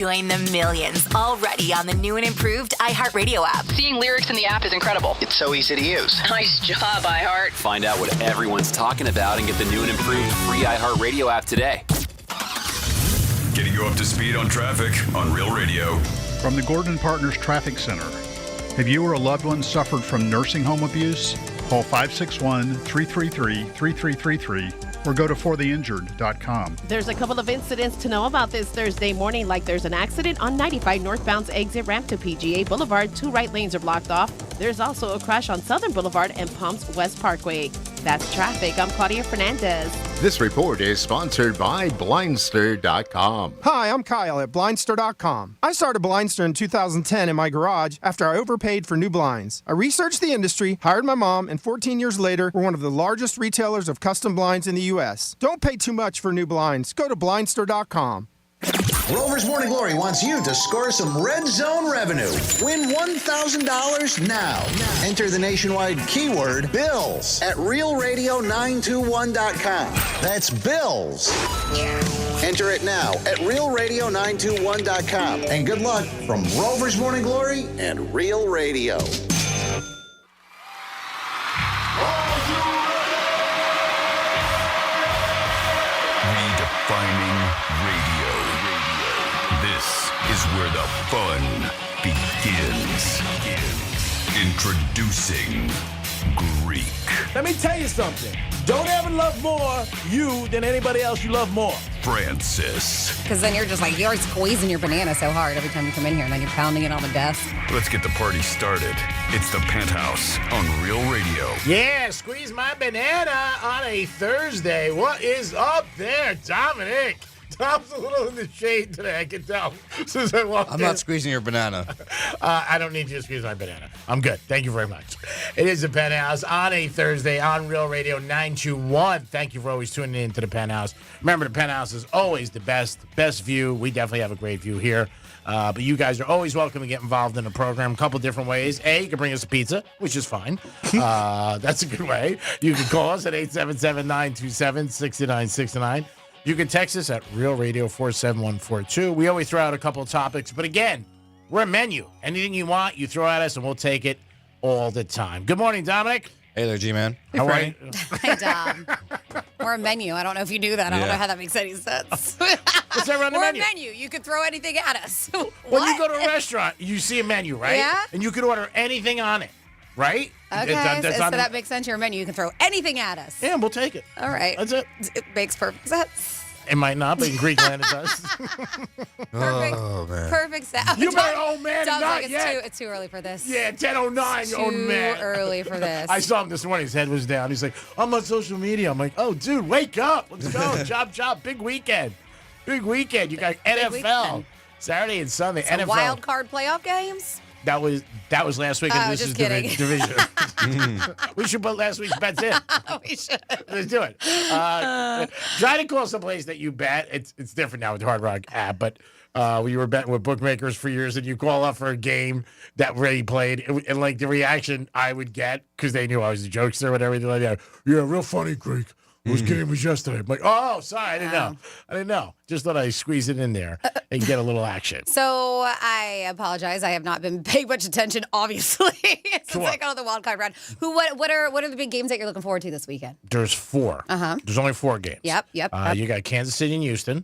Join the millions already on the new and improved iHeartRadio app. Seeing lyrics in the app is incredible. It's so easy to use. Nice job, iHeart. Find out what everyone's talking about and get the new and improved free iHeartRadio app today. Getting you up to speed on traffic on Real Radio. From the Gordon Partners Traffic Center. Have you or a loved one suffered from nursing home abuse? Call 561-333-3333 or go to fortheinjured.com. There's a couple of incidents to know about this Thursday morning, like there's an accident on 95 northbound's exit ramp to PGA Boulevard. 2 right lanes are blocked off. There's also a crash on Southern Boulevard and Palms West Parkway. That's traffic. I'm Claudia Fernandez. This report is sponsored by Blindster.com. Hi, I'm Kyle at Blindster.com. I started Blindster in 2010 in my garage after I overpaid for new blinds. I researched the industry, hired my mom, and 14 years later, we're one of the largest retailers of custom blinds in the U.S. Don't pay too much for new blinds. Go to Blindster.com. Rover's Morning Glory wants you to score some Red Zone revenue. Win $1,000 now. Enter the nationwide keyword BILLS at RealRadio921.com. That's BILLS. Enter it now at RealRadio921.com. And good luck from Rover's Morning Glory and Real Radio. Redefining radio. This is where the fun begins. Introducing Greek. Let me tell you something. Don't ever love more you than anybody else you love more. Francis. Because then you're squeezing your banana so hard every time you come in here, and then you're pounding it on the desk. Let's get the party started. It's the Penthouse on Real Radio. Yeah, squeeze my banana on a Thursday. What is up there, Dominic? Tom's a little in the shade today, I can tell. Since I walked I'm not squeezing your banana. I don't need you to squeeze my banana. I'm good. Thank you very much. It is the Penthouse on a Thursday on Real Radio 921. Thank you for always tuning in to the Penthouse. Remember, the Penthouse is always the best view. We definitely have a great view here. But you guys are always welcome to get involved in the program a couple different ways. A, you can bring us a pizza, which is fine. That's a good way. You can call us at 877-927-6969. You can text us at Real Radio 47142. We always throw out a couple of topics, but again, we're a menu. Anything you want, you throw at us, and we'll take it all the time. Good morning, Dominic. Hey there, G-Man. How are you? Hi, Dom. We're a menu. I don't know if you knew that. I don't know how that makes any sense. What's that on the menu? We're a menu. You can throw anything at us. When you go to a restaurant, you see a menu, right? Yeah. And you can order anything on it, right? Okay, so that makes sense. You're a menu. You can throw anything at us. Yeah, we'll take it. All right. That's it. It makes perfect sense. It might not, but in Greek land it does. Oh, man. Perfect sense. You better, old man, Dom's not like, yet. It's too early for this. Yeah, 10:09, old man. Too early for this. I saw him this morning. His head was down. He's like, I'm on social media. I'm like, oh, dude, wake up. Let's go. Chop. Big weekend. You got NFL. Weekend. Saturday and Sunday. Some NFL. wild card playoff games? That was last week, and this is division. We should put last week's bets in. We should. Let's do it. Try to call someplace that you bet. It's different now with the Hard Rock app, but we were betting with bookmakers for years, and you call up for a game that really played, and like the reaction I would get, because they knew I was a jokester or whatever, they're like, yeah, real funny, Greek. Whose game was yesterday? I'm like, oh, sorry, I didn't know. Just thought I'd squeeze it in there and get a little action. So I apologize. I have not been paying much attention, obviously, since I got on the wild card round. What are the big games that you're looking forward to this weekend? There's 4. There's only 4 games. Yep. You got Kansas City and Houston.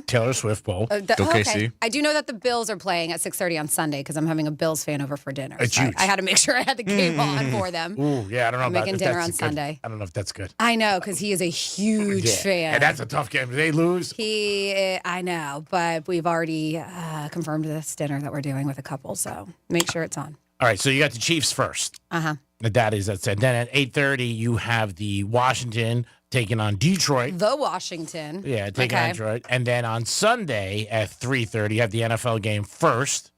Taylor Swift Bowl. KC. I do know that the Bills are playing at 6:30 on Sunday because I'm having a Bills fan over for dinner. It's so huge. I had to make sure I had the game on for them. Ooh, yeah, I don't know I'm about making if dinner that's on good. Sunday. I don't know if that's good. I know, because he is a huge fan. And that's a tough game. If they lose. I know, but we've already confirmed this dinner that we're doing with a couple, so make sure it's on. All right, so you got the Chiefs first. That's it. Then at 8:30, you have the Washington taking on Detroit. The Washington. Yeah, taking on Detroit. And then on Sunday at 3:30, you have the NFL game first.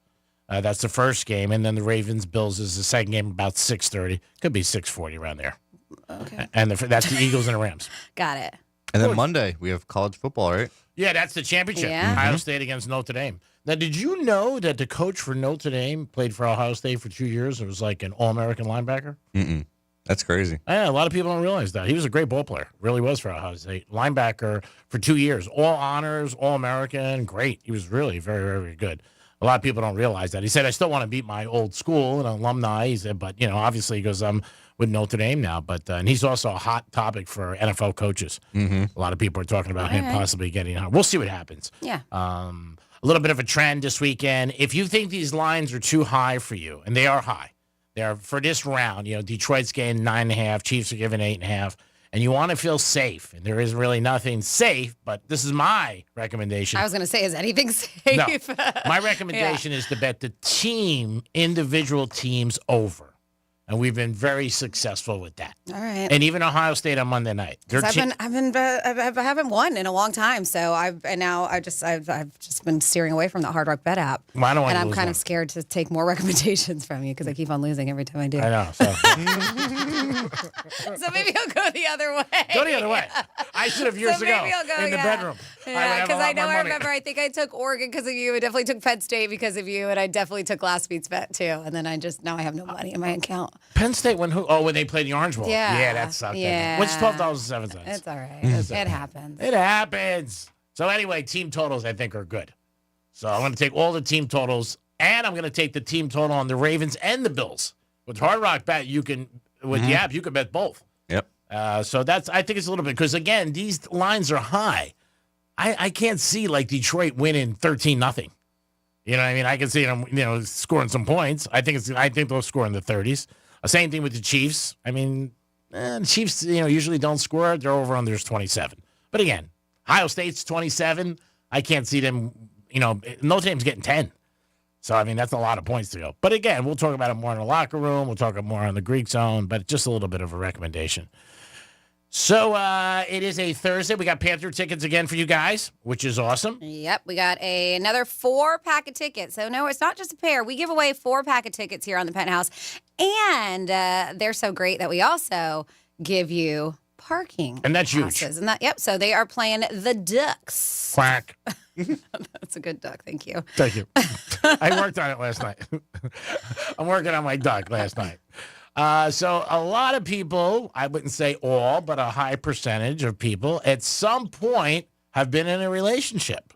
That's the first game. And then the Ravens-Bills is the second game about 6:30. Could be 6:40 around there. Okay. And that's the Eagles and the Rams. Got it. And then Monday, we have college football, right? Yeah, that's the championship. Yeah. Ohio State against Notre Dame. Now, did you know that the coach for Notre Dame played for Ohio State for 2 years? It was like an All-American linebacker. Mm-mm. That's crazy. Yeah, a lot of people don't realize that. He was a great ball player. Really was for Ohio State. Linebacker for 2 years. All honors, All-American. Great. He was really very, very good. A lot of people don't realize that. He said, I still want to beat my old school and alumni. He said, but, obviously he goes, I'm with Notre Dame now. But and he's also a hot topic for NFL coaches. A lot of people are talking about him possibly getting on. We'll see what happens. Yeah. A little bit of a trend this weekend. If you think these lines are too high for you, and they are high, they are for this round. Detroit's getting 9.5, Chiefs are giving 8.5, and you want to feel safe. And there is really nothing safe, but this is my recommendation. I was going to say, is anything safe? No. My recommendation is to bet the individual teams over. And we've been very successful with that. All right. And even Ohio State on Monday night. I haven't won in a long time, so I've just been steering away from the Hard Rock Bet app. Well, I don't want and to I'm lose kind one. of scared to take more recommendations from you because I keep on losing every time I do. I know. So, So maybe I'll go the other way. Go the other way. I should have years ago maybe I'll go, in the bedroom. Yeah, because I know I remember. I think I took Oregon because of you. I definitely took Penn State because of you, and I definitely took last week's bet too. And then now I have no money in my account. Penn State when they played the Orange Bowl. Yeah. That sucked. Yeah. Which $12.07. It's all right. It happens. It happens. So anyway, team totals I think are good. So I'm going to take all the team totals, and I'm going to take the team total on the Ravens and the Bills. With Hard Rock Bet, with the app, you can bet both. Yep. So I think it's a little bit, because again, these lines are high. I can't see like Detroit winning 13-0. You know what I mean? I can see them, scoring some points. I think they'll score in the 30s. Same thing with the Chiefs. I mean, the Chiefs, usually don't score. They're over under 27. But again, Ohio State's 27. I can't see them, Notre Dame's getting 10. So, I mean, that's a lot of points to go. But again, we'll talk about it more in the locker room. We'll talk more on the Greek zone, but just a little bit of a recommendation. So, it is a Thursday. We got Panther tickets again for you guys, which is awesome. Yep, we got another 4-pack of tickets. So, no, it's not just a pair. We give away 4-pack of tickets here on the Penthouse. And they're so great that we also give you parking. And that's passes. huge. Yep, so they are playing the Ducks. Quack. That's a good duck. Thank you. Thank you. I worked on it last night. I'm working on my duck last night. So a lot of people, I wouldn't say all, but a high percentage of people at some point have been in a relationship.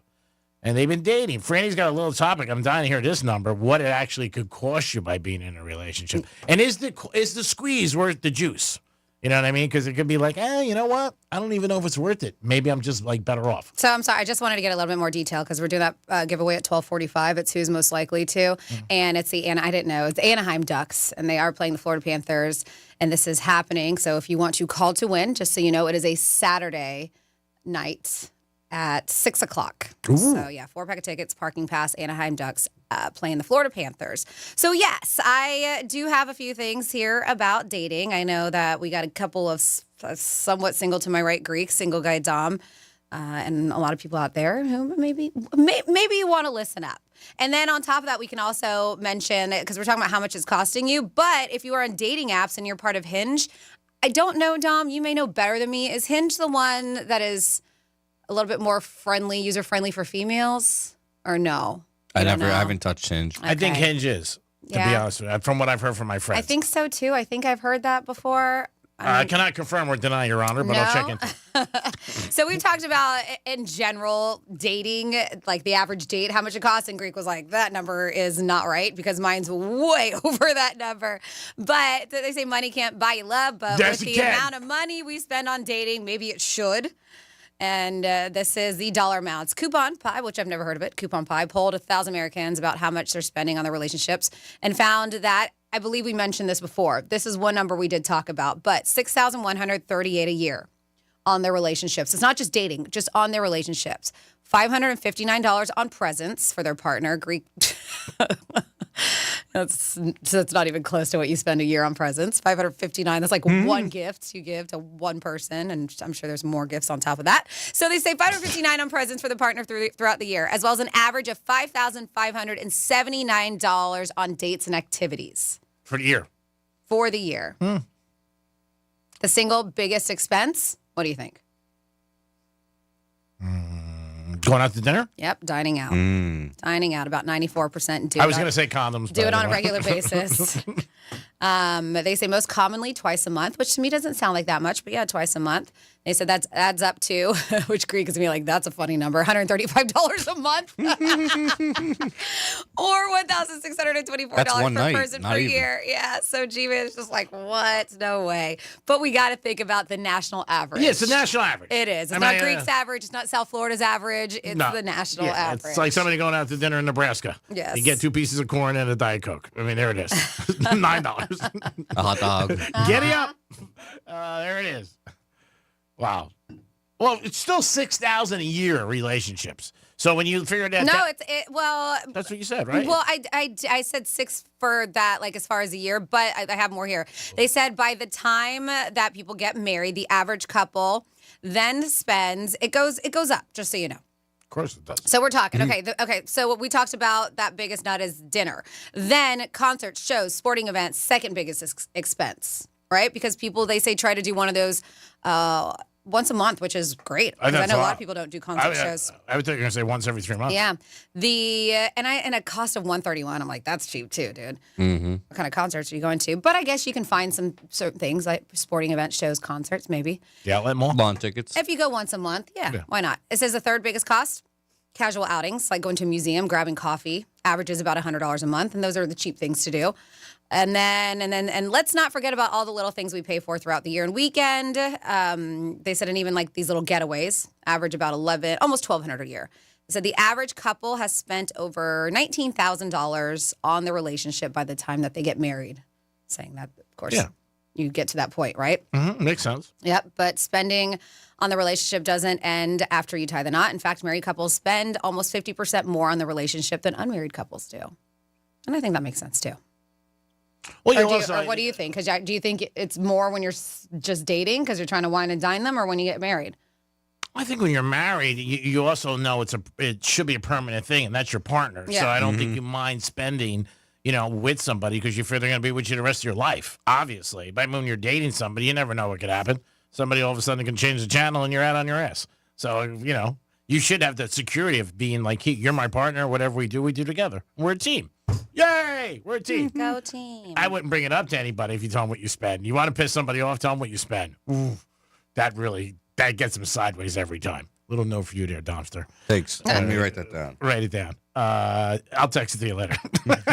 And they've been dating. Franny's got a little topic. I'm dying to hear this number, what it actually could cost you by being in a relationship. And is the squeeze worth the juice? You know what I mean? Because it could be like, you know what? I don't even know if it's worth it. Maybe I'm just like better off. So I'm sorry. I just wanted to get a little bit more detail because we're doing that giveaway at 12:45. It's who's most likely to, and it's I didn't know it's Anaheim Ducks, and they are playing the Florida Panthers, and this is happening. So if you want to call to win, just so you know, it is a Saturday night at 6 o'clock. So yeah, 4-pack of tickets, parking pass, Anaheim Ducks playing the Florida Panthers. So yes, I do have a few things here about dating. I know that we got a couple of somewhat single to my right Greek, single guy Dom, and a lot of people out there who maybe you want to listen up. And then on top of that, we can also mention, because we're talking about how much it's costing you, but if you are on dating apps and you're part of Hinge, I don't know, Dom, you may know better than me. Is Hinge the one that is a little bit more user-friendly for females, or no? I haven't touched Hinge. I think Hinge is, to be honest with you, from what I've heard from my friends. I think so, too. I think I've heard that before. I cannot confirm or deny, Your Honor, but I'll check into it. So we've talked about, in general, dating, like the average date, how much it costs. And Greek was like, that number is not right because mine's way over that number. But they say money can't buy you love, but Yes, with it the can. amount of money we spend on dating, maybe it should. And this is the dollar amounts. Coupon Pie, which I've never heard of it. Coupon Pie polled 1,000 Americans about how much they're spending on their relationships and found that, I believe we mentioned this before. This is one number we did talk about, but $6,138 a year on their relationships. It's not just dating, just on their relationships. $559 on presents for their partner. Greek. That's not even close to what you spend a year on presents. $559. That's like one gift you give to one person, and I'm sure there's more gifts on top of that. So they say $559 on presents for the partner throughout the year, as well as an average of $5,579 on dates and activities For the year. for the year. The single biggest expense. What do you think? Going out to dinner? Yep, dining out. Dining out, about 94%. I was going to say condoms. Do but it on a anyway. regular basis. They say most commonly twice a month, which to me doesn't sound like that much, but yeah, twice a month. They said that adds up to, which Greek is going to be like, that's a funny number, $135 a month. Or $1,624 That's one per night, person not per even. year. Yeah, so Gina is just like, what? No way. But we got to think about the national average. Yeah, it's the national average. It is. It's not Greek's average. It's not South Florida's average. It's the national average. It's like somebody going out to dinner in Nebraska. Yes. You get 2 pieces of corn and a Diet Coke. I mean, there it is. $9. A hot dog. Giddy up. There it is. Wow. Well, it's still $6,000 a year relationships. So when you figured that, well, that's what you said, right? Well, I said 6 for that, like as far as a year, but I have more here. They said by the time that people get married, the average couple then spends it goes up. Just so you know. Of course it does. So we're talking. Okay. So what we talked about, that biggest nut is dinner. Then concerts, shows, sporting events, second biggest expense, right? Because people, they say, try to do one of those once a month, which is great. Because I know a lot of people don't do concert shows. I would think you're gonna say once every 3 months. Yeah. And a cost of $131. I'm like, that's cheap too, dude. Mm-hmm. What kind of concerts are you going to? But I guess you can find some certain things like sporting events, shows, concerts, maybe. The outlet mall. Lawn tickets. If you go once a month, yeah, why not? It says the third biggest cost, casual outings, like going to a museum, grabbing coffee, averages about $100 a month, and those are the cheap things to do. And let's not forget about all the little things we pay for throughout the year and weekend. They said, and even like these little getaways, average about almost $1,200 a year. They said the average couple has spent over $19,000 on the relationship by the time that they get married. Saying that, of course, you get to that point, right? Mm-hmm. Makes sense. Yep, but spending on the relationship doesn't end after you tie the knot. In fact, married couples spend almost 50% more on the relationship than unmarried couples do. And I think that makes sense too. Well, or what do you think? Because do you think it's more when you're just dating because you're trying to wine and dine them, or when you get married? I think when you're married, you also know it should be a permanent thing, and that's your partner. Yeah. So I don't think you mind spending, with somebody because you feel they're going to be with you the rest of your life. Obviously, but when you're dating somebody, you never know what could happen. Somebody all of a sudden can change the channel, and you're out on your ass. So you should have that security of being like, you're my partner. Whatever we do together. We're a team. Yay! We're a team. Go team. I wouldn't bring it up to anybody if you tell them what you spend. You want to piss somebody off, tell them what you spend. Ooh, that gets them sideways every time. Little note for you there, Domster. Thanks. Let me write that down. Write it down. I'll text it to you later. But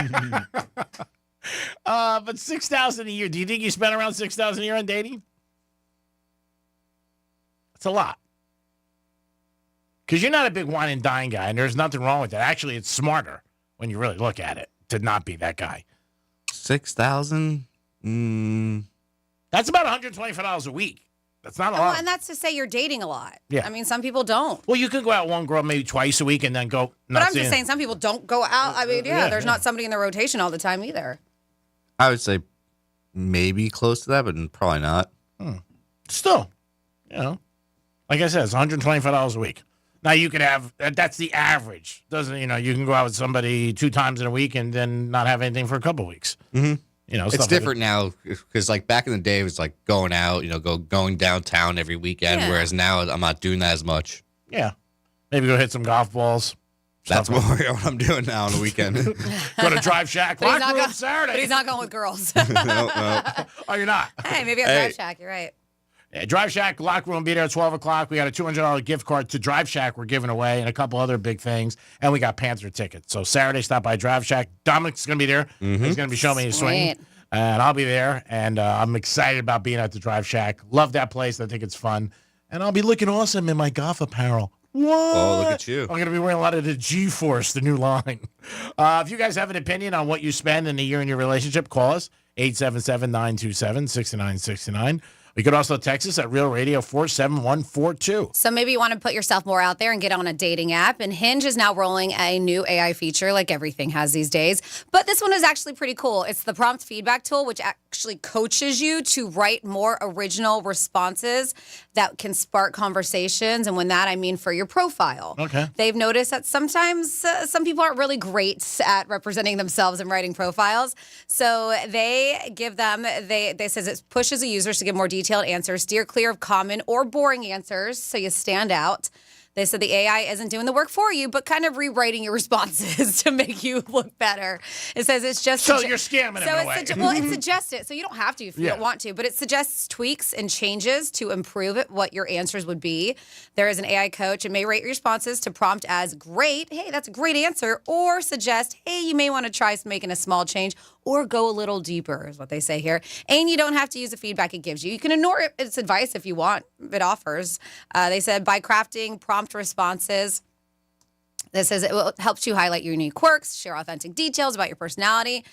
$6,000 a year. Do you think you spend around $6,000 a year on dating? That's a lot. Because you're not a big wine and dine guy, and there's nothing wrong with that. Actually, it's smarter when you really look at it to not be that guy. 6,000. That's about $125 a week. That's not a lot. And that's to say you're dating a lot. Yeah. I mean, some people don't. Well, you could go out one girl maybe twice a week and then go. But I'm just saying some people don't go out. I mean, there's not somebody in the rotation all the time either. I would say maybe close to that, but probably not. Still, like I said, it's $125 a week. Now you could have that's the average. Doesn't you can go out with somebody 2 times in a week and then not have anything for a couple of weeks. Mm-hmm. It's different like now because like back in the day it was like going out, going downtown every weekend. Whereas now I'm not doing that as much. Yeah, maybe go hit some golf balls. That's more what I'm doing now on the weekend. Go to Drive Shack. Locker room Saturday. But he's not going with girls. No. Oh, you're not. Hey, maybe at Drive Shack. You're right. Yeah, Drive Shack locker room be there at 12 o'clock. We got a $200 gift card to Drive Shack we're giving away and a couple other big things. And we got Panther tickets. So Saturday, stop by Drive Shack. Dominic's going to be there. Mm-hmm. He's going to be showing me his swing. And I'll be there. And I'm excited about being at the Drive Shack. Love that place. I think it's fun. And I'll be looking awesome in my golf apparel. What? Oh, look at you. I'm going to be wearing a lot of the G-Force, the new line. If you guys have an opinion on what you spend in a year in your relationship, call us, 877-927-6969. You could also text us at Real Radio 47142. So maybe you want to put yourself more out there and get on a dating app. And Hinge is now rolling a new AI feature like everything has these days. But this one is actually pretty cool. It's the prompt feedback tool, which actually coaches you to write more original responses that can spark conversations. And when that, I mean for your profile. Okay. They've noticed that sometimes some people aren't really great at representing themselves and writing profiles. So they give them, they says it pushes the users to give more detailed answers, steer clear of common or boring answers so you stand out. They said the AI isn't doing the work for you, but kind of rewriting your responses to make you look better. It says it's just So you're scamming so in a way. well, it suggests it, so you don't have to if you don't want to, but it suggests tweaks and changes to improve it, what your answers would be. There is an AI coach. It may rate your responses to prompt as great, hey, that's a great answer, or suggest, hey, you may want to try making a small change, or go a little deeper, is what they say here. And you don't have to use the feedback it gives you. You can ignore its advice if you want. It offers. They said by crafting prompt responses, this says it helps you highlight your unique quirks, share authentic details about your personality.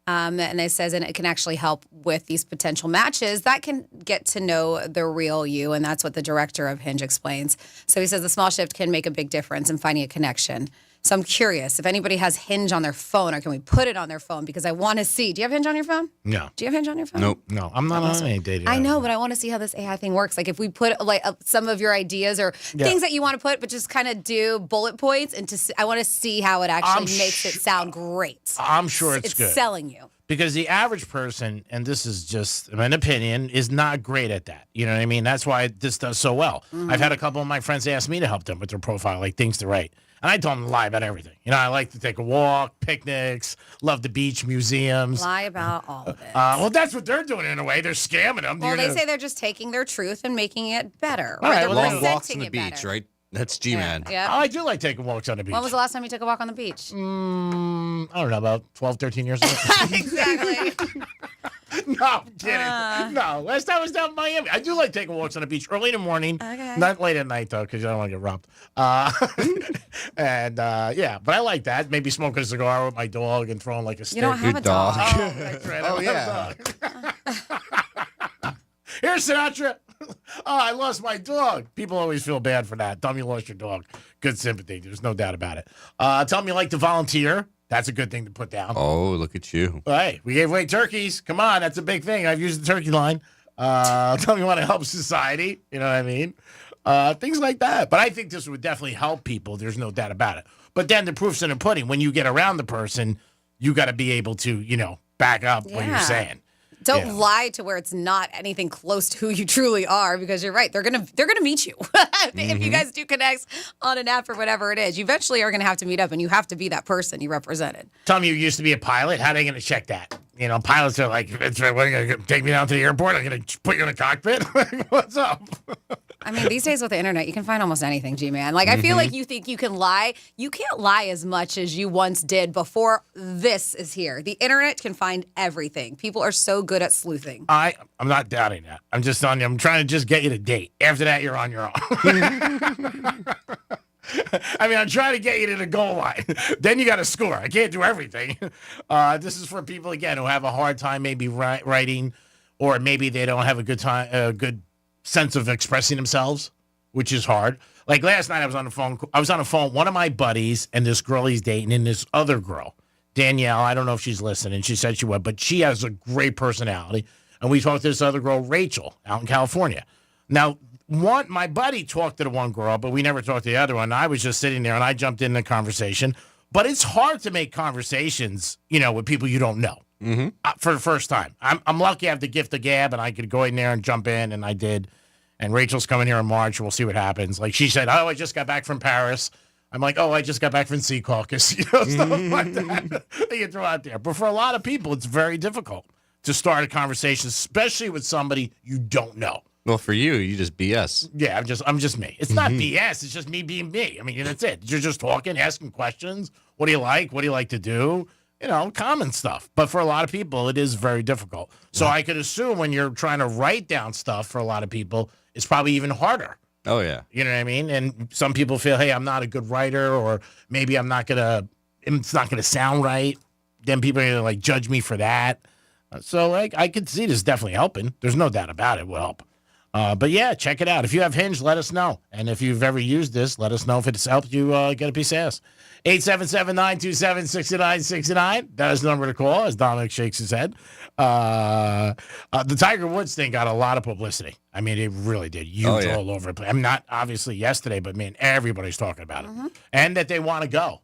And it says, and it can actually help with these potential matches that can get to know the real you. And that's what the director of Hinge explains. So he says the small shift can make a big difference in finding a connection. So I'm curious if anybody has Hinge on their phone, or can we put it on their phone? Because I want to see. Do you have Hinge on your phone? No. Do you have Hinge on your phone? Nope. No, I'm not on any dating. I know, but I want to see how this AI thing works. Like if we put like some of your ideas or things that you want to put, but just kind of do bullet points, and I want to see how it actually makes it sound great. I'm sure it's good. It's selling you. Because the average person, and this is just an opinion, is not great at that. You know what I mean? That's why this does so well. I've had a couple of my friends ask me to help them with their profile, like things to write. And I told them to lie about everything. You know, I like to take a walk, picnics, love the beach, museums. Lie about all of it. Well, that's what they're doing in a way. They're scamming them. Well, they say they're just taking their truth and making it better. All right, They're Long walks presenting on the it beach, better. right? That's G-Man. Yeah. Oh, I do like taking walks on the beach. When was the last time you took a walk on the beach? I don't know, about 12, 13 years ago. Exactly. No, I'm kidding. No, last time I was down in Miami. I do like taking walks on the beach early in the morning. Okay. Not late at night, though, because I don't want to get robbed. Yeah, but I like that. Maybe smoking a cigar with my dog and throwing like a stick. You don't have a dog. Oh, that's right. I don't have a dog. Here's Sinatra. Oh, I lost my dog. People always feel bad for that. Tell me you lost your dog. Good sympathy. There's no doubt about it. Tell me you like to volunteer. That's a good thing to put down. Oh, look at you. Hey, we gave away turkeys. Come on, that's a big thing. I've used the turkey line. Tell me you want to help society. You know what I mean? Things like that. But I think this would definitely help people. There's no doubt about it. But then the proof's in the pudding. When you get around the person, you got to be able to, back up what you're saying. Don't lie to where it's not anything close to who you truly are, because you're right. They're gonna meet you. If you guys do connect on an app or whatever it is, you eventually are gonna have to meet up, and you have to be that person you represented. Tell me you used to be a pilot. How are they gonna check that? Pilots are like, what, are you gonna take me down to the airport? I'm gonna put you in a cockpit. What's up? I mean, these days with the internet, you can find almost anything, G-Man. Like, I feel like you think you can lie. You can't lie as much as you once did before this is here. The internet can find everything. People are so good at sleuthing. I'm not doubting that. I'm just telling you, I'm trying to just get you to date. After that, you're on your own. I mean, I'm trying to get you to the goal line. Then you got to score. I can't do everything. This is for people, again, who have a hard time maybe writing, or maybe they don't have a good sense of expressing themselves, which is hard. Like last night, I was on the phone. One of my buddies and this girl he's dating, and this other girl, Danielle. I don't know if she's listening. She said she would, but she has a great personality. And we talked to this other girl, Rachel, out in California. Now, my buddy talked to the one girl, but we never talked to the other one. I was just sitting there, and I jumped in the conversation. But it's hard to make conversations, with people you don't know. Mm-hmm. For the first time. I'm lucky I have the gift of gab, and I could go in there and jump in, and I did. And Rachel's coming here in March. We'll see what happens. Like she said, I just got back from Paris. I'm like, I just got back from Sea Caucus. Stuff like that you throw out there. But for a lot of people, it's very difficult to start a conversation, especially with somebody you don't know. Well, for you just BS. Yeah, I'm just me. It's not BS. It's just me being me. I mean, that's it. You're just talking, asking questions. What do you like? What do you like to do? Common stuff. But for a lot of people, it is very difficult. So I could assume when you're trying to write down stuff for a lot of people, it's probably even harder. Oh, yeah. You know what I mean? And some people feel, hey, I'm not a good writer, or maybe it's not going to sound right. Then people are going to judge me for that. So I could see this definitely helping. There's no doubt about it will help. But yeah, check it out. If you have Hinge, let us know. And if you've ever used this, let us know if it's helped you get a piece of ass. 877-927-6969. That is the number to call, as Dominic shakes his head. The Tiger Woods thing got a lot of publicity. I mean, it really did. Huge all over the place. I'm not obviously yesterday, but man, everybody's talking about it. And that they want to go.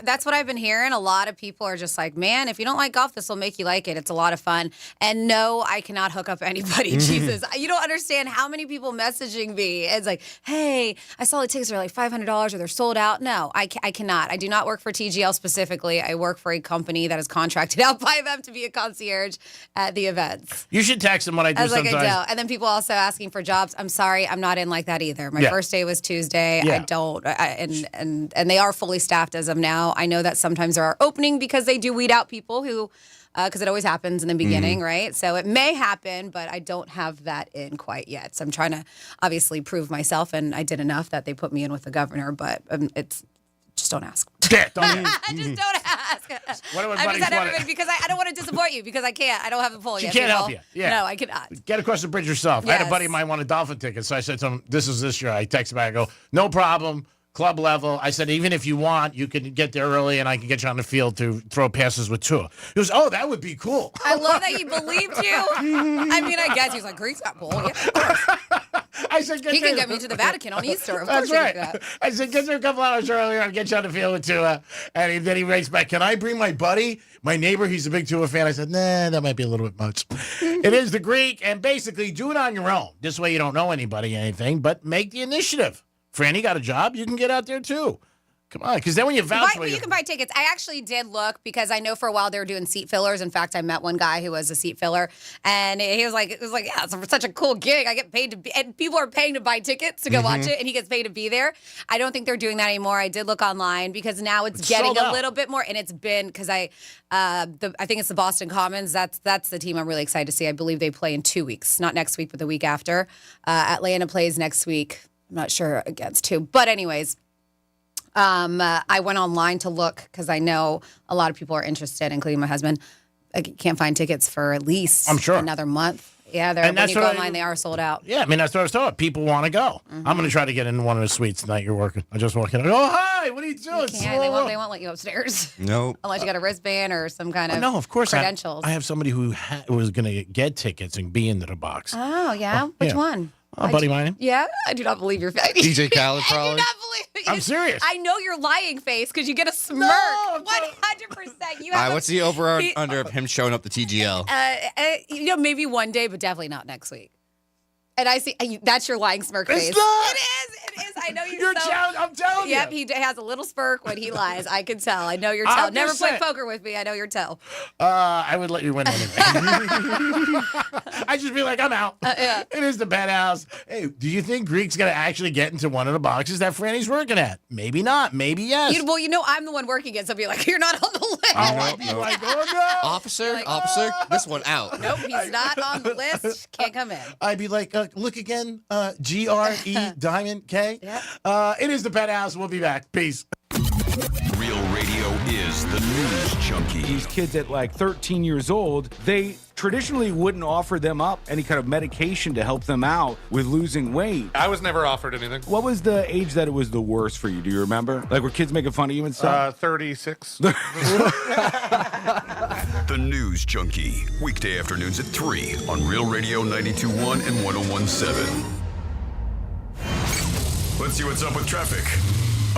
That's what I've been hearing. A lot of people are just like, man, if you don't like golf, this will make you like it. It's a lot of fun. And no, I cannot hook up anybody. Jesus. You don't understand how many people messaging me. It's like, hey, I saw the tickets are like $500 or they're sold out. No, I cannot. I do not work for TGL specifically. I work for a company that is contracted out by them to be a concierge at the events. You should text them what I do sometimes. I don't. And then people also asking for jobs. I'm sorry, I'm not in like that either. My first day was Tuesday. Yeah. I don't. And they are fully staffed as of now. I know that sometimes there are opening because they do weed out people who, because it always happens in the beginning, right? So it may happen, but I don't have that in quite yet. So I'm trying to obviously prove myself, and I did enough that they put me in with the governor, but it's just don't ask. Yeah, don't just don't ask. Because I don't want to disappoint you because I can't. I don't have the pull yet. She can't help you. Yeah. No, I cannot. Get across the bridge yourself. I had a buddy of mine wanted Dolphin tickets, so I said to him, this is this year. I texted back, I go, no problem. Club level. I said, even if you want, you can get there early and I can get you on the field to throw passes with Tua. He goes, oh, that would be cool. I love that he believed you. I mean, I guess he's like, Greek's got pull. Yeah, of course. I said, he can get me to the Vatican on Easter. Of That's course right. He can do that. I said, get there a couple hours earlier. I'll get you on the field with Tua. And then he writes back, can I bring my buddy, my neighbor? He's a big Tua fan. I said, nah, that might be a little bit much. It is the Greek. And basically, do it on your own. This way you don't know anybody, anything, but make the initiative. Franny got a job. You can get out there, too. Come on, because then when you vouch for you can buy tickets. I actually did look because I know for a while they were doing seat fillers. In fact, I met one guy who was a seat filler, and he was like, yeah, it's such a cool gig. I get paid to be, and people are paying to buy tickets to go watch it, and he gets paid to be there. I don't think they're doing that anymore. I did look online because now it's getting a little bit more, and it's been because I think it's the Boston Commons. That's the team I'm really excited to see. I believe they play in 2 weeks, not next week, but the week after. Atlanta plays next week. I'm not sure against who, but anyways. I went online to look because I know a lot of people are interested, including my husband. I can't find tickets for at least another month. Yeah, when you go online, they are sold out. Yeah, I mean, that's what I was talking. People want to go. I'm going to try to get in one of the suites tonight you're working. I just walk in and go, oh, hi, what are you doing? They won't let you upstairs. No. Unless you got a wristband or some kind of no, of course credentials. I have somebody who was going to get tickets and be into the box. Oh, yeah? Which one? Oh, buddy mine. Yeah? I do not believe your face. DJ Khaled, probably. I do not believe I'm serious. I know your lying face because you get a smirk. No, 100%. What's the over or under of him showing up to TGL? Maybe one day, but definitely not next week. And I see that's your lying smirk face. It's not. It is. I know you're I'm telling you. Yep, he has a little smirk when he lies. I can tell. I know your tell. Never play poker with me. I know your tell. I would let you win anyway. I just be like, I'm out. Yeah. It is the Penthouse. Hey, do you think Greek's going to actually get into one of the boxes that Franny's working at? Maybe not. Maybe yes. I'm the one working it, so be like, you're not on the list. I'd be like, oh, no. Officer, this one out. Nope, he's not on the list. Can't come in. I'd be like, look again, GRE Diamond K. Yeah. It is the Penthouse. We'll be back. Peace. Real radio is the news junkie. These kids at like 13 years old, they traditionally wouldn't offer them up any kind of medication to help them out with losing weight. I was never offered anything. What was the age that it was the worst for you? Do you remember? Like, were kids making fun of you and stuff? 36. The News Junkie. Weekday afternoons at 3 on Real Radio 92.1 and 101.7. Let's see what's up with traffic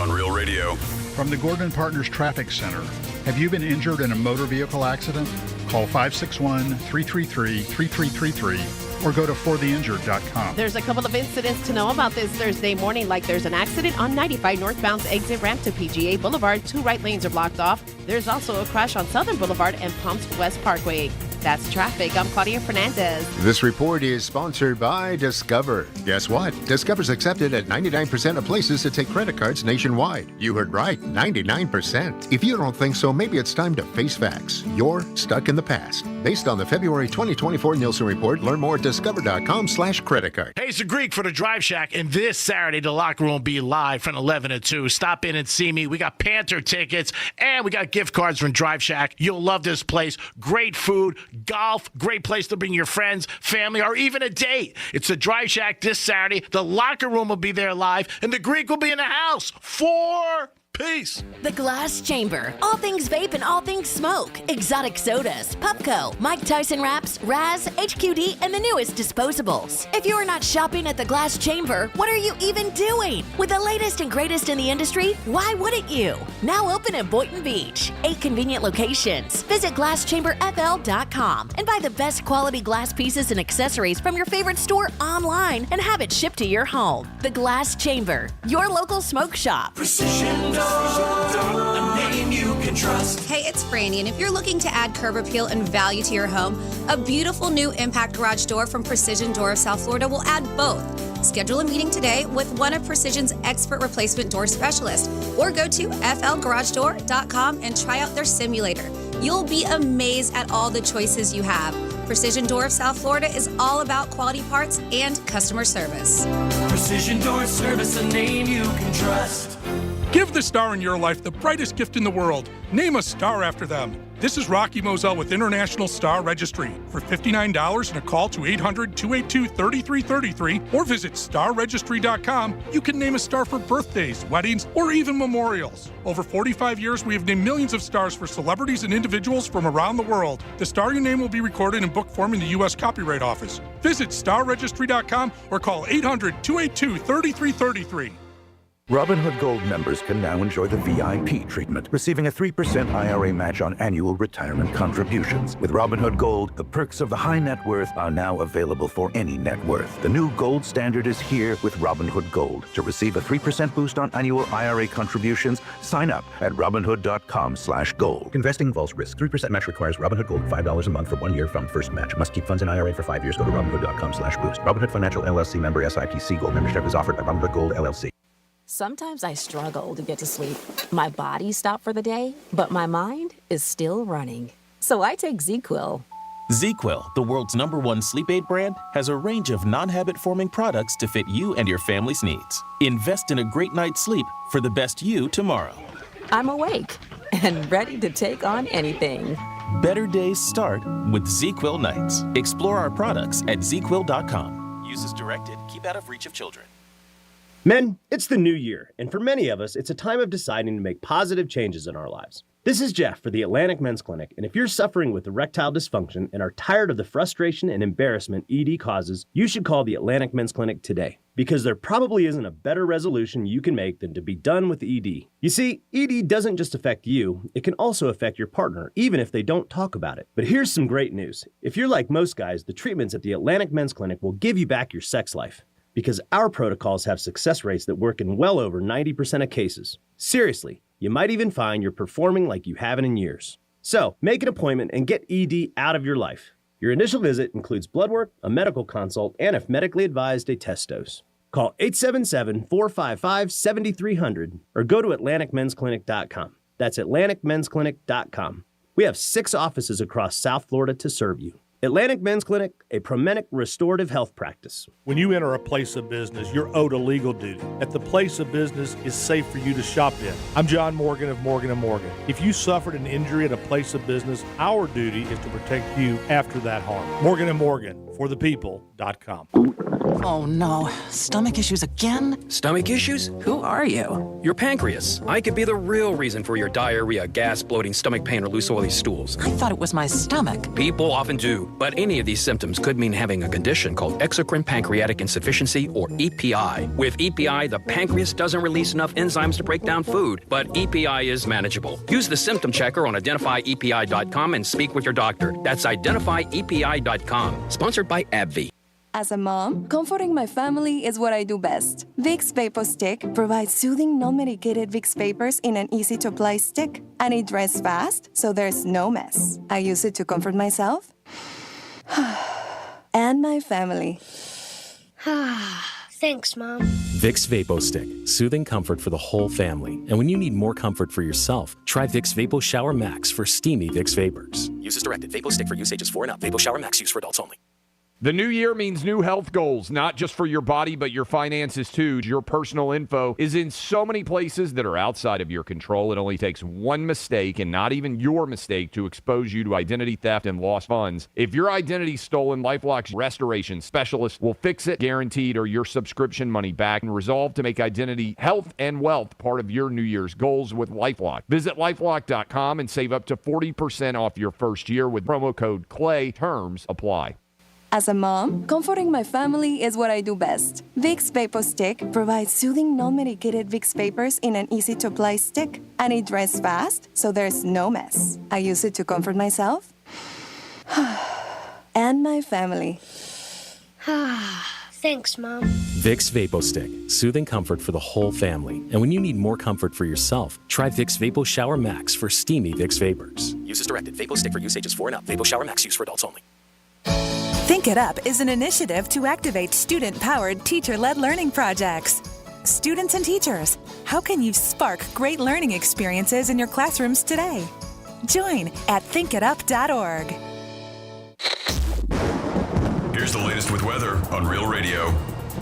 on Real Radio. From the Gordon Partners Traffic Center. Have you been injured in a motor vehicle accident? Call 561-333-3333 or go to fortheinjured.com. There's a couple of incidents to know about this Thursday morning, like there's an accident on 95 northbound's exit ramp to PGA Boulevard. 2 right lanes are blocked off. There's also a crash on Southern Boulevard and Palms West Parkway. That's traffic. I'm Claudia Fernandez. This report is sponsored by Discover. Guess what? Discover's accepted at 99% of places to take credit cards nationwide. You heard right, 99%. If you don't think so, maybe it's time to face facts. You're stuck in the past. Based on the February 2024 Nielsen report, learn more at discover.com/credit card. Hey, it's the Greek for the Drive Shack, and this Saturday, the locker room will be live from 11 to 2. Stop in and see me. We got Panther tickets, and we got gift cards from Drive Shack. You'll love this place. Great food, golf, great place to bring your friends, family, or even a date. It's the Drive Shack this Saturday. The locker room will be there live, and the Greek will be in the house for Peace. The Glass Chamber. All things vape and all things smoke. Exotic sodas, Pupco, Mike Tyson wraps, Raz, HQD, and the newest disposables. If you are not shopping at the Glass Chamber, what are you even doing? With the latest and greatest in the industry, why wouldn't you? Now open in Boynton Beach. 8 convenient locations. Visit GlassChamberFL.com and buy the best quality glass pieces and accessories from your favorite store online and have it shipped to your home. The Glass Chamber, your local smoke shop. Precision Door, a name you can trust. Hey, it's Franny, and if you're looking to add curb appeal and value to your home, a beautiful new impact garage door from Precision Door of South Florida will add both. Schedule a meeting today with one of Precision's expert replacement door specialists, or go to flgaragedoor.com and try out their simulator. You'll be amazed at all the choices you have. Precision Door of South Florida is all about quality parts and customer service. Precision Door service, a name you can trust. Give the star in your life the brightest gift in the world. Name a star after them. This is Rocky Moselle with International Star Registry. For $59 and a call to 800-282-3333 or visit starregistry.com, you can name a star for birthdays, weddings, or even memorials. Over 45 years, we have named millions of stars for celebrities and individuals from around the world. The star you name will be recorded in book form in the U.S. Copyright Office. Visit starregistry.com or call 800-282-3333. Robinhood Gold members can now enjoy the VIP treatment, receiving a 3% IRA match on annual retirement contributions. With Robinhood Gold, the perks of the high net worth are now available for any net worth. The new gold standard is here with Robinhood Gold. To receive a 3% boost on annual IRA contributions, sign up at Robinhood.com/gold. Investing involves risk. 3% match requires Robinhood Gold $5 a month for 1 year from first match. Must keep funds in IRA for 5 years. Go to Robinhood.com/boost. Robinhood Financial LLC member SIPC. Gold membership is offered by Robinhood Gold LLC. Sometimes I struggle to get to sleep. My body stopped for the day, but my mind is still running. So I take ZzzQuil. ZzzQuil, the world's #1 sleep aid brand, has a range of non-habit-forming products to fit you and your family's needs. Invest in a great night's sleep for the best you tomorrow. I'm awake and ready to take on anything. Better days start with ZzzQuil nights. Explore our products at ZzzQuil.com. Use as directed. Keep out of reach of children. Men, it's the new year, and for many of us, it's a time of deciding to make positive changes in our lives. This is Jeff for the Atlantic Men's Clinic, and if you're suffering with erectile dysfunction and are tired of the frustration and embarrassment ED causes, you should call the Atlantic Men's Clinic today, because there probably isn't a better resolution you can make than to be done with ED. You see, ED doesn't just affect you, it can also affect your partner, even if they don't talk about it. But here's some great news. If you're like most guys, the treatments at the Atlantic Men's Clinic will give you back your sex life, because our protocols have success rates that work in well over 90% of cases. Seriously, you might even find you're performing like you haven't in years. So, make an appointment and get ED out of your life. Your initial visit includes blood work, a medical consult, and if medically advised, a test dose. Call 877-455-7300 or go to AtlanticMen'sClinic.com. That's AtlanticMen'sClinic.com. We have 6 offices across South Florida to serve you. Atlantic Men's Clinic, a Promenic restorative health practice. When you enter a place of business, you're owed a legal duty. That the place of business is safe for you to shop in. I'm John Morgan of Morgan & Morgan. If you suffered an injury at a place of business, our duty is to protect you after that harm. Morgan & Morgan, forthepeople.com. Oh no, stomach issues again? Stomach issues? Who are you? Your pancreas. I could be the real reason for your diarrhea, gas, bloating, stomach pain, or loose oily stools. I thought it was my stomach. People often do, but any of these symptoms could mean having a condition called exocrine pancreatic insufficiency, or EPI. With EPI, the pancreas doesn't release enough enzymes to break down food, but EPI is manageable. Use the symptom checker on identifyepi.com and speak with your doctor. That's identifyepi.com. Sponsored by AbbVie. As a mom, comforting my family is what I do best. Vicks Vapor Stick provides soothing, non-medicated Vicks Vapors in an easy-to-apply stick. And it dries fast, so there's no mess. I use it to comfort myself and my family. Thanks, Mom. Vicks Vapo Stick, soothing comfort for the whole family. And when you need more comfort for yourself, try Vicks Vapo Shower Max for steamy Vicks Vapors. Use as directed. Vapo Stick for use ages 4 and up. Vapo Shower Max use for adults only. The new year means new health goals, not just for your body, but your finances too. Your personal info is in so many places that are outside of your control. It only takes one mistake, and not even your mistake, to expose you to identity theft and lost funds. If your identity's stolen, LifeLock's restoration specialist will fix it, guaranteed, or your subscription money back, and resolve to make identity, health, and wealth part of your New Year's goals with LifeLock. Visit LifeLock.com and save up to 40% off your first year with promo code CLAY. Terms apply. As a mom, comforting my family is what I do best. Vicks VapoStick provides soothing, non-medicated Vicks vapors in an easy-to-apply stick, and it dries fast, so there's no mess. I use it to comfort myself and my family. Thanks, Mom. Vicks VapoStick, soothing comfort for the whole family. And when you need more comfort for yourself, try Vicks Vapo Shower Max for steamy Vicks vapors. Use as directed. VapoStick for use ages 4 and up. Vapo Shower Max use for adults only. Think It Up is an initiative to activate student-powered, teacher-led learning projects. Students and teachers, how can you spark great learning experiences in your classrooms today? Join at thinkitup.org. Here's the latest with weather on Real Radio.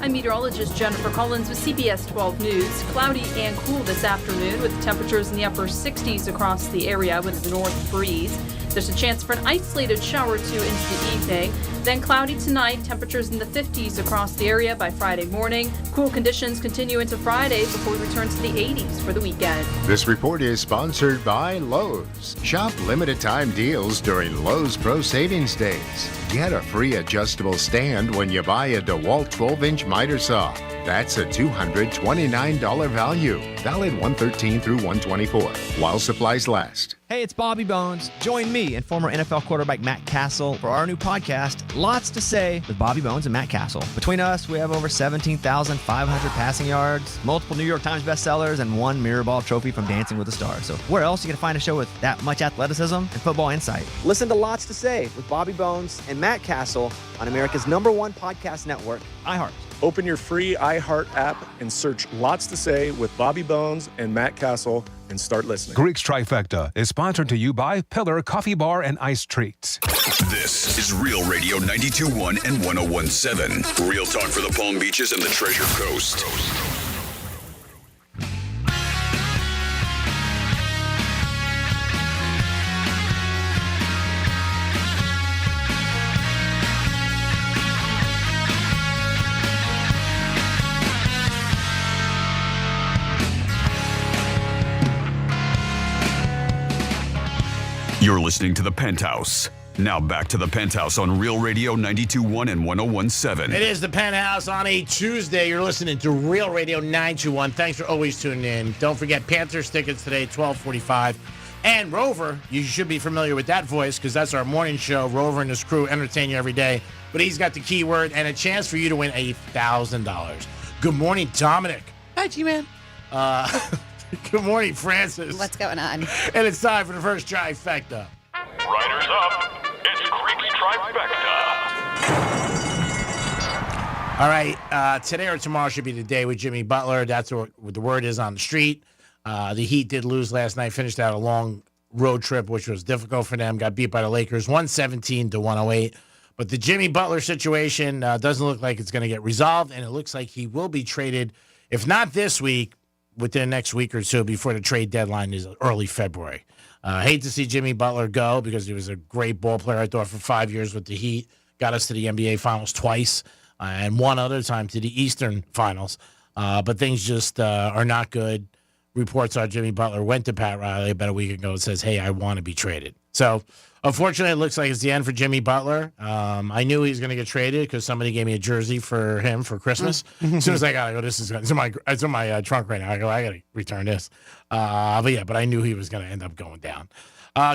I'm meteorologist Jennifer Collins with CBS 12 News. Cloudy and cool this afternoon with temperatures in the upper 60s across the area with a north breeze. There's a chance for an isolated shower or two into the evening. Then cloudy tonight, temperatures in the 50s across the area by Friday morning. Cool conditions continue into Friday before we return to the 80s for the weekend. This report is sponsored by Lowe's. Shop limited time deals during Lowe's Pro Savings Days. Get a free adjustable stand when you buy a DeWalt 12-inch miter saw. That's a $229 value. Valid 113 through 124 while supplies last. Hey, it's Bobby Bones. Join me and former NFL quarterback Matt Castle for our new podcast, Lots to Say with Bobby Bones and Matt Castle. Between us, we have over 17,500 passing yards, multiple New York Times bestsellers, and one Mirrorball trophy from Dancing with the Stars. So where else are you going to find a show with that much athleticism and football insight? Listen to Lots to Say with Bobby Bones and Matt Castle on America's #1 podcast network, iHeart. Open your free iHeart app and search Lots to Say with Bobby Bones and Matt Castle and start listening. Greek's Trifecta is sponsored to you by Pillar Coffee Bar and Ice Treats. This is Real Radio 92.1 and 101.7. Real talk for the Palm Beaches and the Treasure Coast. You're listening to The Penthouse. Now back to The Penthouse on Real Radio 92.1 and 101.7. It is The Penthouse on a Tuesday. You're listening to Real Radio 921. Thanks for always tuning in. Don't forget Panthers tickets today, 12:45. And Rover, you should be familiar with that voice because that's our morning show. Rover and his crew entertain you every day. But he's got the keyword and a chance for you to win $1,000. Good morning, Dominic. Hi, G-Man. Good morning, Francis. What's going on? And it's time for the first trifecta. Riders up. It's Greek's Trifecta. All right, today or tomorrow should be the day with Jimmy Butler. That's what the word is on the street. The Heat did lose last night, finished out a long road trip, which was difficult for them. Got beat by the Lakers, 117-108. But the Jimmy Butler situation doesn't look like it's going to get resolved, and it looks like he will be traded, if not this week, within the next week or two before the trade deadline is early February. Hate to see Jimmy Butler go because he was a great ball player, I thought, for 5 years with the Heat. Got us to the NBA Finals twice and one other time to the Eastern Finals. But things just are not good. Reports are Jimmy Butler went to Pat Riley about a week ago and says, hey, I want to be traded. So, unfortunately, it looks like it's the end for Jimmy Butler. I knew he was going to get traded because somebody gave me a jersey for him for Christmas. As soon as I got it, I go, it's in my trunk right now. I go, I got to return this. But I knew he was going to end up going down.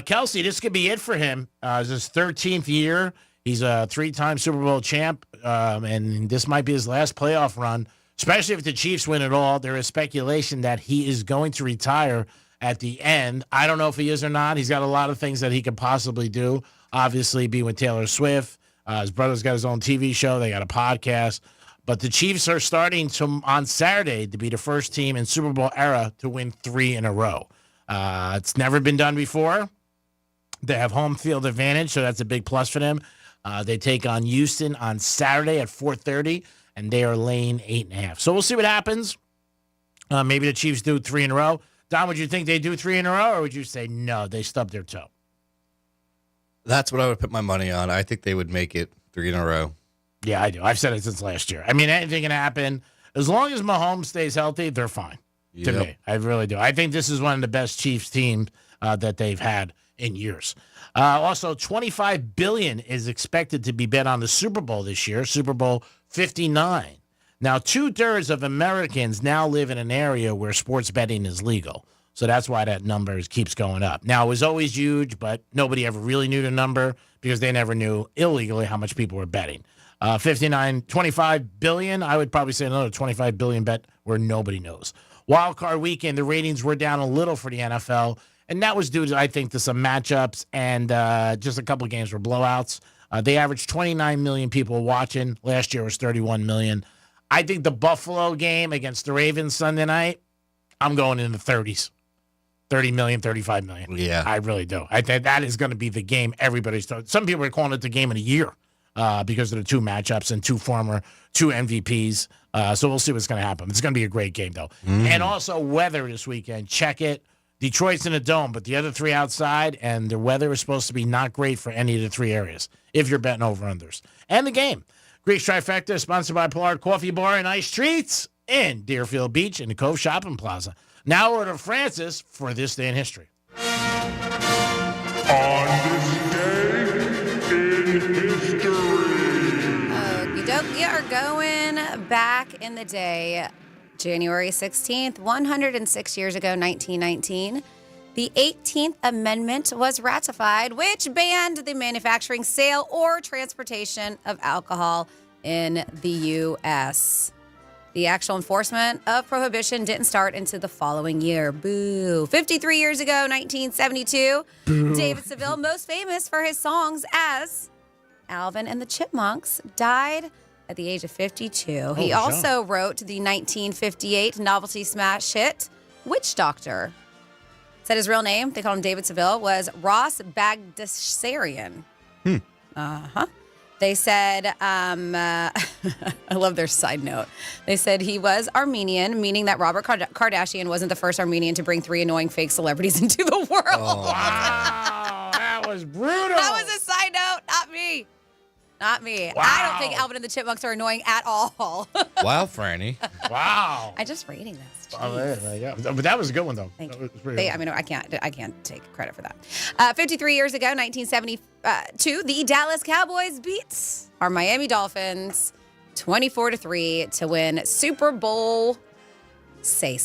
Kelsey, this could be it for him. It's his 13th year. He's a 3-time Super Bowl champ, and this might be his last playoff run, especially if the Chiefs win it all. There is speculation that he is going to retire at the end. I don't know if he is or not. He's got a lot of things that he could possibly do. Obviously, be with Taylor Swift. His brother's got his own TV show. They got a podcast. But the Chiefs are starting on Saturday to be the first team in Super Bowl era to win 3 in a row. It's never been done before. They have home field advantage, so that's a big plus for them. They take on Houston on Saturday at 4:30, and they are laying 8.5. So we'll see what happens. Maybe the Chiefs do 3 in a row. Don, would you think they do 3 in a row, or would you say no, they stubbed their toe? That's what I would put my money on. I think they would make it 3 in a row. Yeah, I do. I've said it since last year. I mean, anything can happen. As long as Mahomes stays healthy, they're fine. To me, I really do. I think this is one of the best Chiefs teams that they've had in years. Also, $25 billion is expected to be bet on the Super Bowl this year, Super Bowl 59. Now, 2/3 of Americans now live in an area where sports betting is legal. So that's why that number keeps going up. Now, it was always huge, but nobody ever really knew the number because they never knew illegally how much people were betting. 25 billion, I would probably say another 25 billion bet where nobody knows. Wild card weekend, the ratings were down a little for the NFL, and that was due to, I think, to some matchups and just a couple of games were blowouts. They averaged 29 million people watching. Last year was 31 million. I think the Buffalo game against the Ravens Sunday night, I'm going in the 30s. 30 million, 35 million. Yeah. I really do. I think that is going to be the game everybody's talking. Some people are calling it the game of the year because of the 2 matchups and 2 MVPs. So we'll see what's going to happen. It's going to be a great game, though. And also weather this weekend. Check it. Detroit's in a dome, but the other 3 outside, and the weather is supposed to be not great for any of the 3 areas if you're betting over-unders. And the game. Greeks Trifecta, sponsored by Pollard Coffee Bar and Ice Treats in Deerfield Beach in the Cove Shopping Plaza. Now over to Francis for This Day in History. On this day in history. Okie doke. We are going back in the day, January 16th, 106 years ago, 1919. The 18th Amendment was ratified, which banned the manufacturing, sale, or transportation of alcohol in the U.S. The actual enforcement of prohibition didn't start until the following year. Boo. 53 years ago, 1972, David Seville, most famous for his songs as Alvin and the Chipmunks, died at the age of 52. He also wrote the 1958 novelty smash hit, Witch Doctor. Said his real name, they called him David Seville, was Ross Bagdasarian. They said, I love their side note. They said he was Armenian, meaning that Robert Kardashian wasn't the first Armenian to bring 3 annoying fake celebrities into the world. Oh. Wow, that was brutal. That was a side note, not me. Not me. Wow. I don't think Alvin and the Chipmunks are annoying at all. Wow, Franny. Wow. I just rating this. Oh, yeah. But that was a good one, though. Thank That you. was pretty I mean, I can't take credit for that. 53 years ago, 1972, the Dallas Cowboys beat our Miami Dolphins 24-3 to win Super Bowl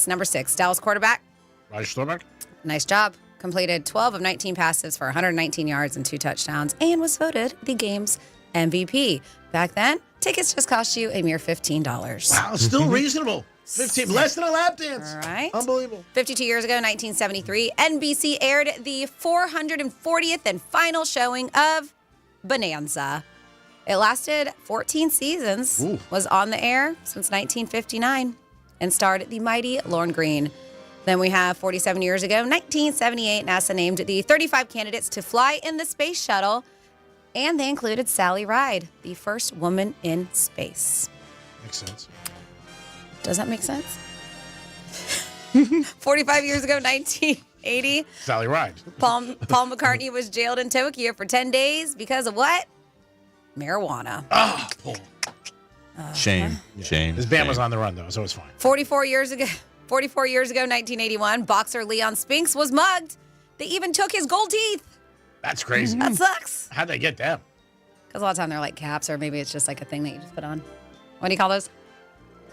number 6. Dallas quarterback Roger Staubach. Nice job. Completed 12 of 19 passes for 119 yards and 2 touchdowns and was voted the game's MVP. Back then, tickets just cost you a mere $15. Wow, still reasonable. 15, less than a lap dance. All right. Unbelievable. 52 years ago, 1973, NBC aired the 440th and final showing of Bonanza. It lasted 14 seasons, was on the air since 1959, and starred the mighty Lorne Greene. Then we have 47 years ago, 1978, NASA named the 35 candidates to fly in the space shuttle, and they included Sally Ride, the first woman in space. Makes sense. Does that make sense? 45 years ago, 1980. Sally Ride. Paul McCartney was jailed in Tokyo for 10 days because of what? Marijuana. Oh, Paul. Shame. His band was on the run, though, so it's fine. 44 years ago, 1981, boxer Leon Spinks was mugged. They even took his gold teeth. That's crazy. That sucks. How'd they get them? Because a lot of time they're like caps, or maybe it's just like a thing that you just put on. What do you call those?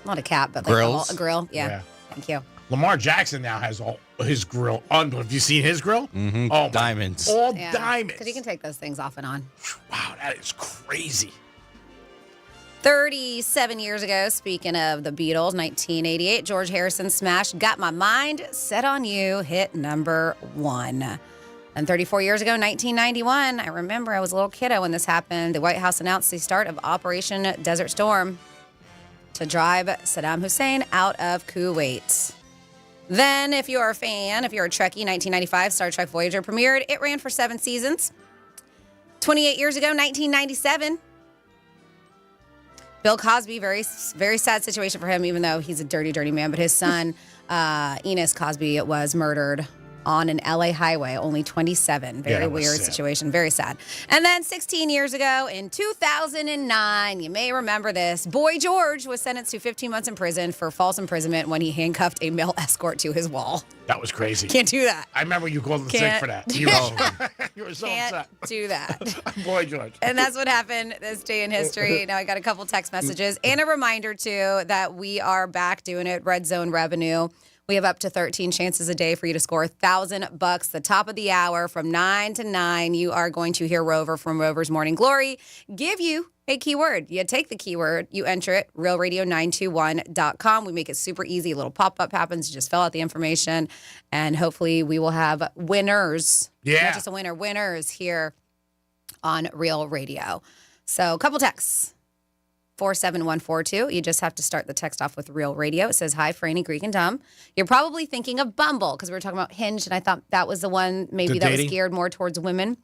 Not a cap, but like Grills? a grill. Yeah. Thank you. Lamar Jackson now has all his grill. Have you seen his grill? Mm-hmm. Oh, Diamonds. All diamonds. Because you can take those things off and on. Wow, that is crazy. 37 years ago, speaking of the Beatles, 1988, George Harrison's smash Got My Mind Set on You hit number 1. And 34 years ago, 1991, I remember I was a little kiddo when this happened. The White House announced the start of Operation Desert Storm to drive Saddam Hussein out of Kuwait. Then, if you're a fan, if you're a Trekkie, 1995, Star Trek Voyager premiered. It ran for 7 seasons. 28 years ago, 1997. Bill Cosby, very, very sad situation for him, even though he's a dirty, dirty man. But his son, Enos Cosby, was murdered on an LA highway, only 27. Very weird situation, very sad. And then 16 years ago, in 2009, you may remember this, Boy George was sentenced to 15 months in prison for false imprisonment when he handcuffed a male escort to his wall. That was crazy. Can't do that. I remember you called him sick for that. You were so upset. Do that. Boy George. And that's what happened this day in history. Now I got a couple text messages and a reminder, too, that we are back doing it, Red Zone Revenue. We have up to 13 chances a day for you to score $1,000. The top of the hour from 9 to 9, you are going to hear Rover from Rover's Morning Glory give you a keyword. You take the keyword, you enter it, realradio921.com. We make it super easy. A little pop-up happens. You just fill out the information, and hopefully we will have winners. Yeah. Not just a winner, winners here on Real Radio. So a couple texts. 47142. You just have to start the text off with Real Radio. It says, hi, Franny, Greek, and Dumb. You're probably thinking of Bumble because we were talking about Hinge, and I thought that was the one maybe that was geared more towards women.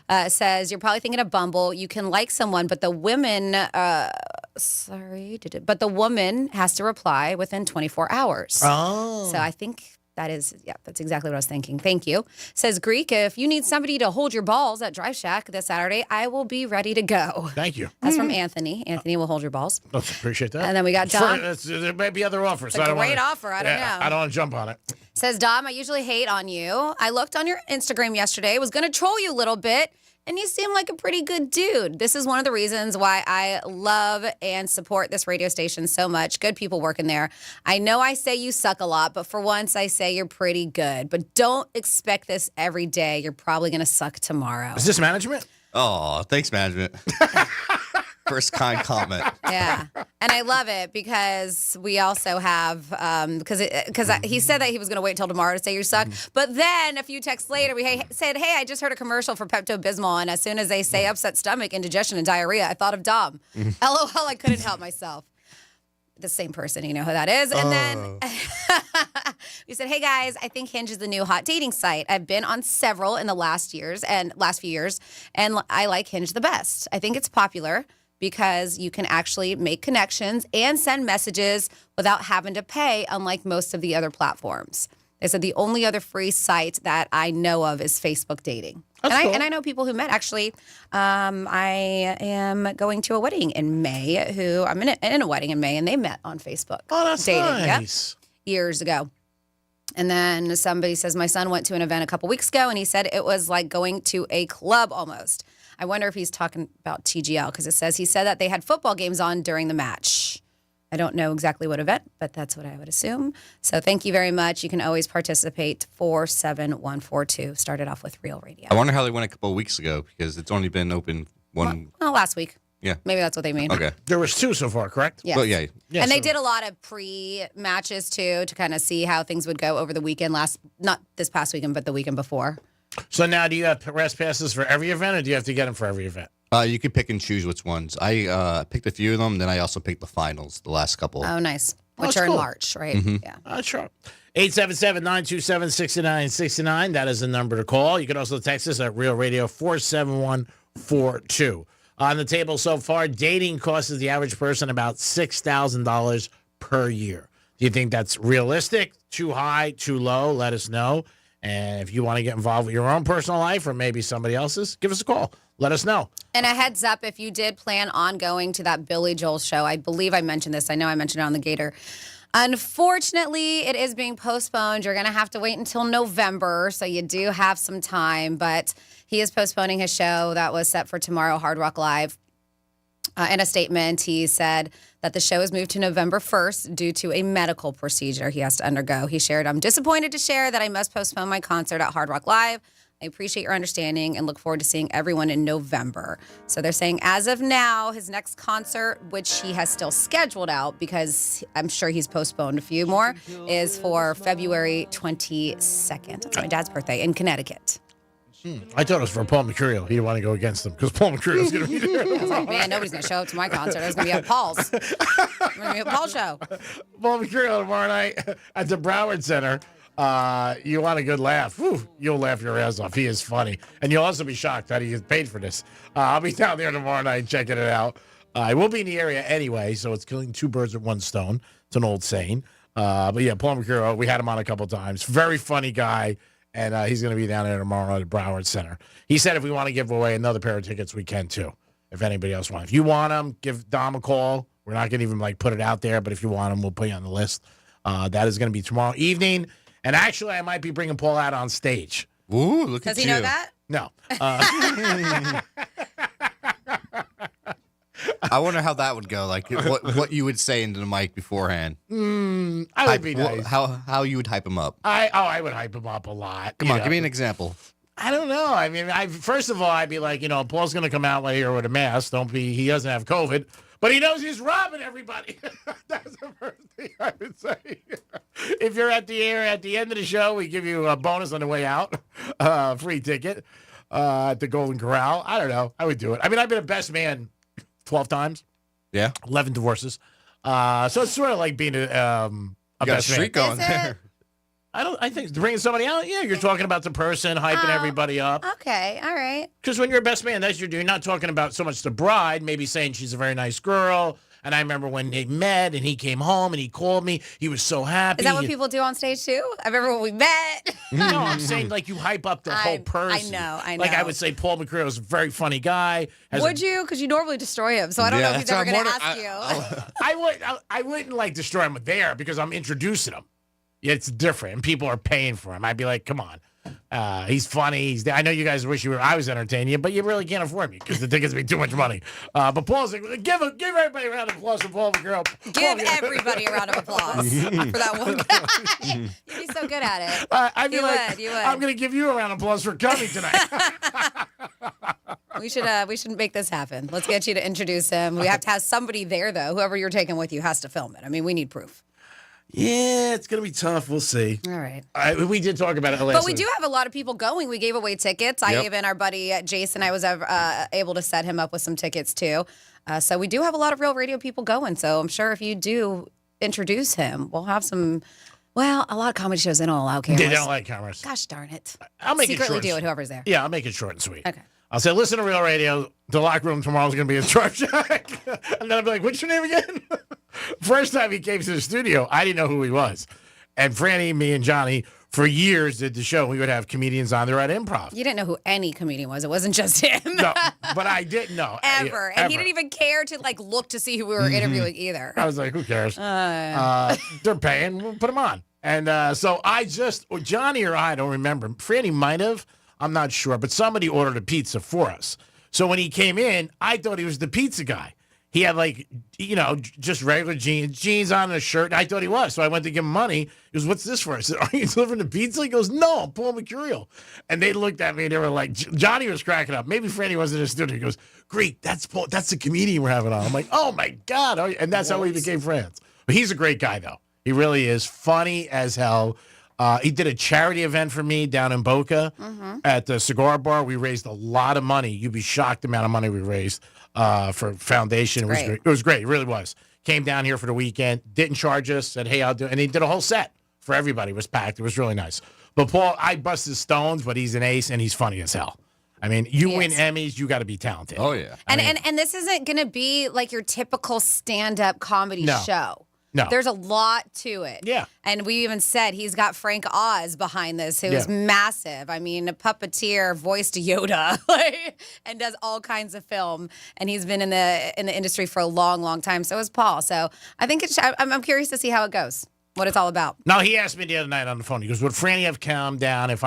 It says, you're probably thinking of Bumble. You can like someone, but the women, but the woman has to reply within 24 hours. Oh. So I think that's exactly what I was thinking. Thank you. Says Greek, if you need somebody to hold your balls at Drive Shack this Saturday, I will be ready to go. Thank you. That's from Anthony. Anthony will hold your balls. Appreciate that. And then we got Dom. There may be other offers. It's a great offer. I don't know. I don't want to jump on it. Says Dom, I usually hate on you. I looked on your Instagram yesterday. Was going to troll you a little bit. And you seem like a pretty good dude. This is one of the reasons why I love and support this radio station so much. Good people working there. I know I say you suck a lot, but for once I say you're pretty good. But don't expect this every day. You're probably going to suck tomorrow. Is this management? Oh, thanks, management. First kind comment. Yeah. And I love it because we also have, because he said that he was going to wait until tomorrow to say you suck. But then a few texts later, we said, hey, I just heard a commercial for Pepto-Bismol. And as soon as they say upset stomach, indigestion, and diarrhea, I thought of Dom. LOL, I couldn't help myself. The same person, you know who that is. And then we said, hey guys, I think Hinge is the new hot dating site. I've been on several in the last few years, and I like Hinge the best. I think it's popular because you can actually make connections and send messages without having to pay, unlike most of the other platforms. They said the only other free site that I know of is Facebook dating. And I know people who met. Actually, I am going to a wedding in May. I'm in a wedding in May, and they met on Facebook. Oh, that's dating. nice. Yep, years ago. And then somebody says, my son went to an event a couple weeks ago, and he said it was like going to a club almost. I wonder if he's talking about TGL, because he said that they had football games on during the match. I don't know exactly what event, but that's what I would assume. So thank you very much. You can always participate. 47142. Started off with Real Radio. I wonder how they went a couple of weeks ago because it's only been open one. Well, last week. Yeah. Maybe that's what they mean. Okay. There was 2 so far, correct? Yes. Well, yeah. And they did a lot of pre-matches, too, to kind of see how things would go over the weekend. Not this past weekend, but the weekend before. So now do you have rest passes for every event, or do you have to get them for every event? You could pick and choose which ones. I picked a few of them, then I also picked the finals, the last couple. Oh, nice. Which that's are cool. in March, right? Yeah. Sure. 877-927-6969. That is the number to call. You can also text us at Real Radio 47142. On the table so far, dating costs the average person about $6,000 per year. Do you think that's realistic? Too high? Too low? Let us know. And if you want to get involved with your own personal life or maybe somebody else's, give us a call. Let us know. And a heads up, if you did plan on going to that Billy Joel show, I believe I mentioned this. I know I mentioned it on the Gator. Unfortunately, it is being postponed. You're going to have to wait until November, so you do have some time. But he is postponing his show that was set for tomorrow, Hard Rock Live. In a statement, he said that the show is moved to November 1st due to a medical procedure he has to undergo. He shared, I'm disappointed to share that I must postpone my concert at Hard Rock Live. I appreciate your understanding and look forward to seeing everyone in November. So they're saying as of now, his next concert, which he has still scheduled out because I'm sure he's postponed a few more, is for February 22nd. That's my dad's birthday in Connecticut. I thought it was for Paul Mercurio. He didn't want to go against him because Paul Mercurio's going to be there. I was like, man, nobody's going to show up to my concert. It's going to be at Paul's. It's going to be a Paul show. Paul Mercurio tomorrow night at the Broward Center. You want a good laugh. Whew, you'll laugh your ass off. He is funny. And you'll also be shocked that he gets paid for this. I'll be down there tomorrow night checking it out. I will be in the area anyway, so it's killing two birds with one stone. It's an old saying. But yeah, Paul Mercuro, we had him on a couple times. Very funny guy. And he's going to be down there tomorrow at Broward Center. He said if we want to give away another pair of tickets, we can too. If anybody else wants. If you want them, give Dom a call. We're not going to even put it out there, but if you want them, we'll put you on the list. That is going to be tomorrow evening. And actually, I might be bringing Paul out on stage. Ooh, look at you. Does he know that? No. I wonder how that would go. Like what you would say into the mic beforehand. I would be nice. How you would hype him up. I would hype him up a lot. Come on, give me an example. I don't know. I mean, first of all, I'd be like, Paul's going to come out later with a mask. He doesn't have COVID, but he knows he's robbing everybody. That's the first thing I would say. If you're at the air at the end of the show, we give you a bonus on the way out, free ticket at the Golden Corral. I don't know. I would do it. I mean, I've been a best man 12 times. Yeah. 11 divorces. So it's sort of like being a best man. Streak going there. I think bringing somebody out, yeah, you're talking about the person, hyping everybody up. Okay, all right. Because when you're a best man, that's you're not talking about so much the bride, maybe saying she's a very nice girl. And I remember when they met and he came home and he called me. He was so happy. Is that what people do on stage too? I remember when we met. No, I'm saying like you hype up the whole person. I know. Like I would say Paul Mercuro is a very funny guy. Would you? Because you normally destroy him. So I don't know if he's ever going to ask you. I wouldn't like destroy him there because I'm introducing him. It's different, and people are paying for him. I'd be like, come on. He's funny. I know you guys wish I was entertaining you, but you really can't afford me because the tickets be too much money. But Paul's like, give everybody a round of applause for Paul McGraw. Give everybody a round of applause for that one guy. You'd be so good at it. I'd be like, I'm going to give you a round of applause for coming tonight. We should make this happen. Let's get you to introduce him. We have to have somebody there, though. Whoever you're taking with you has to film it. I mean, we need proof. Yeah, it's going to be tough. We'll see. All right. We did talk about it last But we do have a lot of people going. We gave away tickets. Yep. Even our buddy Jason, I was able to set him up with some tickets, too. So we do have a lot of Real Radio people going. So I'm sure if you do introduce him, we'll have some... Well, a lot of comedy shows, they don't allow cameras. They don't like cameras. Gosh darn it. I'll make Secretly it short. do it, whoever's there. Yeah, I'll make it short and sweet. Okay. I'll say, listen to Real Radio. The locker room tomorrow is going to be a Sharp Shack. And then I'll be like, what's your name again? First time he came to the studio, I didn't know who he was. And Franny, me, and Johnny, for years did the show. We would have comedians on there at Improv. You didn't know who any comedian was. It wasn't just him. No, but I didn't know. Ever. And he didn't even care to look to see who we were interviewing either. I was like, who cares? They're paying. We'll put them on. And so Johnny or I don't remember. Franny might have. I'm not sure. But somebody ordered a pizza for us. So when he came in, I thought he was the pizza guy. He had just regular jeans on and a shirt. I thought he was. So I went to give him money. He goes, what's this for? I said, are you delivering the pizza? He goes, no, I'm Paul Mercurial. And they looked at me and they were like, Johnny was cracking up. Maybe Franny wasn't in the studio. He goes, great, that's Paul. That's the comedian we're having on. I'm like, oh my God. And that's how we became friends. But he's a great guy though. He really is funny as hell. He did a charity event for me down in Boca at the cigar bar. We raised a lot of money. You'd be shocked the amount of money we raised for foundation. It was great. It was great. It really was. Came down here for the weekend. Didn't charge us. Said, hey, I'll do it. And he did a whole set for everybody. It was packed. It was really nice. But Paul, I bust his stones, but he's an ace and he's funny as hell. I mean, you win Emmys, you got to be talented. Oh, yeah. And this isn't going to be like your typical stand-up comedy show. No. There's a lot to it. Yeah. And we even said he's got Frank Oz behind this, who is massive. I mean, a puppeteer, voiced Yoda, and does all kinds of film. And he's been in the industry for a long, long time. So is Paul. So I think I'm curious to see how it goes, what it's all about. No, he asked me the other night on the phone. He goes, would Franny have calmed down if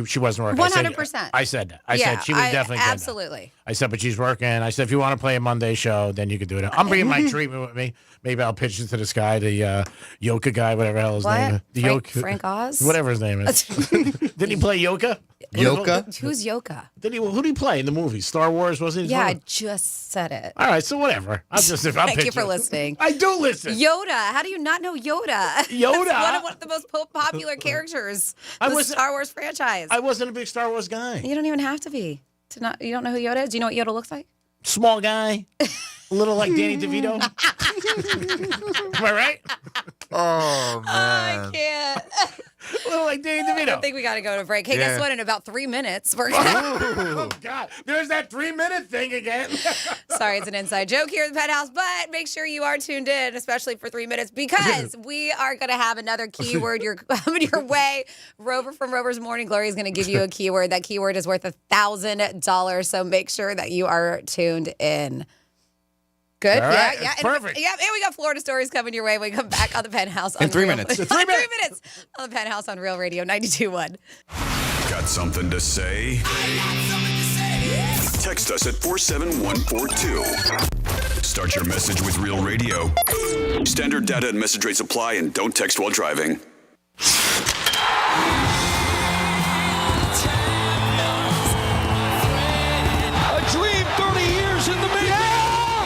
she wasn't working? 100%. I said that. I said she would definitely calm down. Absolutely. I said, but she's working. I said, if you want to play a Monday show, then you can do it. I'm bringing my treatment with me. Maybe I'll pitch it to this guy, the Yoka guy, whatever the hell his name is. The Frank Oz? Whatever his name is. Didn't he play Yoka? Yoka? Who's Yoka? Who did he play in the movie? Star Wars, wasn't he? Yeah, I just said it. All right, so whatever. Thank you for listening. I do listen. Yoda. How do you not know Yoda? Yoda? That's one of the most popular characters in the Star Wars franchise. I wasn't a big Star Wars guy. You don't even have to be. You don't know who Yoda is? Do you know what Yoda looks like? Small guy. A little like Danny DeVito. Am I right? Oh, man. I can't. A little like Danny DeVito. I think we got to go to break. Hey, Yeah. guess what? In about 3 minutes, we're Oh, God. There's that 3-minute thing again. Sorry, it's an inside joke here at the Penthouse, but make sure you are tuned in, especially for 3 minutes, because we are going to have another keyword. You're coming your way. Rover from Rover's Morning Glory is going to give you a keyword. That keyword is worth $1,000, so make sure that you are tuned in. Good. All right, Yeah. perfect. And we got Florida stories coming your way when we come back on the Penthouse. In 3 minutes. 3 minutes on the Penthouse on Real Radio 92.1. Got something to say? Text us at 47142. Start your message with Real Radio. Standard data and message rates apply, and don't text while driving. A dream 30 years in the making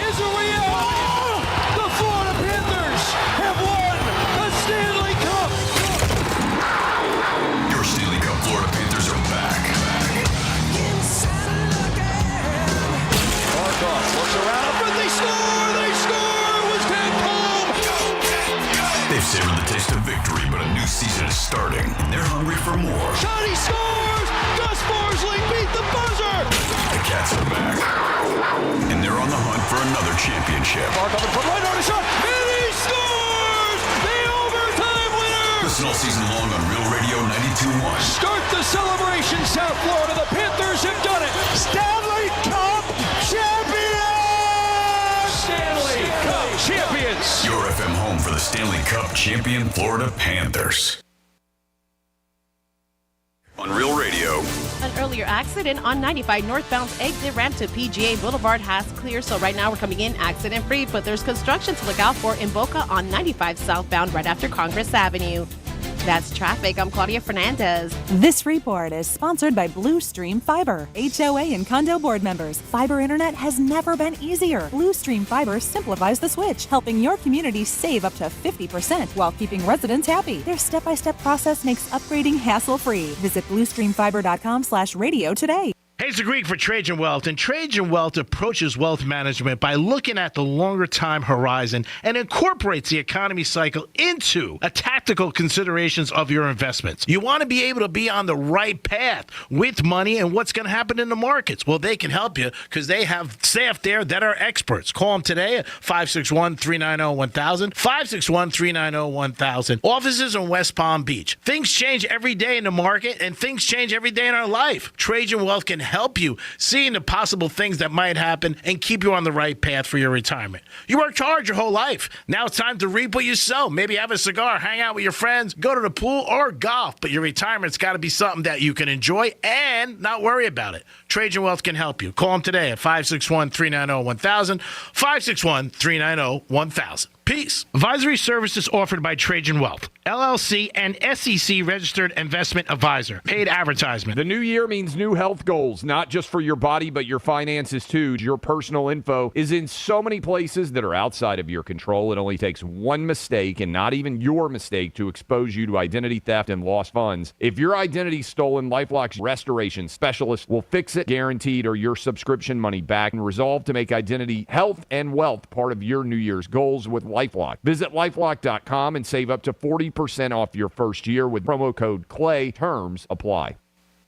is a reality. The Florida Panthers have won the Stanley Cup. Your Stanley Cup Florida Panthers are back. Barkov looks around, but they score! They score! It was Ted Cole! They've savored the taste of victory, but a new season is starting, and they're hungry for more. Johnny scores! Gus Barsling beat the buzzer! The Cats are back, and they're on the hunt for another championship. Barkov in front, right on his shot, and he scores! The overtime winner! Listen all season long on Real Radio 92.1. Start the celebration, South Florida. The Panthers have done it. Stanley Cup champions! Stanley Cup champions! Your FM home for the Stanley Cup champion Florida Panthers. On Real Radio. An earlier accident on 95 northbound exit ramp to PGA Boulevard has cleared, so right now we're coming in accident-free, but there's construction to look out for in Boca on 95 southbound right after Congress Avenue. That's traffic. I'm Claudia Fernandez. This report is sponsored by Blue Stream Fiber. HOA and condo board members. Fiber internet has never been easier. Blue Stream Fiber simplifies the switch, helping your community save up to 50% while keeping residents happy. Their step-by-step process makes upgrading hassle-free. Visit bluestreamfiber.com/radio today. Hey, it's the Greek for Trajan Wealth, and Trajan Wealth approaches wealth management by looking at the longer time horizon and incorporates the economy cycle into a tactical considerations of your investments. You want to be able to be on the right path with money and what's going to happen in the markets. Well, they can help you because they have staff there that are experts. Call them today at 561-390-1000, 561-390-1000. Offices in West Palm Beach. Things change every day in the market, and things change every day in our life. Trajan Wealth can help you seeing the possible things that might happen and keep you on the right path for your retirement. You worked hard your whole life. Now it's time to reap what you sow. Maybe have a cigar, hang out with your friends, go to the pool or golf, but your retirement's got to be something that you can enjoy and not worry about it. Trajan Wealth can help you. Call them today at 561-390-1000, 561-390-1000. Peace. Advisory services offered by Trajan Wealth, LLC, and SEC registered investment advisor. Paid advertisement. The new year means new health goals, not just for your body, but your finances too. Your personal info is in so many places that are outside of your control. It only takes one mistake, and not even your mistake, to expose you to identity theft and lost funds. If your identity's stolen, LifeLock's restoration specialist will fix it, guaranteed, or your subscription money back, and resolve to make identity, health, and wealth part of your New Year's goals with LifeLock. Visit LifeLock.com and save up to 40% off your first year with promo code CLAY. Terms apply.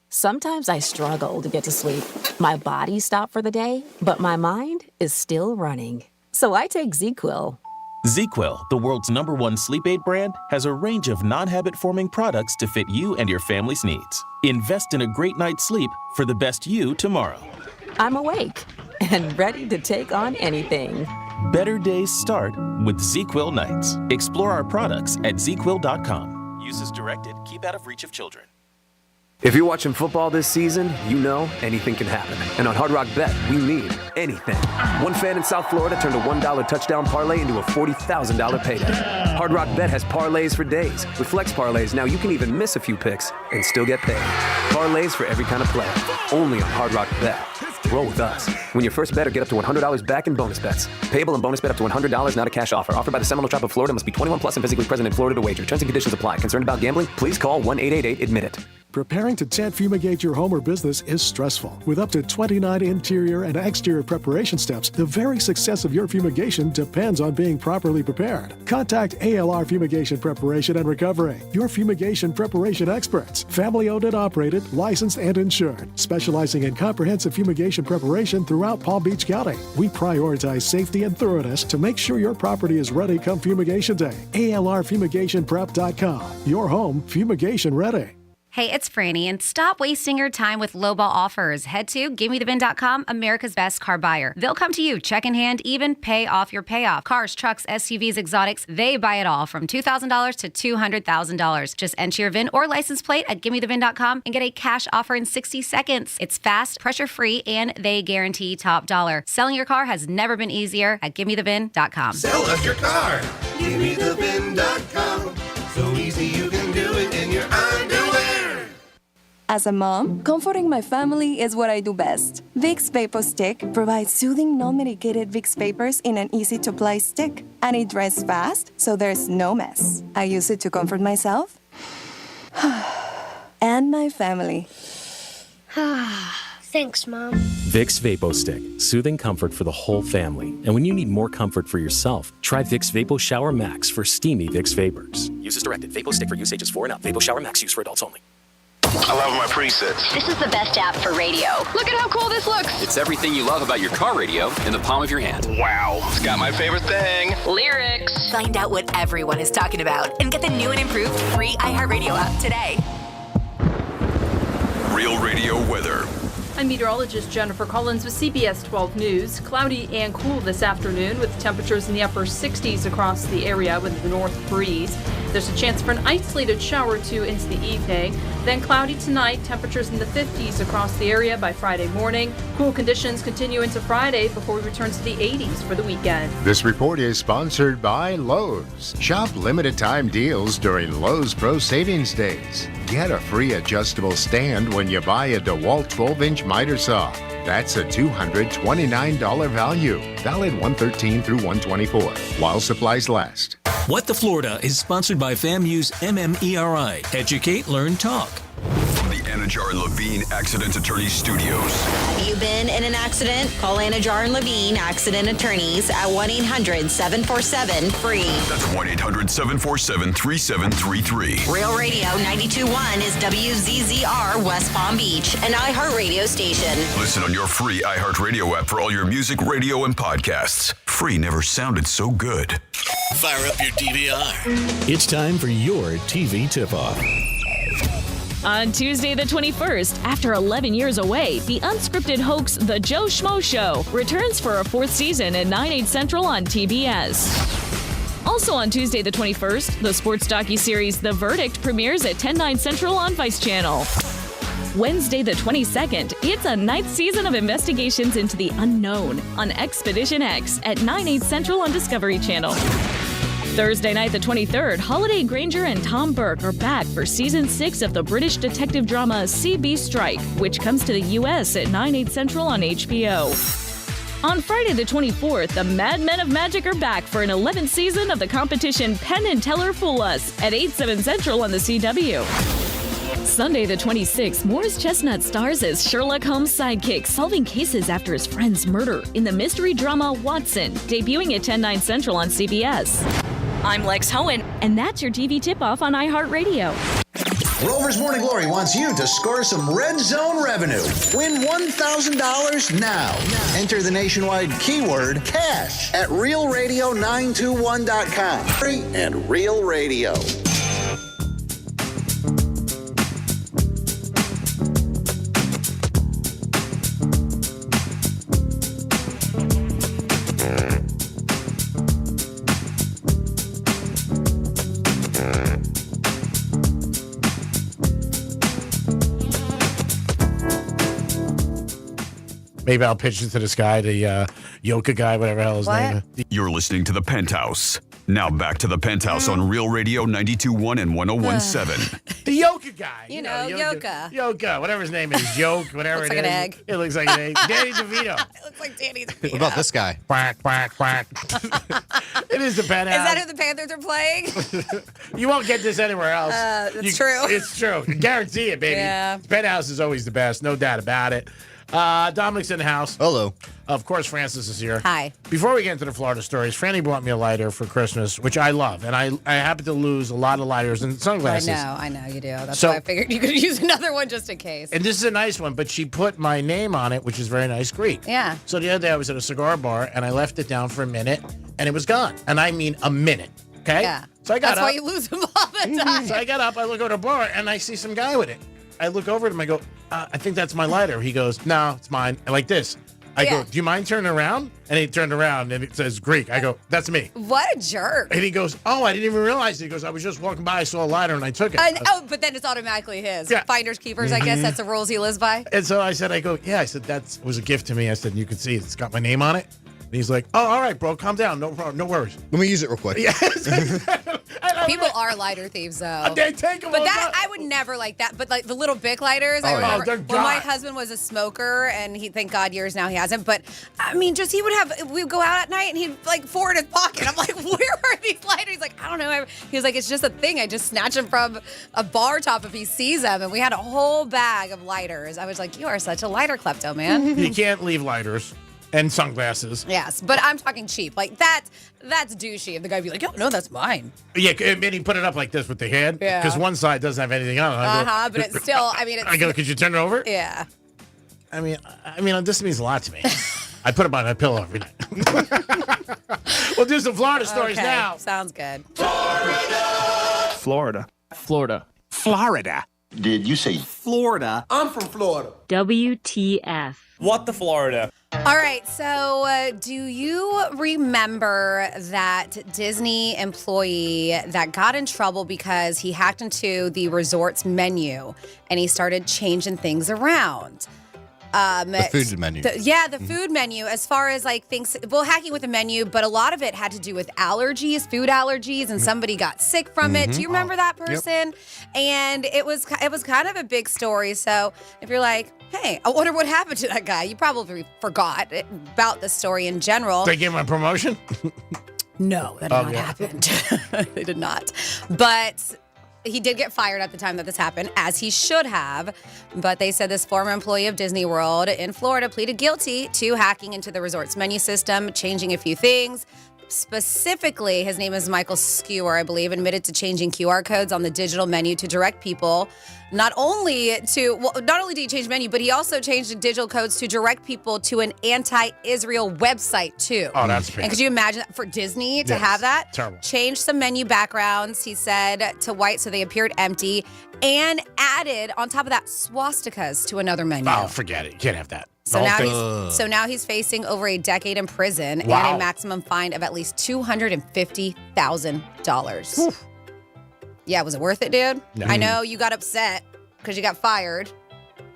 Sometimes I struggle to get to sleep. My body stopped for the day, but my mind is still running. So I take ZQuil. ZQuil, the world's #1 sleep aid brand, has a range of non-habit-forming products to fit you and your family's needs. Invest in a great night's sleep for the best you tomorrow. I'm awake and ready to take on anything. Better days start with ZQuil nights. Explore our products at ZQuil.com. Use as directed. Keep out of reach of children. If you're watching football this season, you know anything can happen. And on Hard Rock Bet, we mean anything. One fan in South Florida turned a $1 touchdown parlay into a $40,000 payday. Hard Rock Bet has parlays for days. With flex parlays, now you can even miss a few picks and still get paid. Parlays for every kind of player. Only on Hard Rock Bet. Roll with us. When your first bet or get up to $100 back in bonus bets. Payable and bonus bet up to $100, not a cash offer. Offered by the Seminole Tribe of Florida. Must be 21 plus and physically present in Florida to wager. Terms and conditions apply. Concerned about gambling? Please call 1-888-ADMIT-IT. Preparing to tent fumigate your home or business is stressful. With up to 29 interior and exterior preparation steps, the very success of your fumigation depends on being properly prepared. Contact ALR Fumigation Preparation and Recovery, your fumigation preparation experts. Family owned and operated, licensed and insured, specializing in comprehensive fumigation preparation throughout Palm Beach County. We prioritize safety and thoroughness to make sure your property is ready come fumigation day. ALRfumigationprep.com. Your home fumigation ready. Hey, it's Franny, and stop wasting your time with lowball offers. Head to GiveMeTheVin.com, America's best car buyer. They'll come to you, check in hand, even pay off your payoff. Cars, trucks, SUVs, exotics, they buy it all from $2,000 to $200,000. Just enter your VIN or license plate at GiveMeTheVin.com and get a cash offer in 60 seconds. It's fast, pressure-free, and they guarantee top dollar. Selling your car has never been easier at GiveMeTheVin.com. Sell us your car. GiveMeTheVin.com. So easy you can do it in your underwear. As a mom, comforting my family is what I do best. Vicks VapoStick provides soothing, non-medicated Vicks vapors in an easy-to-apply stick, and it dries fast, so there's no mess. I use it to comfort myself and my family. Thanks, Mom. Vicks VapoStick, soothing comfort for the whole family. And when you need more comfort for yourself, try Vicks Vapo Shower Max for steamy Vicks vapors. Use as directed. VapoStick for use ages 4 and up. Vapo Shower Max use for adults only. I love my presets. This is the best app for radio. Look at how cool this looks. It's everything you love about your car radio in the palm of your hand. Wow. It's got my favorite thing. Lyrics. Find out what everyone is talking about and get the new and improved free iHeartRadio app today. Real Radio weather. I'm meteorologist Jennifer Collins with CBS 12 News. Cloudy and cool this afternoon with temperatures in the upper 60s across the area with the north breeze. There's a chance for an isolated shower or two into the evening. Then cloudy tonight, temperatures in the 50s across the area by Friday morning. Cool conditions continue into Friday before we return to the 80s for the weekend. This report is sponsored by Lowe's. Shop limited time deals during Lowe's Pro Savings Days. Get a free adjustable stand when you buy a DeWalt 12-inch miter saw. That's a $229 value. Valid 1/13 through 1/24 while supplies last. What the Florida is sponsored by FAMU's MMERI. Educate, Learn, Talk. From the Anajar and Levine Accident Attorney Studios. Have you been in an accident? Call Anajar and Levine Accident Attorneys at 1-800-747-FREE. That's 1-800-747-3733. Real Radio 92.1 is WZZR West Palm Beach, an iHeartRadio station. Listen on your free iHeartRadio app for all your music, radio, and podcasts. Free never sounded so good. Fire up your DVR. It's time for your TV tip-off. On Tuesday the 21st, after 11 years away, the unscripted hoax The Joe Schmo Show returns for a 4th season at 9/8 Central on TBS. Also on Tuesday the 21st, the sports docuseries The Verdict premieres at 10/9 Central on Vice Channel. Wednesday the 22nd, it's a 9th season of investigations into the unknown on Expedition X at 9/8 Central on Discovery Channel. Thursday night the 23rd, Holiday Granger and Tom Burke are back for Season 6 of the British detective drama CB Strike, which comes to the U.S. at 9/8 Central on HBO. On Friday the 24th, the Mad Men of Magic are back for an 11th season of the competition Penn and Teller Fool Us at 8/7 Central on the CW. Sunday the 26th, Morris Chestnut stars as Sherlock Holmes' sidekick, solving cases after his friend's murder in the mystery drama Watson, debuting at 10/9 Central on CBS. I'm Lex Hohen, and that's your TV tip-off on iHeartRadio. Rover's Morning Glory wants you to score some Red Zone revenue. Win $1,000 now. Enter the nationwide keyword cash at realradio921.com. Free and Real Radio. Maybe I'll pitch it to this guy, the Yoka guy, whatever the hell his name is. You're listening to The Penthouse. Now back to The Penthouse on Real Radio 92.1 and 101.7. The Yoka guy. You know, Yoka. Yoka, whatever his name is. Yoke, whatever Looks it like is. an egg. It looks like an egg. Danny DeVito. It looks like Danny DeVito. What about this guy? Quack, quack, quack. It is the Penthouse. Is that who the Panthers are playing? You won't get this anywhere else. That's true. It's true. Guarantee it, baby. Yeah. Penthouse is always the best. No doubt about it. Dominic's in the house. Hello. Of course, Francis is here. Hi. Before we get into the Florida stories, Franny bought me a lighter for Christmas, which I love. And I happen to lose a lot of lighters and sunglasses. I know you do. That's So- why I figured you could use another one just in case. And this is a nice one, but she put my name on it, which is very nice Greek. Yeah. So the other day I was at a cigar bar and I left it down for a minute and it was gone. And I mean a minute. Okay? Yeah. So I got That's up. why you lose them all the time. So I got up, I look over the bar, and I see some guy with it. I look over at him, I go, I think that's my lighter. He goes, no, it's mine. And like this. I go, do you mind turning around? And he turned around, and it says Greek. I go, that's me. What a jerk. And he goes, oh, I didn't even realize it. He goes, I was just walking by, I saw a lighter, and I took it. But then it's automatically his. Yeah. Finders keepers, I guess. That's the rules he lives by. And so I said, that was a gift to me. I said, you can see it's got my name on it. And he's like, oh, all right, bro, calm down. No problem. No worries. Let me use it real quick. People are lighter thieves, though. They take them But all that, the- I would never like that. But like the little Bic lighters, I Oh, yeah. remember Oh, they're when my God. husband was a smoker, and he, thank God, years now he hasn't. But I mean, just he would have, we'd go out at night, and he'd like four in his pocket. I'm like, where are these lighters? He's like, I don't know. He was like, it's just a thing. I just snatch them from a bar top if he sees them, and we had a whole bag of lighters. I was like, you are such a lighter klepto, man. You can't leave lighters and sunglasses. Yes, but I'm talking cheap. Like that's douchey. If the guy be like, oh no, that's mine. Yeah, and he put it up like this with the hand. Yeah. Because one side doesn't have anything on it. I go, But it's still, I mean, it's. I go, could you turn it over? Yeah. I mean, this means a lot to me. I put it on my pillow every night. We'll do some Florida stories Okay, now. sounds good. Florida. Florida. Did you say Florida? I'm from Florida. WTF. What the Florida? All right, so do you remember that Disney employee that got in trouble because he hacked into the resort's menu and he started changing things around? The food menu. The food menu, as far as like things, hacking with the menu, but a lot of it had to do with allergies, food allergies, and somebody got sick from it. Do you remember that person? And it was kind of a big story. So if you're like, hey, I wonder what happened to that guy, you probably forgot about the story in general. They gave him a promotion? No, that did not happen. They did not. But he did get fired at the time that this happened, as he should have. But they said this former employee of Disney World in Florida pleaded guilty to hacking into the resort's menu system, changing a few things. Specifically, his name is Michael Skewer, I believe, admitted to changing QR codes on the digital menu to direct people not only did he change menu, but he also changed the digital codes to direct people to an anti-Israel website too. Oh, that's bad. And could you imagine that for Disney to have that? Terrible. Changed some menu backgrounds, he said, to white so they appeared empty, and added on top of that swastikas to another menu. Oh, forget it. You can't have that. So now he's facing over a decade in prison and a maximum fine of at least $250,000. Yeah, was it worth it, dude? No. I know you got upset because you got fired.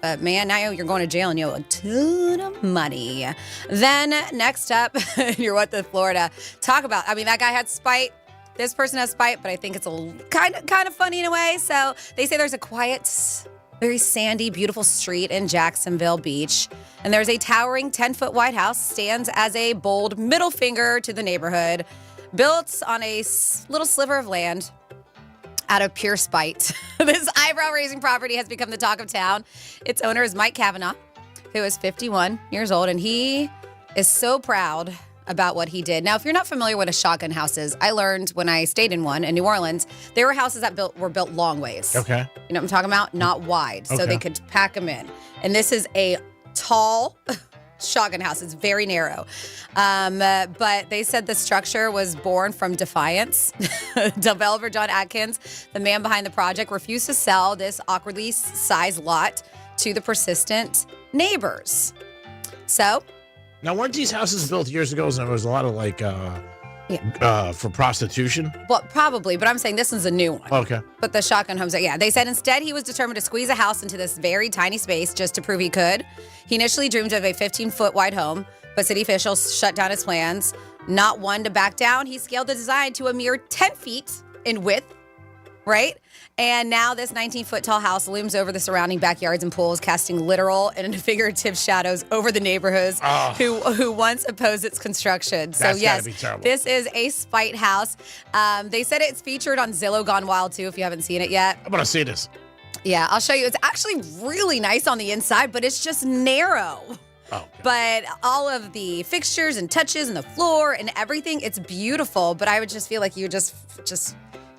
But man, now you're going to jail and you owe a ton of money. Then next up, you're what the Florida. Talk about, I mean, that guy had spite. This person has spite, but I think it's a kind of funny in a way. So they say there's a quiet, very sandy, beautiful street in Jacksonville Beach. And there's a towering 10-foot White House, stands as a bold middle finger to the neighborhood, built on a little sliver of land. Out of pure spite, this eyebrow-raising property has become the talk of town. Its owner is Mike Kavanaugh, who is 51 years old, and he is so proud about what he did. Now, if you're not familiar with what a shotgun house is, I learned when I stayed in one in New Orleans, there were houses that were built long ways. Okay. You know what I'm talking about? Not wide, so Okay. they could pack them in. And this is a tall shotgun house. It's very narrow. But they said the structure was born from defiance. Developer John Atkins, the man behind the project, refused to sell this awkwardly sized lot to the persistent neighbors. So, now, weren't these houses built years ago? So there was a lot of For prostitution? Well, probably, but I'm saying this is a new one. Okay. But the shotgun homes, yeah. They said instead he was determined to squeeze a house into this very tiny space just to prove he could. He initially dreamed of a 15-foot wide home, but city officials shut down his plans. Not one to back down, he scaled the design to a mere 10 feet in width, right? And now this 19-foot tall house looms over the surrounding backyards and pools, casting literal and figurative shadows over the neighborhoods who once opposed its construction. So That's yes, gotta be terrible. this is a spite house. They said it's featured on Zillow Gone Wild too, if you haven't seen it yet. I'm going to see this. Yeah, I'll show you. It's actually really nice on the inside, but it's just narrow. Oh, but all of the fixtures and touches and the floor and everything, it's beautiful. But I would just feel like you would just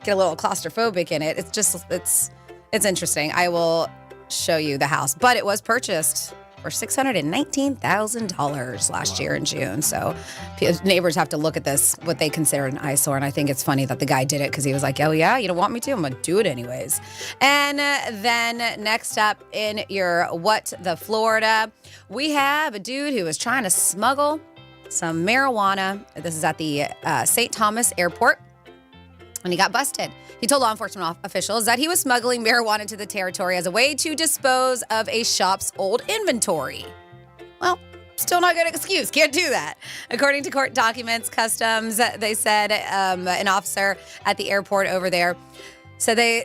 get a little claustrophobic in it. It's just, it's interesting. I will show you the house. But it was purchased for $619,000 last year in June. So neighbors have to look at this, what they consider an eyesore. And I think it's funny that the guy did it because he was like, oh yeah, you don't want me to? I'm going to do it anyways. And then next up in your What the Florida, we have a dude who was trying to smuggle some marijuana. This is at the St. Thomas Airport. And he got busted. He told law enforcement officials that he was smuggling marijuana into the territory as a way to dispose of a shop's old inventory. Well, still not a good excuse. Can't do that. According to court documents, Customs, they said an officer at the airport over there. So they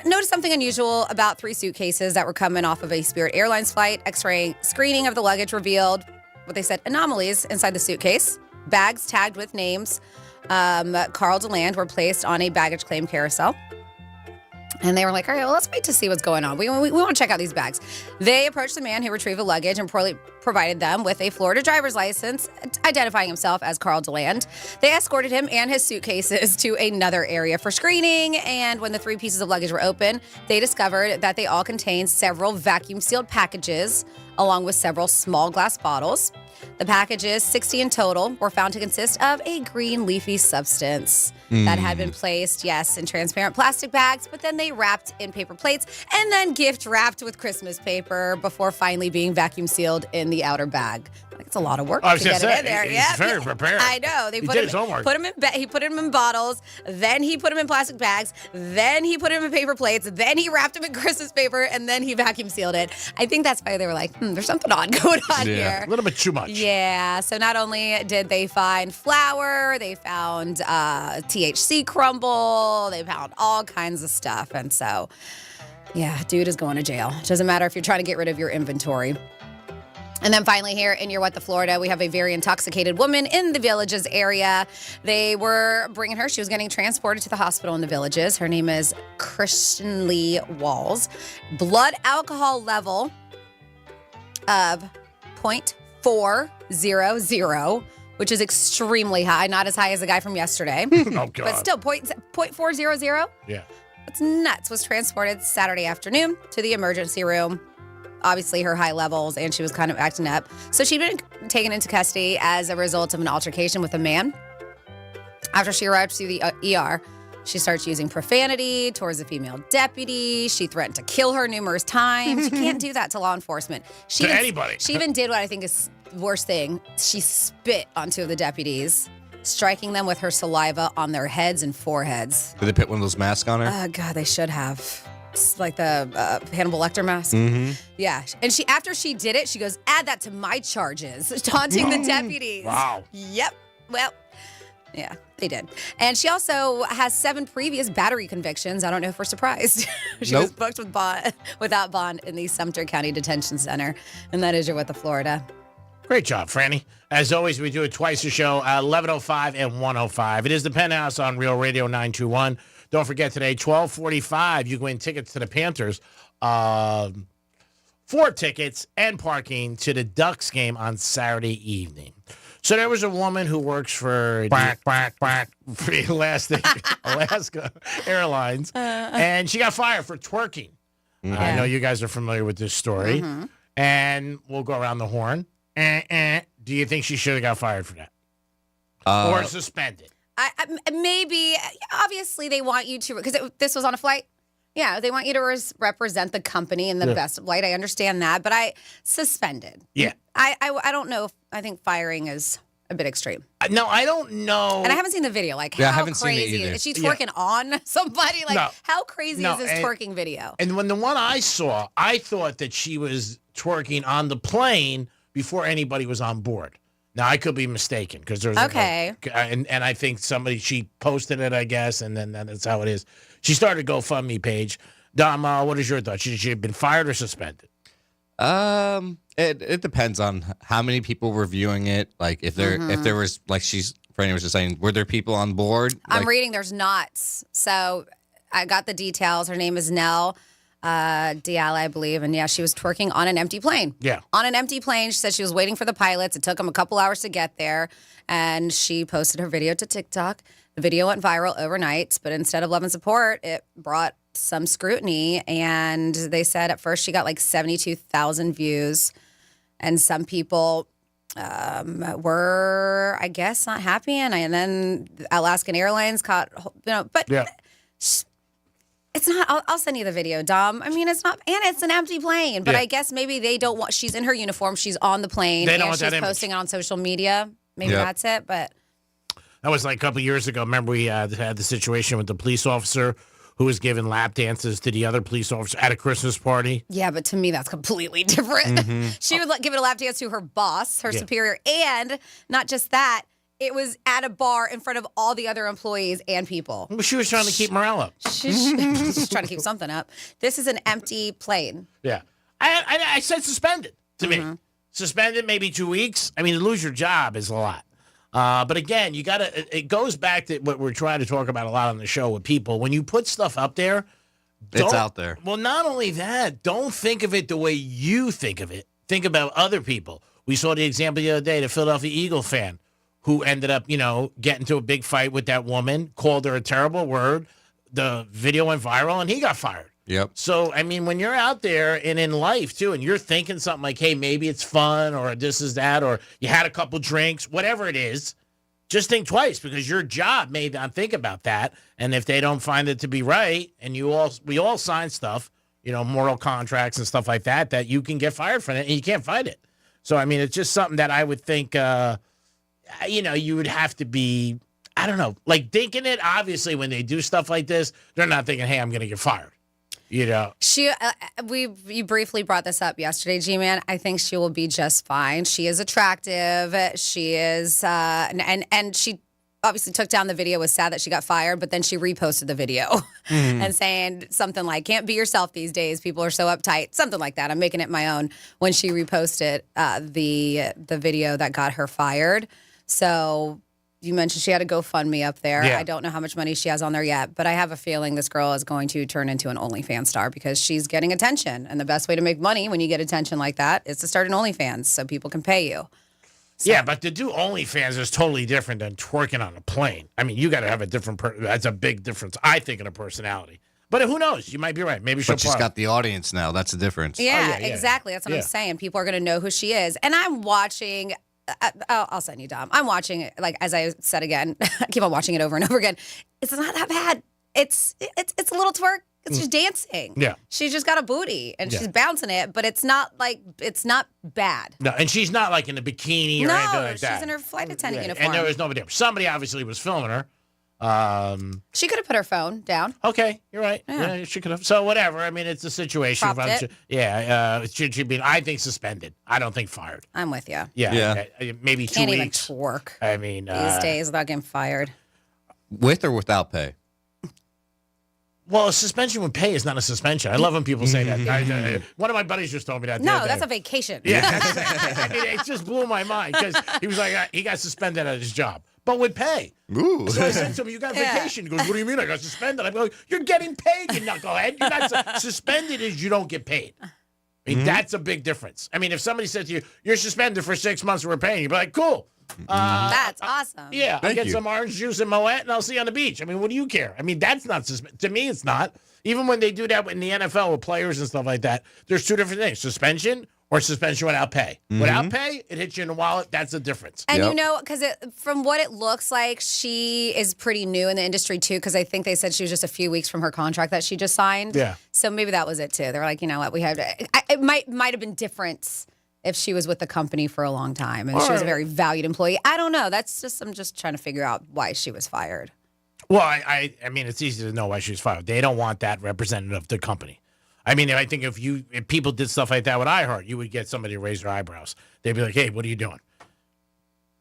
noticed something unusual about 3 suitcases that were coming off of a Spirit Airlines flight. X-ray screening of the luggage revealed what they said anomalies inside the suitcase. Bags tagged with names. Carl DeLand were placed on a baggage claim carousel. And they were like, all right, well, let's wait to see what's going on. We want to check out these bags. They approached the man who retrieved the luggage and provided them with a Florida driver's license, identifying himself as Carl DeLand. They escorted him and his suitcases to another area for screening. And when the 3 pieces of luggage were open, they discovered that they all contained several vacuum-sealed packages, along with several small glass bottles. The packages, 60 in total, were found to consist of a green leafy substance that had been placed, yes, in transparent plastic bags, but then they wrapped in paper plates and then gift wrapped with Christmas paper before finally being vacuum sealed in the outer bag. Like, it's a lot of work to get it in there. He's very prepared. I know. He did his homework. He put them in bottles, then he put them in plastic bags, then he put them in paper plates, then he wrapped them in Christmas paper, and then he vacuum sealed it. I think that's why they were like, there's something odd going on here. A little bit too much. Yeah. So not only did they find flour, they found THC crumble, they found all kinds of stuff. And so, yeah, dude is going to jail. Doesn't matter if you're trying to get rid of your inventory. And then finally here in your What the Florida, we have a very intoxicated woman in the Villages area. They were bringing her. She was getting transported to the hospital in the Villages. Her name is Kristen Lee Walls. Blood alcohol level of 0.400, which is extremely high. Not as high as the guy from yesterday. Oh, God. But still, 0.400? Yeah. That's nuts. Was transported Saturday afternoon to the emergency room. Obviously, her high levels, and she was kind of acting up. So she'd been taken into custody as a result of an altercation with a man. After she arrived to the ER, she starts using profanity towards a female deputy. She threatened to kill her numerous times. You can't do that to law enforcement. Anybody. She even did what I think is the worst thing. She spit on 2 of the deputies, striking them with her saliva on their heads and foreheads. Did they put one of those masks on her? God, they should have. It's like the Hannibal Lecter mask. Mm-hmm. Yeah. And after she did it, she goes, add that to my charges, taunting the deputies. Wow. Yep. Well, yeah, they did. And she also has 7 previous battery convictions. I don't know if we're surprised. She was booked without bond in the Sumter County Detention Center. And that is your What the Florida. Great job, Franny. As always, we do it twice a show, 11:05 and 1:05. It is the Penthouse on Real Radio 921. Don't forget today, 12:45, you can win tickets to the Panthers. 4 tickets and parking to the Ducks game on Saturday evening. So there was a woman who works for the Alaska Airlines, and she got fired for twerking. I know you guys are familiar with this story, and we'll go around the horn. Do you think she should have got fired for that? Or suspended? Maybe, obviously they want you to, because this was on a flight. Yeah, they want you to represent the company in the best of light. I understand that, but suspended. Yeah. I don't know if, I think firing is a bit extreme. No, I don't know. And I haven't seen the video. Like, Yeah, I how haven't seen it crazy either. is she twerking on somebody? Like, No. how crazy No, is this twerking video? And when the one I saw, I thought that she was twerking on the plane before anybody was on board. Now, I could be mistaken because there's Okay. and I think she posted it, I guess, and then that's how it is. She started a GoFundMe page. Dom, what is your thought? Should she have been fired or suspended? It depends on how many people were viewing it. Like if there was, like Franny was just saying, were there people on board? I'm reading there's not. So I got the details. Her name is Nell Diala, I believe. And yeah, she was twerking on an empty plane. Yeah. On an empty plane. She said she was waiting for the pilots. It took them a couple hours to get there. And she posted her video to TikTok. The video went viral overnight, but instead of love and support, it brought some scrutiny. And they said at first she got like 72,000 views. And some people were, I guess, not happy. And then Alaskan Airlines caught, but it's not, I'll send you the video, Dom. I mean, it's not, and it's an empty plane. But I guess maybe they don't want, she's in her uniform, she's on the plane, They don't and want she's that posting it on social media. Maybe that's it, but. That was like a couple of years ago. Remember, we had the situation with the police officer who was giving lap dances to the other police officer at a Christmas party. Yeah, but to me, that's completely different. She would give it a lap dance to her boss, her superior, and not just that, it was at a bar in front of all the other employees and people. Well, she was trying to keep morale up. She's trying to keep something up. This is an empty plane. Yeah. I said suspended to me. Suspended maybe 2 weeks. I mean, to lose your job is a lot. But again, you got to, it goes back to what we're trying to talk about a lot on the show with people. When you put stuff up there, It's out there. Well, not only that, don't think of it the way you think of it. Think about other people. We saw the example the other day, the Philadelphia Eagle fan who ended up, getting into a big fight with that woman, called her a terrible word. The video went viral and he got fired. Yep. So, I mean, when you're out there and in life, too, and you're thinking something like, hey, maybe it's fun or this is that, or you had a couple drinks, whatever it is, just think twice because your job may not think about that. And if they don't find it to be right, and we all sign stuff, moral contracts and stuff like that, that you can get fired from it and you can't fight it. So, I mean, it's just something that I would think, you would have to be, I don't know, like thinking it, obviously, when they do stuff like this, they're not thinking, hey, I'm going to get fired. She, you briefly brought this up yesterday, G-Man. I think she will be just fine. She is attractive. She is, and she obviously took down the video. Was sad that she got fired, but then she reposted the video and saying something like, "Can't be yourself these days. People are so uptight." Something like that. I'm making it my own. When she reposted the video that got her fired, so. You mentioned she had a GoFundMe up there. Yeah. I don't know how much money she has on there yet, but I have a feeling this girl is going to turn into an OnlyFans star because she's getting attention. And the best way to make money when you get attention like that is to start an OnlyFans so people can pay you. So. Yeah, but to do OnlyFans is totally different than twerking on a plane. I mean, you got to have a different that's a big difference, I think, in a personality. But who knows? You might be right. Maybe she's got the audience now. That's the difference. Yeah, exactly. That's what I'm saying. People are going to know who she is. And I'm watching... I'll send you, Dom. I'm watching it, like as I said again. I keep on watching it over and over again. It's not that bad. It's a little twerk. It's just dancing. Yeah. She's just got a booty and she's bouncing it, but it's not bad. No, and she's not like in a bikini or anything like that. No, she's in her flight attendant uniform. And there was nobody there. Somebody obviously was filming her. She could have put her phone down. Okay, you're right. Yeah, she could have. So whatever. I mean, it's a situation. Should she be? I think suspended. I don't think fired. I'm with you. Yeah. Maybe 2 Can't weeks. even twerk. I mean, these days without getting fired. With or without pay? Well, a suspension with pay is not a suspension. I love when people say that. One of my buddies just told me that. No, that's a vacation. Yeah, I mean, it just blew my mind because he was like, he got suspended at his job, but with pay. Ooh. So I said to him, "You got vacation?" He goes, "What do you mean? I got suspended?" I'm going, "You're getting paid, you knucklehead. You're not suspended is you don't get paid." I mean, that's a big difference. I mean, if somebody said to you, "You're suspended for 6 months, we're paying," you'd be like, "Cool." That's awesome. Yeah, I'll get some orange juice and Moet, and I'll see you on the beach. I mean, what do you care? I mean, that's not to me. It's not. Even when they do that in the NFL with players and stuff like that, there's two different things: suspension or suspension without pay. Without pay, it hits you in the wallet. That's the difference. And because from what it looks like, she is pretty new in the industry too. Because I think they said she was just a few weeks from her contract that she just signed. Yeah. So maybe that was it too. They were like, you know what, we have to. It might have been different if she was with the company for a long time and she was a very valued employee. I don't know. I'm just trying to figure out why she was fired. Well, I mean, it's easy to know why she was fired. They don't want that representative of the company. I mean, I think if people did stuff like that with iHeart, you would get somebody to raise their eyebrows. They'd be like, "Hey, what are you doing?"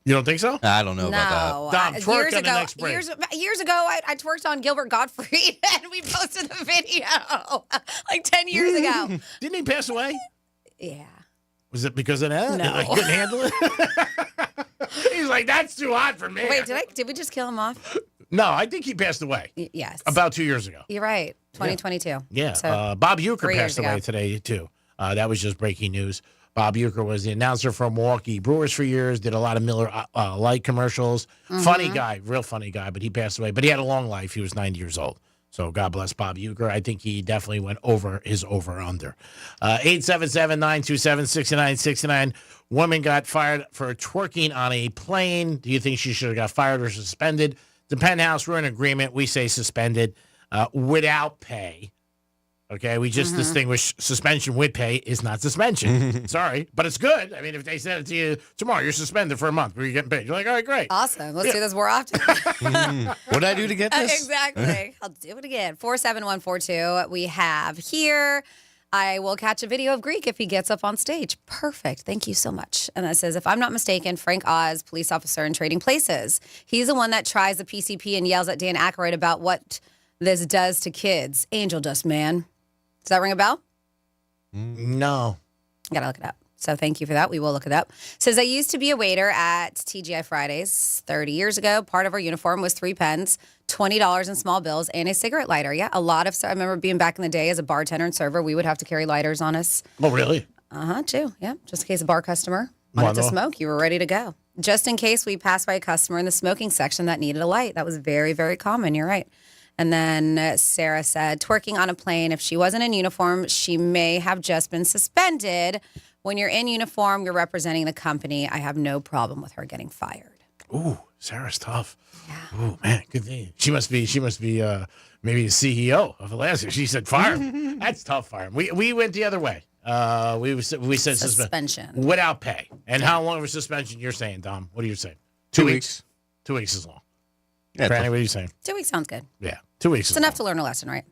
You don't think so? I don't know about that. Dom, twerk on the next break. Years ago, I twerked on Gilbert Gottfried, and we posted the video like 10 years ago. Didn't he pass away? Yeah. Was it because of that? No. Like, couldn't handle it? He's like, that's too hot for me. Wait, did we just kill him off? No, I think he passed away. Yes. About 2 years ago. You're right. 2022. Yeah. So, Bob Uecker 3 years passed away ago. today, too. That was just breaking news. Bob Uecker was the announcer for Milwaukee Brewers for years, did a lot of Miller Lite commercials. Funny guy, real funny guy, but he passed away. But he had a long life. He was 90 years old. So God bless Bob Uecker. I think he definitely went over his over-under. 877-927-6969. Woman got fired for twerking on a plane. Do you think she should have got fired or suspended? The Penthouse, we're in agreement. We say suspended without pay. Okay, we just distinguish suspension with pay is not suspension. Sorry, but it's good. I mean, if they said it to you tomorrow, you're suspended for a month, but you're getting paid. You're like, all right, great. Awesome. Let's do this more often. What did I do to get this? Exactly. I'll do it again. 47142. We have here. I will catch a video of Greek if he gets up on stage. Perfect. Thank you so much. And that says, if I'm not mistaken, Frank Oz, police officer in Trading Places. He's the one that tries the PCP and yells at Dan Aykroyd about what this does to kids. Angel dust, man. Does that ring a bell? No. Gotta look it up. So thank you for that. We will look it up. Says, I used to be a waiter at TGI Fridays 30 years ago. Part of our uniform was 3 pens, $20 in small bills, and a cigarette lighter. Yeah, a lot of stuff. I remember being back in the day as a bartender and server, we would have to carry lighters on us. Oh, really? Too. Yeah, just in case a bar customer wanted to smoke, you were ready to go. Just in case we passed by a customer in the smoking section that needed a light. That was very, very common. You're right. And then Sarah said, twerking on a plane, if she wasn't in uniform, she may have just been suspended. When you're in uniform, you're representing the company. I have no problem with her getting fired. Ooh, Sarah's tough. Yeah. Ooh, man, good thing. She must be maybe the CEO of Alaska. She said fire him. That's tough, fire him. We went the other way. We said suspension. Without pay. And how long of a suspension you're saying, Dom? What are you saying? 2 weeks? 2 weeks is long. Yeah, Franny, what are you saying? 2 weeks sounds good. Yeah, 2 weeks. It's enough to learn a lesson, right?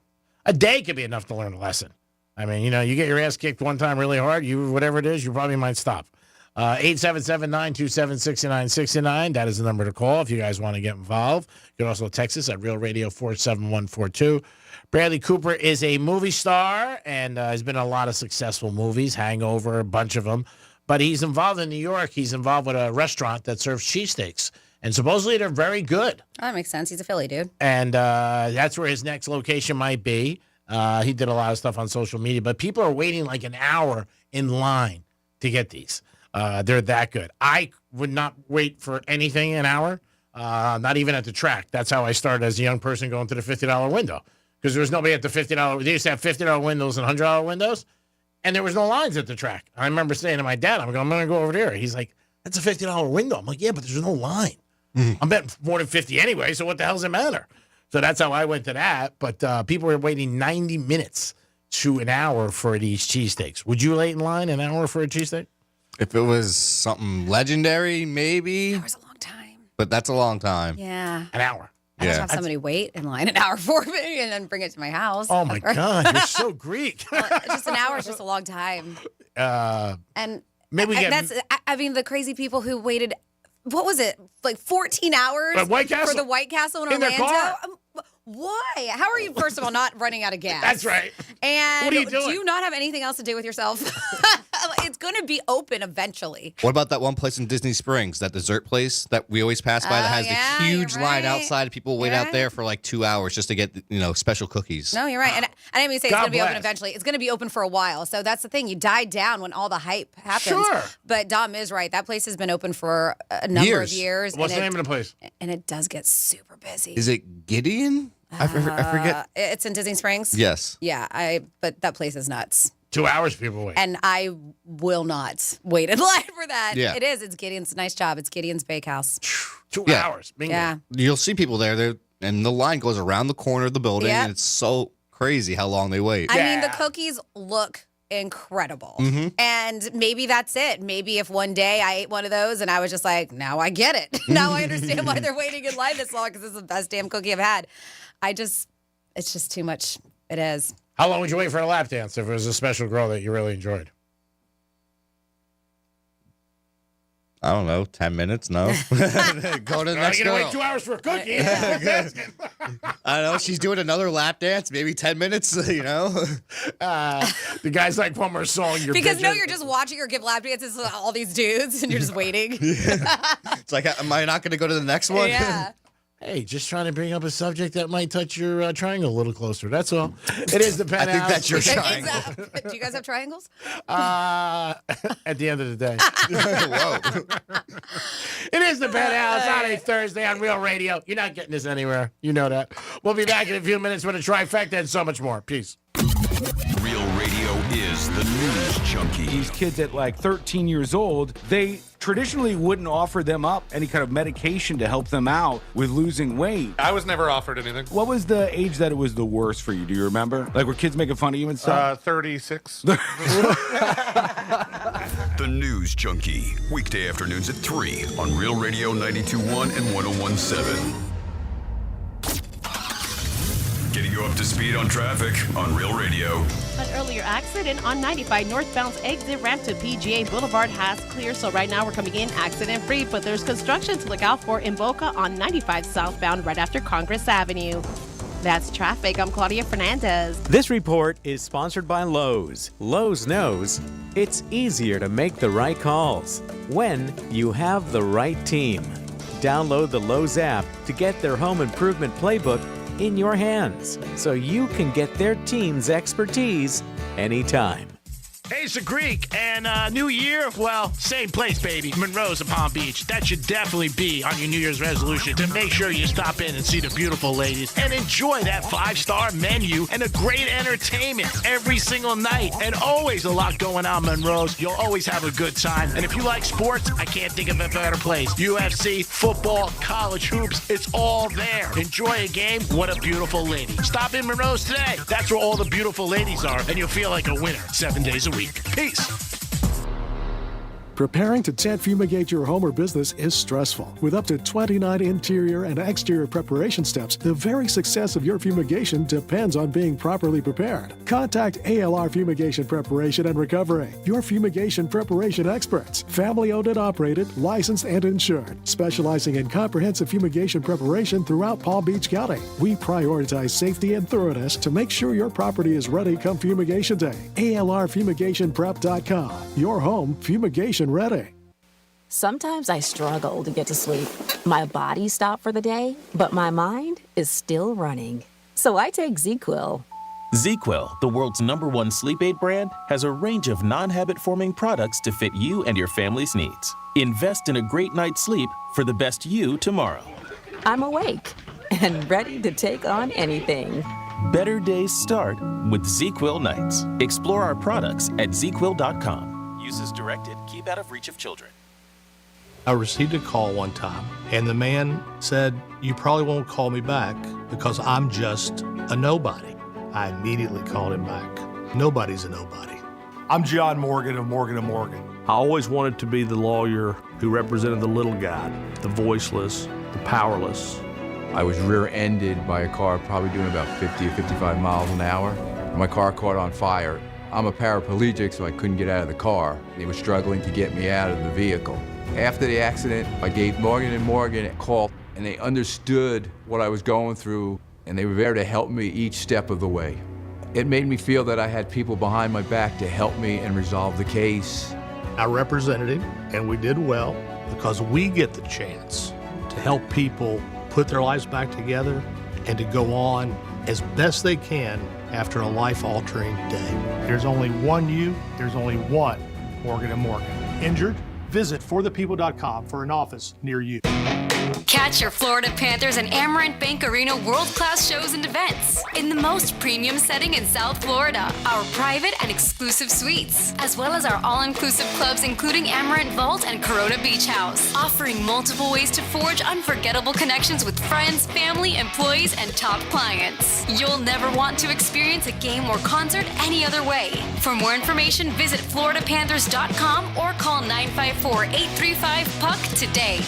A day could be enough to learn a lesson. I mean, you get your ass kicked one time really hard, whatever it is, you probably might stop. 877-927-6969. That is the number to call if you guys want to get involved. You can also text us at Real Radio 47142. Bradley Cooper is a movie star and has been in a lot of successful movies, Hangover, a bunch of them. But he's involved in New York. He's involved with a restaurant that serves cheesesteaks. And supposedly they're very good. Oh, that makes sense. He's a Philly dude. And that's where his next location might be. He did a lot of stuff on social media. But people are waiting like an hour in line to get these. They're that good. I would not wait for anything an hour, not even at the track. That's how I started as a young person going to the $50 window. Because there was nobody at the $50. They used to have $50 windows and $100 windows. And there was no lines at the track. I remember saying to my dad, I'm going to go over there. He's like, that's a $50 window. I'm like, yeah, but there's no line. I'm betting more than 50 anyway, so what the hell does it matter? So that's how I went to that. But people were waiting 90 minutes to an hour for these cheesesteaks. Would you wait in line an hour for a cheesesteak? If it was something legendary, maybe. That was a long time. But that's a long time. Yeah. An hour. I just have somebody wait in line an hour for me and then bring it to my house. Oh, my God. You're so Greek. Well, just an hour is just a long time. And maybe we I mean, the crazy people who waited, what was it, like 14 hours White Castle. for the White Castle in Their Orlando? car. Why? How are you, first of all, not running out of gas? That's right. And what are you doing? Do you not have anything else to do with yourself? It's going to be open eventually. What about that one place in Disney Springs, that dessert place that we always pass by that has the huge line outside? People wait out there for like 2 hours just to get, special cookies. No, you're right. And I didn't mean to say it's going to be open eventually. It's going to be open for a while. So that's the thing. You die down when all the hype happens. Sure. But Dom is right. That place has been open for a number of years. What's the name of the place? And it does get super busy. Is it Gideon? I forget. It's in Disney Springs? Yes. Yeah, but that place is nuts. 2 hours people wait. And I will not wait in line for that. Yeah. It is. It's Gideon's. Nice job. It's Gideon's Bakehouse. 2 hours. Bingo. Yeah. You'll see people there, and the line goes around the corner of the building, and it's so crazy how long they wait. I mean, the cookies look incredible. And maybe that's it. Maybe if one day I ate one of those and I was just like, now I get it. Now I understand why they're waiting in line this long because this is the best damn cookie I've had. It's just too much. It is. How long would you wait for a lap dance if it was a special girl that you really enjoyed? I don't know, 10 minutes? No. Go to the next girl. Wait 2 hours for a cookie. I don't know. She's doing another lap dance, maybe 10 minutes, you know? The guy's like, one more song. You're just watching her give lap dances to all these dudes and you're just waiting. It's like, am I not going to go to the next one? Yeah. Hey, just trying to bring up a subject that might touch your triangle a little closer. That's all. It is the Penthouse. I think that's your triangle. Do you guys have triangles? At the end of the day. Whoa. It is the Penthouse on a Thursday on Real Radio. You're not getting this anywhere. You know that. We'll be back in a few minutes with a trifecta and so much more. Peace. Real Radio is the news junkie. These kids at like 13 years old, they traditionally wouldn't offer them up any kind of medication to help them out with losing weight. I was never offered anything. What was the age that it was the worst for you? Do you remember? Like, were kids making fun of you and stuff? 36. The News Junkie. Weekday afternoons at 3 on Real Radio 92.1 and 101.7. Getting you up to speed on traffic on Real Radio. An earlier accident on 95 northbound's exit ramp to PGA Boulevard has cleared, so right now we're coming in accident-free, but there's construction to look out for in Boca on 95 southbound right after Congress Avenue. That's traffic. I'm Claudia Fernandez. This report is sponsored by Lowe's. Lowe's knows it's easier to make the right calls when you have the right team. Download the Lowe's app to get their home improvement playbook in your hands so you can get their team's expertise anytime. Hey, it's the Greek, and New Year, well, same place, baby. Monroe's at Palm Beach. That should definitely be on your New Year's resolution to make sure you stop in and see the beautiful ladies and enjoy that 5-star menu and a great entertainment every single night. And always a lot going on, Monroe's. You'll always have a good time. And if you like sports, I can't think of a better place. UFC, football, college hoops, it's all there. Enjoy a game. What a beautiful lady. Stop in Monroe's today. That's where all the beautiful ladies are, and you'll feel like a winner 7 days a week. Peace. Preparing to tent fumigate your home or business is stressful. With up to 29 interior and exterior preparation steps, the very success of your fumigation depends on being properly prepared. Contact ALR Fumigation Preparation and Recovery, your fumigation preparation experts. Family owned and operated, licensed and insured, specializing in comprehensive fumigation preparation throughout Palm Beach County. We prioritize safety and thoroughness to make sure your property is ready come fumigation day. ALRFumigationPrep.com, your home fumigation ready. Sometimes I struggle to get to sleep. My body stopped for the day, but my mind is still running. So I take ZQuil. ZQuil, the world's #1 sleep aid brand, has a range of non-habit-forming products to fit you and your family's needs. Invest in a great night's sleep for the best you tomorrow. I'm awake and ready to take on anything. Better days start with ZQuil nights. Explore our products at ZQuil.com. Use as directed. Keep out of reach of children. I received a call one time, and the man said, "You probably won't call me back because I'm just a nobody." I immediately called him back. Nobody's a nobody. I'm John Morgan of Morgan & Morgan. I always wanted to be the lawyer who represented the little guy, the voiceless, the powerless. I was rear-ended by a car probably doing about 50 or 55 miles an hour. My car caught on fire. I'm a paraplegic, so I couldn't get out of the car. They were struggling to get me out of the vehicle. After the accident, I gave Morgan & Morgan a call, and they understood what I was going through, and they were there to help me each step of the way. It made me feel that I had people behind my back to help me and resolve the case. I represented him, and we did well because we get the chance to help people put their lives back together and to go on as best they can after a life-altering day. There's only one you, there's only one Morgan & Morgan. Injured? Visit forthepeople.com for an office near you. Catch your Florida Panthers and Amarant Bank Arena world-class shows and events in the most premium setting in South Florida. Our private and exclusive suites, as well as our all-inclusive clubs including Amarant Vault and Corona Beach House, offering multiple ways to forge unforgettable connections with friends, family, employees, and top clients. You'll never want to experience a game or concert any other way. For more information, visit floridapanthers.com or call 954-835-PUCK today.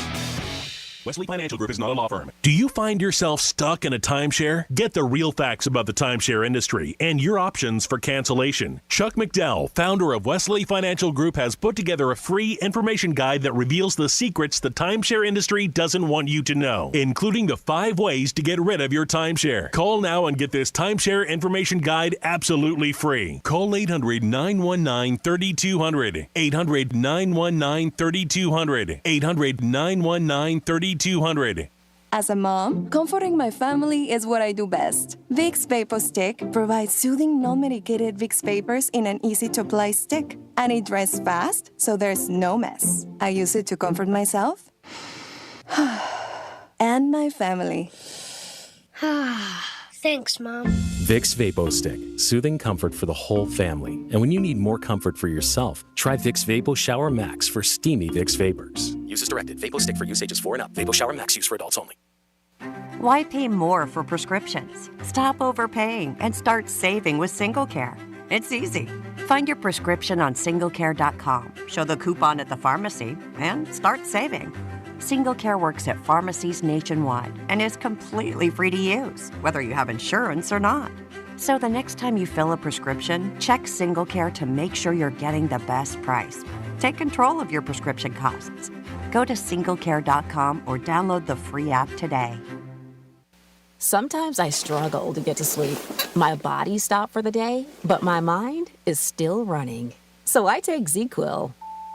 Wesley Financial Group is not a law firm. Do you find yourself stuck in a timeshare? Get the real facts about the timeshare industry and your options for cancellation. Chuck McDowell, founder of Wesley Financial Group, has put together a free information guide that reveals the secrets the timeshare industry doesn't want you to know, including the 5 ways to get rid of your timeshare. Call now and get this timeshare information guide absolutely free. Call 800-919-3200. 800-919-3200. 800-919-3200. As a mom, comforting my family is what I do best. Vicks Vapor Stick provides soothing, non-medicated Vicks vapors in an easy-to-apply stick. And it dries fast, so there's no mess. I use it to comfort myself and my family. Thanks, Mom. Vicks Vapo Stick, soothing comfort for the whole family. And when you need more comfort for yourself, try Vicks Vapo Shower Max for steamy Vicks vapors. Use as directed. Vapo Stick for use ages 4 and up. Vapo Shower Max use for adults only. Why pay more for prescriptions? Stop overpaying and start saving with SingleCare. It's easy. Find your prescription on singlecare.com, show the coupon at the pharmacy, and start saving. SingleCare works at pharmacies nationwide and is completely free to use, whether you have insurance or not. So the next time you fill a prescription, check SingleCare to make sure you're getting the best price. Take control of your prescription costs. Go to singlecare.com or download the free app today. Sometimes I struggle to get to sleep. My body stopped for the day, but my mind is still running. So I take ZQuil.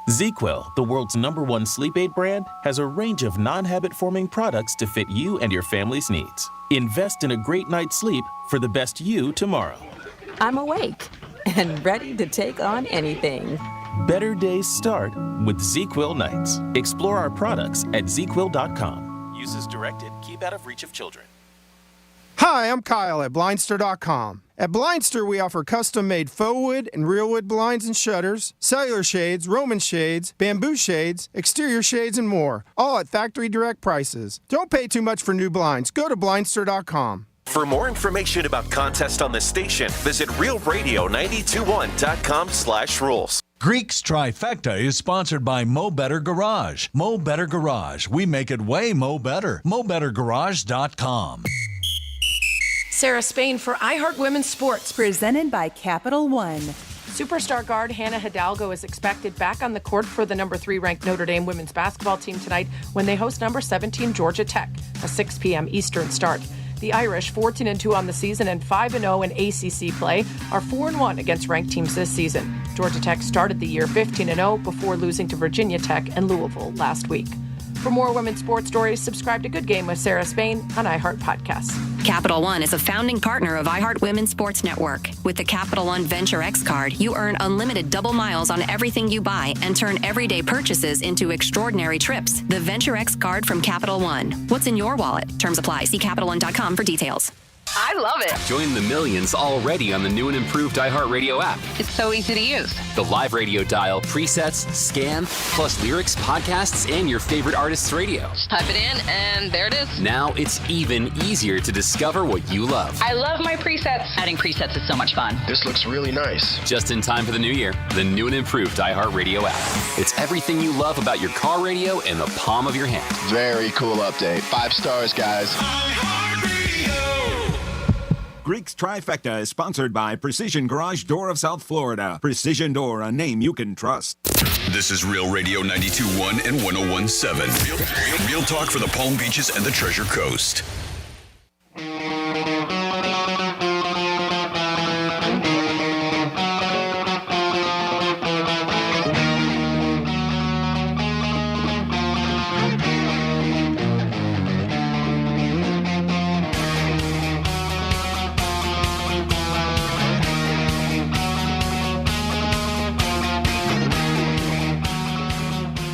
ZQuil, the world's #1 sleep aid brand, has a range of non-habit-forming products to fit you and your family's needs. Invest in a great night's sleep for the best you tomorrow. I'm awake and ready to take on anything. Better days start with ZQuil nights. Explore our products at ZQuil.com. Use as directed. Keep out of reach of children. Hi, I'm Kyle at Blindster.com. At Blindster, we offer custom-made faux wood and real wood blinds and shutters, cellular shades, Roman shades, bamboo shades, exterior shades, and more, all at factory direct prices. Don't pay too much for new blinds. Go to Blindster.com. For more information about contests on this station, visit realradio921.com/rules. Greek's Trifecta is sponsored by Mo Better Garage. Mo Better Garage. We make it way Mo Better. MoBetterGarage.com. Sarah Spain for iHeart Women's Sports. Presented by Capital One. Superstar guard Hannah Hidalgo is expected back on the court for the number 3 ranked Notre Dame women's basketball team tonight when they host number 17 Georgia Tech, a 6 p.m. Eastern start. The Irish, 14-2 on the season and 5-0 in ACC play, are 4-1 against ranked teams this season. Georgia Tech started the year 15-0 before losing to Virginia Tech and Louisville last week. For more women's sports stories, subscribe to Good Game with Sarah Spain on iHeart Podcasts. Capital One is a founding partner of iHeart Women's Sports Network. With the Capital One Venture X card, you earn unlimited double miles on everything you buy and turn everyday purchases into extraordinary trips. The Venture X card from Capital One. What's in your wallet? Terms apply. See CapitalOne.com for details. I love it. Join the millions already on the new and improved iHeartRadio app. It's so easy to use. The live radio dial, presets, scan, plus lyrics, podcasts, and your favorite artists' radio. Just type it in, and there it is. Now it's even easier to discover what you love. I love my presets. Adding presets is so much fun. This looks really nice. Just in time for the new year, the new and improved iHeartRadio app. It's everything you love about your car radio in the palm of your hand. Very cool update. 5 stars, guys. Greek's Trifecta is sponsored by Precision Garage Door of South Florida. Precision Door, a name you can trust. This is Real Radio 92.1 and 101.7. Real talk for the Palm Beaches and the Treasure Coast.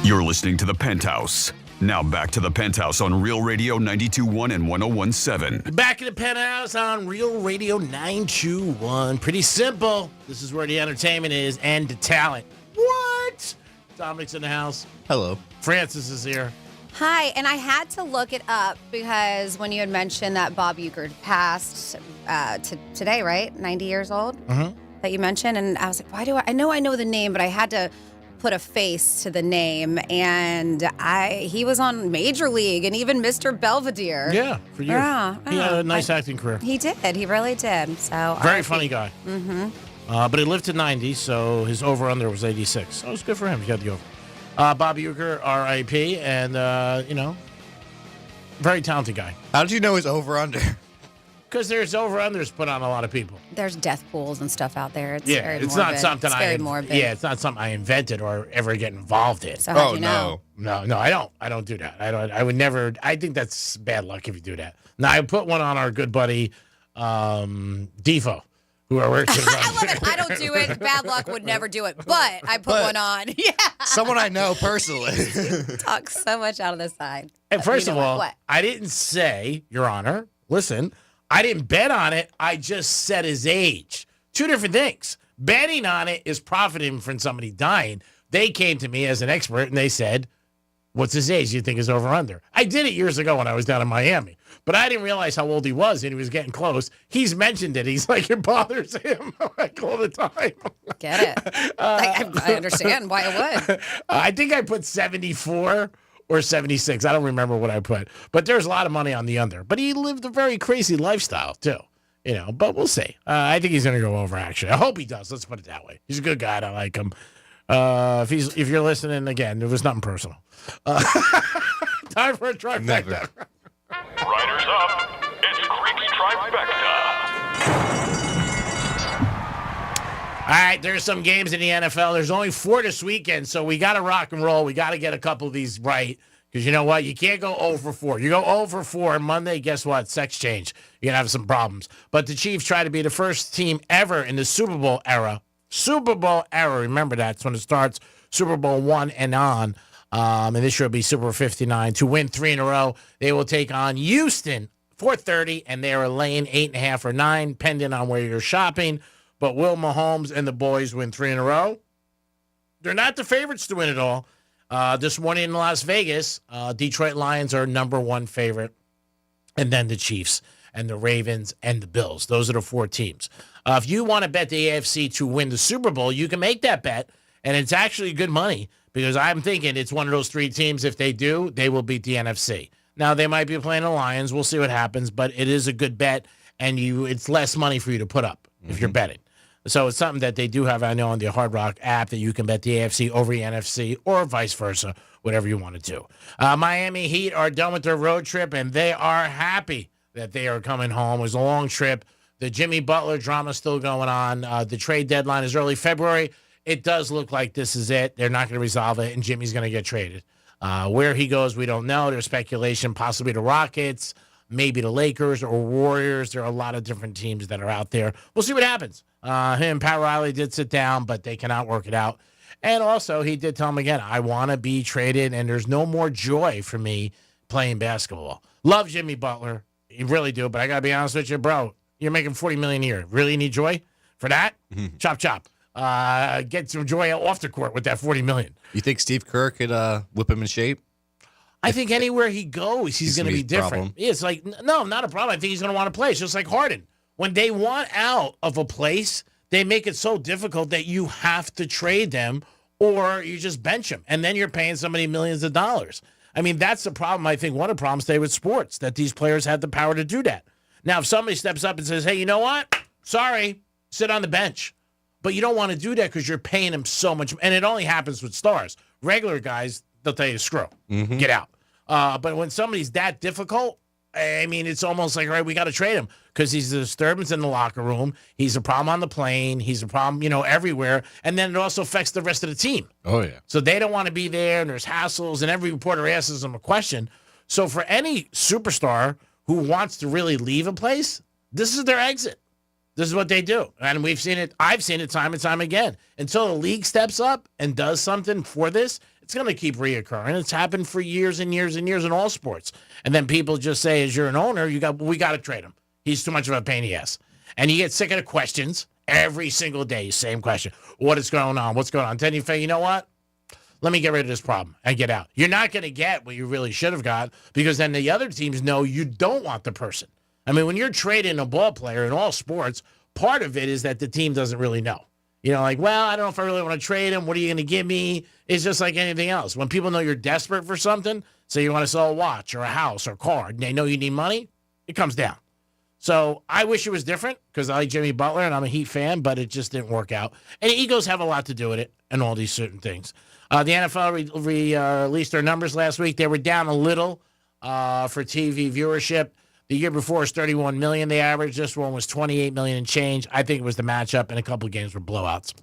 You're listening to The Penthouse Now back to the Penthouse on Real Radio 92.1 and 101.7. Back in the Penthouse on Real Radio 921. Pretty simple. This is where the entertainment is and the talent. What? Dominic's in the house. Hello. Francis is here. Hi, and I had to look it up because when you had mentioned that Bob Uecker passed today, right? 90 years old? Mm-hmm. That you mentioned, and I was like, why do I know the name, but I had to put a face to the name, and he was on Major League and even Mr. Belvedere. Yeah, for years. Yeah, he had a nice acting career. He did. He really did. So Very funny guy. Mm-hmm. But he lived to 90, so his over-under was 86. So it was good for him. He got the over. Bob Uecker, R.I.P., and, very talented guy. How did you know he's over-under? Because there's over-unders put on a lot of people. There's death pools and stuff out there. It's Yeah, very it's morbid. not something it's very morbid. Yeah, it's not something I invented or ever get involved in. So how'd you know? No, I don't. I don't do that. I would never. I think that's bad luck if you do that. Now, I put one on our good buddy, Defo, who are working. I don't do it. Bad luck would never do it, but I put one on. Yeah. Someone I know personally. Talk so much out of the side. And first You of know all, what? I didn't say, Your Honor, listen, I didn't bet on it. I just said his age. Two different things. Betting on it is profiting from somebody dying. They came to me as an expert and they said, what's his age? You think is over under? I did it years ago when I was down in Miami, but I didn't realize how old he was and he was getting close. He's mentioned it. He's like, it bothers him like all the time. Get it? I understand why it would. I think I put 74 or 76. I don't remember what I put, but there's a lot of money on the under. But he lived a very crazy lifestyle too, but we'll see. I think he's going to go over, actually. I hope he does. Let's put it that way. He's a good guy. And I like him. If you're listening, again, it was nothing personal. Time for a trifecta. Riders up. It's Creek's trifecta. All right, there's some games in the NFL. There's only 4 this weekend, so we got to rock and roll. We got to get a couple of these right because you know what? You can't go 0 for 4. You go 0 for 4 Monday, guess what? Sex change. You're going to have some problems. But the Chiefs try to be the first team ever in the Super Bowl era. Super Bowl era. Remember that. It's when it starts Super Bowl 1 and on. And this year will be Super 59. To win 3 in a row, they will take on Houston, 4:30, and they are laying 8.5 or 9, depending on where you're shopping. But will Mahomes and the boys win 3 in a row? They're not the favorites to win it all. This morning in Las Vegas, Detroit Lions are #1 favorite, and then the Chiefs and the Ravens and the Bills. Those are the 4 teams. If you want to bet the AFC to win the Super Bowl, you can make that bet, and it's actually good money because I'm thinking it's one of those 3 teams. If they do, they will beat the NFC. Now, they might be playing the Lions. We'll see what happens, but it is a good bet, and it's less money for you to put up if you're betting. So it's something that they do have, I know, on the Hard Rock app that you can bet the AFC over the NFC or vice versa, whatever you want to do. Miami Heat are done with their road trip, and they are happy that they are coming home. It was a long trip. The Jimmy Butler drama is still going on. The trade deadline is early February. It does look like this is it. They're not going to resolve it, and Jimmy's going to get traded. Where he goes, we don't know. There's speculation, possibly the Rockets, maybe the Lakers or Warriors. There are a lot of different teams that are out there. We'll see what happens. Him and Pat Riley did sit down, but they cannot work it out. And also, he did tell him again, I want to be traded, and there's no more joy for me playing basketball. Love Jimmy Butler. You really do, but I got to be honest with you, bro. You're making $40 million a year. Really need joy for that? Chop, chop. Get some joy off the court with that $40 million. You think Steve Kerr could whip him in shape? I think anywhere he goes, he's going to be different. It's like, no, not a problem. I think he's going to want to play. It's just like Harden. When they want out of a place, they make it so difficult that you have to trade them or you just bench them. And then you're paying somebody millions of dollars. I mean, that's the problem. I think one of the problems today with sports, that these players have the power to do that. Now, if somebody steps up and says, hey, you know what? Sorry, sit on the bench. But you don't want to do that because you're paying them so much. And it only happens with stars. Regular guys, they'll tell you to screw. Get out. But when somebody's that difficult, I mean, it's almost like, all right, we got to trade him because he's a disturbance in the locker room. He's a problem on the plane. He's a problem, everywhere. And then it also affects the rest of the team. Oh, yeah. So they don't want to be there, and there's hassles, and every reporter asks them a question. So for any superstar who wants to really leave a place, this is their exit. This is what they do. And we've seen it. I've seen it time and time again. Until the league steps up and does something for this, It's going to keep reoccurring. It's happened for years and years and years in all sports. And then people just say, as you're an owner, we got to trade him. He's too much of a pain in the ass. And you get sick of the questions every single day. Same question. What is going on? What's going on? Then you say, you know what? Let me get rid of this problem and get out. You're not going to get what you really should have got because then the other teams know you don't want the person. I mean, when you're trading a ball player in all sports, part of it is that the team doesn't really know. You know, like, well, I don't know if I really want to trade him. What are you going to give me? It's just like anything else. When people know you're desperate for something, say you want to sell a watch or a house or a car, and they know you need money, it comes down. So I wish it was different because I like Jimmy Butler and I'm a Heat fan, but it just didn't work out. And egos have a lot to do with it and all these certain things. The NFL released their numbers last week. They were down a little for TV viewership. The year before was 31 million they averaged. This one was 28 million and change. I think it was the matchup, and a couple of games were blowouts.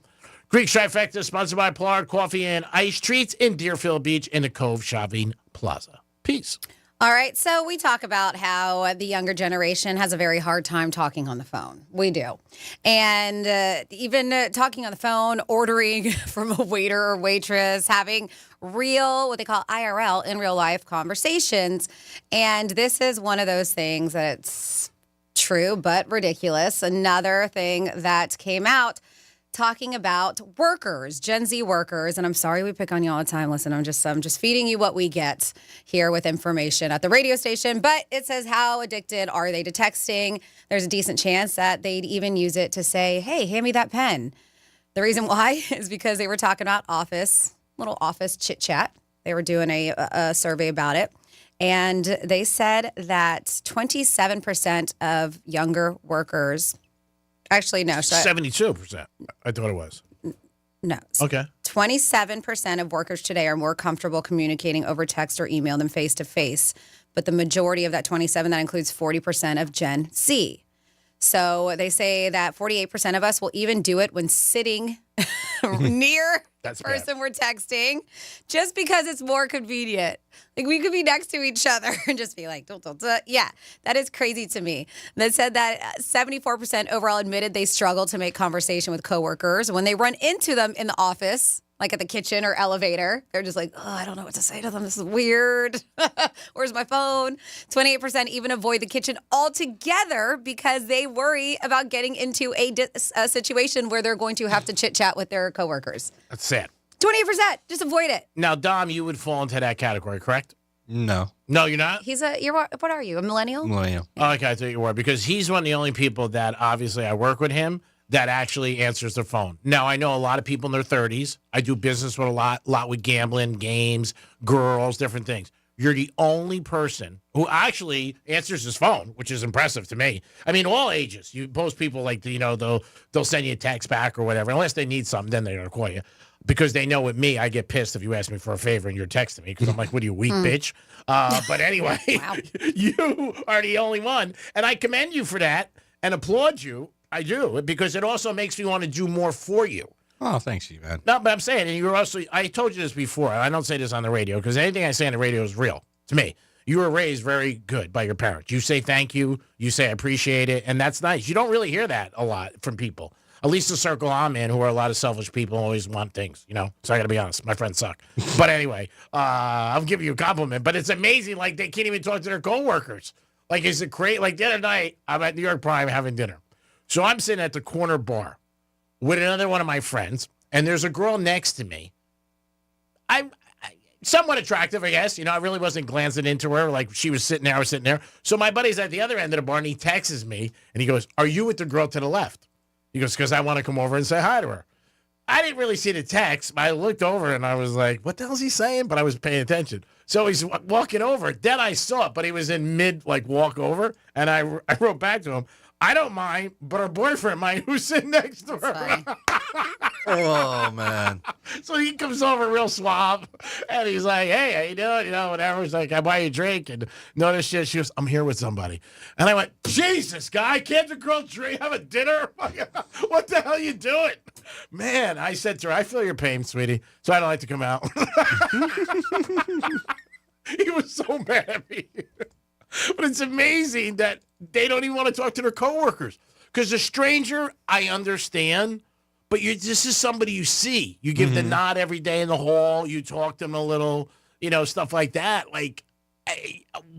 Greek Trifecta, sponsored by Pollard Coffee and Ice Treats in Deerfield Beach in the Cove Shopping Plaza. Peace. All right, so we talk about how the younger generation has a very hard time talking on the phone. We do. And even talking on the phone, ordering from a waiter or waitress, having real, what they call IRL, in real life conversations. And this is one of those things that's true but ridiculous. Another thing that came out talking about workers, Gen Z workers, and I'm sorry we pick on you all the time. Listen, I'm just feeding you what we get here with information at the radio station. But it says, how addicted are they to texting? There's a decent chance that they'd even use it to say, hey, hand me that pen. The reason why is because they were talking about little office chit chat. They were doing a survey about it. And they said that 27% of younger workers, actually, no. 72%. I thought it was. No. Okay. 27% of workers today are more comfortable communicating over text or email than face-to-face. But the majority of that 27, that includes 40% of Gen Z. So they say that 48% of us will even do it when sitting near the person we're texting, just because it's more convenient. Like, we could be next to each other and just be like, yeah, that is crazy to me. They said that 74% overall admitted they struggle to make conversation with coworkers. When they run into them in the office, like at the kitchen or elevator, they're just like, oh, I don't know what to say to them. This is weird. Where's my phone? 28% even avoid the kitchen altogether because they worry about getting into a situation where they're going to have to chit-chat with their coworkers. That's sad. 28%. Just avoid it. Now, Dom, you would fall into that category, correct? No. No, you're not? What are you, a millennial? Millennial. Oh, okay, I thought you were, because he's one of the only people that, obviously, I work with him, that actually answers their phone. Now, I know a lot of people in their 30s. I do business with a lot with gambling, games, girls, different things. You're the only person who actually answers his phone, which is impressive to me. I mean, all ages. Most people, like, they'll send you a text back or whatever. Unless they need something, then they're going to call you. Because they know with me, I get pissed if you ask me for a favor and you're texting me. Because I'm like, what are you, weak bitch? But anyway, you are the only one. And I commend you for that and applaud you. I do, because it also makes me want to do more for you. Oh, thanks, you, man. No, but I'm saying, and you're also, I told you this before, I don't say this on the radio, because anything I say on the radio is real to me. You were raised very good by your parents. You say thank you, you say I appreciate it, and that's nice. You don't really hear that a lot from people. At least the circle I'm in, who are a lot of selfish people, always want things, So I got to be honest, my friends suck. But anyway, I'll give you a compliment. But it's amazing, like, they can't even talk to their coworkers. Like, is it great? Like, the other night, I'm at New York Prime having dinner. So I'm sitting at the corner bar with another one of my friends, and there's a girl next to me. I'm somewhat attractive, I guess. I really wasn't glancing into her. Like, she was sitting there, I was sitting there. So my buddy's at the other end of the bar, and he texts me, and he goes, are you with the girl to the left? He goes, because I want to come over and say hi to her. I didn't really see the text, but I looked over, and I was like, what the hell is he saying? But I was paying attention. So he's walking over. Then I saw it, but he was in mid, walk over, and I wrote back to him, I don't mind, but her boyfriend might, who's sitting next to her. Oh, man. So he comes over real suave, and he's like, hey, how you doing? Whatever. He's like, I buy you a drink, and this shit. She goes, I'm here with somebody. And I went, Jesus, guy, can't the girl have a dinner? What the hell are you doing? Man, I said to her, I feel your pain, sweetie, so I don't like to come out. He was so mad at me. But it's amazing that they don't even want to talk to their coworkers. Because a stranger, I understand. but this is somebody you see. You give the nod every day in the hall. You talk to them a little, stuff like that. Like,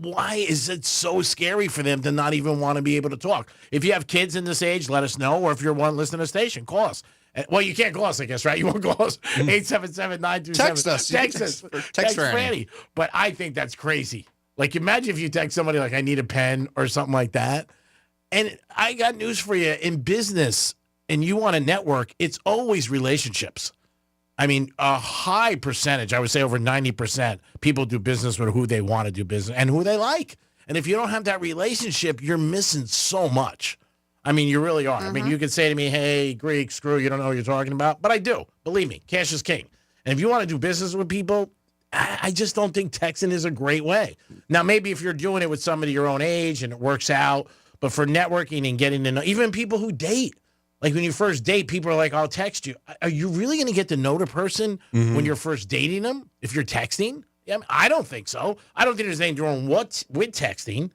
why is it so scary for them to not even want to be able to talk? If you have kids in this age, let us know. Or if you're one listening to the station, call us. Well, you can't call us, I guess, right? You won't call us 877-927. Text us. Text us. Text Franny. But I think that's crazy. Like, imagine if you text somebody like, I need a pen or something like that. And I got news for you. In business, and you want to network, it's always relationships. I mean, a high percentage, I would say over 90%, people do business with who they want to do business and who they like. And if you don't have that relationship, you're missing so much. I mean, you really are. I mean, you could say to me, hey, Greek, screw, you don't know what you're talking about. But I do. Believe me, cash is king. And if you want to do business with people, I just don't think texting is a great way. Now, maybe if you're doing it with somebody your own age and it works out, but for networking and getting to know, even people who date, like when you first date, people are like, I'll text you. Are you really going to get to know the person when you're first dating them if you're texting? I don't think so. I don't think there's anything wrong with texting.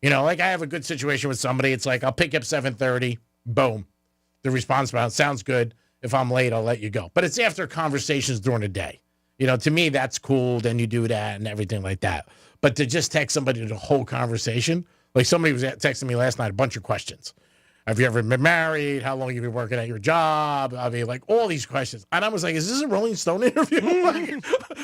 Like I have a good situation with somebody. It's like, I'll pick up 7:30. Boom. The response sounds good. If I'm late, I'll let you go. But it's after conversations during the day. To me, that's cool. Then you do that and everything like that. But to just text somebody the whole conversation, like somebody was texting me last night, a bunch of questions. Have you ever been married? How long have you been working at your job? I mean, like all these questions. And I was like, is this a Rolling Stone interview? Like,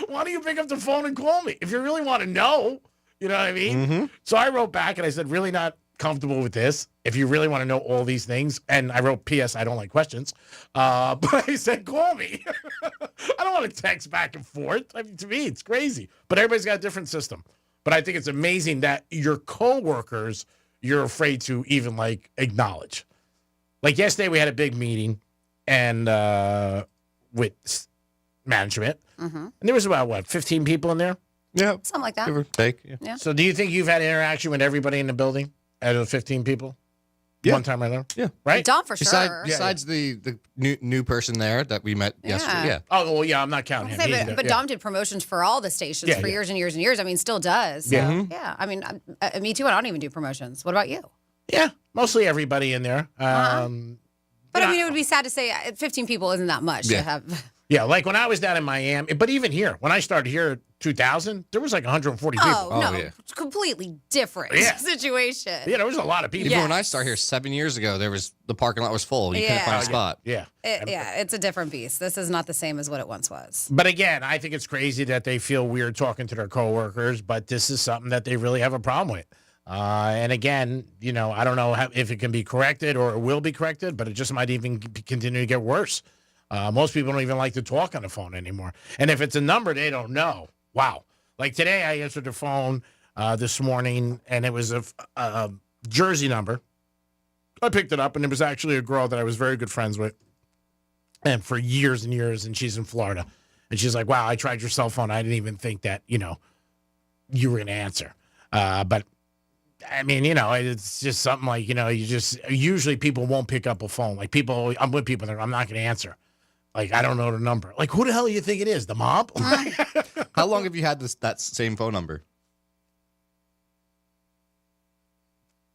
why don't you pick up the phone and call me? If you really want to know, you know what I mean? So I wrote back and I said, really not comfortable with this. If you really want to know all these things. And I wrote, P.S. I don't like questions. But I said, call me. I don't want to text back and forth. I mean, to me, it's crazy. But everybody's got a different system. But I think it's amazing that your coworkers, you're afraid to even like acknowledge. Like yesterday, we had a big meeting and with management, and there was about 15 people in there. Yeah, something like that. Give or take. Yeah. So, do you think you've had interaction with everybody in the building out of the 15 people? Yeah. One time or another? Yeah. Right? Dom for sure. Besides the new person there that we met yesterday. Yeah. Oh, well, yeah, I'm not counting him. But Dom did promotions for all the stations for years and years and years. I mean, still does. So, yeah. I mean, me too. I don't even do promotions. What about you? Yeah, mostly everybody in there. But I mean, it would be sad to say 15 people isn't that much to have. Yeah, like when I was down in Miami, but even here, when I started here in 2000, there was like 140 people. Oh, no, it's completely different situation. Yeah, there was a lot of people. Even when I started here 7 years ago, the parking lot was full. You couldn't find a spot. Yeah. It's a different beast. This is not the same as what it once was. But again, I think it's crazy that they feel weird talking to their coworkers, but this is something that they really have a problem with. And again, I don't know if it can be corrected or it will be corrected, but it just might even continue to get worse. Most people don't even like to talk on the phone anymore. And if it's a number they don't know, wow. Like today I answered the phone this morning, and it was a Jersey number. I picked it up, and it was actually a girl that I was very good friends with and for years and years, and she's in Florida. And she's like, wow, I tried your cell phone. I didn't even think that, you were going to answer. But I mean, it's just something like, usually people won't pick up a phone. Like I'm with people that I'm not going to answer. Like, I don't know the number. Like, who the hell do you think it is? The mob? How long have you had that same phone number?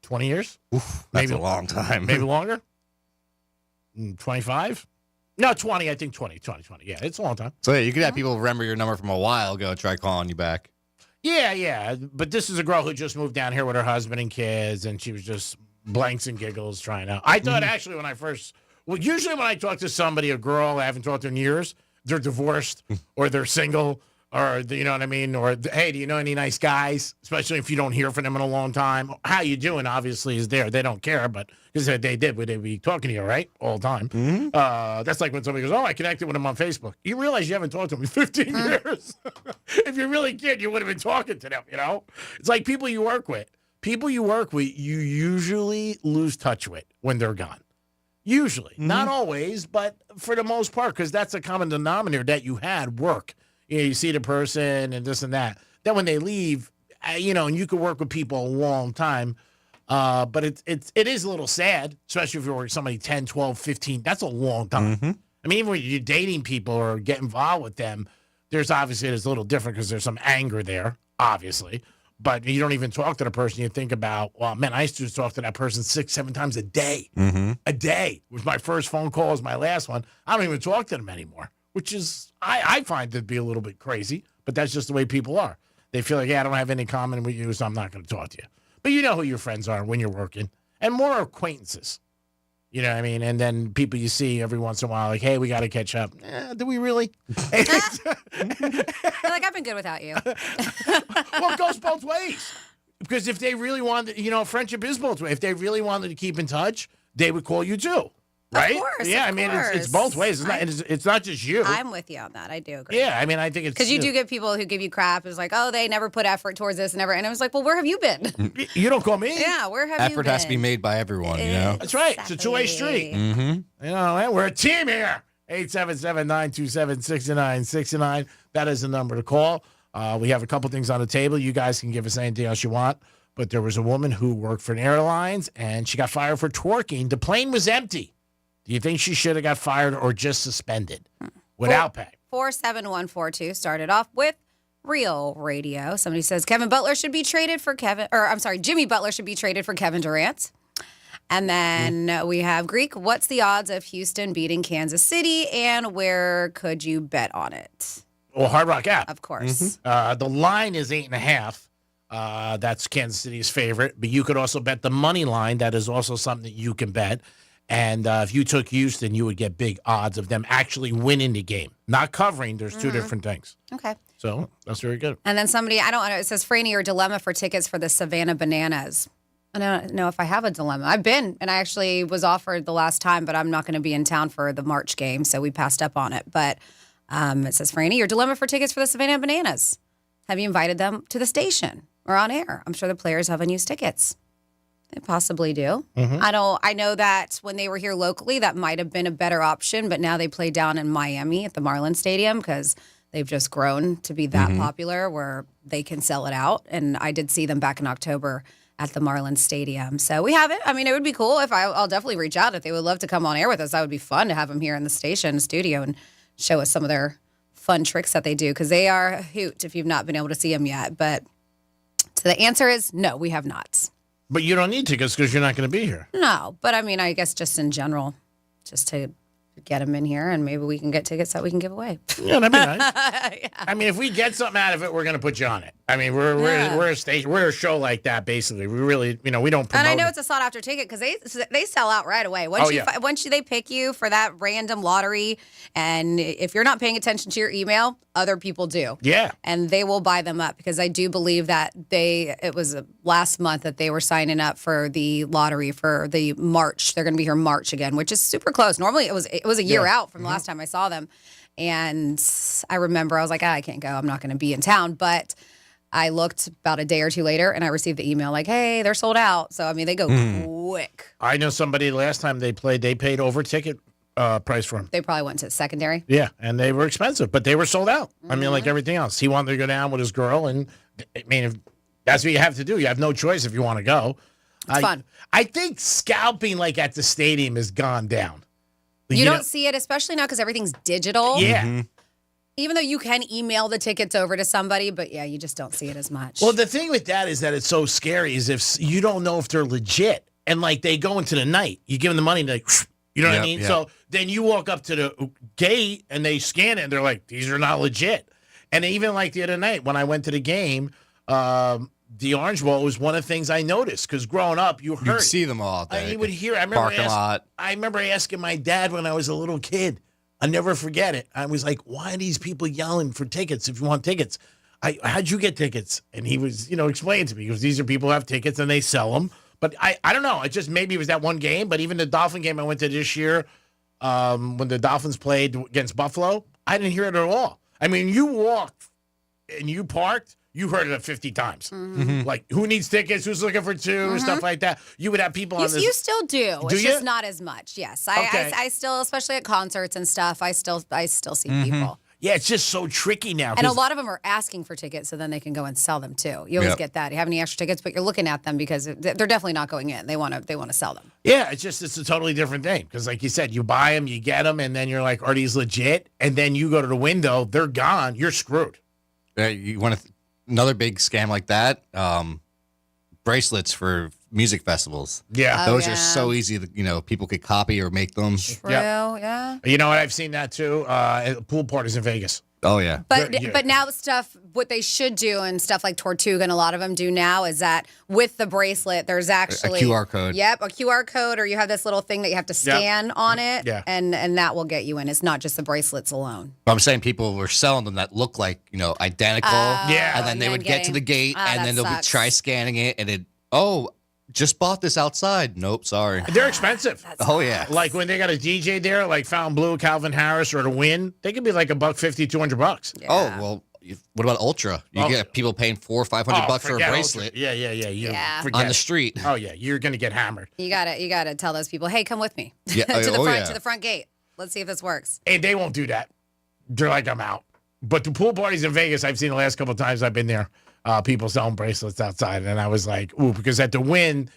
20 years? Oof, that's a long time. Maybe longer? 25? No, 20. I think 20. Yeah, it's a long time. So, yeah, you could have people remember your number from a while ago, try calling you back. Yeah. But this is a girl who just moved down here with her husband and kids, and she was just blanks and giggles trying out. I thought actually usually when I talk to somebody, a girl I haven't talked to in years, they're divorced or they're single or, you know what I mean? Or, hey, do you know any nice guys? Especially if you don't hear from them in a long time. How you doing, obviously, is there. They don't care, but because if they did, would they be talking to you, right? All the time. That's like when somebody goes, I connected with him on Facebook. You realize you haven't talked to him in 15 years. If you really cared, you would have been talking to them, It's like people you work with. People you work with, you usually lose touch with when they're gone. Usually. Not always, but for the most part, because that's a common denominator that you had, work. You see the person and this and that. Then when they leave, and you could work with people a long time, but it is a little sad, especially if you're with somebody 10, 12, 15. That's a long time. I mean, even when you're dating people or get involved with them, there's a little different because there's some anger there, obviously. but you don't even talk to the person. You think about, well, man, I used to talk to that person 6-7 times a day. Mm-hmm. A day was my first phone call, was my last one. I don't even talk to them anymore, which is, I find to be a little bit crazy, but that's just the way people are. They feel like, yeah, I don't have any common with you, so I'm not going to talk to you. But you know who your friends are when you're working, and more acquaintances. You know what I mean? And then people you see every once in a while, like, hey, we got to catch up. Do we really? They're like, I've been good without you. Well, it goes both ways. Because if they really wanted, friendship is both ways. If they really wanted to keep in touch, they would call you too. Right? Of course. Yeah, of I mean, course. it's both ways. It's not just you. I'm with you on that. I do agree. Yeah, I mean, I think it's... Because you do get people who give you crap. It's like, oh, they never put effort towards this and never. And I was like, well, where have you been? You don't call me. Yeah, where have you been? Effort has to be made by everyone, you know? That's right. It's a two-way street. Mm-hmm. You know, we're a team here. 877-927-6969. That is the number to call. We have a couple things on the table. You guys can give us anything else you want. But there was a woman who worked for an airlines, and she got fired for twerking. The plane was empty. Do you think she should have got fired or just suspended without pay? 47142 started off with Real Radio. Somebody says Jimmy Butler should be traded for Kevin Durant. And then we have Greek. What's the odds of Houston beating Kansas City, and where could you bet on it? Well, Hard Rock app. Of course. The line is 8.5. That's Kansas City's favorite. But you could also bet the money line. That is also something that you can bet. And if you took Houston, you would get big odds of them actually winning the game. Not covering. There's two different things. Okay. So that's very good. And then somebody, I don't know, it says, Franny, your dilemma for tickets for the Savannah Bananas. I don't know if I have a dilemma. I've been, and I actually was offered the last time, but I'm not going to be in town for the March game, so we passed up on it. But it says, Franny, your dilemma for tickets for the Savannah Bananas. Have you invited them to the station or on air? I'm sure the players have unused tickets. They possibly do. I know that when they were here locally, that might have been a better option, but now they play down in Miami at the Marlins Stadium because they've just grown to be that popular where they can sell it out. And I did see them back in October at the Marlins Stadium. So we have it. I mean, it would be cool if I'll definitely reach out if they would love to come on air with us. That would be fun to have them here in the station studio and show us some of their fun tricks that they do because they are a hoot if you've not been able to see them yet. But so the answer is no, we have not. But you don't need tickets because you're not going to be here. No, but I mean, I guess just in general, just to get them in here and maybe we can get tickets that we can give away. Yeah, that'd be nice. Yeah. I mean, if we get something out of it, we're going to put you on it. I mean, we're a station, we're a show like that, basically. We really, we don't promote. And I know it's a sought after ticket because they sell out right away. Once they pick you for that random lottery, and if you're not paying attention to your email, other people do. Yeah. And they will buy them up because I do believe that it was last month that they were signing up for the lottery for the March. They're going to be here March again, which is super close. Normally it was a year out from the last time I saw them. And I remember I was like, I can't go. I'm not going to be in town. But I looked about a day or two later and I received the email like, hey, they're sold out. So, I mean, they go quick. I know somebody last time they played, they paid over ticket price for them. They probably went to secondary. Yeah, and they were expensive, but they were sold out. I mean, like everything else. He wanted to go down with his girl, and I mean, if that's what you have to do. You have no choice if you want to go. It's fun. I think scalping like at the stadium has gone down. You don't see it, especially now because everything's digital. Yeah. Even though you can email the tickets over to somebody, but yeah, you just don't see it as much. Well, the thing with that is that it's so scary is if you don't know if they're legit. And like they go into the night, you give them the money and like, you know what I mean? Yep. So then you walk up to the gate and they scan it and they're like, these are not legit. And even like the other night when I went to the game, the Orange Bowl was one of the things I noticed because growing up, you heard. You'd see them all out there. You would hear. I remember asking my dad when I was a little kid. I'll never forget it. I was like, why are these people yelling for tickets if you want tickets? How'd you get tickets? And he was, explaining to me because these are people who have tickets and they sell them. But I don't know. It just maybe it was that one game. But even the Dolphin game I went to this year, when the Dolphins played against Buffalo, I didn't hear it at all. I mean, you walked and you parked, you heard it 50 times. Like, who needs tickets? Who's looking for two? Stuff like that. You would have people on this. You still do. Do it's you? just not as much. Yes. I still, especially at concerts and stuff, I still see people. Yeah, it's just so tricky now. And a lot of them are asking for tickets so then they can go and sell them too. You always get that. You have any extra tickets, but you're looking at them because they're definitely not going in. They want to sell them. Yeah, it's a totally different thing because like you said, you buy them, you get them, and then you're like, are these legit? And then you go to the window, they're gone, you're screwed. You want to another big scam like that. Bracelets for music festivals. Yeah. Those are so easy that, people could copy or make them. True, yeah. You know what? I've seen that too. At pool parties in Vegas. Oh, yeah. But now what they should do and stuff like Tortuga and a lot of them do now is that with the bracelet, there's actually a QR code. Yep, a QR code, or you have this little thing that you have to scan on it, Yeah. and that will get you in. It's not just the bracelets alone. But I'm saying people were selling them that look like, identical. Yeah. And then they would get to the gate and that then they'll sucks. try scanning it and just bought this outside. Nope, sorry. They're expensive. Oh, yeah. Like when they got a DJ there, like Fountain Blue, Calvin Harris, or The Win, they could be like $150, $200. Yeah. Oh, well, what about Ultra? You get people paying $400 or $500 for a forget bracelet. Ultra. Yeah. Forget On the it. street. Oh yeah, you're gonna get hammered. You gotta tell those people, hey, come with me Yeah. to yeah. the front gate. Let's see if this works. And they won't do that. They're like, I'm out. But the pool parties in Vegas, I've seen the last couple of times I've been there, people selling bracelets outside, and I was like, ooh, because at the Win,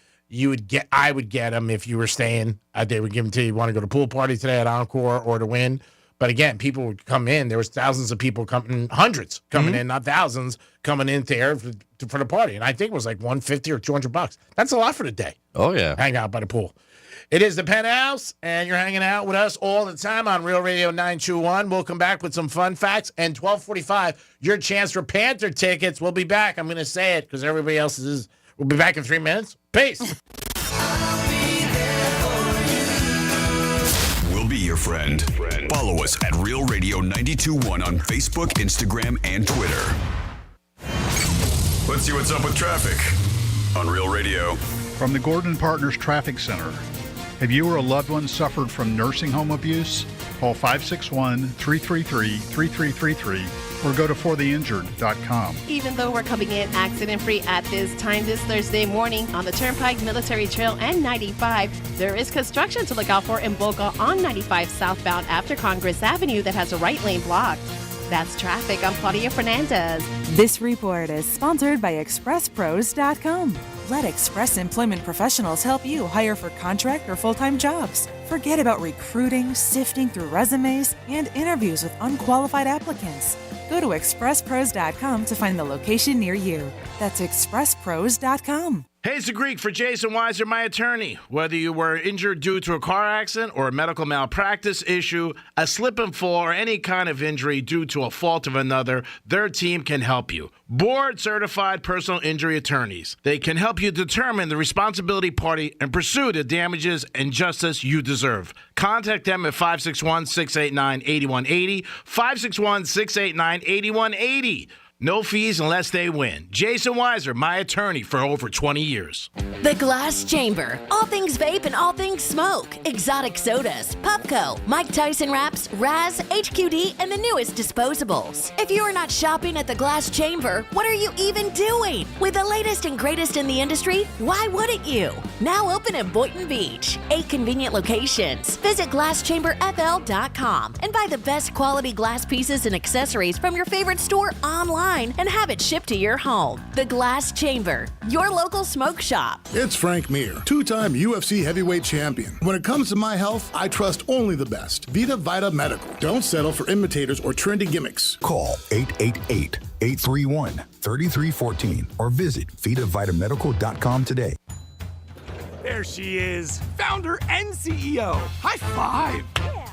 I would get them if you were staying. They would give them to you. You want to go to pool party today at Encore or the Win? But again, people would come in. There was thousands of people coming, hundreds coming in, not thousands, coming in there for the party. And I think it was like $150 or $200. That's a lot for the day. Oh, yeah. Hang out by the pool. It is the Penthouse, and you're hanging out with us all the time on Real Radio 921. We'll come back with some fun facts. And 1245, your chance for Panther tickets. We'll be back. I'm going to say it because everybody else is. We'll be back in 3 minutes. Peace. We'll be your friend. Follow us at Real Radio 92.1 on Facebook, Instagram, and Twitter. Let's see what's up with traffic on Real Radio. From the Gordon Partners Traffic Center. Have you or a loved one suffered from nursing home abuse? Call 561-333-3333 or go to fortheinjured.com. Even though we're coming in accident-free at this time this Thursday morning on the Turnpike, Military Trail, and 95, there is construction to look out for in Boca on 95 southbound after Congress Avenue that has a right lane blocked. That's traffic. I'm Claudia Fernandez. This report is sponsored by ExpressPros.com. Let Express Employment Professionals help you hire for contract or full-time jobs. Forget about recruiting, sifting through resumes, and interviews with unqualified applicants. Go to ExpressPros.com to find the location near you. That's ExpressPros.com. Hey, it's the Greek for Jason Weiser, my attorney. Whether you were injured due to a car accident or a medical malpractice issue, a slip and fall, or any kind of injury due to a fault of another, their team can help you. Board-certified personal injury attorneys. They can help you determine the responsibility party and pursue the damages and justice you deserve. Contact them at 561-689-8180, 561-689-8180. No fees unless they win. Jason Weiser, my attorney for over 20 years. The Glass Chamber. All things vape and all things smoke. Exotic sodas, Pupco, Mike Tyson wraps, Raz, HQD, and the newest disposables. If you are not shopping at the Glass Chamber, what are you even doing? With the latest and greatest in the industry, why wouldn't you? Now open in Boynton Beach. 8 convenient locations. Visit GlassChamberFL.com and buy the best quality glass pieces and accessories from your favorite store online and have it shipped to your home. The Glass Chamber, your local smoke shop. It's Frank Mir, two-time UFC heavyweight champion. When it comes to my health, I trust only the best. Vita Vita Medical. Don't settle for imitators or trendy gimmicks. Call 888-831-3314 or visit VitaVitaMedical.com today. There she is, founder and CEO. High five.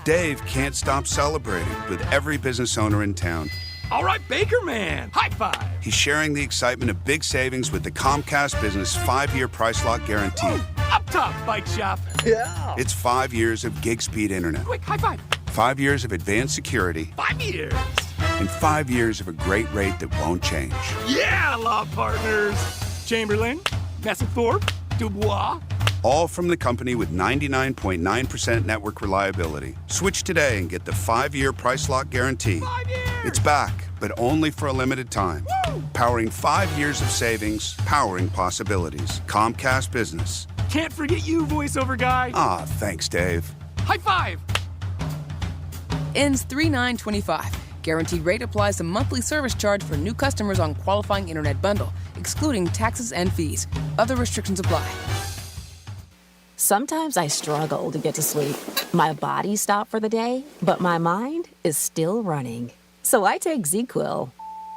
Dave can't stop celebrating with every business owner in town. All right, Baker Man, high five. He's sharing the excitement of big savings with the Comcast Business 5-year price lock guarantee. Up top, bike shop. Yeah. It's 5 years of gig speed internet. Quick, high five. 5 years of advanced security. 5 years. And 5 years of a great rate that won't change. Yeah, law partners. Chamberlain, Messethorpe, Dubois. All from the company with 99.9% network reliability. Switch today and get the 5-year price lock guarantee. 5 years. It's back, but only for a limited time. Woo! Powering 5 years of savings, powering possibilities. Comcast Business. Can't forget you, voiceover guy. Ah, thanks, Dave. High five. Ends 3/9/25. Guaranteed rate applies to monthly service charge for new customers on qualifying internet bundle, excluding taxes and fees. Other restrictions apply. Sometimes I struggle to get to sleep. My body stopped for the day, but my mind is still running. So I take ZQuil.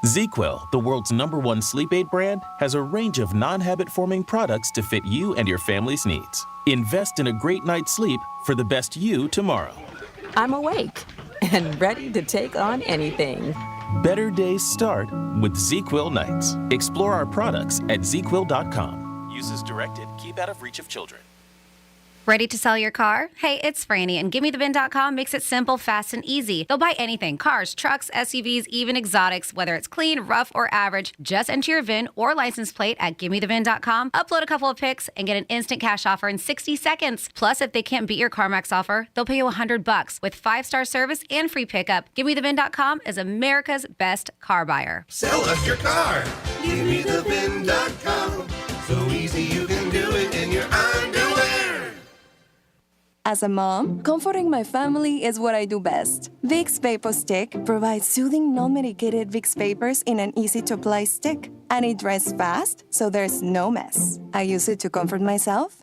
ZzzQuil, the world's #1 sleep aid brand, has a range of non-habit-forming products to fit you and your family's needs. Invest in a great night's sleep for the best you tomorrow. I'm awake and ready to take on anything. Better days start with ZzzQuil nights. Explore our products at ZzzQuil.com. Use as directed. Keep out of reach of children. Ready to sell your car? Hey, it's Franny, and GimmeTheVin.com makes it simple, fast, and easy. They'll buy anything, cars, trucks, SUVs, even exotics, whether it's clean, rough, or average. Just enter your VIN or license plate at GimmeTheVin.com, upload a couple of pics, and get an instant cash offer in 60 seconds. Plus, if they can't beat your CarMax offer, they'll pay you $100 with 5-star service and free pickup. GimmeTheVin.com is America's best car buyer. Sell us your car. GimmeTheVin.com. So easy you can do it in your underwear. As a mom, comforting my family is what I do best. Vicks Vapor Stick provides soothing, non-medicated Vicks vapors in an easy-to-apply stick. And it dries fast, so there's no mess. I use it to comfort myself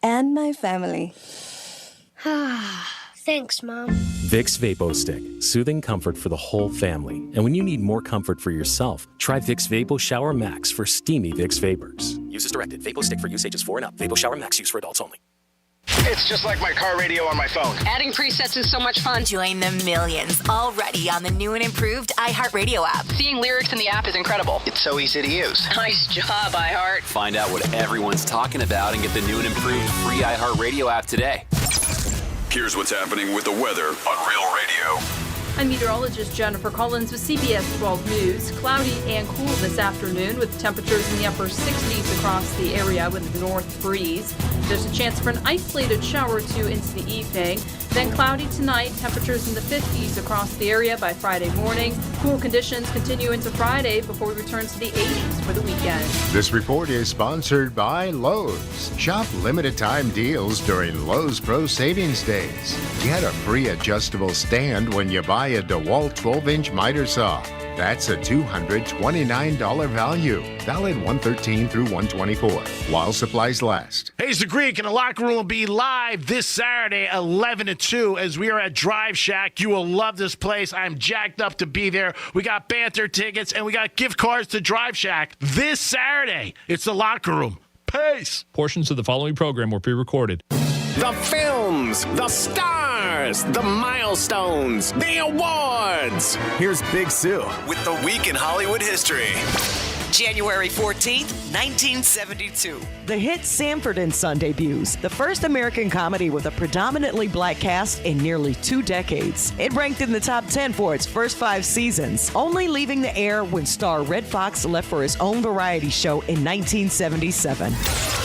and my family. Thanks, Mom. Vicks Vapo Stick, soothing comfort for the whole family. And when you need more comfort for yourself, try Vicks Vapo Shower Max for steamy Vicks vapors. Use as directed. Vapo Stick for use ages 4 and up. Vapo Shower Max use for adults only. It's just like my car radio on my phone. Adding presets is so much fun. Join the millions already on the new and improved iHeartRadio app. Seeing lyrics in the app is incredible. It's so easy to use. Nice job, iHeart. Find out what everyone's talking about and get the new and improved free iHeartRadio app today. Here's what's happening with the weather on Real Radio. I'm meteorologist Jennifer Collins with CBS 12 News. Cloudy and cool this afternoon with temperatures in the upper 60s across the area with a north breeze. There's a chance for an isolated shower or two into the evening. Then cloudy tonight, temperatures in the 50s across the area by Friday morning. Cool conditions continue into Friday before we return to the 80s for the weekend. This report is sponsored by Lowe's. Shop limited time deals during Lowe's Pro Savings Days. Get a free adjustable stand when you buy a DeWalt 12-inch miter saw. That's a $229 value. Valid 1/13 through 1/24 while supplies last. Hayes the Greek, and the locker room will be live this Saturday, 11 to 2, as we are at Drive Shack. You will love this place. I'm jacked up to be there. We got banter tickets, and we got gift cards to Drive Shack this Saturday. It's the locker room. Peace. Portions of the following program were pre-recorded. The films, the stars, the milestones, the awards. Here's Big Sue with the Week in Hollywood History. January 14th, 1972. The hit Sanford and Son debuts, the first American comedy with a predominantly black cast in nearly 2 decades. It ranked in the top 10 for its first 5 seasons, only leaving the air when star Red Fox left for his own variety show in 1977.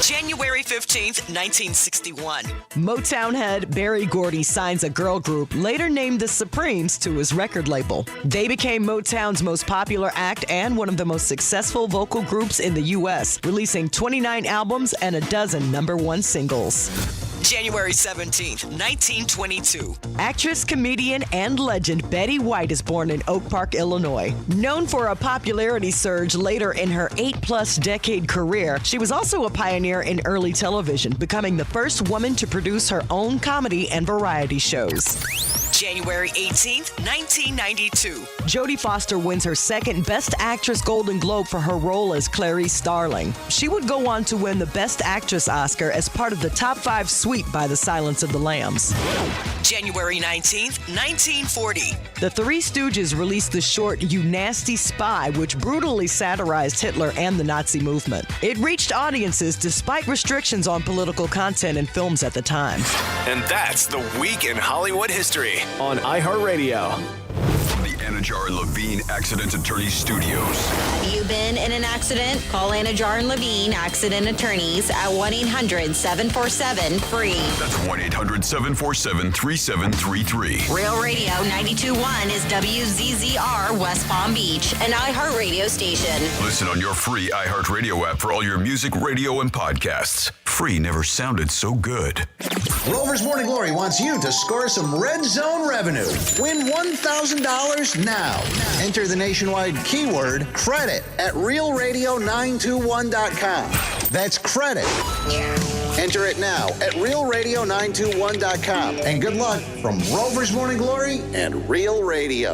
January 15th, 1961. Motown head Berry Gordy signs a girl group, later named the Supremes, to his record label. They became Motown's most popular act and one of the most successful vocal groups in the U.S., releasing 29 albums and a dozen #1 singles. January 17th, 1922. Actress, comedian, and legend Betty White is born in Oak Park, Illinois. Known for a popularity surge later in her 8+ decade career, she was also a pioneer in early television, becoming the first woman to produce her own comedy and variety shows. January 18th, 1992. Jodie Foster wins her second Best Actress Golden Globe for her role as Clarice Starling. She would go on to win the Best Actress Oscar as part of the top 5 sweep by The Silence of the Lambs. January 19th, 1940. The Three Stooges released the short You Nasty Spy, which brutally satirized Hitler and the Nazi movement. It reached audiences despite restrictions on political content in films at the time. And that's the Week in Hollywood History on iHeartRadio. The Anajar and Levine Accident Attorney Studios. Have you been in an accident? Call Anajar and Levine Accident Attorneys at 1-800-747-FREE. That's 1-800-747-3733. Real Radio 92.1 is WZZR West Palm Beach, an iHeartRadio station. Listen on your free iHeartRadio app for all your music, radio, and podcasts. Free never sounded so good. Rover's Morning Glory wants you to score some Red Zone revenue. Win $1,000 now. Enter the nationwide keyword credit at realradio921.com. That's credit. Enter it now at realradio921.com. And good luck from Rover's Morning Glory and Real Radio.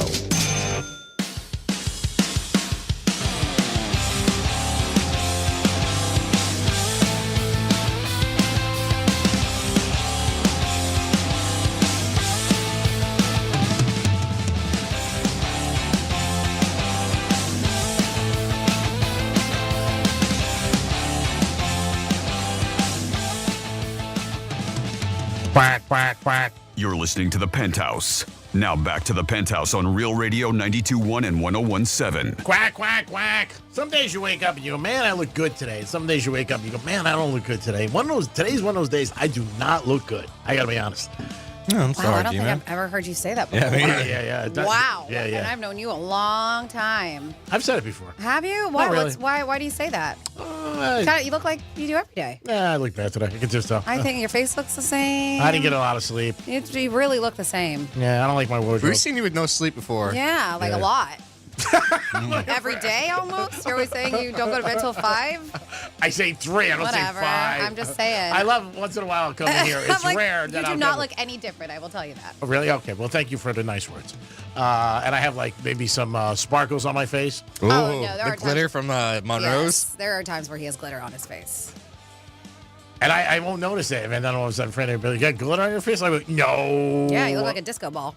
Quack, quack, quack. You're listening to The Penthouse. Now back to The Penthouse on Real Radio 92.1 and 101.7. Quack, quack, quack. Some days you wake up and you go, man, I look good today. Some days you wake up and you go, man, I don't look good today. Today's one of those days I do not look good. I got to be honest. I'm sorry, I don't think I've ever heard you say that before. Yeah. Wow. Yeah. And I've known you a long time. I've said it before. Have you? Why? Not really. Why do you say that? You look like you do every day. Yeah, I look bad today. I can just tell. I think your face looks the same. I didn't get a lot of sleep. You really look the same. Yeah, I don't like my wardrobe. We've seen you with no sleep before. Yeah, like a lot. Every day almost? You're always saying you don't go to bed till 5? I say 3. I don't say 5. I'm just saying. I love once in a while I'll come in here. It's like, rare you that do I'll not come look any different, I will tell you that. Oh, really? Okay. Well, thank you for the nice words. And I have like maybe some sparkles on my face. Ooh, no, there the are glitter times- from Monroe's. Yes, there are times where he has glitter on his face. And I won't notice it. And then all of a sudden, friend, will be like, you got glitter on your face? I'm like, no. Yeah, you look like a disco ball.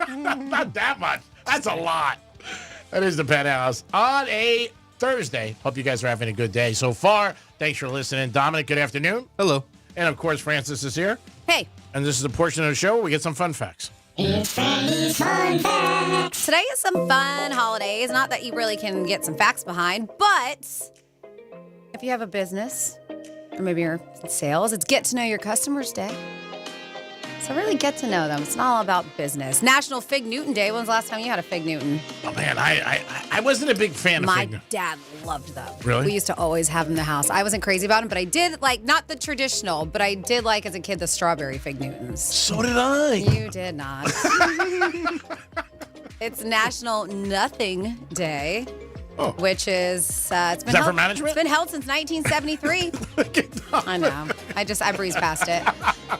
Not that much. That's a lot. That is the Penthouse on a Thursday. Hope you guys are having a good day so far. Thanks for listening. Dominic, good afternoon. Hello. And, of course, Francis is here. Hey. And this is the portion of the show where we get some fun facts. It's Freddy's Fun Facts. Today is some fun holidays. Not that you really can get some facts behind, but if you have a business or maybe your sales, it's Get to Know Your Customers Day. So really get to know them. It's not all about business. National Fig Newton Day. When's the last time you had a Fig Newton? Oh, man, I wasn't a big fan of Fig Newton. My dad loved them. Really? We used to always have them in the house. I wasn't crazy about them, but I did like, not the traditional, but I did like as a kid the strawberry Fig Newtons. So did I. You did not. It's National Nothing Day. Oh. Which is it's been that held, for management? It's been held since 1973. I know. I breezed past it.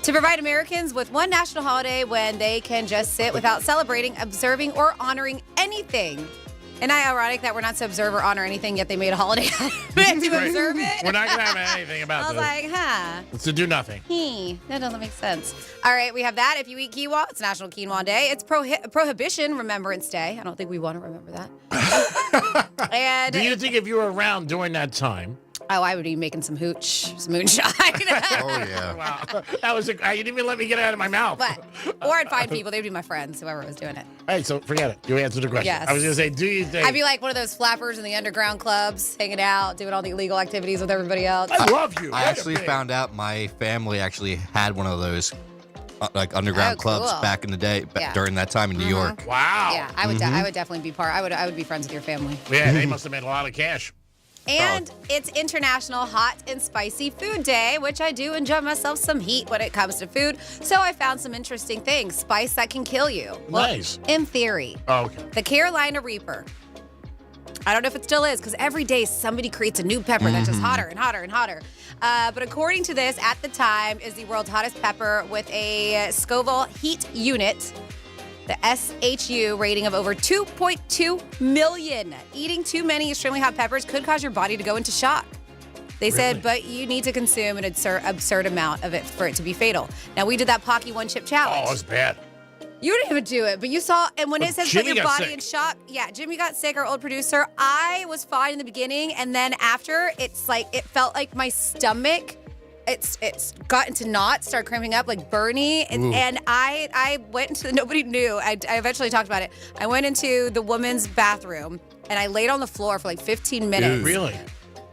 To provide Americans with one national holiday when they can just sit without celebrating, observing, or honoring anything. Isn't that ironic that we're not to observe or honor anything, yet they made a holiday to observe it? We're not going to have anything about this. I was like, huh. It's to do nothing. That doesn't make sense. All right, we have that. If you eat quinoa, it's National Quinoa Day. It's Prohibition Remembrance Day. I don't think we want to remember that. And do you think if you were around during that time? Oh, I would be making some moonshine. Oh, yeah. Wow. That was you didn't even let me get it out of my mouth. Or I'd find people. They'd be my friends, whoever was doing it. Hey, so forget it. You answered the question. Yes. I was going to say, do you think... I'd be like one of those flappers in the underground clubs, hanging out, doing all the illegal activities with everybody else. I love you. I actually found out my family actually had one of those like underground clubs back in the day, during that time in New York. Wow. Yeah, I would. I would definitely be part. I would be friends with your family. Yeah, they must have made a lot of cash. And it's International Hot and Spicy Food Day, which I do enjoy myself some heat when it comes to food. So I found some interesting things. Spice that can kill you. Nice. Well, in theory. Oh, okay. The Carolina Reaper. I don't know if it still is, because every day somebody creates a new pepper that's just hotter and hotter and hotter. But according to this, at the time, is the world's hottest pepper with a Scoville heat unit, the SHU rating of over 2.2 million. Eating too many extremely hot peppers could cause your body to go into shock. They said, but you need to consume an absurd amount of it for it to be fatal. Now, we did that Pocky One Chip Challenge. Oh, it's bad. You didn't even do it, but you saw, and when it says put your body in shock, Jimmy got sick, our old producer. I was fine in the beginning, and then after, it's like, it felt like my stomach, it's got into knots, started cramping up, like Bernie, and I went into, nobody knew, I eventually talked about it. I went into the woman's bathroom, and I laid on the floor for like 15 minutes. Really?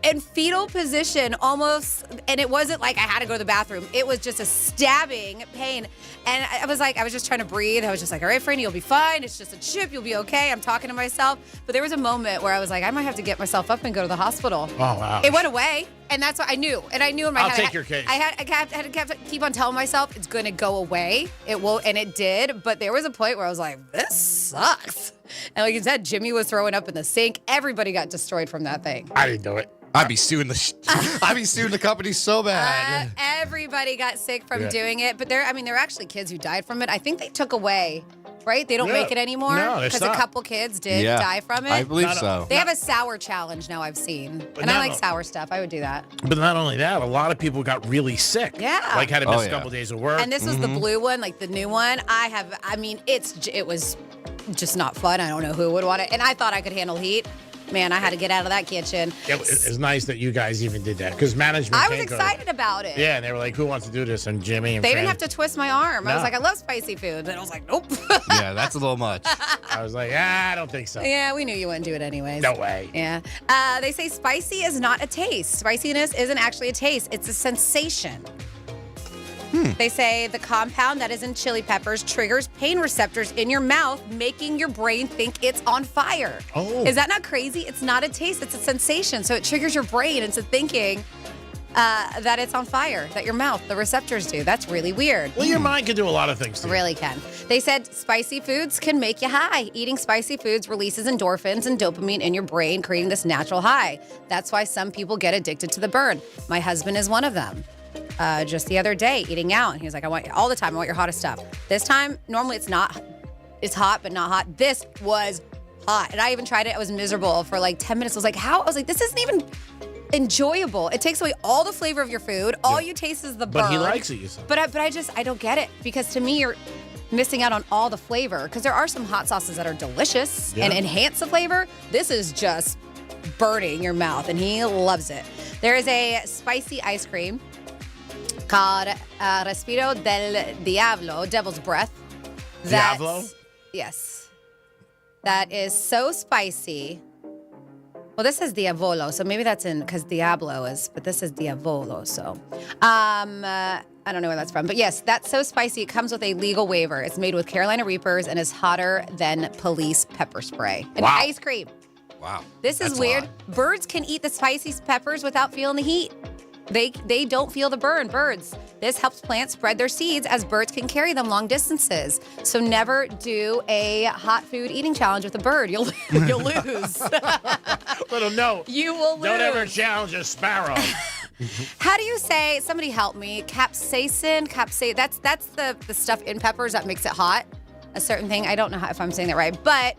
In fetal position, almost, and it wasn't like I had to go to the bathroom. It was just a stabbing pain. And I was just trying to breathe. I was just like, all right, Franny, you'll be fine. It's just a chip. You'll be okay. I'm talking to myself. But there was a moment where I was like, I might have to get myself up and go to the hospital. Oh, wow. It went away. And that's what I knew. And I knew in my head. I'll take your case. I had to keep on telling myself it's going to go away. It will, and it did. But there was a point where I was like, this sucks. And like you said, Jimmy was throwing up in the sink. Everybody got destroyed from that thing. I didn't do it. I'd be suing the company so bad. Everybody got sick from doing it, but there are actually kids who died from it. I think they took away, right? They don't make it anymore because a couple kids did die from it. I believe so. They have a sour challenge now. I've seen, and I like sour stuff. I would do that. But not only that, a lot of people got really sick. Yeah, like had to miss a couple days of work. And this was the blue one, like the new one. It was just not fun. I don't know who would want it, and I thought I could handle heat. Man, I had to get out of that kitchen. It's nice that you guys even did that because management. I was excited about it. Yeah, and they were like, "Who wants to do this?" And Jimmy and they didn't have to twist my arm. No. I was like, "I love spicy food," and I was like, "Nope." Yeah, that's a little much. I was like, I don't think so. Yeah, we knew you wouldn't do it anyways. No way. Yeah. They say spicy is not a taste. Spiciness isn't actually a taste. It's a sensation. They say the compound that is in chili peppers triggers pain receptors in your mouth, making your brain think it's on fire. Oh. Is that not crazy? It's not a taste. It's a sensation. So it triggers your brain into thinking that it's on fire, that your mouth, the receptors do. That's really weird. Well, your mind can do a lot of things. It really can. They said spicy foods can make you high. Eating spicy foods releases endorphins and dopamine in your brain, creating this natural high. That's why some people get addicted to the burn. My husband is one of them. Just the other day, eating out, and he was like, all the time, I want your hottest stuff. This time, normally it's hot, but not hot. This was hot. And I even tried it. I was miserable for like 10 minutes. I was like, how? I was like, this isn't even enjoyable. It takes away all the flavor of your food. All you taste is the burn. But he likes it, you said. But I don't get it because to me, you're missing out on all the flavor because there are some hot sauces that are delicious and enhance the flavor. This is just burning your mouth, and he loves it. There is a spicy ice cream called Respiro del Diablo, Devil's Breath. Diablo? Yes. That is so spicy. Well, this is Diavolo, so maybe that's because Diablo is, but this is Diavolo, so. I don't know where that's from, but yes, that's so spicy. It comes with a legal waiver. It's made with Carolina Reapers and is hotter than police pepper spray. And ice cream. Wow. This is weird. Birds can eat the spicy peppers without feeling the heat. They don't feel the burn, birds. This helps plants spread their seeds as birds can carry them long distances. So never do a hot food eating challenge with a bird. You'll lose. Little note. You will lose. Don't ever challenge a sparrow. How do you say, somebody help me, capsaicin? That's the stuff in peppers that makes it hot. A certain thing. I don't know if I'm saying that right, but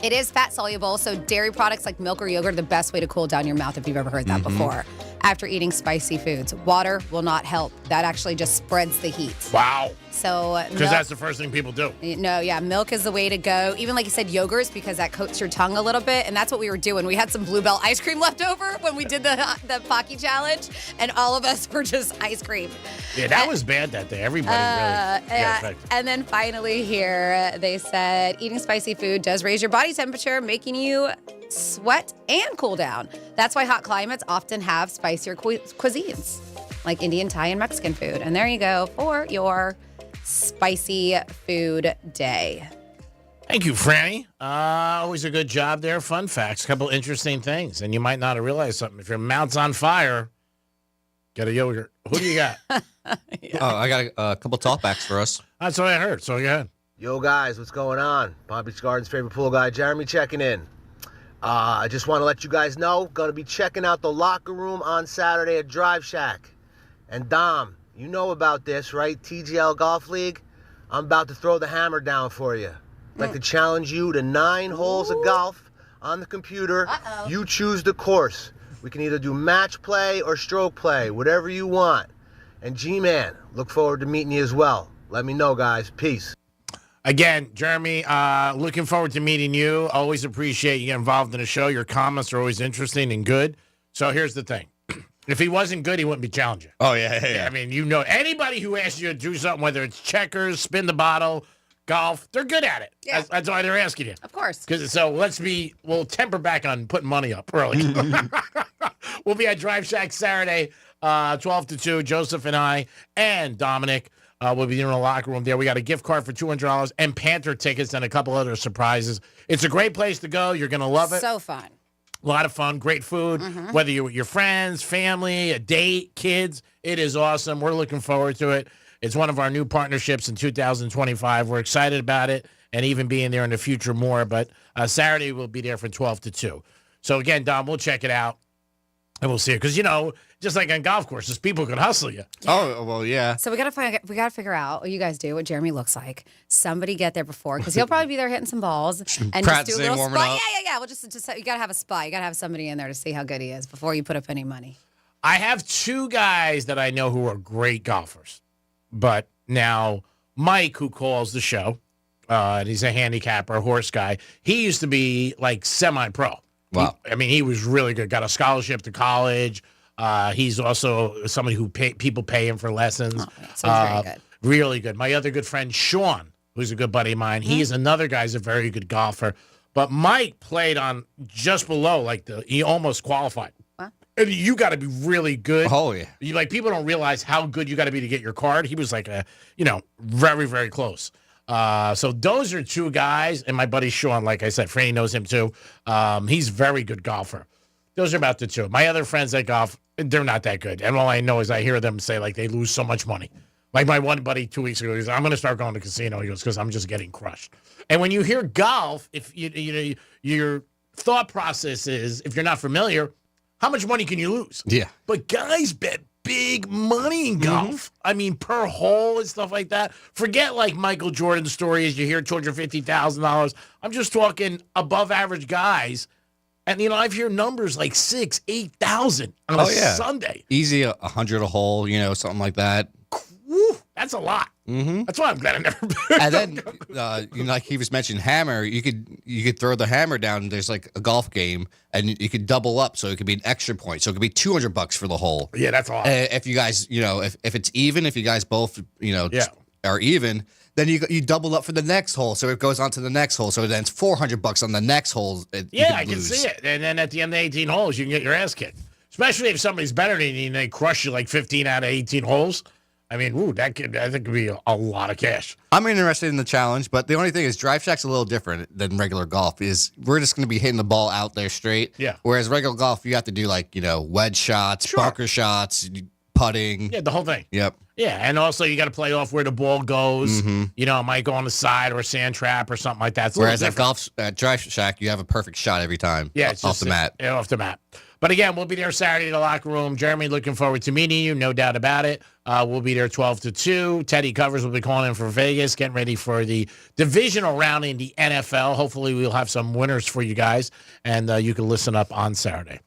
it is fat soluble, so dairy products like milk or yogurt are the best way to cool down your mouth if you've ever heard that before. After eating spicy foods, water will not help. That actually just spreads the heat. Wow. So because that's the first thing people do. No, yeah, milk is the way to go. Even like you said, yogurts, because that coats your tongue a little bit, and that's what we were doing. We had some Bluebell ice cream left over when we did the Pocky challenge, and all of us were just ice cream. Yeah, that was bad that day. Everybody really got affected. And then finally here, they said eating spicy food does raise your body temperature, making you sweat and cool down. That's why hot climates often have spicier cuisines, like Indian, Thai, and Mexican food. And there you go for your spicy food day. Thank you, Franny. Always a good job there. Fun facts, a couple interesting things. And you might not have realized something. If your mouth's on fire, get a yogurt. Who do you got? Oh, I got a couple talkbacks for us. That's what I heard. So go ahead. Yo, guys, what's going on? Palm Beach Gardens' favorite pool guy, Jeremy, checking in. I just want to let you guys know, going to be checking out the locker room on Saturday at Drive Shack. And Dom, you know about this, right? TGL Golf League? I'm about to throw the hammer down for you. I'd like to challenge you to 9 holes of golf on the computer. You choose the course. We can either do match play or stroke play, whatever you want. And G-Man, look forward to meeting you as well. Let me know, guys. Peace. Again, Jeremy, looking forward to meeting you. Always appreciate you getting involved in the show. Your comments are always interesting and good. So here's the thing. If he wasn't good, he wouldn't be challenging. Oh, yeah. I mean, you know, anybody who asks you to do something, whether it's checkers, spin the bottle, golf, they're good at it. Yeah. That's why they're asking you. Of course. So we'll temper back on putting money up early. We'll be at Drive Shack Saturday, 12 to 2, Joseph and I, and Dominic. We'll be in the locker room there. We got a gift card for $200 and Panther tickets and a couple other surprises. It's a great place to go. You're going to love it. So fun. A lot of fun, great food, whether you're with your friends, family, a date, kids. It is awesome. We're looking forward to it. It's one of our new partnerships in 2025. We're excited about it and even being there in the future more. But Saturday, we'll be there from 12 to 2. So, again, Dom, we'll check it out and we'll see it. Because, you know, just like on golf courses, people can hustle you. Oh, well, yeah. So we gotta figure out what you guys do, what Jeremy looks like. Somebody get there before, because he'll probably be there hitting some balls and just do a little spot. Yeah. Well, just you gotta have a spot. You gotta have somebody in there to see how good he is before you put up any money. I have 2 guys that I know who are great golfers. But now Mike, who calls the show, and he's a handicapper, a horse guy. He used to be like semi-pro. Wow. He was really good. Got a scholarship to college. He's also somebody who people pay him for lessons. So he's very good. Really good. My other good friend, Sean, who's a good buddy of mine, he is another guy who's a very good golfer. But Mike played on just below, he almost qualified. What? And you got to be really good. Oh, yeah. People don't realize how good you got to be to get your card. He was very, very close. So those are two guys, and my buddy Sean, like I said, Franny knows him too. He's a very good golfer. Those are about the two. My other friends that golf, they're not that good. And all I know is I hear them say, they lose so much money. Like my one buddy 2 weeks ago, he goes, I'm going to start going to casino. He goes, because I'm just getting crushed. And when you hear golf, if your thought process is, if you're not familiar, how much money can you lose? Yeah. But guys bet big money in golf. I mean, per hole and stuff like that. Forget Michael Jordan's stories. You hear $250,000. I'm just talking above average guys. And, I've heard numbers like 6,000, 8,000 on a Sunday. Easy 100 a hole, something like that. Woo, that's a lot. Mm-hmm. That's why I'm glad I never been. And then, like he was mentioning hammer, you could throw the hammer down. There's a golf game, and you could double up, so it could be an extra point. So it could be $200 for the hole. Yeah, that's awesome. If you guys, if it's even, if you guys both, are even, then you double up for the next hole, so it goes on to the next hole. So then it's $400 on the next hole. I can see it. And then at the end of the 18 holes, you can get your ass kicked. Especially if somebody's better than you and they crush you 15 out of 18 holes. I mean, I think could be a lot of cash. I'm interested in the challenge, but the only thing is Drive Shack's a little different than regular golf. Is we're just going to be hitting the ball out there straight. Yeah. Whereas regular golf, you have to do wedge shots, bunker shots, putting. Yeah, the whole thing. Yep. Yeah, and also you got to play off where the ball goes. Mm-hmm. It might go on the side or a sand trap or something like that. Whereas at Drive Shack, you have a perfect shot every time. Yeah, it's off the mat. Yeah, off the mat. But again, we'll be there Saturday in the locker room. Jeremy, looking forward to meeting you, no doubt about it. We'll be there 12 to 2. Teddy Covers will be calling in for Vegas, getting ready for the divisional round in the NFL. Hopefully, we'll have some winners for you guys, and you can listen up on Saturday.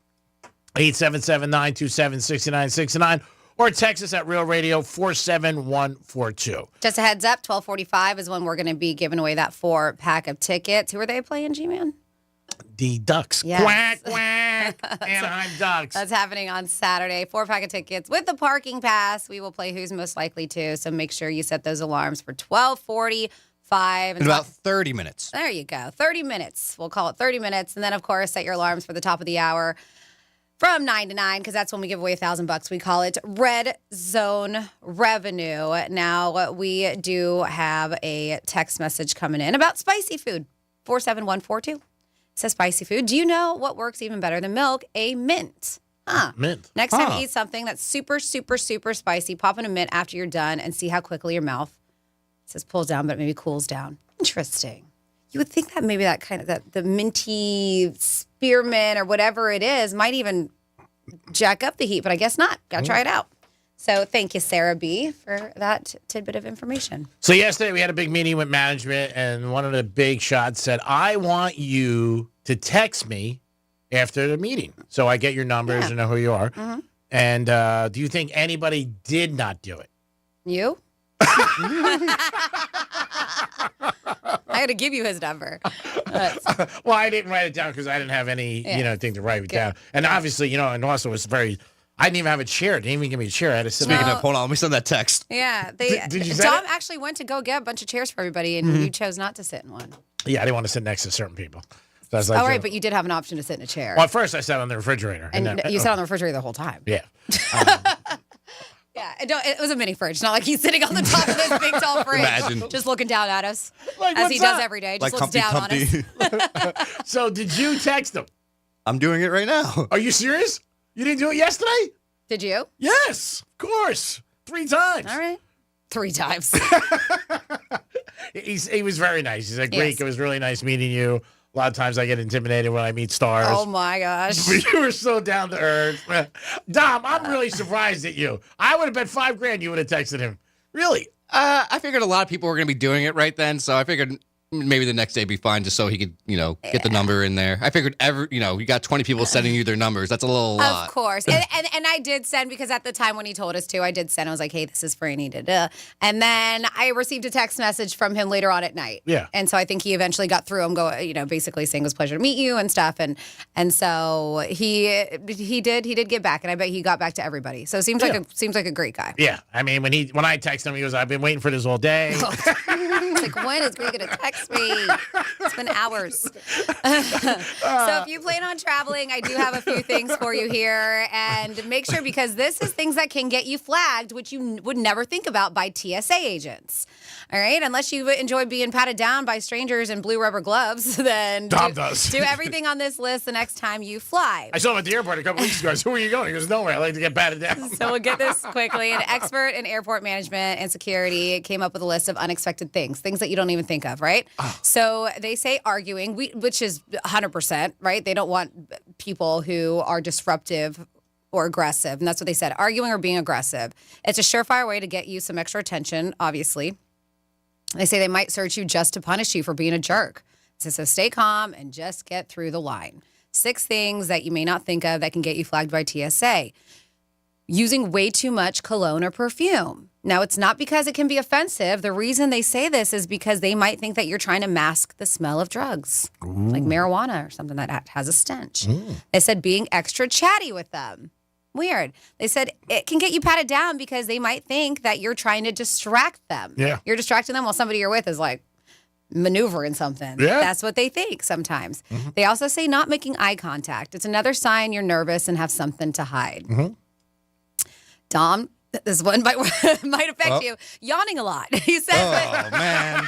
877-927-6969 or text us at Real Radio 47142. Just a heads up, 12:45 is when we're going to be giving away that 4-pack of tickets. Who are they playing, G-Man? The Ducks. Yes. Quack, quack. Anaheim Ducks. That's happening on Saturday. 4-pack of tickets with the parking pass. We will play Who's Most Likely To, so make sure you set those alarms for 12:45. In about 30 minutes. There you go. 30 minutes. We'll call it 30 minutes. And then, of course, set your alarms for the top of the hour from 9 to 9, because that's when we give away $1,000. We call it Red Zone Revenue. Now, we do have a text message coming in about spicy food. 47142. Says spicy food. Do you know what works even better than milk? A mint. Mint. Next time you eat something that's super, super, super spicy, pop in a mint after you're done and see how quickly your mouth, it says pulls down, but maybe cools down. Interesting. You would think that maybe that kind of, the minty spearmint or whatever it is might even jack up the heat, but I guess not. Got to try it out. So thank you, Sarah B., for that tidbit of information. So yesterday we had a big meeting with management, and one of the big shots said, I want you to text me after the meeting. So I get your numbers and know who you are. Mm-hmm. And do you think anybody did not do it? You? I got to give you his number. Well, I didn't write it down because I didn't have any, thing to write it down. And obviously, and also it's very... I didn't even have a chair. They didn't even give me a chair. I had to sit Speaking of, hold on, let me send that text. Yeah. Did you say Dom it? actually went to go get a bunch of chairs for everybody, and you chose not to sit in one. Yeah, I didn't want to sit next to certain people. So I was like, all right, but you did have an option to sit in a chair. Well, at first I sat on the refrigerator. And then, you sat on the refrigerator the whole time. Yeah. Yeah, it was a mini fridge. Not like he's sitting on the top of this big tall fridge. Imagine. Just looking down at us. Like, as he does up? every day. Just Like looks down on us. So did you text him? I'm doing it right now. Are you serious? You didn't do it yesterday? Did you? Yes, of course. 3 times. All right. 3 times. He was very nice. He's like, Greek, Yes. it was really nice meeting you. A lot of times I get intimidated when I meet stars. Oh, my gosh. But you were so down to earth. Dom, I'm really surprised at you. I would have bet $5,000 you would have texted him. Really? I figured a lot of people were going to be doing it right then, so I figured maybe the next day be fine, just so he could, get the number in there. I figured you got 20 people sending you their numbers. That's a little lot. Of course. And I did send, because at the time when he told us to, I did send. I was like, hey, this is for Annie. And then I received a text message from him later on at night. Yeah. And so I think he eventually got through him, basically saying it was a pleasure to meet you and stuff. And so he did get back, and I bet he got back to everybody. So seems like a great guy. Yeah. I mean, when I texted him, he goes, I've been waiting for this all day. It's like, when is Greg going to text me? It's been hours. So if you plan on traveling, I do have a few things for you here. And make sure, because this is things that can get you flagged, which you would never think about by TSA agents. All right? Unless you enjoy being patted down by strangers in blue rubber gloves, then Tom does. Do everything on this list the next time you fly. I saw him at the airport a couple weeks ago. I said, where are you going? He goes, nowhere. I like to get patted down. So we'll get this quickly. An expert in airport management and security came up with a list of unexpected things that you don't even think of, right? Oh. So they say arguing, which is 100%, right? They don't want people who are disruptive or aggressive. And that's what they said, arguing or being aggressive. It's a surefire way to get you some extra attention, obviously. They say they might search you just to punish you for being a jerk. So stay calm and just get through the line. 6 things that you may not think of that can get you flagged by TSA. Using way too much cologne or perfume. Now, it's not because it can be offensive. The reason they say this is because they might think that you're trying to mask the smell of drugs, like marijuana or something that has a stench. They said being extra chatty with them. Weird. They said it can get you patted down because they might think that you're trying to distract them. Yeah. You're distracting them while somebody you're with is like maneuvering something. Yeah. That's what they think sometimes. They also say not making eye contact. It's another sign you're nervous and have something to hide. Dom, this one might affect you. Yawning a lot. He says. Oh, man.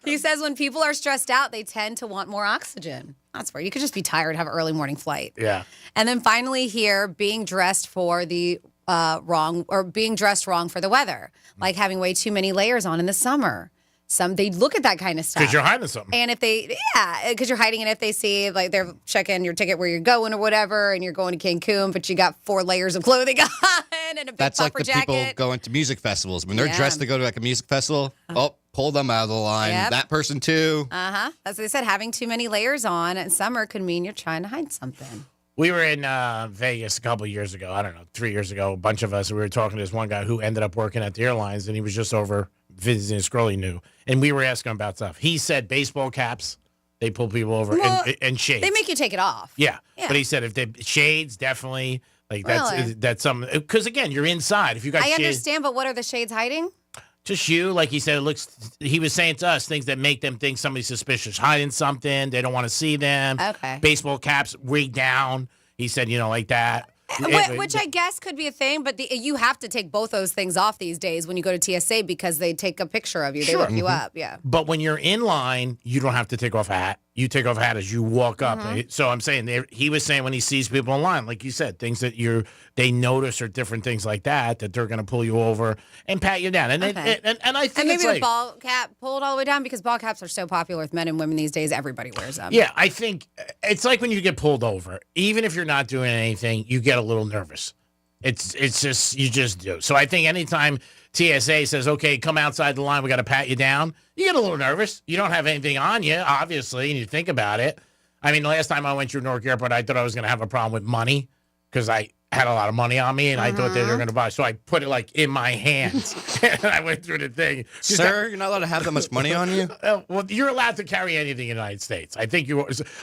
He says when people are stressed out, they tend to want more oxygen. That's weird. You could just be tired, have an early morning flight. Yeah. And then finally here, being dressed for the wrong for the weather, like having way too many layers on in the summer. They look at that kind of stuff. Because you're hiding something. And because you're hiding, and if they see, like, they're checking your ticket where you're going or whatever, and you're going to Cancun, but you got 4 layers of clothing on and a big That's like puffer the jacket. people going to music festivals. When they're dressed to go to like a music festival, pull them out of the line. Yep. That person too. That's what they said. Having too many layers on in summer could mean you're trying to hide something. We were in Vegas a couple of years ago. I don't know, 3 years ago. A bunch of us. We were talking to this one guy who ended up working at the airlines, and he was just over visiting his girl he knew. And we were asking him about stuff. He said baseball caps, they pull people over, and shades. They make you take it off. Yeah. But he said if they shades, definitely. Like that's something. Because again, you're inside. If you got I shades, understand, but what are the shades hiding? just you, like he said, it looks. He was saying to us things that make them think somebody's suspicious, hiding something. They don't want to see them. Okay. Baseball caps way down. He said, like that. Which I guess could be a thing, but you have to take both those things off these days when you go to TSA because they take a picture of you. They look you up, yeah. But when you're in line, you don't have to take off a hat. You take off a hat as you walk up. So I'm saying, he was saying when he sees people in line, like you said, things that they notice or different things like that they're going to pull you over and pat you down. And and I think maybe it's the like, ball cap pulled all the way down because ball caps are so popular with men and women these days. Everybody wears them. Yeah, I think it's like when you get pulled over. Even if you're not doing anything, you get a little nervous. It's just, you just do. So I think anytime TSA says, okay, come outside the line, we got to pat you down, you get a little nervous. You don't have anything on you, obviously, and you think about it. I mean, the last time I went through Newark Airport, I thought I was going to have a problem with money because I had a lot of money on me, and I thought they were going to buy. So I put it, like, in my hands, and I went through the thing. Sir, you're not allowed to have that much money on you? Well, you're allowed to carry anything in the United States. I think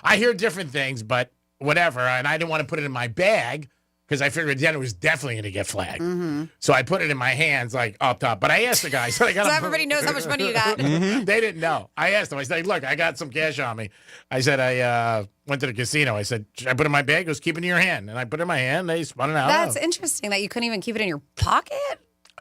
I hear different things, but whatever, and I didn't want to put it in my bag, because I figured then it was definitely going to get flagged. So I put it in my hands, like, up top. But I asked the guy. So everybody knows how much money you got. They didn't know. I asked him. I said, look, I got some cash on me. I said, I went to the casino. I said, should I put it in my bag? He goes, keep it in your hand. And I put it in my hand. They spun it out. That's interesting that you couldn't even keep it in your pocket.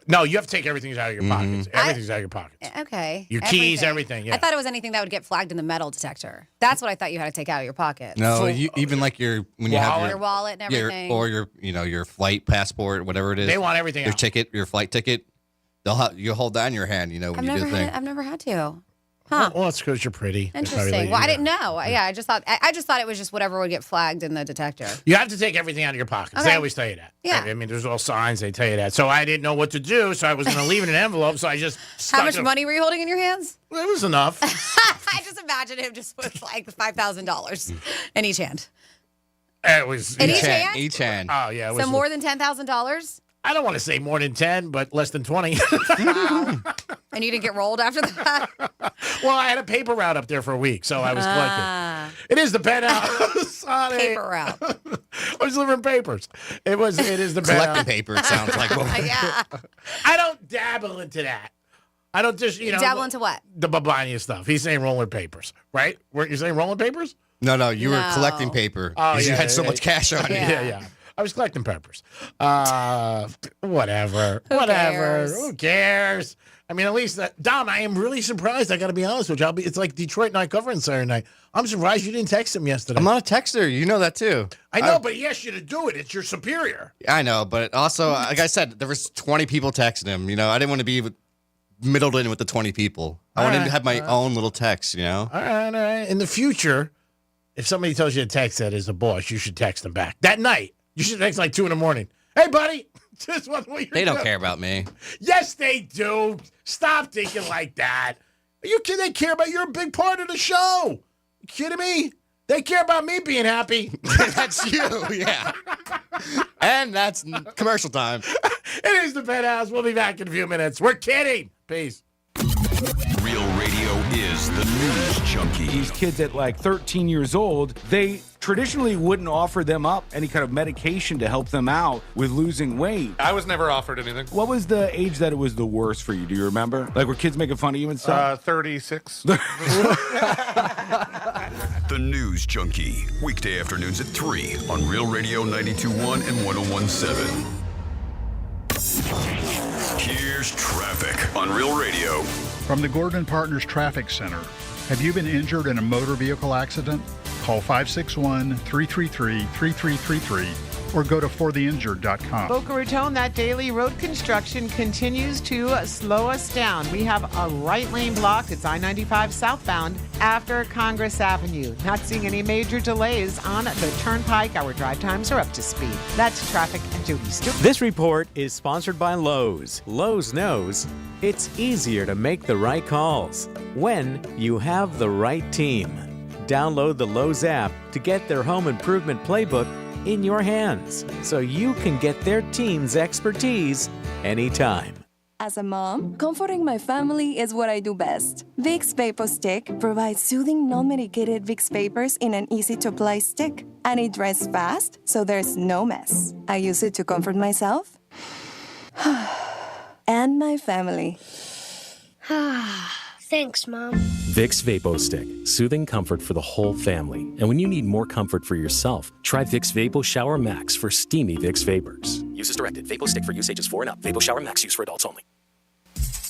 No, you have to take everything out of your pockets. Everything's out of your pockets. Okay. Your keys, everything. Yeah. I thought it was anything that would get flagged in the metal detector. That's what I thought you had to take out of your pocket. No, even like you have your wallet and everything, or your flight passport, whatever it is. They want everything. Your out. ticket, your flight ticket. You'll hold that in your hand. When you do the thing. I've never had to. Huh. Well, it's because you're pretty. Interesting. Well, I didn't know. Yeah, I just thought it was just whatever would get flagged in the detector. You have to take everything out of your pockets. Okay. They always tell you that. Yeah. I mean, there's all signs. They tell you that. So I didn't know what to do. So I was going to leave it in an envelope. So I just How much money were you holding in your hands? Well, it was enough. I just imagine him just with like $5,000 in each hand. It was In each hand? Each hand. Oh yeah. It So was, more than $10,000? I don't want to say more than 10, but less than 20. Wow. And you didn't get rolled after that? Well, I had a paper route up there for a week, so I was collecting. It is the Penthouse. Paper route. I was delivering papers. It is the Collecting Penthouse. paper, it sounds like. Yeah. I don't dabble into that. I don't just, Dabble into what? The Babania stuff. He's saying rolling papers, right? Weren't you saying rolling papers? No, you were No. collecting paper. Oh, because you yeah, had so yeah, much cash on you. Yeah. I was collecting peppers. Whatever. cares? Who cares? I mean, at least Dom, I am really surprised. I got to be honest with you. It's like Detroit night covering Saturday night. I'm surprised you didn't text him yesterday. I'm not a texter. You know that too. I know, but he asked you to do it. It's your superior. I know, but also, like I said, there was 20 people texting him. I didn't want to be middled in with the 20 people. I wanted to have my own little text, All right. In the future, if somebody tells you to text that as a boss, you should text them back. That night, you should text like 2 a.m. Hey, buddy. Just what you're They don't doing. care about me. Yes, they do. Stop thinking like that. Are you kidding? They care about you're a big part of the show. You kidding me? They care about me being happy. That's you, yeah. And that's commercial time. It is the Penthouse. We'll be back in a few minutes. We're kidding. Peace. Real Radio is the news junkie. These kids at like 13 years old, they traditionally wouldn't offer them up any kind of medication to help them out with losing weight. I was never offered anything. What was the age that it was the worst for you? Do you remember? Like, were kids making fun of you and stuff? 36. The News Junkie. Weekday afternoons at 3 on Real Radio 92.1 and 101.7. Here's traffic on Real Radio. From the Gordon Partners Traffic Center. Have you been injured in a motor vehicle accident? Call 561-333-3333 or go to fortheinjured.com. Boca Raton, that daily road construction continues to slow us down. We have a right lane blocked. It's I-95 southbound after Congress Avenue. Not seeing any major delays on the turnpike. Our drive times are up to speed. That's traffic and Jody Stewart. This report is sponsored by Lowe's. Lowe's knows it's easier to make the right calls when you have the right team. Download the Lowe's app to get their home improvement playbook in your hands so you can get their team's expertise anytime. As a mom, comforting my family is what I do best. Vicks Vapor Stick provides soothing, non-medicated Vicks vapors in an easy-to-apply stick. And it dries fast, so there's no mess. I use it to comfort myself and my family. Thanks, Mom. Vicks Vapo Stick, soothing comfort for the whole family. And when you need more comfort for yourself, try Vicks Vapo Shower Max for steamy Vicks vapors. Use as directed. Vapo Stick for use ages 4 and up. Vapo Shower Max use for adults only.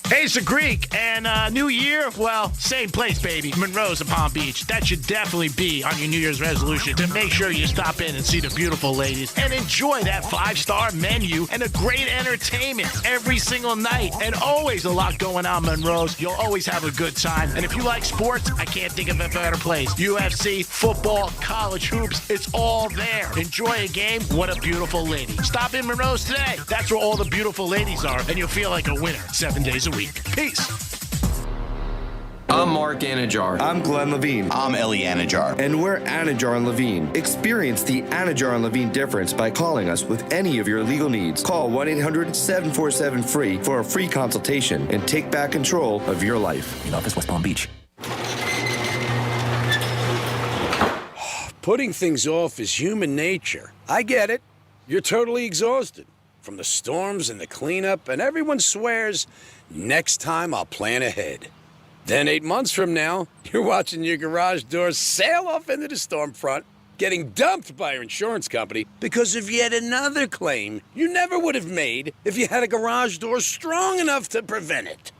Hey, it's the Greek, and New Year, well, same place, baby. Monroe's at Palm Beach. That should definitely be on your New Year's resolution to make sure you stop in and see the beautiful ladies and enjoy that 5-star menu and the great entertainment every single night. And always a lot going on, Monroe's. You'll always have a good time. And if you like sports, I can't think of a better place. UFC, football, college hoops, it's all there. Enjoy a game. What a beautiful lady. Stop in Monroe's today. That's where all the beautiful ladies are, and you'll feel like a winner 7 days a week. Peace. I'm Mark Anajar. I'm Glenn Levine. I'm Ellie Anajar. And we're Anajar and Levine. Experience the Anajar and Levine difference by calling us with any of your legal needs. Call 1-800-747-FREE for a free consultation and take back control of your life. In office, West Palm Beach. Putting things off is human nature. I get it. You're totally exhausted from the storms and the cleanup, and everyone swears, next time I'll plan ahead. Then 8 months from now, you're watching your garage doors sail off into the storm front, getting dumped by your insurance company because of yet another claim you never would have made if you had a garage door strong enough to prevent it.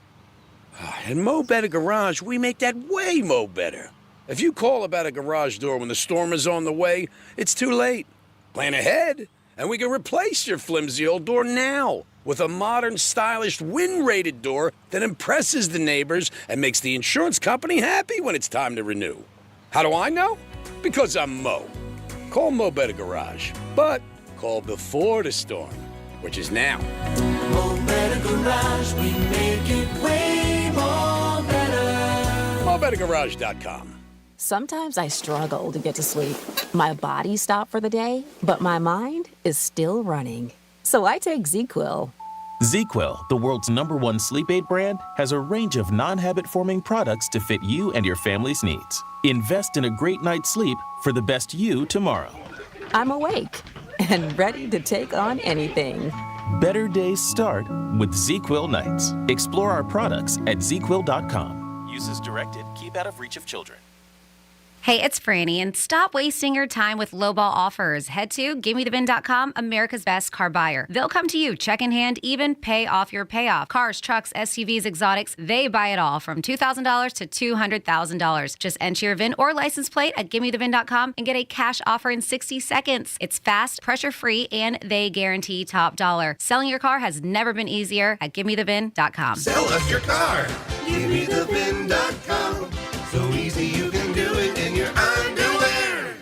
At Mo Better Garage, we make that way mo better. If you call about a garage door when the storm is on the way, it's too late. Plan ahead And we can replace your flimsy old door now with a modern, stylish, wind-rated door that impresses the neighbors and makes the insurance company happy when it's time to renew. How do I know? Because I'm Mo. Call Mo Better Garage, but call before the storm, which is now. Mo Better Garage, we make it way more better. MoBetterGarage.com. Sometimes I struggle to get to sleep. My body stopped for the day, but my mind is still running. So I take ZQuil. ZQuil, the world's #1 sleep aid brand, has a range of non-habit-forming products to fit you and your family's needs. Invest in a great night's sleep for the best you tomorrow. I'm awake and ready to take on anything. Better days start with ZQuil nights. Explore our products at ZQuil.com. Use as directed. Keep out of reach of children. Hey, it's Franny, and stop wasting your time with lowball offers. Head to GiveMeTheVin.com, America's best car buyer. They'll come to you, check in hand, even pay off your payoff. Cars, trucks, SUVs, exotics, they buy it all from $2,000 to $200,000. Just enter your VIN or license plate at GiveMeTheVin.com and get a cash offer in 60 seconds. It's fast, pressure-free, and they guarantee top dollar. Selling your car has never been easier at GiveMeTheVin.com. Sell us your car. GiveMeTheVin.com. So easy you can do it in your underwear.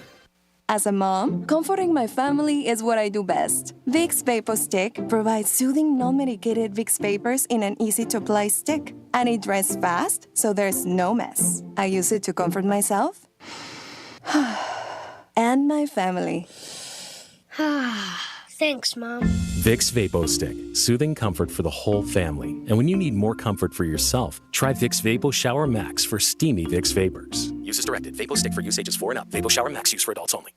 As a mom, comforting my family is what I do best. Vicks Vapor Stick provides soothing, non-medicated Vicks vapors in an easy-to-apply stick. And it dries fast, so there's no mess. I use it to comfort myself and my family. Thanks, Mom. Vicks Vapo Stick, soothing comfort for the whole family. And when you need more comfort for yourself, try Vicks Vapo Shower Max for steamy Vicks vapors. Use as directed. Vapo Stick for use ages 4 and up. Vapo Shower Max use for adults only.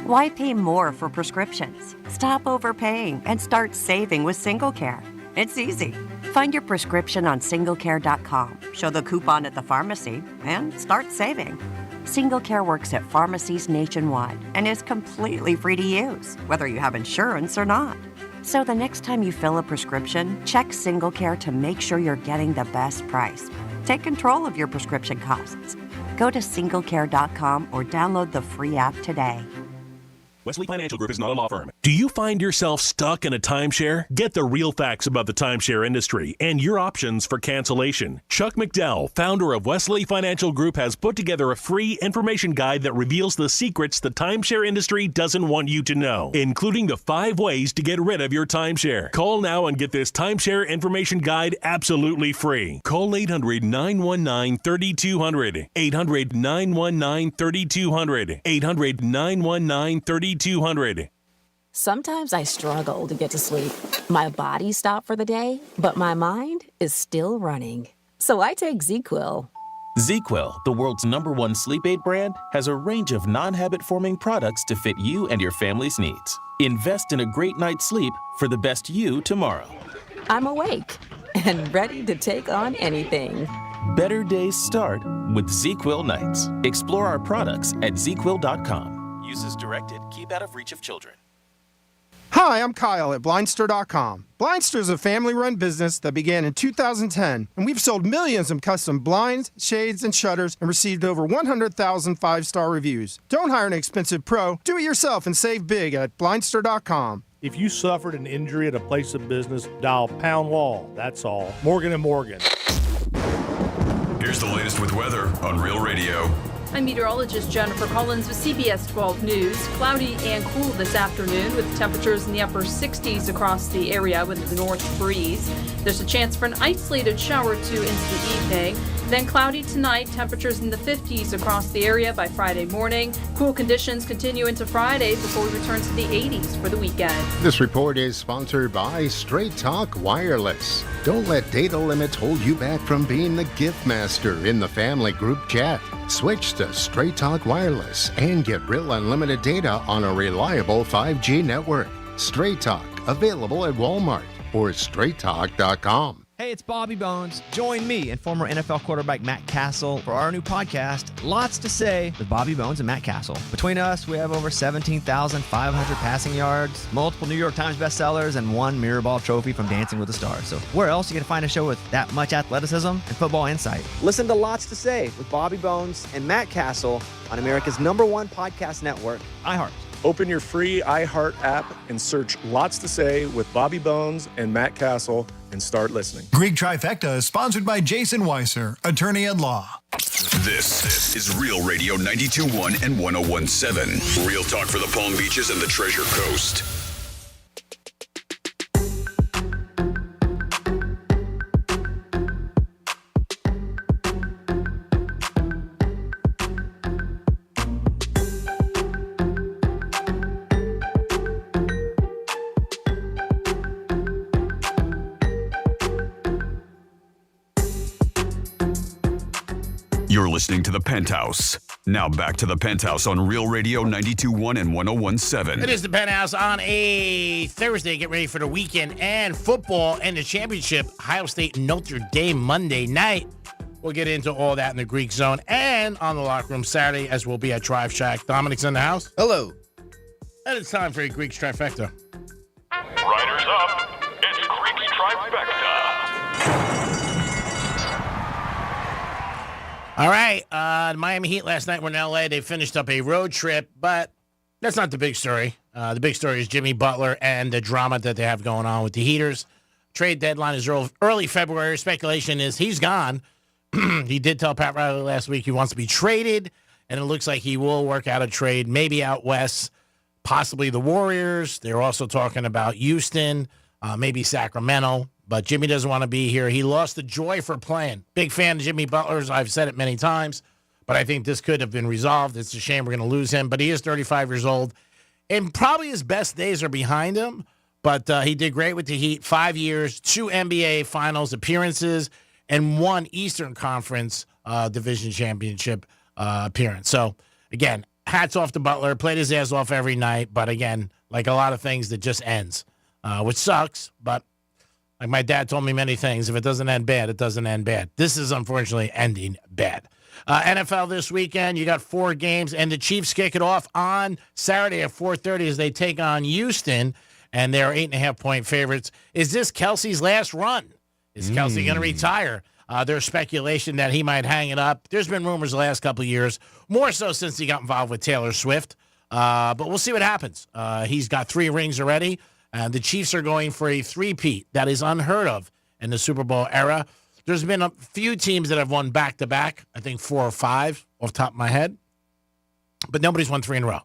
Why pay more for prescriptions? Stop overpaying and start saving with SingleCare. It's easy. Find your prescription on singlecare.com, show the coupon at the pharmacy, and start saving. SingleCare works at pharmacies nationwide and is completely free to use, whether you have insurance or not. So the next time you fill a prescription, check SingleCare to make sure you're getting the best price. Take control of your prescription costs. Go to singlecare.com or download the free app today. Wesley Financial Group is not a law firm. Do you find yourself stuck in a timeshare? Get the real facts about the timeshare industry and your options for cancellation. Chuck McDowell, founder of Wesley Financial Group, has put together a free information guide that reveals the secrets the timeshare industry doesn't want you to know, including the 5 ways to get rid of your timeshare. Call now and get this timeshare information guide absolutely free. Call 800-919-3200. 800-919-3200. 800-919-3200. 200. Sometimes I struggle to get to sleep. My body stopped for the day, but my mind is still running. So I take ZQuil. ZQuil, the world's #1 sleep aid brand, has a range of non-habit-forming products to fit you and your family's needs. Invest in a great night's sleep for the best you tomorrow. I'm awake and ready to take on anything. Better days start with ZQuil nights. Explore our products at ZQuil.com. Use as directed. Keep out of reach of children. Hi, I'm Kyle at Blindster.com. Blindster is a family-run business that began in 2010, and we've sold millions of custom blinds, shades, and shutters and received over 100,000 five-star reviews. Don't hire an expensive pro. Do it yourself and save big at Blindster.com. If you suffered an injury at a place of business, dial Pound Wall. That's all. Morgan & Morgan. Here's the latest with weather on Real Radio. I'm meteorologist Jennifer Collins with CBS 12 News. Cloudy and cool this afternoon with temperatures in the upper 60s across the area with the north breeze. There's a chance for an isolated shower or two into the evening. Then cloudy tonight, temperatures in the 50s across the area by Friday morning. Cool conditions continue into Friday before we return to the 80s for the weekend. This report is sponsored by Straight Talk Wireless. Don't let data limits hold you back from being the gift master in the family group chat. Switch to Straight Talk Wireless and get real unlimited data on a reliable 5G network. Straight Talk, available at Walmart or straighttalk.com. Hey, it's Bobby Bones. Join me and former NFL quarterback Matt Castle for our new podcast, Lots to Say with Bobby Bones and Matt Castle. Between us, we have over 17,500 passing yards, multiple New York Times bestsellers, and 1 Mirrorball trophy from Dancing with the Stars. So where else are you going to find a show with that much athleticism and football insight? Listen to Lots to Say with Bobby Bones and Matt Castle on America's #1 podcast network, iHeart. Open your free iHeart app and search Lots to Say with Bobby Bones and Matt Castle and start listening. Greek Trifecta is sponsored by Jason Weiser, attorney at law. This is Real Radio 92.1 and 101.7. Real talk for the Palm Beaches and the Treasure Coast. You're listening to The Penthouse. Now back to The Penthouse on Real Radio 92.1 and 101.7. It is The Penthouse on a Thursday. Get ready for the weekend and football and the championship. Ohio State and Notre Dame Monday night. We'll get into all that in the Greek Zone and on the Locker Room Saturday, as we'll be at Drive Shack. Dominic's in the house. Hello. And it's time for a Greek Trifecta. Riders up. It's Greek Trifecta. All right, the Miami Heat last night were in L.A. They finished up a road trip, but that's not the big story. The big story is Jimmy Butler and the drama that they have going on with the Heaters. Trade deadline is early February. Speculation is he's gone. He did tell Pat Riley last week he wants to be traded, and it looks like he will work out a trade, maybe out west, possibly the Warriors. They're also talking about Houston, maybe Sacramento. But Jimmy doesn't want to be here. He lost the joy for playing. Big fan of Jimmy Butler's. I've said it many times. But I think this could have been resolved. It's a shame we're going to lose him. But he is 35 years old. And probably his best days are behind him. But he did great with the Heat. 5 years, 2 NBA Finals appearances, and 1 Eastern Conference Division Championship appearance. So, again, hats off to Butler. Played his ass off every night. But, again, like a lot of things, that just ends, which sucks. But like my dad told me many things, if it doesn't end bad, it doesn't end bad. This is unfortunately ending bad. NFL this weekend, you got 4 games, and the Chiefs kick it off on Saturday at 4:30 as they take on Houston, and they're 8.5-point favorites. Is this Kelsey's last run? Is Kelsey going to retire? There's speculation that he might hang it up. There's been rumors the last couple of years, more so since he got involved with Taylor Swift. But we'll see what happens. He's got 3 rings already. The Chiefs are going for a 3-peat. That is unheard of in the Super Bowl era. There's been a few teams that have won back-to-back, I think 4 or 5 off the top of my head. But nobody's won 3 in a row.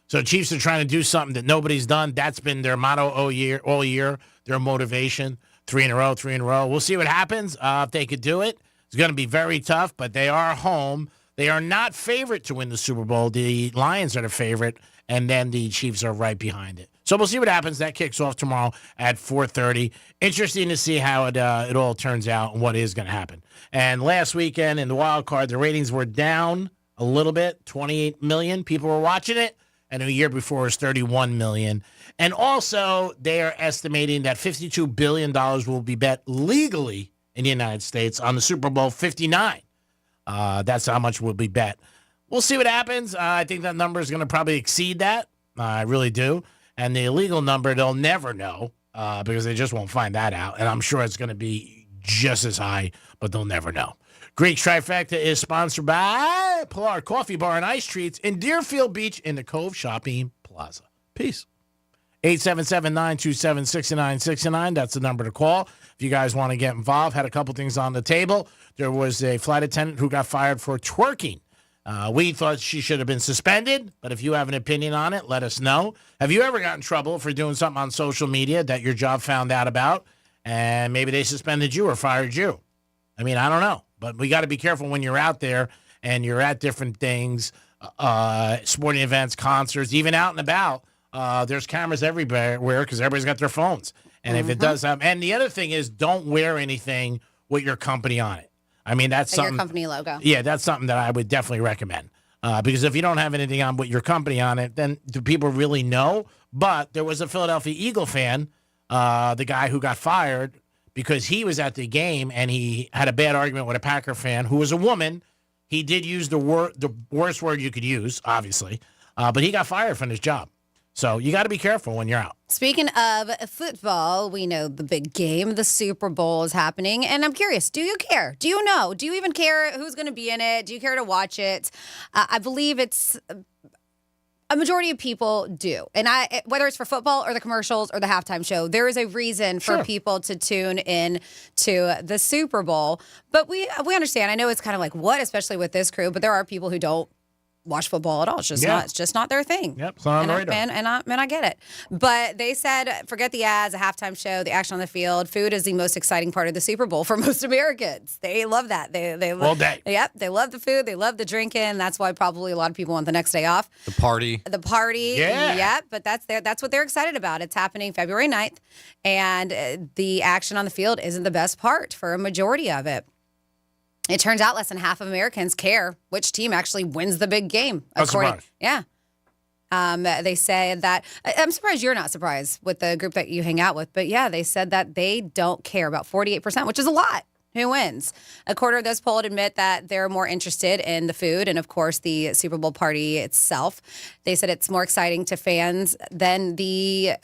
So the Chiefs are trying to do something that nobody's done. That's been their motto all year, their motivation. 3 in a row, 3 in a row. We'll see what happens if they could do it. It's going to be very tough, but they are home. They are not favorite to win the Super Bowl. The Lions are the favorite, and then the Chiefs are right behind it. So we'll see what happens. That kicks off tomorrow at 4:30. Interesting to see how it all turns out and what is going to happen. And last weekend in the wild card, the ratings were down a little bit. 28 million people were watching it, and a year before it was 31 million. And also, they are estimating that $52 billion will be bet legally in the United States on the Super Bowl 59. That's how much will be bet. We'll see what happens. I think that number is going to probably exceed that. I really do. And the illegal number, they'll never know because they just won't find that out. And I'm sure it's going to be just as high, but they'll never know. Greek Trifecta is sponsored by Pilar Coffee Bar and Ice Treats in Deerfield Beach in the Cove Shopping Plaza. Peace. 877-927-6969. That's the number to call if you guys want to get involved. Had a couple things on the table. There was a flight attendant who got fired for twerking. We thought she should have been suspended, but if you have an opinion on it, let us know. Have you ever gotten in trouble for doing something on social media that your job found out about, and maybe they suspended you or fired you? I mean, I don't know, but we got to be careful when you're out there and you're at different things, sporting events, concerts, even out and about. There's cameras everywhere because everybody's got their phones. And if it does happen, and the other thing is don't wear anything with your company on it. I mean, that's something. Your company logo. Yeah, that's something that I would definitely recommend. Because if you don't have anything on with your company on it, then do people really know? But there was a Philadelphia Eagle fan, the guy who got fired, because he was at the game and he had a bad argument with a Packer fan who was a woman. He did use the worst word you could use, obviously, but he got fired from his job. So you got to be careful when you're out. Speaking of football, we know the big game, the Super Bowl is happening. And I'm curious, do you care? Do you know? Do you even care who's going to be in it? Do you care to watch it? I believe it's A majority of people do. And whether it's for football or the commercials or the halftime show, there is a reason for people to tune in to the Super Bowl. But we understand. I know it's kind of like, what, especially with this crew, but there are people who don't watch football at all. It's just not their thing. Yep, it's not on the radar. And I get it. But they said, forget the ads, a halftime show, the action on the field. Food is the most exciting part of the Super Bowl for most Americans. They love that. They all day. Yep, they love the food. They love the drinking. That's why probably a lot of people want the next day off. The party. Yeah. Yep, but that's what they're excited about. It's happening February 9th, and the action on the field isn't the best part for a majority of it. It turns out less than half of Americans care which team actually wins the big game. Yeah. They say that, I'm surprised you're not surprised with the group that you hang out with, but yeah, they said that they don't care, about 48%, which is a lot. Who wins? A quarter of those polled admit that they're more interested in the food and, of course, the Super Bowl party itself. They said it's more exciting to fans than the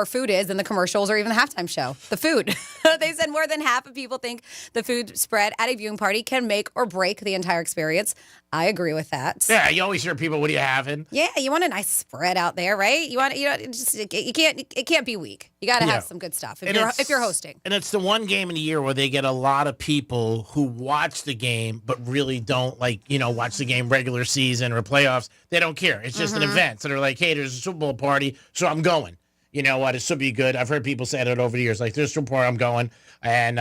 food is in the commercials or even the halftime show. The food. They said more than half of people think the food spread at a viewing party can make or break the entire experience. I agree with that. Yeah, you always hear people, what are you having? Yeah, you want a nice spread out there, right? It can't be weak. You got to have some good stuff if you're hosting. And it's the one game in the year where they get a lot of people who watch the game but really don't watch the game regular season or playoffs. They don't care. It's just an event. So they're like, hey, there's a Super Bowl party, so I'm going. You know what? It should be good. I've heard people say that over the years. Like, there's a Super Bowl, I'm going. And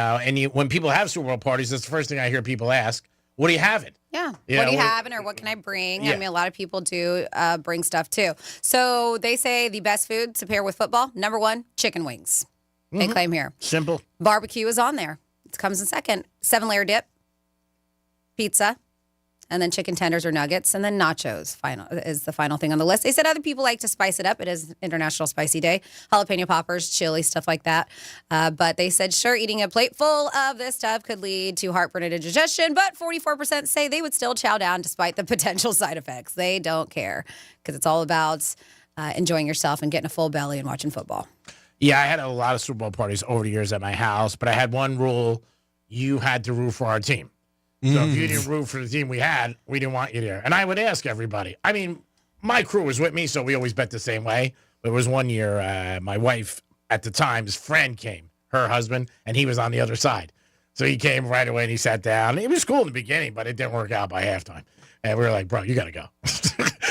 when people have Super Bowl parties, that's the first thing I hear people ask, what are you having? Yeah. What are you having or what can I bring? Yeah. I mean, a lot of people do bring stuff too. So they say the best food to pair with football, number one, chicken wings. They claim here. Simple. Barbecue is on there. It comes in second. 7-layer dip, pizza, and then chicken tenders or nuggets, and then nachos is the final thing on the list. They said other people like to spice it up. It is International Spicy Day. Jalapeno poppers, chili, stuff like that. But they said, sure, eating a plate full of this stuff could lead to heartburn and indigestion, but 44% say they would still chow down despite the potential side effects. They don't care because it's all about enjoying yourself and getting a full belly and watching football. Yeah, I had a lot of Super Bowl parties over the years at my house, but I had one rule. You had to root for our team. So if you didn't root for the team we didn't want you there. And I would ask everybody. I mean, my crew was with me, so we always bet the same way. But it was one year, my wife at the time's friend came, her husband, and he was on the other side. So he came right away and he sat down. It was cool in the beginning, but it didn't work out by halftime. And we were like, bro, you got to go.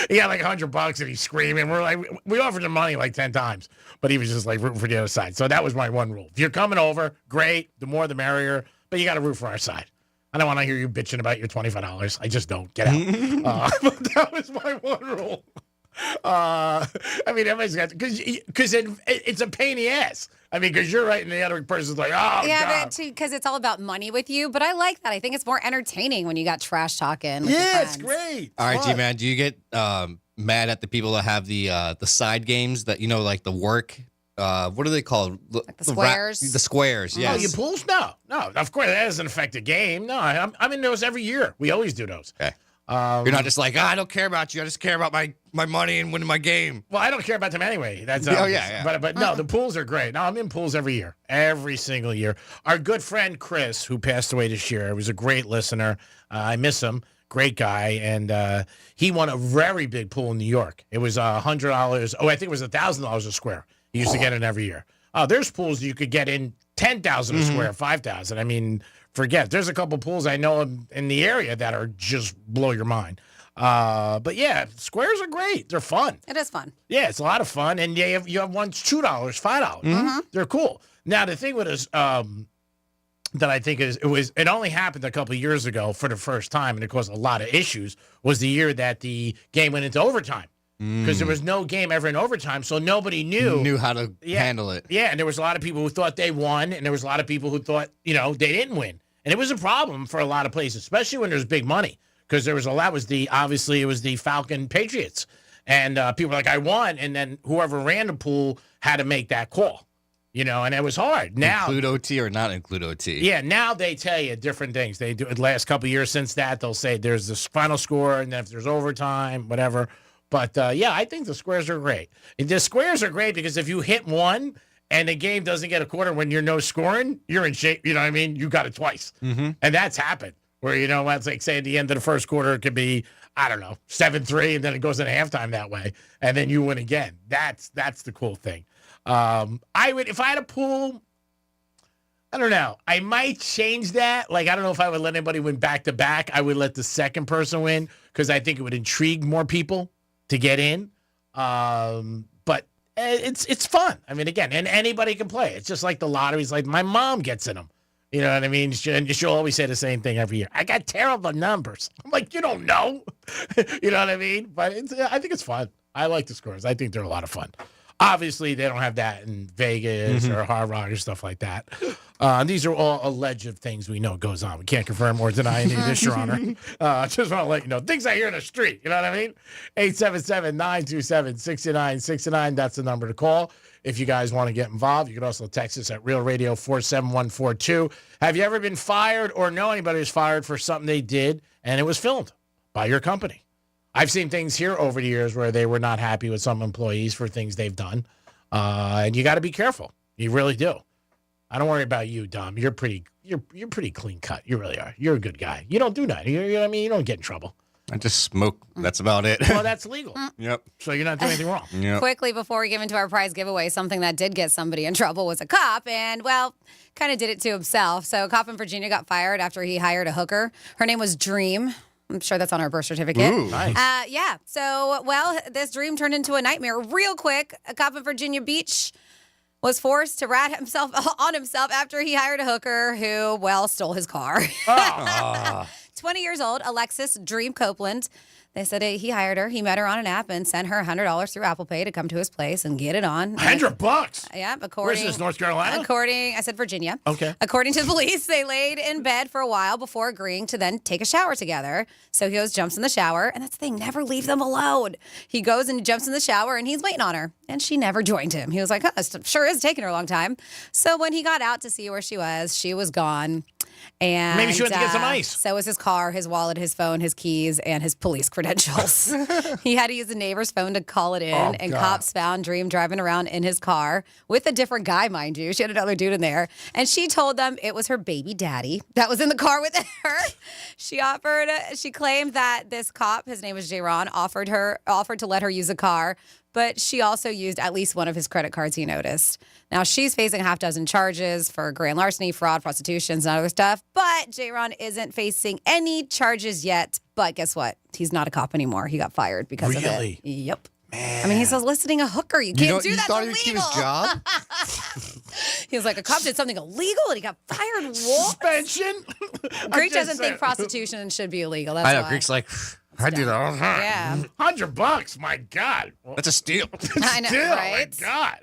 He had like $100 and he's screaming. We're like, we offered him money like 10 times, but he was just like rooting for the other side. So that was my one rule. If you're coming over, great. The more the merrier, but you got to root for our side. I don't want to hear you bitching about your $25. I just don't. Get out. But that was my one rule. I mean, everybody's got because it's a pain in the ass. I mean, because you're right, and the other person's like, oh, yeah, because it's all about money with you. But I like that. I think it's more entertaining when you got trash talking. Yeah, it's great. All right, G-Man, do you get mad at the people that have the side games that like the work? What are they called? Like the squares? The squares, yes. Oh, you pools? No. Of course, that doesn't affect the game. No, I'm in those every year. We always do those. Okay. You're not just like, I don't care about you. I just care about my money and winning my game. Well, I don't care about them anyway. That's yeah. But no, the pools are great. No, I'm in pools every year, every single year. Our good friend Chris, who passed away this year, was a great listener. I miss him. Great guy, and he won a very big pool in New York. It was $100. Oh, I think it was $1,000 a square. He used to get in every year. There's pools you could get in 10,000 a square, 5,000. I mean, forget. There's a couple pools I know in the area that are just blow your mind. But yeah, squares are great. They're fun. It is fun. Yeah, it's a lot of fun. And you have ones $2, $5. They're cool. Now the thing with us that I think it only happened a couple of years ago for the first time, and it caused a lot of issues. Was the year that the game went into overtime. Because there was no game ever in overtime, so nobody knew how to handle it. Yeah, and there was a lot of people who thought they won, and there was a lot of people who thought, they didn't win. And it was a problem for a lot of places, especially when there's big money, because there was obviously it was the Falcon Patriots. And people were like, I won, and then whoever ran the pool had to make that call, and it was hard. Now, include OT or not include OT? Yeah, now they tell you different things. They do it the last couple of years since that. They'll say there's this final score, and then if there's overtime, whatever. But, I think the squares are great. And the squares are great because if you hit one and the game doesn't get a quarter when you're no scoring, you're in shape. You know what I mean? You got it twice. And that's happened where, it's like, say, at the end of the first quarter, it could be, I don't know, 7-3, and then it goes into halftime that way, and then you win again. That's the cool thing. I would, if I had a pool, I don't know. I might change that. Like, I don't know if I would let anybody win back-to-back. I would let the second person win because I think it would intrigue more people to get in. But it's fun. I mean, again, and anybody can play. It's just like the lotteries. Like, my mom gets in them. You know what I mean? She'll always say the same thing every year. I got terrible numbers. I'm like, you don't know. You know what I mean? But I think it's fun. I like the scores. I think they're a lot of fun. Obviously, they don't have that in Vegas or Hard Rock or stuff like that. These are all alleged things we know goes on. We can't confirm or deny any of this, Your Honor. Just want to let you know. Things I hear in the street. You know what I mean? 877-927-6969. That's the number to call. If you guys want to get involved, you can also text us at Real Radio 47142. Have you ever been fired or know anybody who's fired for something they did and it was filmed by your company? I've seen things here over the years where they were not happy with some employees for things they've done. And you got to be careful. You really do. I don't worry about you, Dom. You're pretty clean cut. You really are. You're a good guy. You don't do that. You know what I mean? You don't get in trouble. I just smoke. That's about it. Well, that's legal. Yep. So you're not doing anything wrong. Yep. Quickly, before we get into our prize giveaway, something that did get somebody in trouble was a cop, and, well, kind of did it to himself. So a cop in Virginia got fired after he hired a hooker. Her name was Dream. I'm sure that's on her birth certificate. Ooh, nice. Yeah. So, well, this dream turned into a nightmare real quick. A cop in Virginia Beach was forced to rat himself on himself after he hired a hooker who, well, stole his car. 20 years old, Alexis Dream Copeland. They said he hired her. He met her on an app and sent her $100 through Apple Pay to come to his place and get it on. $100? Yeah, Where's this, North Carolina? I said Virginia. Okay. According to the police, they laid in bed for a while before agreeing to then take a shower together. So he jumps in the shower, and that's the thing, never leave them alone. He goes and jumps in the shower, and he's waiting on her, and she never joined him. He was like, it sure is taking her a long time. So when he got out to see where she was gone. And maybe she went to get some ice. So was his car, his wallet, his phone, his keys, and his police credentials. He had to use a neighbor's phone to call it in, and cops found Dream driving around in his car with a different guy, mind you. She had another dude in there, and she told them it was her baby daddy that was in the car with her. She claimed that this cop, his name was J-Ron, offered to let her use a car, but she also used at least one of his credit cards, he noticed. Now, she's facing a half dozen charges for grand larceny, fraud, prostitution, and other stuff, but J-Ron isn't facing any charges yet. But guess what? He's not a cop anymore. He got fired because of it. Yep. Man. I mean, he's soliciting a hooker. You can't do that. He thought he would keep his job? He was like, a cop did something illegal and he got fired. What? Suspension? Greek doesn't think prostitution should be illegal. That's I know. why. Greek's like, I do that all the time. Yeah. $100, my God. That's a steal. I know, Steal, right? my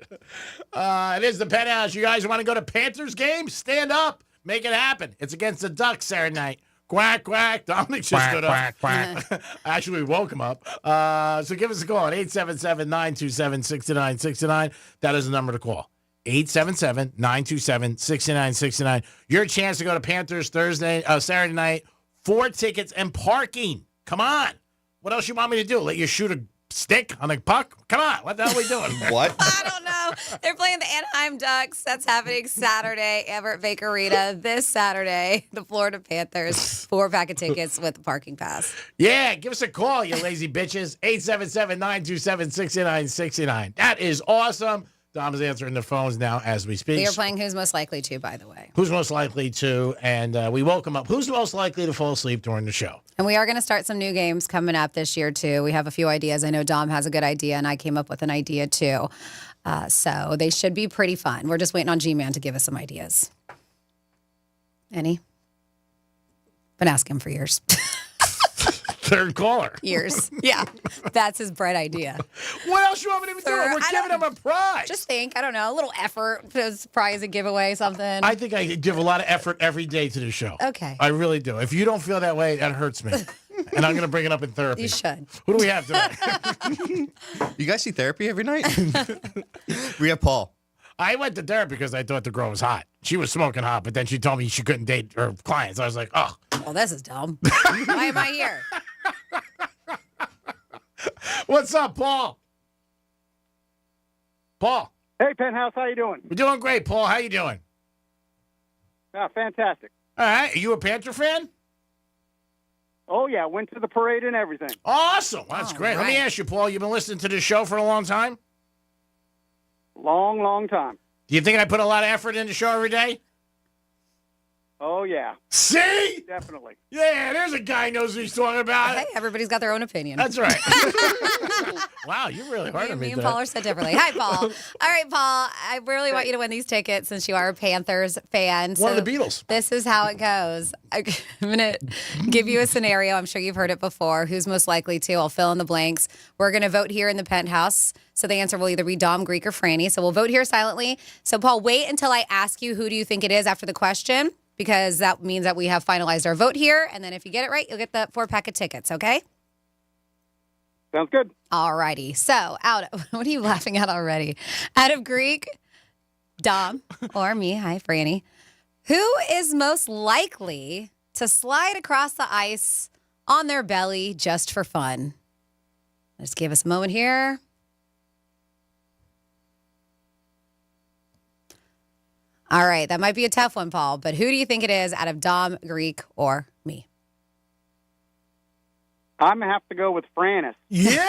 God. It is the Penthouse. You guys want to go to Panthers game? Stand up. Make it happen. It's against the Ducks Saturday night. Quack, quack. Dominic just stood up. Quack. Actually, we woke him up. So give us a call at 877-927-6969. That is the number to call. 877-927-6969. Your chance to go to Panthers Saturday night. 4 tickets and parking. Come on. What else you want me to do? Let you shoot a stick on a puck? Come on. What the hell are we doing? What? I don't know. They're playing the Anaheim Ducks. That's happening Saturday, Everett Baker Arena. This Saturday, the Florida Panthers. 4-pack of tickets with the parking pass. Yeah, give us a call, you lazy bitches. 877-927-6969. That is awesome. Dom's answering the phones now as we speak. They are playing Who's Most Likely To, by the way. Who's most likely to, and we woke him up. Who's most likely to fall asleep during the show? And we are going to start some new games coming up this year, too. We have a few ideas. I know Dom has a good idea, and I came up with an idea, too. So they should be pretty fun. We're just waiting on G-Man to give us some ideas. Any? Been asking him for years. Third caller. Years. Yeah. That's his bright idea. What else you want me to do? We're giving him a prize. Just think, I don't know, a little effort, prize, a giveaway, something. I think I give a lot of effort every day to the show. Okay. I really do. If you don't feel that way, that hurts me. And I'm going to bring it up in therapy. You should. Who do we have today? You guys see therapy every night? We have Paul. I went to therapy because I thought the girl was hot. She was smoking hot, but then she told me she couldn't date her clients. I was like, oh. Well, this is dumb. Why am I here? What's up, Paul? Paul. Hey, Penthouse, how you doing? We're doing great, Paul. How you doing? Fantastic. All right. Are you a Panther fan? Oh, yeah. Went to the parade and everything. Awesome. That's All great. Let me right. ask you, Paul, you've been listening to this show for a long time? Long, long time. Do you think I put a lot of effort into the show every day? Oh, yeah. See? Definitely. Yeah, there's a guy who knows what he's talking about. Hey, everybody's got their own opinion. That's right. Wow, you're really hard on me. Me and Paul are said differently. Hi, Paul. All right, Paul. I really want you to win these tickets since you are a Panthers fan. One of the Beatles. This is how it goes. I'm going to give you a scenario. I'm sure you've heard it before. Who's most likely to? I'll fill in the blanks. We're going to vote here in the Penthouse. So the answer will either be Dom, Greek, or Franny. So we'll vote here silently. So, Paul, wait until I ask you who do you think it is after the question, because that means that we have finalized our vote here. And then if you get it right, you'll get the 4-pack of tickets, okay? Sounds good. All righty. So, what are you laughing at already? Out of Greek, Dom, or me, hi, Franny, who is most likely to slide across the ice on their belly just for fun? Just give us a moment here. All right, that might be a tough one, Paul, but who do you think it is out of Dom, Greek, or me? I'm going to have to go with Frannis. Yeah!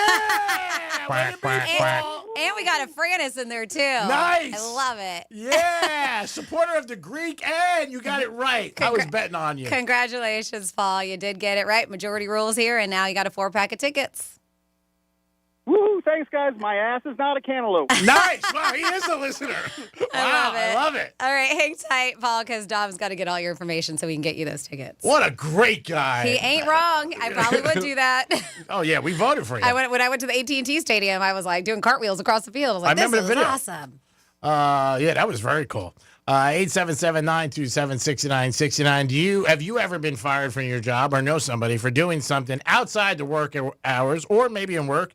Quack, quack, quack. And we got a Frannis in there, too. Nice. I love it. Yeah, supporter of the Greek, and you got it right. I was betting on you. Congratulations, Paul. You did get it right. Majority rules here, and now you got a 4-pack of tickets. Woo! Thanks, guys. My ass is not a cantaloupe. Nice. Wow, he is a listener. Wow, I love it. All right, hang tight, Paul, because Dom's got to get all your information so we can get you those tickets. What a great guy. He ain't wrong. I probably would do that. Oh, yeah, we voted for you. When I went to the AT&T Stadium, I was like doing cartwheels across the field. I was like, I remember this the is video. awesome. Yeah, that was very cool. 877-927-6969. Have you ever been fired from your job or know somebody for doing something outside the work hours or maybe in work,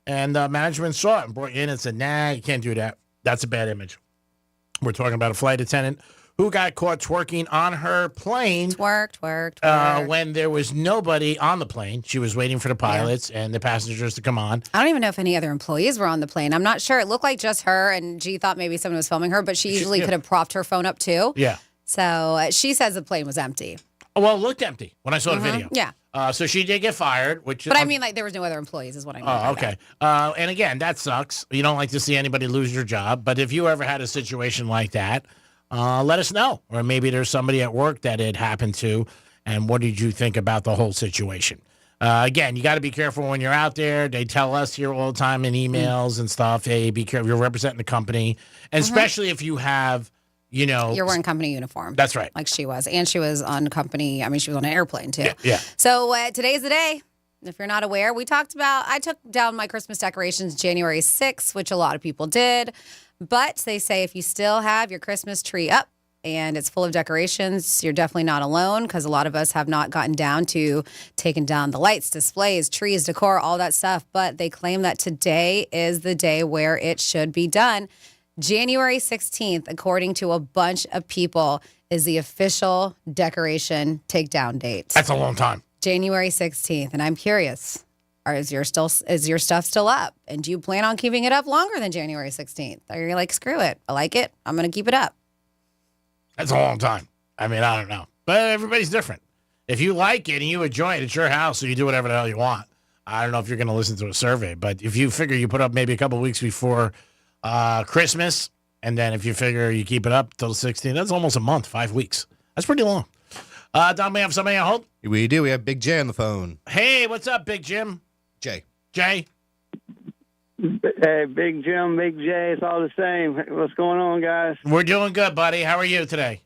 and management saw it and brought you in and said, nah, you can't do that. That's a bad image. We're talking about a flight attendant who got caught twerking on her plane. Twerk. When there was nobody on the plane. She was waiting for the pilots and the passengers to come on. I don't even know if any other employees were on the plane. I'm not sure. It looked like just her, and G thought maybe someone was filming her, but she easily could have propped her phone up too. Yeah. So she says the plane was empty. Oh, well, it looked empty when I saw the video. Yeah. So she did get fired, which. But I mean, like, there was no other employees, is what I mean. Oh, okay. And again, that sucks. You don't like to see anybody lose your job. But if you ever had a situation like that, let us know. Or maybe there's somebody at work that it happened to. And what did you think about the whole situation? Again, you got to be careful when you're out there. They tell us here all the time in emails and stuff, hey, be careful. You're representing the company. And especially if you have, you know. You're wearing company uniform. That's right. Like she was. And she was on company. I mean, she was on an airplane, too. Yeah. So today's the day. If you're not aware, I took down my Christmas decorations January 6th, which a lot of people did. But they say if you still have your Christmas tree up and it's full of decorations, you're definitely not alone, because a lot of us have not gotten down to taking down the lights, displays, trees, decor, all that stuff. But they claim that today is the day where it should be done. January 16th, according to a bunch of people, is the official decoration takedown date. That's a long time. January 16th. And I'm curious, is your stuff still up? And do you plan on keeping it up longer than January 16th? Or you're like, screw it. I like it. I'm going to keep it up. That's a long time. I mean, I don't know. But everybody's different. If you like it and you enjoy it, it's your house, so you do whatever the hell you want. I don't know if you're going to listen to a survey, but if you figure you put up maybe a couple of weeks before Christmas, and then if you figure you keep it up till the 16th, that's almost a month, 5 weeks. That's pretty long. Don, we have somebody on hold? We do. We have Big J on the phone. Hey, what's up, Big Jim? Jay. Jay? Hey, Big Jim, Big J, it's all the same. What's going on, guys? We're doing good, buddy. How are you today?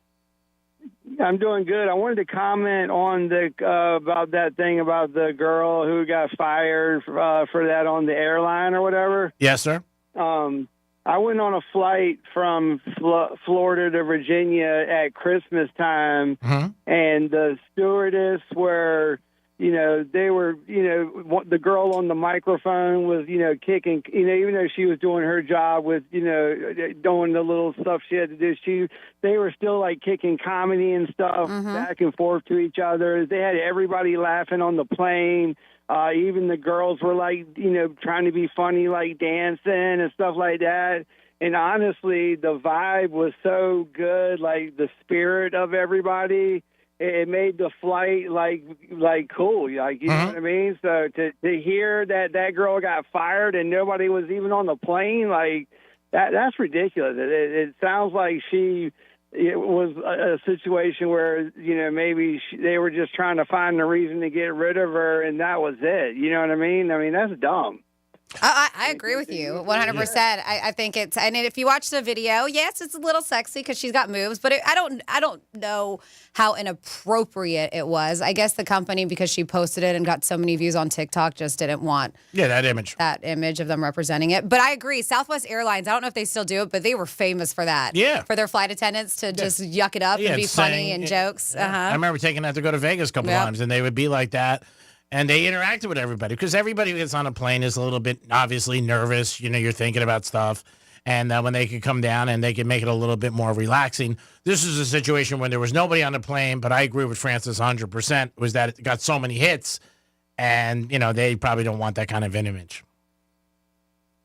I'm doing good. I wanted to comment on the about that thing about the girl who got fired for that on the airline or whatever. Yes, sir. I went on a flight from Florida to Virginia at Christmas time, and the stewardess were, they were, the girl on the microphone was, kicking, even though she was doing her job with, doing the little stuff she had to do, they were still like kicking comedy and stuff back and forth to each other. They had everybody laughing on the plane. Even the girls were like, trying to be funny, like dancing and stuff like that. And honestly, the vibe was so good, like the spirit of everybody. it made the flight like cool, like you know what I mean. So to hear that girl got fired and nobody was even on the plane, like that's ridiculous. It sounds like it was a situation where maybe they were just trying to find a reason to get rid of her, and that was it. You know what I mean? I mean that's dumb. I agree with you 100%. I think it's, and if you watch the video, yes, it's a little sexy because she's got moves, but I don't know how inappropriate it was. I guess the company, because she posted it and got so many views on TikTok, just didn't want that image of them representing it. But I agree. Southwest Airlines, I don't know if they still do it, but they were famous for that. Yeah. For their flight attendants to just yuck it up and be funny and jokes. I remember taking that to go to Vegas a couple times, and they would be like that. And they interacted with everybody because everybody who gets on a plane is a little bit obviously nervous. You're thinking about stuff. And when they could come down and they could make it a little bit more relaxing. This is a situation when there was nobody on the plane, but I agree with Francis 100%, was that it got so many hits. And, they probably don't want that kind of an image.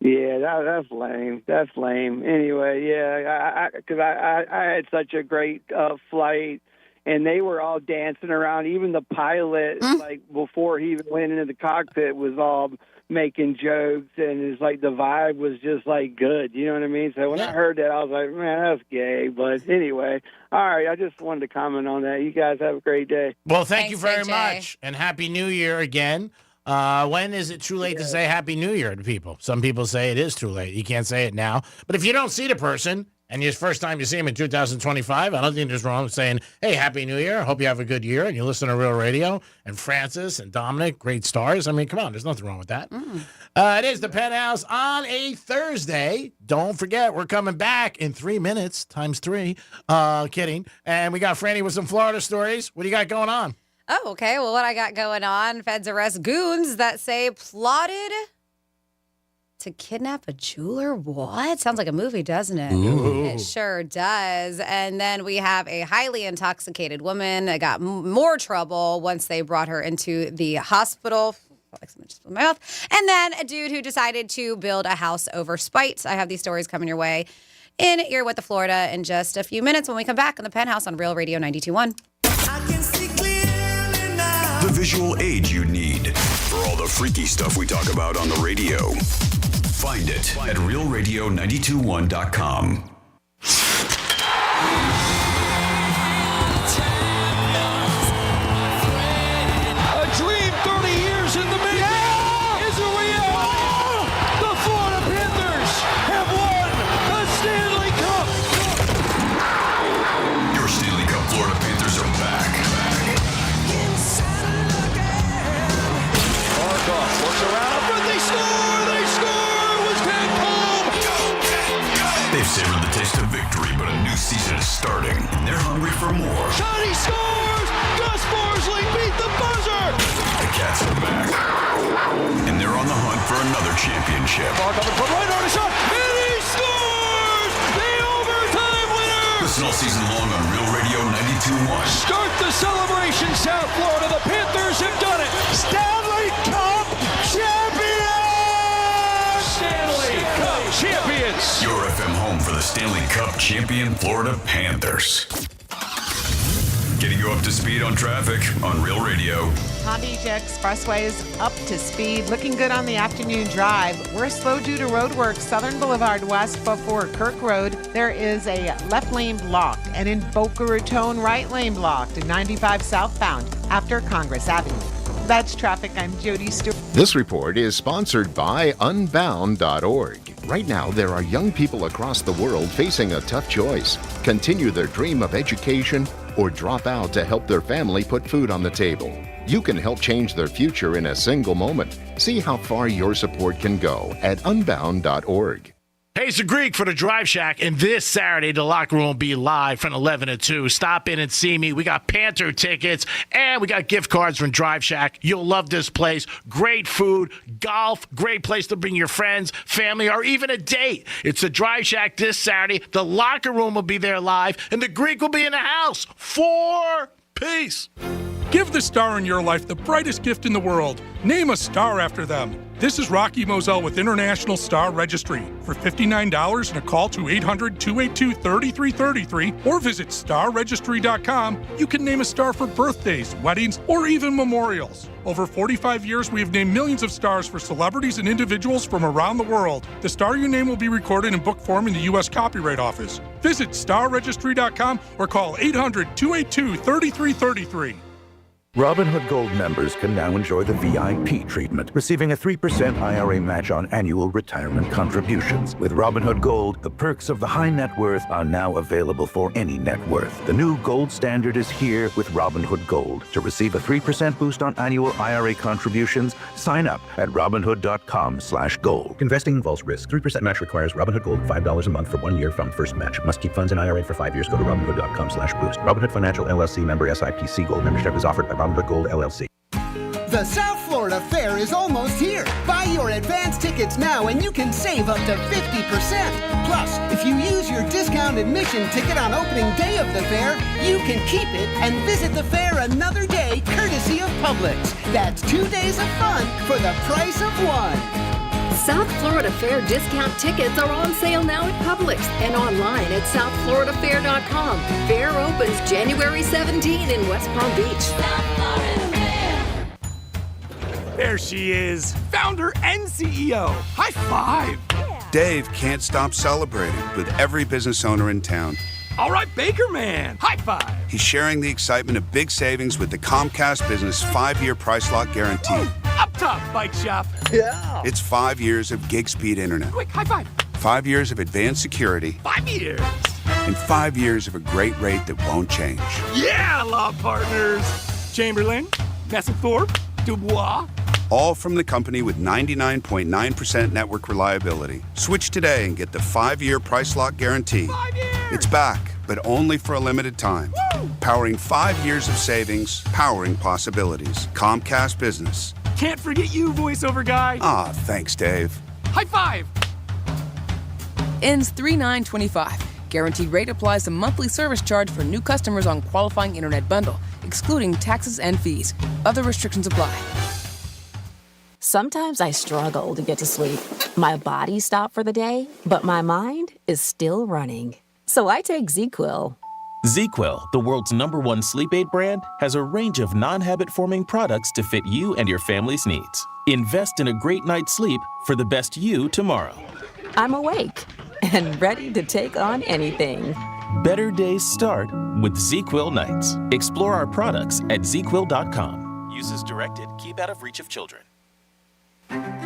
Yeah, that's lame. That's lame. Anyway, yeah, because I had such a great flight. And they were all dancing around. Even the pilot, like before he even went into the cockpit, was all making jokes, and it's like the vibe was just like good. You know what I mean? So when I heard that, I was like, man, that's gay. But anyway, all right. I just wanted to comment on that. You guys have a great day. Well, thank you very much, and Happy New Year again. When is it too late to say Happy New Year to people? Some people say it is too late. You can't say it now. But if you don't see the person, and it's the first time you see him in 2025, I don't think there's wrong with saying, hey, Happy New Year. I hope you have a good year. And you listen to Real Radio. And Francis and Dominic, great stars. I mean, come on. There's nothing wrong with that. It is the Penthouse on a Thursday. Don't forget, we're coming back in 3 minutes, times 3. Kidding. And we got Franny with some Florida stories. What do you got going on? Oh, okay. Well, what I got going on, feds arrest goons that say plotted to kidnap a jeweler? What? Sounds like a movie, doesn't it? Ooh. It sure does. And then we have a highly intoxicated woman that got more trouble once they brought her into the hospital. Like something just in my mouth. And then a dude who decided to build a house over spite. I have these stories coming your way in You're With the Florida in just a few minutes when we come back on the Penthouse on Real Radio 92.1. The visual aid you need for all the freaky stuff we talk about on the radio. Find it at realradio921.com. A dream 30 years in the making is a reality. The Florida Panthers have won the Stanley Cup. Your Stanley Cup Florida Panthers are back. Barkov works around, but they score! They score! Was Ted home? They've savored the taste of victory, but a new season is starting, and they're hungry for more. Johnny scores! Gus Borsley beat the buzzer! The Cats are back, and they're on the hunt for another championship. Barkov in front, right on a shot, and he scores! The overtime winner! Listen all season long on Real Radio 92.1. Start the celebration, South Florida. The Panthers have done it. Stanley Cup champions! Stanley Cup champions! Your FM home for the Stanley Cup champion Florida Panthers. Getting you up to speed on traffic on Real Radio. Palm Beach Expressway is up to speed, looking good on the afternoon drive. We're slow due to roadwork. Southern Boulevard West before Kirk Road, there is a left lane blocked, and in Boca Raton, right lane blocked, and 95 southbound after Congress Avenue. That's traffic. I'm Jody Stewart. This report is sponsored by Unbound.org. Right now, there are young people across the world facing a tough choice. Continue their dream of education or drop out to help their family put food on the table. You can help change their future in a single moment. See how far your support can go at Unbound.org. Hey, it's the Greek for the Drive Shack, and this Saturday, the locker room will be live from 11 to 2. Stop in and see me. We got Panther tickets, and we got gift cards from Drive Shack. You'll love this place. Great food, golf, great place to bring your friends, family, or even a date. It's the Drive Shack this Saturday. The locker room will be there live, and the Greek will be in the house. 4 Peace. Give the star in your life the brightest gift in the world. Name a star after them. This is Rocky Moselle with International Star Registry. For $59 and a call to 800-282-3333 or visit starregistry.com, you can name a star for birthdays, weddings, or even memorials. Over 45 years, we have named millions of stars for celebrities and individuals from around the world. The star you name will be recorded in book form in the U.S. Copyright Office. Visit starregistry.com or call 800-282-3333. Robinhood Gold members can now enjoy the VIP treatment, receiving a 3% IRA match on annual retirement contributions. With Robinhood Gold, the perks of the high net worth are now available for any net worth. The new gold standard is here with Robinhood Gold. To receive a 3% boost on annual IRA contributions, sign up at Robinhood.com/gold. Investing involves risk. 3% match requires Robinhood Gold $5 a month for 1 year from first match. Must keep funds in IRA for 5 years. Go to Robinhood.com/boost. Robinhood Financial LLC member SIPC. Gold membership is offered by Robinhood Gold LLC. The South Florida Fair is almost here. Buy your advance tickets now and you can save up to 50%. Plus, if you use your discount admission ticket on opening day of the fair, you can keep it and visit the fair another day courtesy of Publix. That's 2 days of fun for the price of one. South Florida Fair discount tickets are on sale now at Publix and online at southfloridafair.com. Fair opens January 17 in West Palm Beach. There she is, founder and CEO. High five. Dave can't stop celebrating with every business owner in town. All right, Baker Man, high five. He's sharing the excitement of big savings with the Comcast Business 5-year price lock guarantee. Ooh, up top, bike shop. Yeah. It's 5 years of gig speed internet. Quick, high five. 5 years of advanced security. 5 years. And 5 years of a great rate that won't change. Yeah, law partners. Chamberlain, Messethorpe, Dubois. All from the company with 99.9% network reliability. Switch today and get the 5-year price lock guarantee. 5 years. It's back, but only for a limited time. Woo! Powering 5 years of savings, powering possibilities. Comcast Business. Can't forget you, voiceover guy. Ah, thanks, Dave. High five. Ends 3/9/25. Guaranteed rate applies to monthly service charge for new customers on qualifying internet bundle, excluding taxes and fees. Other restrictions apply. Sometimes I struggle to get to sleep. My body stopped for the day, but my mind is still running. So I take ZzzQuil. ZzzQuil, the world's #1 sleep aid brand, has a range of non-habit-forming products to fit you and your family's needs. Invest in a great night's sleep for the best you tomorrow. I'm awake and ready to take on anything. Better days start with ZzzQuil nights. Explore our products at ZzzQuil.com. Use as directed. Keep out of reach of children.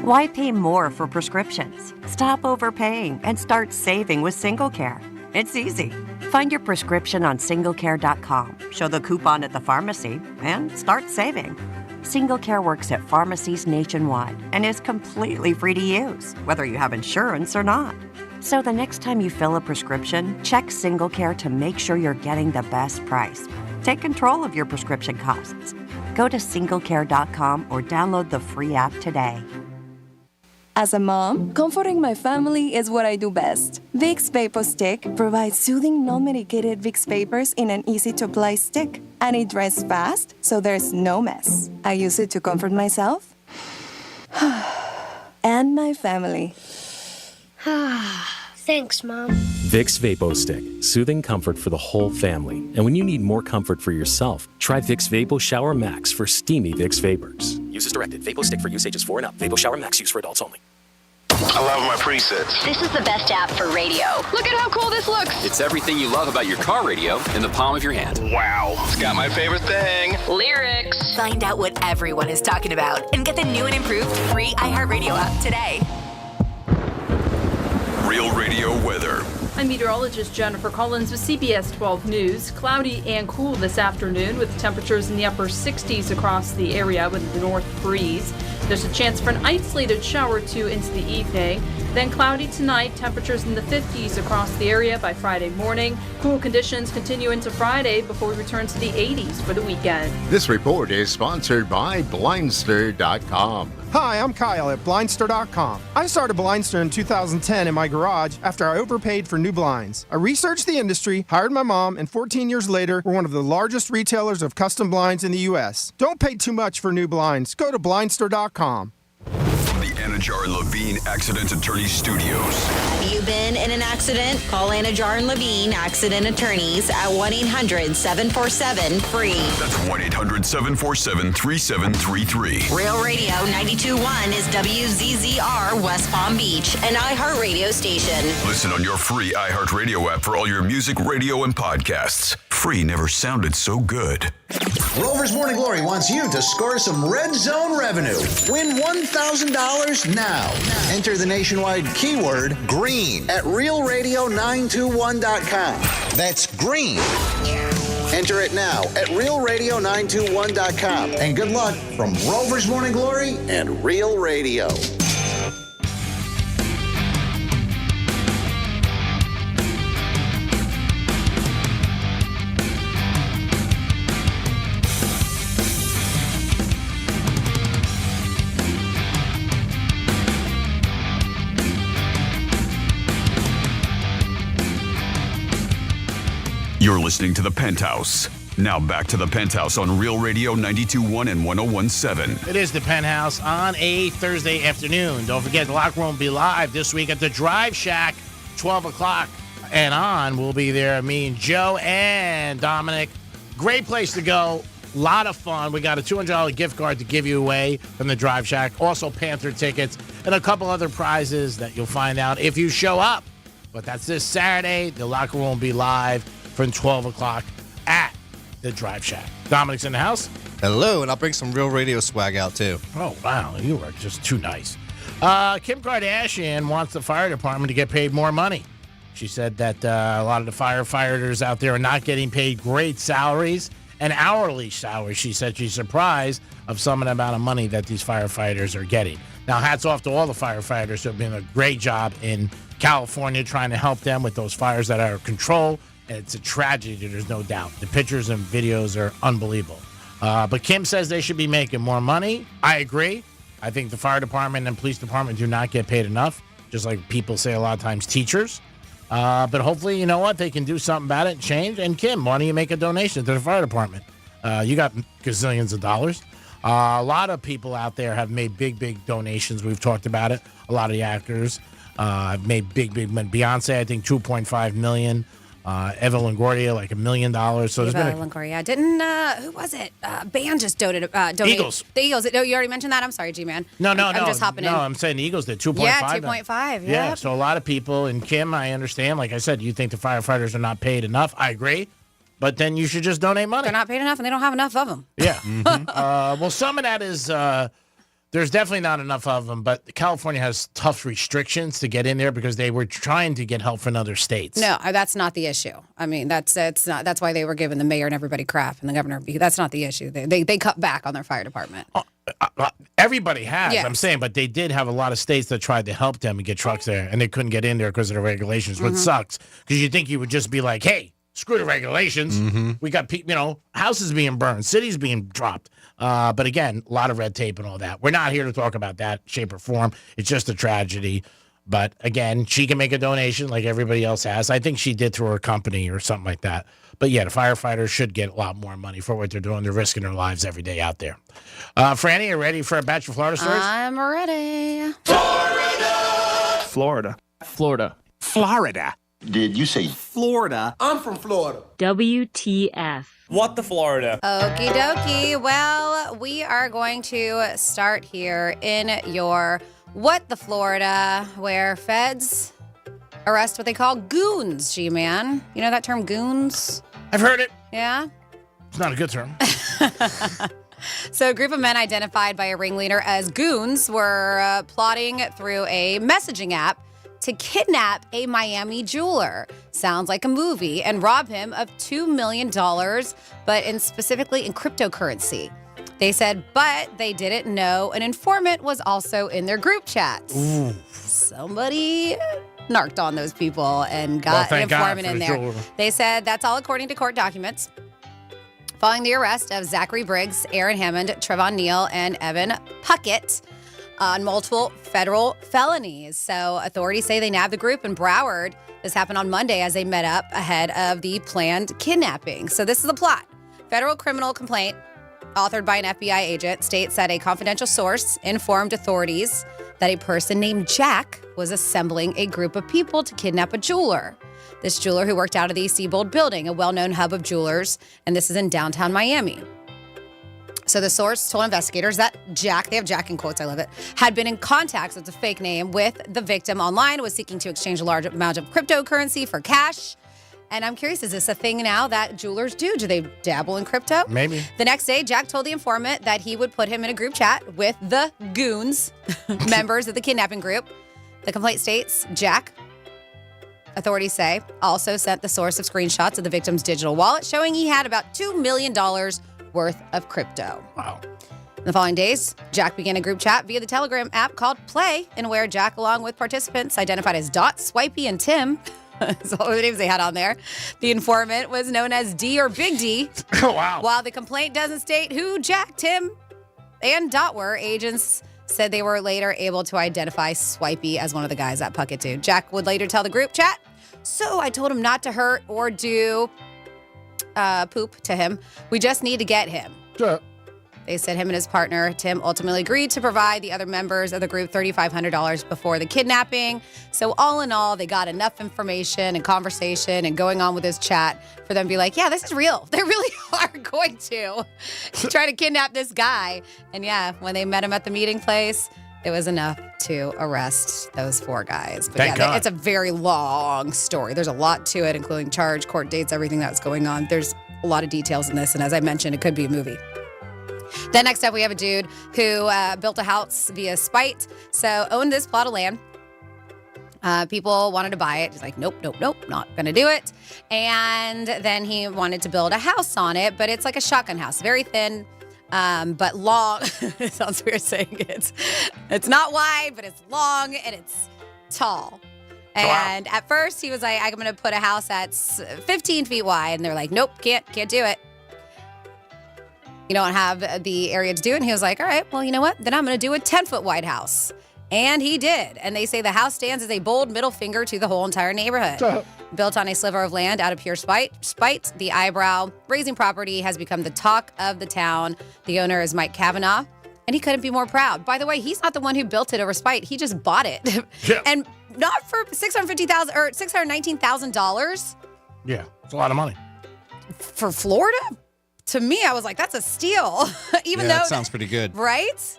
Why pay more for prescriptions? Stop overpaying and start saving with SingleCare. It's easy. Find your prescription on SingleCare.com, show the coupon at the pharmacy, and start saving. SingleCare works at pharmacies nationwide and is completely free to use, whether you have insurance or not. So the next time you fill a prescription, check SingleCare to make sure you're getting the best price. Take control of your prescription costs. Go to SingleCare.com or download the free app today. As a mom, comforting my family is what I do best. Vicks Vapor Stick provides soothing, non-medicated Vicks Vapors in an easy-to-apply stick. And it dries fast, so there's no mess. I use it to comfort myself and my family. Thanks, Mom. Vicks Vapo Stick, soothing comfort for the whole family. And when you need more comfort for yourself, try Vicks Vapo Shower Max for steamy Vicks Vapors. Use as directed. Vapo Stick for use ages 4 and up. Vapo Shower Max use for adults only. I love my presets. This is the best app for radio. Look at how cool this looks. It's everything you love about your car radio in the palm of your hand. Wow. It's got my favorite thing. Lyrics. Find out what everyone is talking about and get the new and improved free iHeartRadio app today. Real Radio weather. I'm meteorologist Jennifer Collins with CBS 12 News. Cloudy and cool this afternoon with temperatures in the upper 60s across the area with the north breeze. There's a chance for an isolated shower or two into the evening. Then cloudy tonight, temperatures in the 50s across the area by Friday morning. Cool conditions continue into Friday before we return to the 80s for the weekend. This report is sponsored by Blindster.com. Hi, I'm Kyle at Blindster.com. I started Blindster in 2010 in my garage after I overpaid for new blinds. I researched the industry, hired my mom, and 14 years later, we're one of the largest retailers of custom blinds in the U.S. Don't pay too much for new blinds. Go to Blindster.com. From the Anajar and Levine Accident Attorney Studios. Have you been in an accident? Call Anajar and Levine Accident Attorneys at 1-800-747-FREE. That's 1-800-747-3733. Real Radio 92.1 is WZZR West Palm Beach, an iHeartRadio station. Listen on your free iHeartRadio app for all your music, radio, and podcasts. Free never sounded so good. Rover's Morning Glory wants you to score some Red Zone revenue. Win $1,000 now. Enter the nationwide keyword green at realradio921.com. That's green. Enter it now at realradio921.com. And good luck from Rover's Morning Glory and Real Radio. You're listening to The Penthouse. Now back to The Penthouse on Real Radio 92.1 and 101.7. It is The Penthouse on a Thursday afternoon. Don't forget, the locker room will be live this week at the Drive Shack, 12 o'clock and on. We'll be there, me and Joe and Dominic. Great place to go. A lot of fun. We got a $200 gift card to give you away from the Drive Shack. Also Panther tickets and a couple other prizes that you'll find out if you show up. But that's this Saturday. The locker room will be live from 12 o'clock at the Drive Shack. Dominic's in the house. Hello, and I'll bring some Real Radio swag out, too. Oh, wow. You are just too nice. Kim Kardashian wants the fire department to get paid more money. She said that a lot of the firefighters out there are not getting paid great salaries and hourly salaries. She said she's surprised of some of the amount of money that these firefighters are getting. Now, hats off to all the firefighters who have been a great job in California trying to help them with those fires that are out of control. And it's a tragedy, there's no doubt. The pictures and videos are unbelievable. But Kim says they should be making more money. I agree. I think the fire department and police department do not get paid enough, just like people say a lot of times, teachers. But hopefully, you know what, they can do something about it and change. And Kim, why don't you make a donation to the fire department? You got gazillions of dollars. A lot of people out there have made big, big donations. We've talked about it. A lot of the actors have made big, big money. Beyonce, I think, $2.5 million. Eva Longoria, like $1 million. So there's been Longoria. Didn't, who was it? Band just donated. Eagles. The Eagles. Oh, you already mentioned that? I'm sorry, G-Man. No. I'm just hopping in. No, I'm saying the Eagles did 2.5. Yeah, 2.5. Yeah, so a lot of people, and Kim, I understand. Like I said, you think the firefighters are not paid enough. I agree. But then you should just donate money. They're not paid enough, and they don't have enough of them. Yeah. Well, some of that is... there's definitely not enough of them, but California has tough restrictions to get in there because they were trying to get help from other states. No, that's not the issue. I mean, that's why they were giving the mayor and everybody crap and the governor. That's not the issue. They cut back on their fire department. Everybody has, yes. I'm saying, but they did have a lot of states that tried to help them and get trucks there, and they couldn't get in there because of the regulations, which sucks because you think you would just be like, hey, screw the regulations. We got, houses being burned, cities being dropped. But again, a lot of red tape and all that. We're not here to talk about that shape or form. It's just a tragedy. But again, she can make a donation like everybody else has. I think she did through her company or something like that. But yeah, the firefighters should get a lot more money for what they're doing. They're risking their lives every day out there. Franny, you ready for a batch of Florida stories? I'm ready. Florida. Did you say Florida? I'm from Florida. WTF. What the Florida? Okie dokie. Well, we are going to start here in your What the Florida, where feds arrest what they call goons, G-Man. You know that term, goons? I've heard it. Yeah? It's not a good term. So a group of men identified by a ringleader as goons were plotting through a messaging app to kidnap a Miami jeweler. Sounds like a movie, and rob him of $2 million, but specifically in cryptocurrency. They said, but they didn't know an informant was also in their group chats. Ooh. Somebody narked on those people and got an informant in there. They said that's all according to court documents. Following the arrest of Zachary Briggs, Aaron Hammond, Trevon Neal, and Evan Puckett on multiple federal felonies. So authorities say they nabbed the group in Broward. This happened on Monday as they met up ahead of the planned kidnapping. So this is the plot. Federal criminal complaint authored by an FBI agent states that a confidential source informed authorities that a person named Jack was assembling a group of people to kidnap a jeweler. This jeweler who worked out of the Seabold building, a well-known hub of jewelers, and this is in downtown Miami. So the source told investigators that Jack, they have Jack in quotes, I love it, had been in contact, so it's a fake name, with the victim online, was seeking to exchange a large amount of cryptocurrency for cash. And I'm curious, is this a thing now that jewelers do? Do they dabble in crypto? Maybe. The next day, Jack told the informant that he would put him in a group chat with the goons, members of the kidnapping group. The complaint states Jack, authorities say, also sent the source of screenshots of the victim's digital wallet showing he had about $2 million worth of crypto. Wow. In the following days, Jack began a group chat via the Telegram app called Play, and where Jack, along with participants identified as Dot, Swipey, and Tim, that's all the names they had on there. The informant was known as D or Big D. Oh, wow. While the complaint doesn't state who Jack, Tim, and Dot were, agents said they were later able to identify Swipey as one of the guys at Puckett Dude. Jack would later tell the group chat, "So I told him not to hurt or do poop to him. We just need to get him." Sure. They said him and his partner, Tim, ultimately agreed to provide the other members of the group $3,500 before the kidnapping. So all in all, they got enough information and conversation and going on with this chat for them to be like, yeah, this is real. They really are going to try to kidnap this guy. And yeah, when they met him at the meeting place, it was enough to arrest those 4 guys. But Thank God. It's a very long story. There's a lot to it, including charge, court dates, everything that's going on. There's a lot of details in this. And as I mentioned, it could be a movie. Then next up, we have a dude who built a house via spite. So owned this plot of land. People wanted to buy it. He's like, nope, not going to do it. And then he wanted to build a house on it, but it's like a shotgun house, very thin, but long. It sounds weird saying it. It's not wide, but it's long and it's tall. And At first he was like, I'm going to put a house that's 15 feet wide. And they're like, nope, can't do it. You don't have the area to do it. And he was like, all right, well, you know what? Then I'm going to do a 10-foot wide house. And he did. And they say the house stands as a bold middle finger to the whole entire neighborhood. Built on a sliver of land out of pure spite, the eyebrow-raising property has become the talk of the town. The owner is Mike Kavanaugh, and he couldn't be more proud. By the way, he's not the one who built it over spite. He just bought it. Yeah. And not for $650,000 or $619,000. Yeah, it's a lot of money. For Florida? To me, I was like, that's a steal. Even though that sounds pretty good. Right?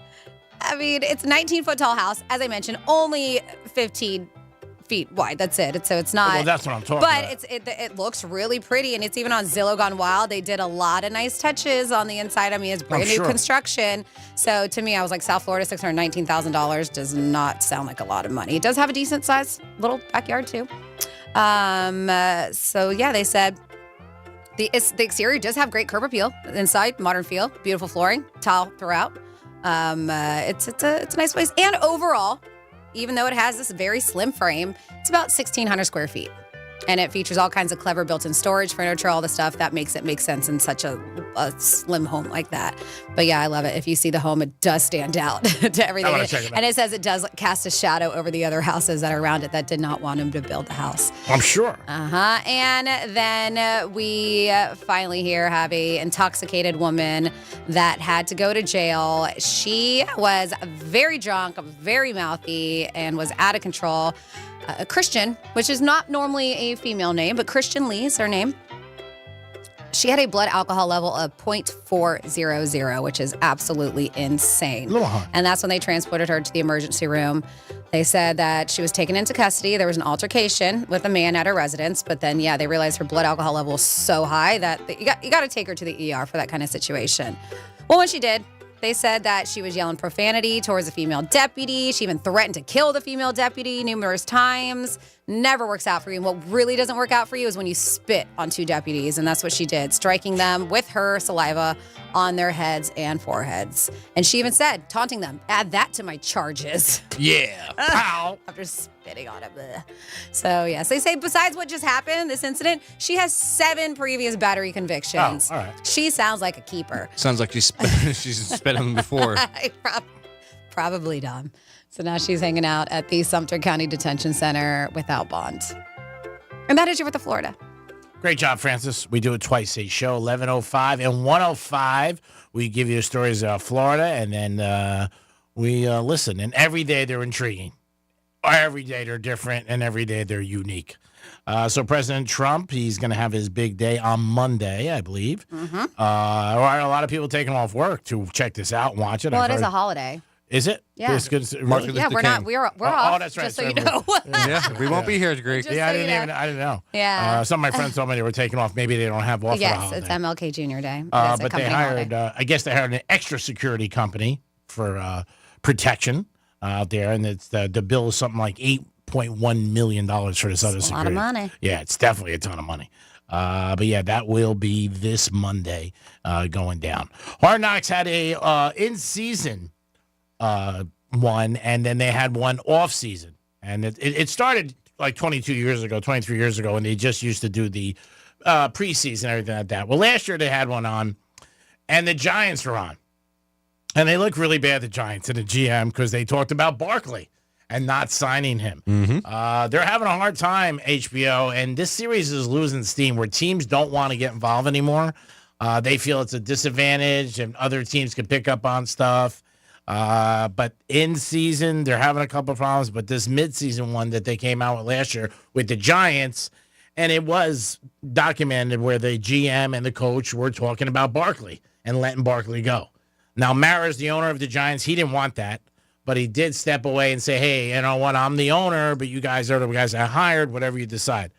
I mean, it's a 19-foot tall house. As I mentioned, only 15 feet wide. That's it. So it's not. Well, that's what I'm talking about. But it looks really pretty, and it's even on Zillow Gone Wild. They did a lot of nice touches on the inside. I mean, it's brand new construction. So to me, I was like, South Florida, $619,000 does not sound like a lot of money. It does have a decent sized little backyard too. So yeah, they said. The exterior does have great curb appeal. Inside, modern feel, beautiful flooring, tile throughout. It's a nice place. And overall, even though it has this very slim frame, it's about 1,600 square feet. And it features all kinds of clever built-in storage, furniture, all the stuff that makes it make sense in such a slim home like that. But yeah, I love it. If you see the home, it does stand out to everything. And it says it does cast a shadow over the other houses that are around it that did not want him to build the house. I'm sure. And then we finally here have a intoxicated woman that had to go to jail. She was very drunk, very mouthy, and was out of control. A Christian, which is not normally a female name, but Christian Lee is her name. She had a blood alcohol level of 0.400, which is absolutely insane. A little high. And that's when they transported her to the emergency room. They said that she was taken into custody. There was an altercation with a man at her residence, but then, yeah, they realized her blood alcohol level was so high that you got to take her to the ER for that kind of situation. Well, when she did, they said that she was yelling profanity towards a female deputy. She even threatened to kill the female deputy numerous times. Never works out for you. And what really doesn't work out for you is when you spit on 2 deputies. And that's what she did, striking them with her saliva on their heads and foreheads. And she even said, taunting them, add that to my charges. Yeah. Pow. After spitting on it. Bleh. So, yes, they say besides what just happened, this incident, she has 7 previous battery convictions. Oh, all right. She sounds like a keeper. Sounds like she's spit on them before. Probably dumb. So now she's hanging out at the Sumter County Detention Center without bond. And that is your With the Florida. Great job, Francis. We do it twice a show, 11:05 and 1:05. We give you the stories of Florida, and then we listen. And every day they're intriguing. Every day they're different, and every day they're unique. So President Trump, he's going to have his big day on Monday, I believe. Mm-hmm. A lot of people taking off work to check this out and watch it. Well, it is a holiday. Is it? Yeah. It's good. Yeah, we're not. We're off. Oh, that's right. Just so you know. Yeah, we won't be here, Greg. Yeah, I didn't know. Yeah. Some of my friends told me they were taking off. Maybe they don't have off for the Yes, holiday. it's MLK Jr. Day. But they hired, I guess they hired an extra security company for protection out there, and it's the bill is something like $8.1 million for this other security. A lot of money. Yeah, it's definitely a ton of money. But yeah, that will be this Monday going down. Hard Knocks had a in-season one, and then they had one off-season. And it started like 23 years ago, and they just used to do the preseason and everything like that. Well, last year they had one on, and the Giants were on. And they look really bad, the Giants and the GM, because they talked about Barkley and not signing him. Mm-hmm. They're having a hard time, HBO, and this series is losing steam where teams don't want to get involved anymore. They feel it's a disadvantage, and other teams can pick up on stuff. But in season, they're having a couple of problems. But this midseason one that they came out with last year with the Giants, and it was documented where the GM and the coach were talking about Barkley and letting Barkley go. Now, Mara's the owner of the Giants. He didn't want that, but he did step away and say, hey, you know what, I'm the owner, but you guys are the guys I hired, whatever you decide.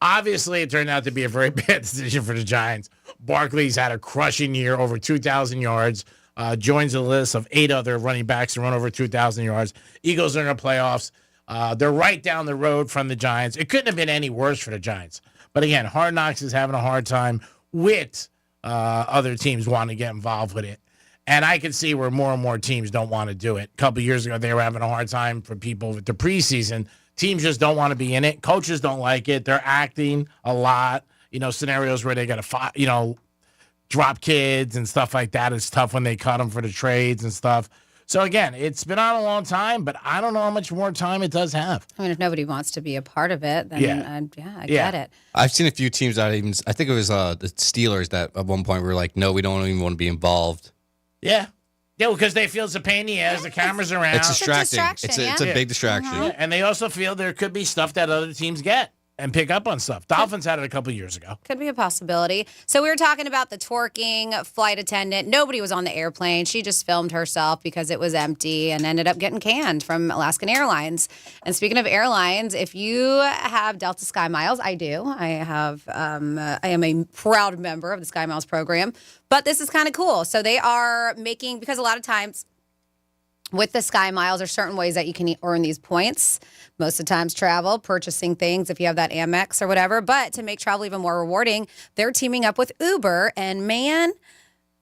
Obviously, it turned out to be a very bad decision for the Giants. Barkley's had a crushing year, over 2,000 yards, joins the list of 8 other running backs to run over 2,000 yards. Eagles are in the playoffs. They're right down the road from the Giants. It couldn't have been any worse for the Giants. But again, Hard Knocks is having a hard time with other teams wanting to get involved with it. And I can see where more and more teams don't want to do it. A couple of years ago, they were having a hard time for people with the preseason. Teams just don't want to be in it. Coaches don't like it. They're acting a lot. Scenarios where they got to, drop kids and stuff like that. It's tough when they cut them for the trades and stuff. So, again, it's been on a long time, but I don't know how much more time it does have. I mean, if nobody wants to be a part of it, then I get it. I've seen a few teams that I think it was the Steelers that at one point were like, no, we don't even want to be involved. Yeah. Yeah, because they feel it's a pain in the ass. The cameras around. It's distracting. It's a big distraction. Yeah, and they also feel there could be stuff that other teams get and pick up on stuff. Dolphins had it a couple of years ago. Could be a possibility. So we were talking about the twerking flight attendant. Nobody was on the airplane. She just filmed herself because it was empty and ended up getting canned from Alaskan Airlines. And speaking of airlines, if you have Delta Sky Miles, I do. I am a proud member of the Sky Miles program. But this is kind of cool. So they are making, because a lot of times with the Sky Miles, there's certain ways that you can earn these points. Most of the times travel, purchasing things if you have that Amex or whatever. But to make travel even more rewarding, they're teaming up with Uber. And man,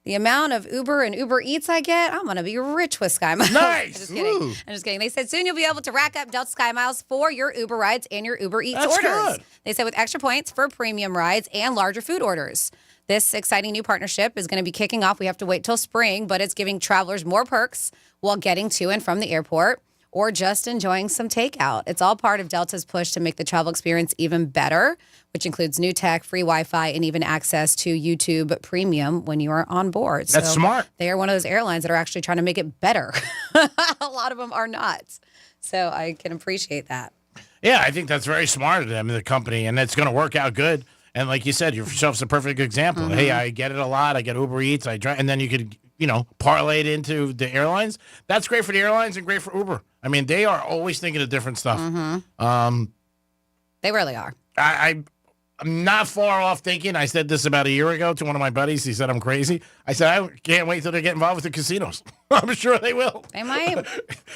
the amount of Uber and Uber Eats I get, I'm going to be rich with Sky Miles. Nice. I'm just kidding. They said soon you'll be able to rack up Delta Sky Miles for your Uber rides and your Uber Eats That's orders. Good. They said with extra points for premium rides and larger food orders. This exciting new partnership is going to be kicking off. We have to wait till spring, but it's giving travelers more perks while getting to and from the airport or just enjoying some takeout. It's all part of Delta's push to make the travel experience even better, which includes new tech, free Wi-Fi, and even access to YouTube Premium when you are on board. That's smart. They are one of those airlines that are actually trying to make it better. A lot of them are not. So I can appreciate that. Yeah, I think that's very smart of them, the company, and it's going to work out good. And like you said, yourself's a perfect example. Mm-hmm. Hey, I get it a lot. I get Uber Eats. And then you could, parlay it into the airlines. That's great for the airlines and great for Uber. I mean, they are always thinking of different stuff. Mm-hmm. They really are. I'm not far off thinking. I said this about a year ago to one of my buddies. He said I'm crazy. I said I can't wait till they get involved with the casinos. I'm sure they will. They might.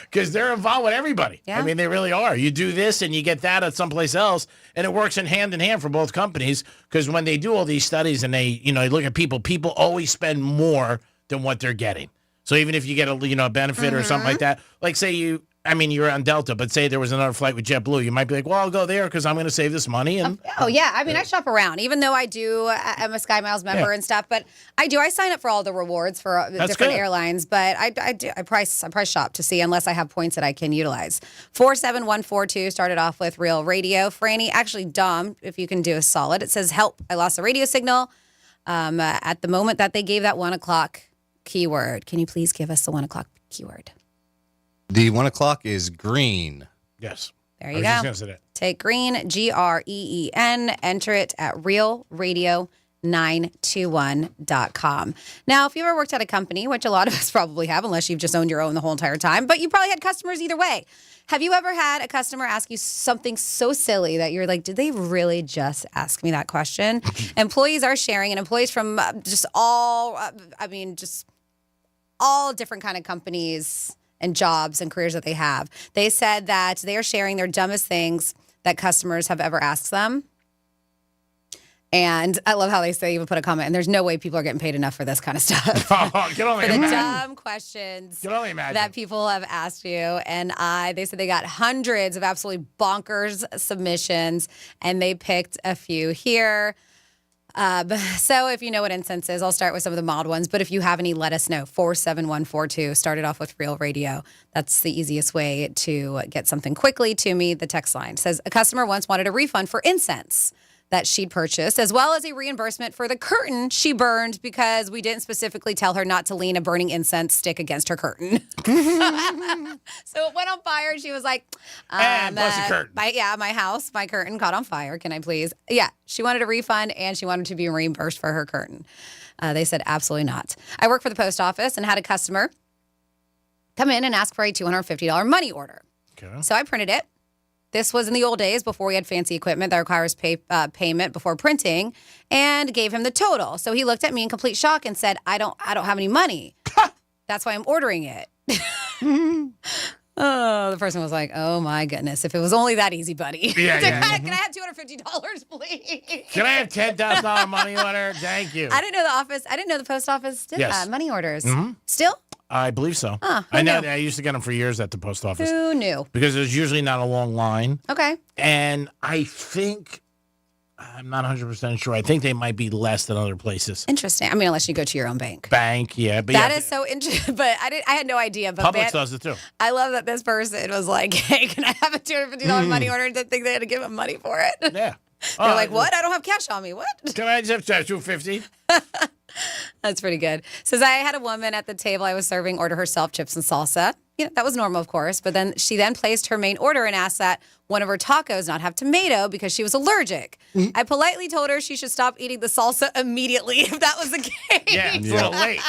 Because they're involved with everybody. Yeah. I mean, they really are. You do this and you get that at someplace else, and it works in hand for both companies. Because when they do all these studies and they look at people always spend more than what they're getting. So even if you get a benefit or something like that, like say you're on Delta, but say there was another flight with JetBlue, you might be like, well, I'll go there because I'm going to save this money. And yeah. I mean, I shop around, even though I'm a Sky Miles member and stuff. But I sign up for all the rewards for different airlines. But I price shop to see unless I have points that I can utilize. 47142 started off with Real Radio. Franny, actually, Dom, if you can do a solid. It says, help, I lost the radio signal at the moment that they gave that 1 o'clock keyword. Can you please give us the 1 o'clock keyword? The 1 o'clock is green. Yes. There you go. Take green, GREEN, enter it at realradio921.com. Now, if you ever worked at a company, which a lot of us probably have, unless you've just owned your own the whole entire time, but you probably had customers either way. Have you ever had a customer ask you something so silly that you're like, did they really just ask me that question? Employees are sharing, and employees from just all different kind of companies and jobs and careers that they have. They said that they are sharing their dumbest things that customers have ever asked them. And I love how they say, even put a comment, and there's no way people are getting paid enough for this kind of stuff. Oh, can only for the imagine. dumb questions that people have asked you. And they said they got hundreds of absolutely bonkers submissions, and they picked a few here. So if you know what incense is, I'll start with some of the mild ones. But if you have any, let us know. 47142. Started off with Real Radio. That's the easiest way to get something quickly to me. The text line says, a customer once wanted a refund for incense that she'd purchased, as well as a reimbursement for the curtain she burned because we didn't specifically tell her not to lean a burning incense stick against her curtain. So it went on fire, and she was like, and plus the curtain. My house, my curtain caught on fire. Can I please? Yeah, she wanted a refund, and she wanted to be reimbursed for her curtain. They said, absolutely not. I work for the post office and had a customer come in and ask for a $250 money order. Okay. So I printed it. This was in the old days before we had fancy equipment that requires payment before printing, and gave him the total. So he looked at me in complete shock and said, I don't have any money. That's why I'm ordering it. Oh, the person was like, oh my goodness, if it was only that easy, buddy. Yeah, Can I have $250, please? Can I have $10,000 money order? Thank you. I didn't know the post office did that, money orders. Mm-hmm. Still? I believe so. I know. I used to get them for years at the post office. Who knew? Because there's usually not a long line. Okay. And I think, I'm not 100% sure. I think they might be less than other places. Interesting. I mean, unless you go to your own bank. Yeah. But that is so interesting. But I had no idea. But Publix does it too. I love that this person was like, hey, can I have a $250 money order? And didn't think they had to give him money for it. Yeah. They're like, what? I don't have cash on me. What? Can I just have $250? That's pretty good. Says, I had a woman at the table I was serving order herself chips and salsa. Yeah, that was normal, of course. But then she placed her main order and asked that one of her tacos not have tomato because she was allergic. I politely told her she should stop eating the salsa immediately if that was the case. Yeah, it's a little late.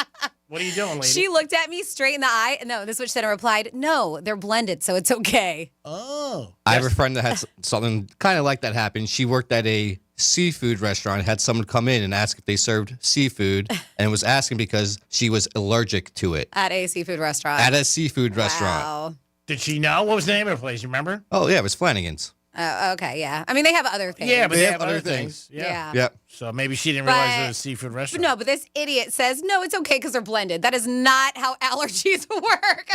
What are you doing, lady? She looked at me straight in the eye. No, this is what she said and replied, no, they're blended, so it's okay. Oh. I have a friend that had something kind of like that happen. She worked at a seafood restaurant, had someone come in and ask if they served seafood, and was asking because she was allergic to it. At a seafood restaurant. At a seafood restaurant. Wow. Did she know? What was the name of the place? You remember? Oh, yeah, it was Flanagan's. Okay, yeah. I mean, they have other things. Yeah, but they have other things. Yeah. Yep. So maybe she didn't realize it was a seafood restaurant. No, but this idiot says, no, it's okay because they're blended. That is not how allergies work.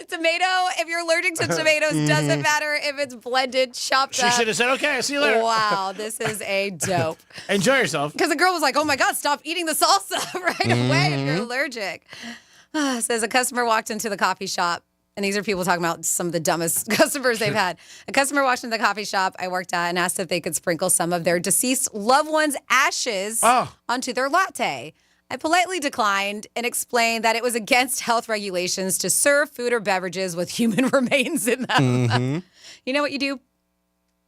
Tomato, if you're allergic to tomatoes, doesn't matter if it's blended, chopped up. She should have said, okay, I'll see you later. Wow, this is a dope. Enjoy yourself. Because the girl was like, oh my God, stop eating the salsa right away if you're allergic. Says a customer walked into the coffee shop. And these are people talking about some of the dumbest customers they've had. A customer walked into the coffee shop I worked at and asked if they could sprinkle some of their deceased loved one's ashes onto their latte. I politely declined and explained that it was against health regulations to serve food or beverages with human remains in them. You know what you do?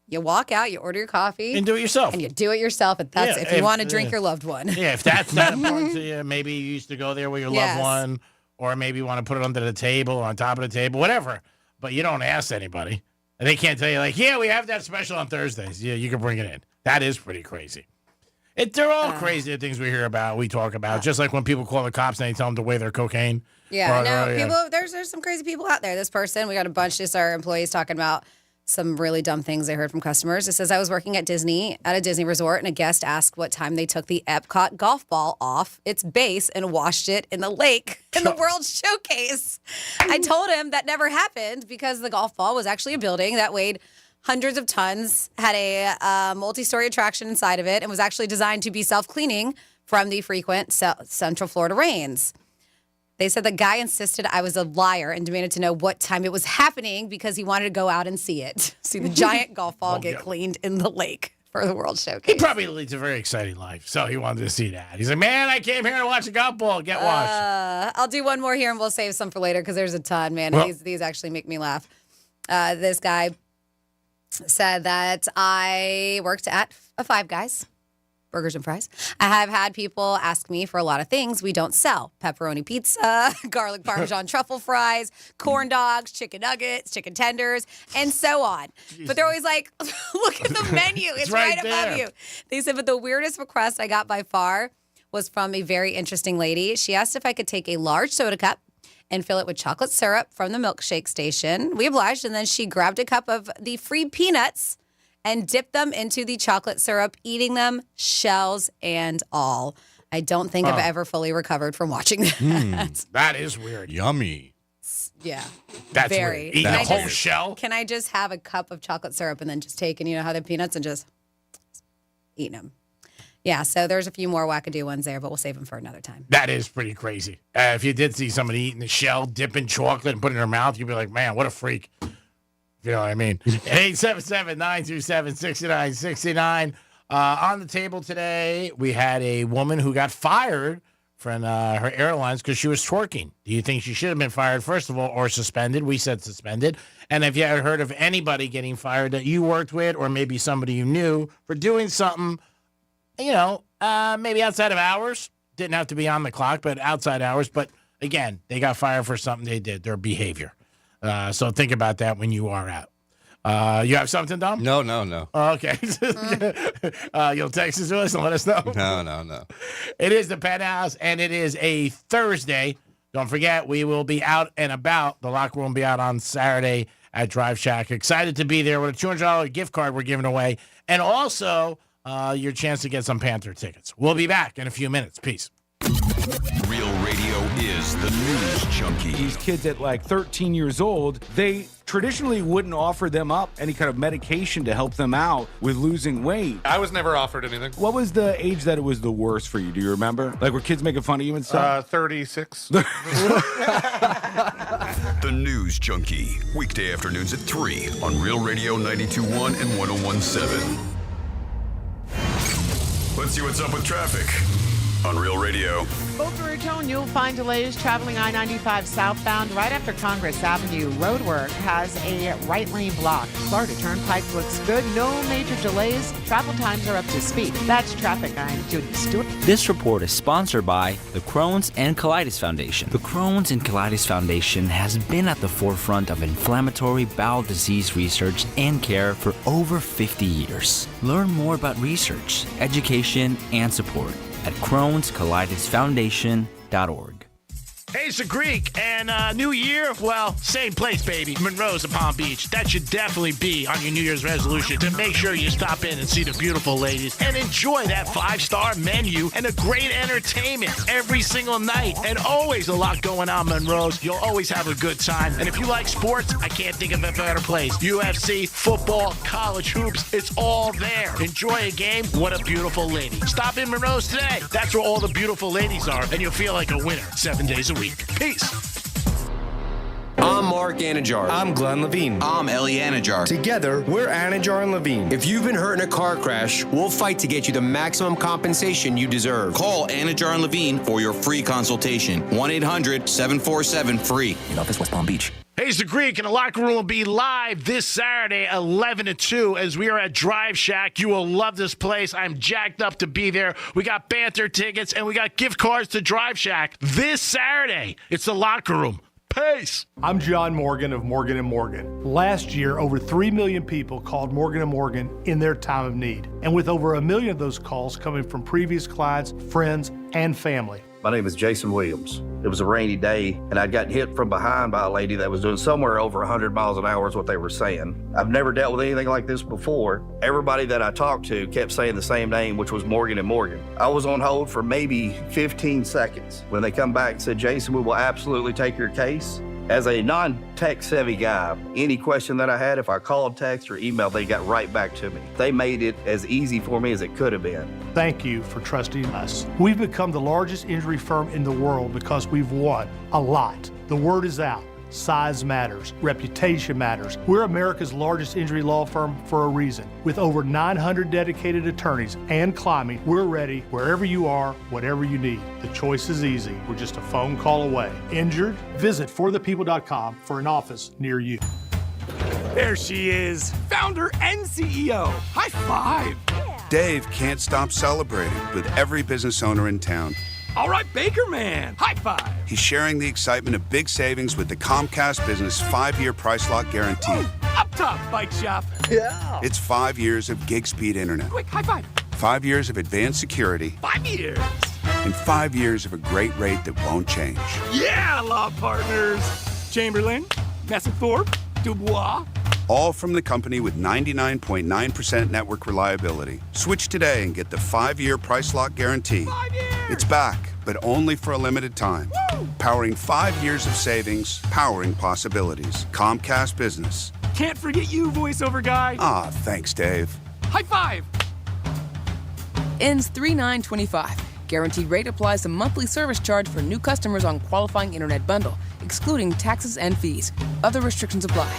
You walk out, you order your coffee. And do it yourself. And you do it yourself if you want to drink your loved one. Yeah, if that's not important to you, maybe you used to go there with your loved one. Or maybe you want to put it under the table or on top of the table, whatever. But you don't ask anybody. And they can't tell you, like, yeah, we have that special on Thursdays. Yeah, you can bring it in. That is pretty crazy. They're all crazy things we hear about, we talk about. Just like when people call the cops and they tell them to weigh their cocaine. Yeah, people. There's some crazy people out there. This person, we got a bunch of our employees talking about some really dumb things they heard from customers. It says, I was working at a Disney resort, and a guest asked what time they took the Epcot golf ball off its base and washed it in the lake in the World Showcase. I told him that never happened because the golf ball was actually a building that weighed hundreds of tons, had a multi-story attraction inside of it, and was actually designed to be self-cleaning from the frequent Central Florida rains. They said the guy insisted I was a liar and demanded to know what time it was happening because he wanted to go out and see it. See the giant golf ball get cleaned in the lake. for the World Showcase. He probably leads a very exciting life, so he wanted to see that. He's like, man, I came here to watch a golf ball get washed. I'll do one more here, and we'll save some for later because there's a ton, man. Well, these actually make me laugh. This guy said that I worked at a Five Guys. Burgers and fries. I have had people ask me for a lot of things we don't sell. Pepperoni pizza, garlic parmesan truffle fries, corn dogs, chicken nuggets, chicken tenders, and so on. Jesus. But they're always like, look at the menu. It's right above you. They said, but the weirdest request I got by far was from a very interesting lady. She asked if I could take a large soda cup and fill it with chocolate syrup from the milkshake station. We obliged, and then she grabbed a cup of the free peanuts and dipped them into the chocolate syrup, eating them, shells and all. I don't think I've ever fully recovered from watching that. That is weird. Yummy. Yeah. That's very weird. Eating a whole shell? Can I just have a cup of chocolate syrup and then just take, and you know how the peanuts, and just eating them? Yeah, so there's a few more wackadoo ones there, but we'll save them for another time. That is pretty crazy. If you did see somebody eating the shell, dipping chocolate and putting it in their mouth, you'd be like, man, what a freak. You know what I mean? 877-927-6969. On the table today, we had a woman who got fired from her airlines because she was twerking. Do you think she should have been fired, first of all, or suspended? We said suspended. And have you ever heard of anybody getting fired that you worked with, or maybe somebody you knew, for doing something, you know, maybe outside of hours? Didn't have to be on the clock, but outside hours. But again, they got fired for something they did, their behavior. So think about that when you are out. You have something, Dom? No. Okay. You'll text us to us and let us know. No. It is the Penthouse, and it is a Thursday. Don't forget, we will be out and about. The locker room will be out on Saturday at Drive Shack. Excited to be there with a $200 gift card we're giving away. And also your chance to get some Panther tickets. We'll be back in a few minutes. Peace. Real Radio is the news junkie. These kids at like 13 years old, they traditionally wouldn't offer them up any kind of medication to help them out with losing weight. I was never offered anything. What was the age that it was the worst for you? Do you remember? Like, were kids making fun of you and stuff? 36. The News Junkie. Weekday afternoons at 3 on Real Radio 92.1 and 101.7. Let's see what's up with traffic on Real Radio. Boca Raton, you'll find delays traveling I-95 southbound right after Congress Avenue. Roadwork has a right lane blocked. Florida Turnpike looks good. No major delays. Travel times are up to speed. That's traffic. I'm Judy Stewart. This report is sponsored by the Crohn's and Colitis Foundation. The Crohn's and Colitis Foundation has been at the forefront of inflammatory bowel disease research and care for over 50 years. Learn more about research, education, and support at Crohn'sColitisFoundation.org. Hey, it's the Greek, and New Year, well, same place, baby. Monroe's at Palm Beach. That should definitely be on your New Year's resolution, to make sure you stop in and see the beautiful ladies and enjoy that 5-star menu and a great entertainment every single night. And always a lot going on, Monroe's. You'll always have a good time. And if you like sports, I can't think of a better place. UFC, football, college hoops, it's all there. Enjoy a game. What a beautiful lady. Stop in Monroe's today. That's where all the beautiful ladies are, and you'll feel like a winner 7 days a week. Peace. I'm Mark Anajar. I'm Glenn Levine. I'm Ellie Anajar. Together, we're Anajar and Levine. If you've been hurt in a car crash, we'll fight to get you the maximum compensation you deserve. Call Anajar and Levine for your free consultation. 1-800-747-FREE. In office, West Palm Beach. Hey, it's the Greek, and the locker room will be live this Saturday, 11 to 2, as we are at Drive Shack. You will love this place. I'm jacked up to be there. We got Panther tickets, and we got gift cards to Drive Shack this Saturday. It's the locker room. Peace. I'm John Morgan of Morgan & Morgan. Last year, over 3 million people called Morgan & Morgan in their time of need. And with over 1 million of those calls coming from previous clients, friends, and family. My name is Jason Williams. It was a rainy day, and I'd gotten hit from behind by a lady that was doing somewhere over 100 miles an hour is what they were saying. I've never dealt with anything like this before. Everybody that I talked to kept saying the same name, which was Morgan & Morgan. I was on hold for maybe 15 seconds. When they come back and said, Jason, we will absolutely take your case. As a non-tech savvy guy, any question that I had, if I called, text, or emailed, they got right back to me. They made it as easy for me as it could have been. Thank you for trusting us. We've become the largest injury firm in the world because we've won a lot. The word is out. Size matters. Reputation matters. We're America's largest injury law firm for a reason. With over 900 dedicated attorneys and climbing, we're ready wherever you are, whatever you need. The choice is easy. We're just a phone call away. Injured? Visit forthepeople.com for an office near you. There she is, founder and CEO. High five. Dave can't stop celebrating with every business owner in town. All right, Baker Man, high five. He's sharing the excitement of big savings with the Comcast Business 5-year price lock guarantee. Up top, bike shop. Yeah. It's 5 years of gig speed internet. Quick, high five. 5 years of advanced security. 5 years. And 5 years of a great rate that won't change. Yeah, law partners. Chamberlain, Messethorpe, Dubois. All from the company with 99.9% network reliability. Switch today and get the 5-year price lock guarantee. 5 years. It's back, but only for a limited time. Woo! Powering 5 years of savings, powering possibilities. Comcast Business. Can't forget you, voiceover guy. Ah, thanks, Dave. High five. Ends 3/9/25. Guaranteed rate applies to monthly service charge for new customers on qualifying internet bundle, excluding taxes and fees. Other restrictions apply.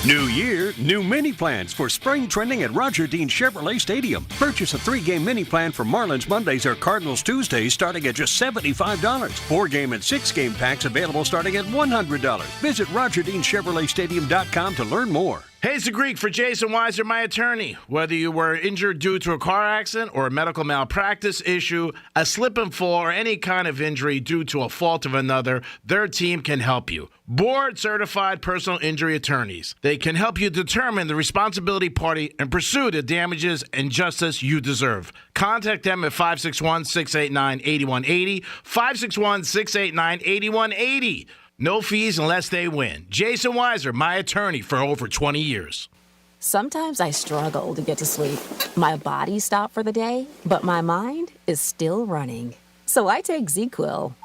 New year, new mini plans for spring trending at Roger Dean Chevrolet Stadium. Purchase a 3-game mini plan for Marlins Mondays or Cardinals Tuesdays starting at just $75. 4-game and 6-game packs available starting at $100. Visit RogerDeanChevroletStadium.com to learn more. Hey, it's the Greek for Jason Weiser, my attorney. Whether you were injured due to a car accident or a medical malpractice issue, a slip and fall, or any kind of injury due to a fault of another, their team can help you. Board-certified personal injury attorneys. They can help you determine the responsibility party and pursue the damages and justice you deserve. Contact them at 561-689-8180, 561-689-8180. No fees unless they win. Jason Weiser, my attorney for over 20 years. Sometimes I struggle to get to sleep. My body stopped for the day, but my mind is still running. So I take ZQuil.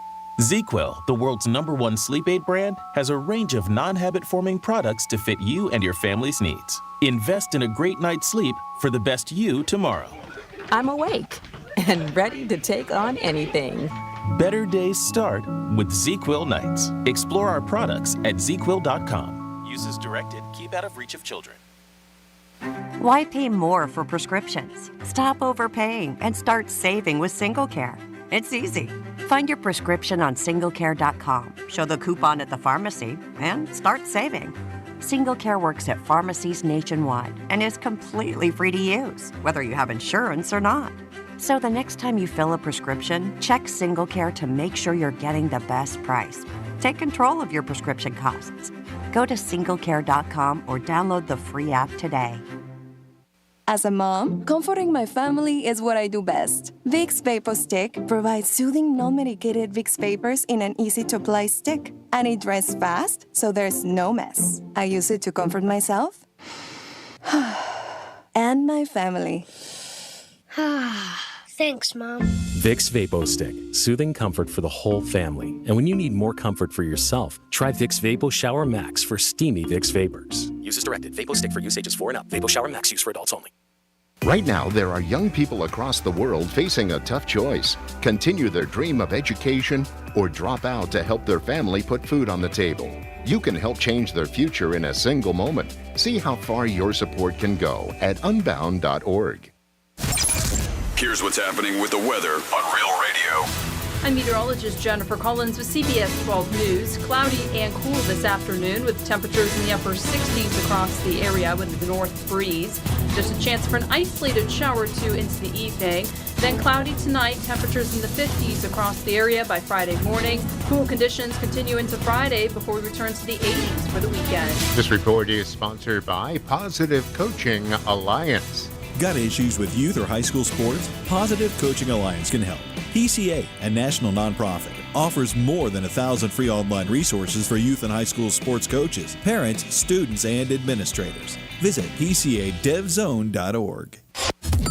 ZQuil, the world's #1 sleep aid brand, has a range of non-habit-forming products to fit you and your family's needs. Invest in a great night's sleep for the best you tomorrow. I'm awake and ready to take on anything. Better days start with ZQuil nights. Explore our products at ZQuil.com. Use as directed. Keep out of reach of children. Why pay more for prescriptions? Stop overpaying and start saving with SingleCare. It's easy. Find your prescription on SingleCare.com, show the coupon at the pharmacy, and start saving. SingleCare works at pharmacies nationwide and is completely free to use, whether you have insurance or not. So the next time you fill a prescription, check SingleCare to make sure you're getting the best price. Take control of your prescription costs. Go to SingleCare.com or download the free app today. As a mom, comforting my family is what I do best. Vicks Vapor Stick provides soothing, non-medicated Vicks Vapors in an easy-to-apply stick. And it dries fast, so there's no mess. I use it to comfort myself and my family. Thanks, Mom. Vicks Vapo Stick, soothing comfort for the whole family. And when you need more comfort for yourself, try Vicks Vapo Shower Max for steamy Vicks Vapors. Use as directed. Vapo Stick for use ages 4 and up. Vapo Shower Max use for adults only. Right now, there are young people across the world facing a tough choice. Continue their dream of education or drop out to help their family put food on the table. You can help change their future in a single moment. See how far your support can go at unbound.org. Here's what's happening with the weather on Real Radio. I'm meteorologist Jennifer Collins with CBS 12 News. Cloudy and cool this afternoon with temperatures in the upper 60s across the area with the north breeze. There's a chance for an isolated shower or two into the evening. Then cloudy tonight, temperatures in the 50s across the area by Friday morning. Cool conditions continue into Friday before we return to the 80s for the weekend. This report is sponsored by Positive Coaching Alliance. Got issues with youth or high school sports? Positive Coaching Alliance can help. PCA, a national nonprofit, offers more than 1,000 free online resources for youth and high school sports coaches, parents, students, and administrators. Visit PCADevZone.org.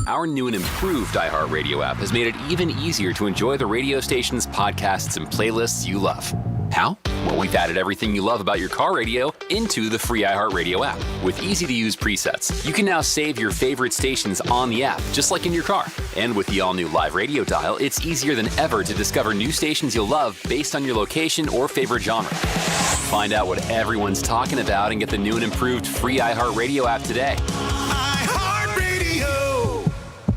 Our new and improved iHeartRadio app has made it even easier to enjoy the radio station's podcasts and playlists you love. How? Well, we've added everything you love about your car radio into the free iHeartRadio app. With easy-to-use presets, you can now save your favorite stations on the app, just like in your car. And with the all-new live radio dial, it's easier than ever to discover new stations you'll love based on your location or favorite genre. Find out what everyone's talking about and get the new and improved free iHeartRadio app today.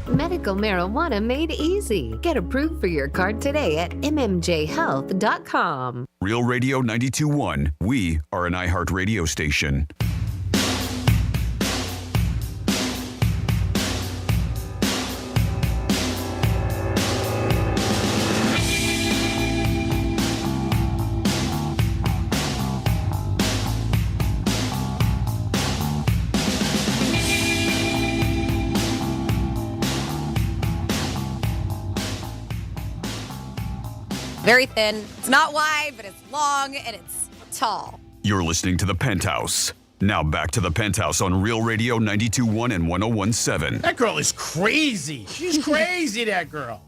Medical marijuana made easy. Get approved for your card today at mmjhealth.com. Real Radio 92.1. We are an iHeart radio station. Very thin. It's not wide, but it's long and it's tall. You're listening to The Penthouse. Now back to The Penthouse on Real Radio 92.1 and 101.7. That girl is crazy. She's crazy, that girl.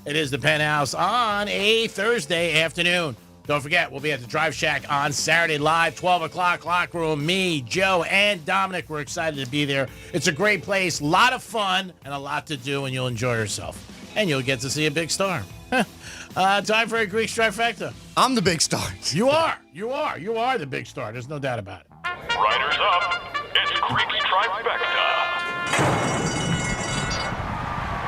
It is The Penthouse on a Thursday afternoon. Don't forget, we'll be at the Drive Shack on Saturday live, 12 o'clock, locker room. Me, Joe, and Dominic, we're excited to be there. It's a great place, a lot of fun, and a lot to do, and you'll enjoy yourself. And you'll get to see a big star. Time for a Greek trifecta. I'm the big star. You are. You are the big star. There's no doubt about it. Riders up. It's Greek's trifecta.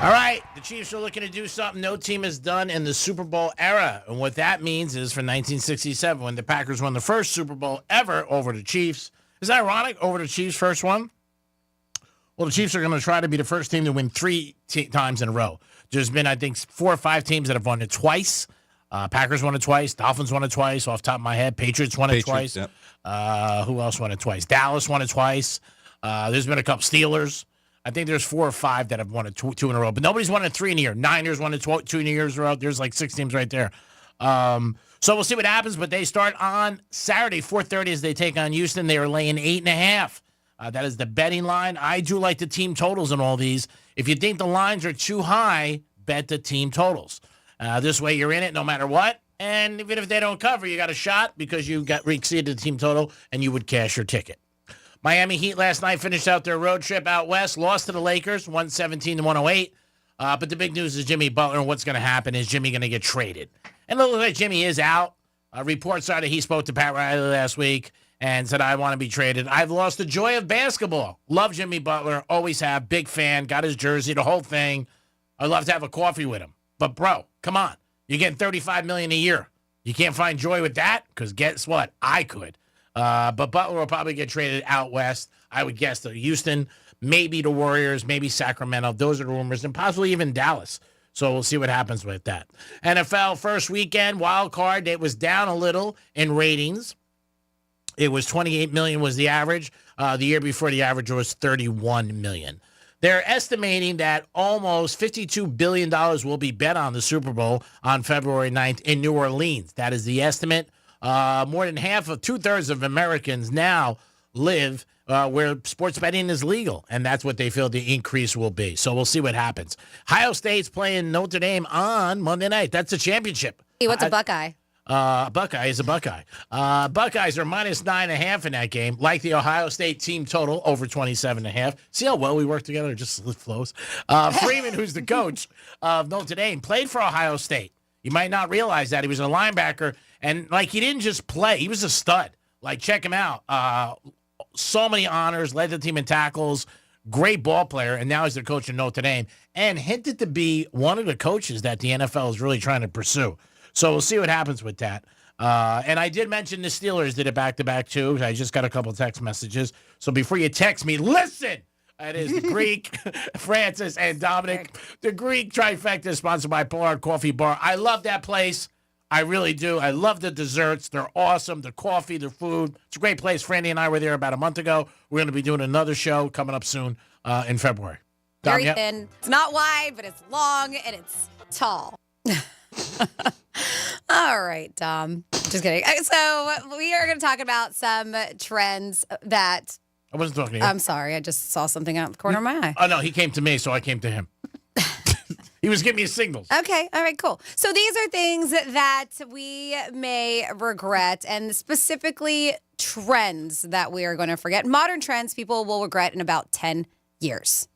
All right. The Chiefs are looking to do something no team has done in the Super Bowl era. And what that means is for 1967, when the Packers won the first Super Bowl ever over the Chiefs. Is that ironic? Over the Chiefs' first one? Well, the Chiefs are going to try to be the first team to win three times in a row. There's been, I think, 4 or 5 teams that have won it twice. Packers won it twice. Dolphins won it twice, off the top of my head. Patriots won it twice. Yep. Who else won it twice? Dallas won it twice. There's been a couple. Steelers. I think there's 4 or 5 that have won it two in a row. But nobody's won it 3 in a year. Niners won it 2 years in a row. There's like 6 teams right there. So we'll see what happens. But they start on Saturday, 4:30, as they take on Houston. They are laying 8.5. That is the betting line. I do like the team totals in all these. If you think the lines are too high, bet the team totals. This way you're in it no matter what. And even if they don't cover, you got a shot because you got exceeded the team total and you would cash your ticket. Miami Heat last night finished out their road trip out west, lost to the Lakers, 117-108. But the big news is Jimmy Butler, and what's going to happen is Jimmy going to get traded. And it looks like Jimmy is out. Reports are that he spoke to Pat Riley last week and said, I want to be traded. I've lost the joy of basketball. Love Jimmy Butler, always have, big fan, got his jersey, the whole thing. I'd love to have a coffee with him. But, bro, come on. You're getting $35 million a year. You can't find joy with that? Because guess what? I could. But Butler will probably get traded out west. I would guess to Houston, maybe the Warriors, maybe Sacramento. Those are the rumors, and possibly even Dallas. So we'll see what happens with that. NFL first weekend, wild card. It was down a little in ratings. It was 28 million was the average. The year before, the average was 31 million. They're estimating that almost $52 billion will be bet on the Super Bowl on February 9th in New Orleans. That is the estimate. More than two-thirds of Americans now live where sports betting is legal, and that's what they feel the increase will be. So we'll see what happens. Ohio State's playing Notre Dame on Monday night. That's a championship. Hey, what's a Buckeye? Buckeye is a Buckeye. Buckeyes are minus 9.5 in that game, like the Ohio State team total, over 27.5. See how well we work together? It just flows. Freeman, who's the coach of Notre Dame, played for Ohio State. You might not realize that. He was a linebacker, and, like, he didn't just play. He was a stud. Like, check him out. So many honors, led the team in tackles, great ball player, and now he's the coach of Notre Dame, and hinted to be one of the coaches that the NFL is really trying to pursue. So we'll see what happens with that. And I did mention the Steelers did it back-to-back, too. I just got a couple text messages. So before you text me, listen! That is the Greek, Francis, and Dominic. The Greek trifecta is sponsored by Pollard Coffee Bar. I love that place. I really do. I love the desserts. They're awesome. The coffee, the food. It's a great place. Franny and I were there about a month ago. We're going to be doing another show coming up soon in February. Very thin. It's not wide, but it's long, and it's tall. All right, Dom. Just kidding. So we are going to talk about some trends that... I wasn't talking to you. I'm sorry. I just saw something out of the corner of my eye. Oh, no. He came to me, so I came to him. He was giving me signals. Okay. All right, cool. So these are things that we may regret, and specifically trends that we are going to forget. Modern trends people will regret in about 10 years.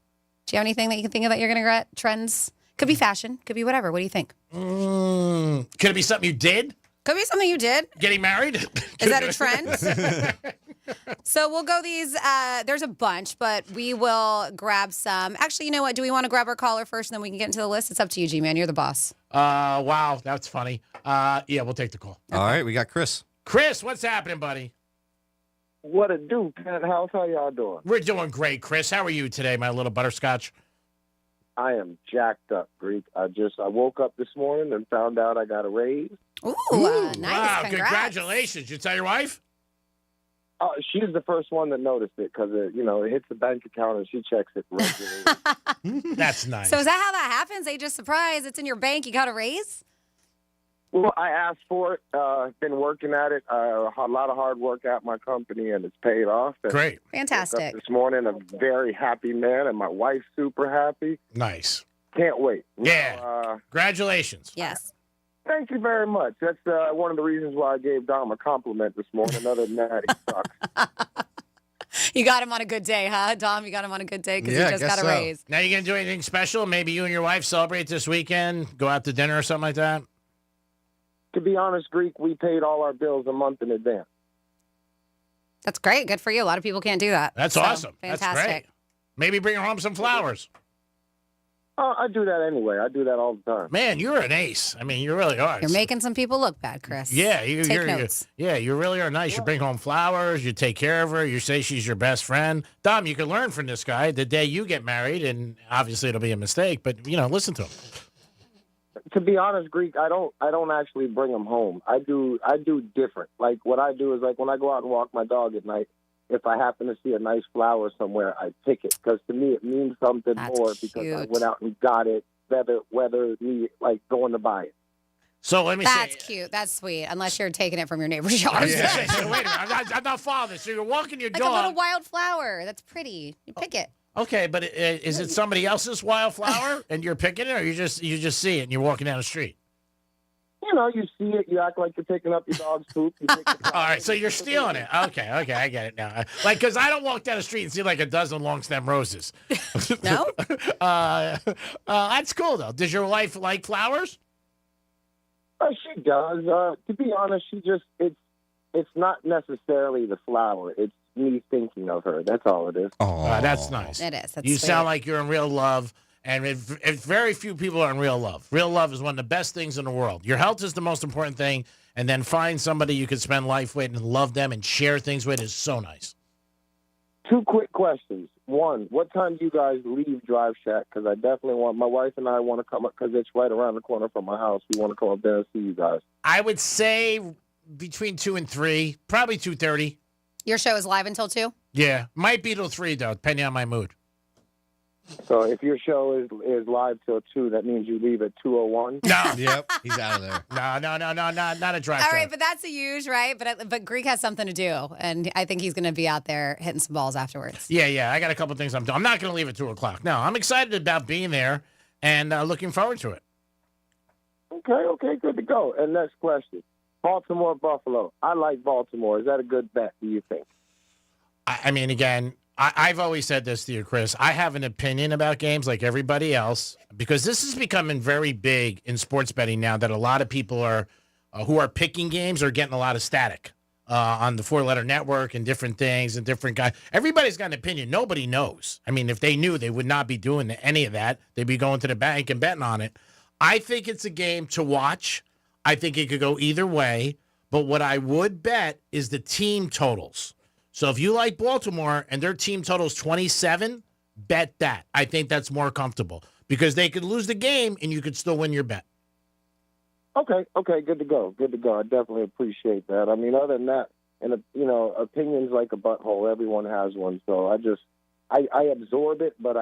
Do you have anything that you can think of that you're going to regret? Trends? Could be fashion. Could be whatever. What do you think? Could it be something you did? Could be something you did. Getting married? Is that a trend? So we'll go these. There's a bunch, but we will grab some. Actually, you know what? Do we want to grab our caller first and then we can get into the list? It's up to you, G-Man. You're the boss. Wow. That's funny. Yeah, we'll take the call. All right. We got Chris. Chris, what's happening, buddy? What it do, Penthouse? How y'all doing? We're doing great, Chris. How are you today, my little butterscotch? I am jacked up, Greek. I woke up this morning and found out I got a raise. Ooh, nice. Wow, Congrats. congratulations. You tell your wife? She's the first one that noticed it because it hits the bank account and she checks it regularly. That's nice. So is that how that happens? They just surprise. It's in your bank. You got a raise? Well, I asked for it. Been working at it. A lot of hard work at my company, and it's paid off. And great. Fantastic. woke up this morning, a very happy man, and my wife's super happy. Nice. Can't wait. Yeah. Congratulations. Yes. Thank you very much. That's one of the reasons why I gave Dom a compliment this morning. Other than that, he sucks. You got him on a good day, huh, Dom? You got him on a good day because Yeah, he just got a raise. Now, you going to do anything special? Maybe you and your wife celebrate this weekend? Go out to dinner or something like that? To be honest, Greek, we paid all our bills a month in advance. That's great. Good for you. A lot of people can't do that. That's So, awesome. Fantastic. That's great. Maybe bring her home some flowers. I do that anyway. I do that all the time. Man, you're an ace. I mean, you really are. You're making some people look bad, Chris. Yeah, Take notes. you really are nice. You bring home flowers. You take care of her. You say she's your best friend. Dom, you can learn from this guy the day you get married, and obviously it'll be a mistake, but, listen to him. To be honest, Greek, I don't actually bring them home. I do different. Like what I do is like when I go out and walk my dog at night, if I happen to see a nice flower somewhere, I pick it because to me it means something more because I went out and got it, whether me like going to buy it. So let me That's cute. That's sweet. Unless you're taking it from your neighbor's yard. So wait a minute. I'm not following this. So you're walking your Like dog. a little wild flower. That's pretty. You pick it. Okay, but is it somebody else's wildflower and you're picking it, or you just see it and you're walking down the street? You see it, you act like you're picking up your dog's poop. You pick it. All right, so you're stealing it. Okay, I get it now. Like, because I don't walk down the street and see like a dozen long stem roses. No? That's cool though. Does your wife like flowers? She does. To be honest, it's not necessarily the flower. It's me thinking of her. That's all it is. That's nice. It is. That's You sweet. sound like you're in real love, and very few people are in real love. Real love is one of the best things in the world. Your health is the most important thing, and then find somebody you can spend life with and love them and share things with is so nice. 2 quick questions. One, what time do you guys leave Drive Shack? Because I definitely my wife and I want to come up because it's right around the corner from my house. We want to come up there and see you guys. I would say between 2 and 3, probably 2:30. Your show is live until 2? Yeah, might be till 3 though, depending on my mood. So if your show is live till 2, that means you leave at 2:01? No. Yep, he's out of there. No, not a drive. All right, but that's a huge, right? But Greek has something to do, and I think he's going to be out there hitting some balls afterwards. Yeah. I got a couple things I'm doing. I'm not going to leave at 2 o'clock. No, I'm excited about being there and looking forward to it. Okay, good to go. And next question. Baltimore, Buffalo. I like Baltimore. Is that a good bet, do you think? I mean, again, I've always said this to you, Chris. I have an opinion about games like everybody else because this is becoming very big in sports betting now that a lot of people are who are picking games are getting a lot of static on the 4-letter network and different things and different guys. Everybody's got an opinion. Nobody knows. I mean, if they knew, they would not be doing any of that. They'd be going to the bank and betting on it. I think it's a game to watch. I think it could go either way. But what I would bet is the team totals. So if you like Baltimore and their team total's 27, bet that. I think that's more comfortable because they could lose the game and you could still win your bet. Okay, good to go. I definitely appreciate that. I mean, other than that, and opinions like a butthole. Everyone has one, so I absorb it, but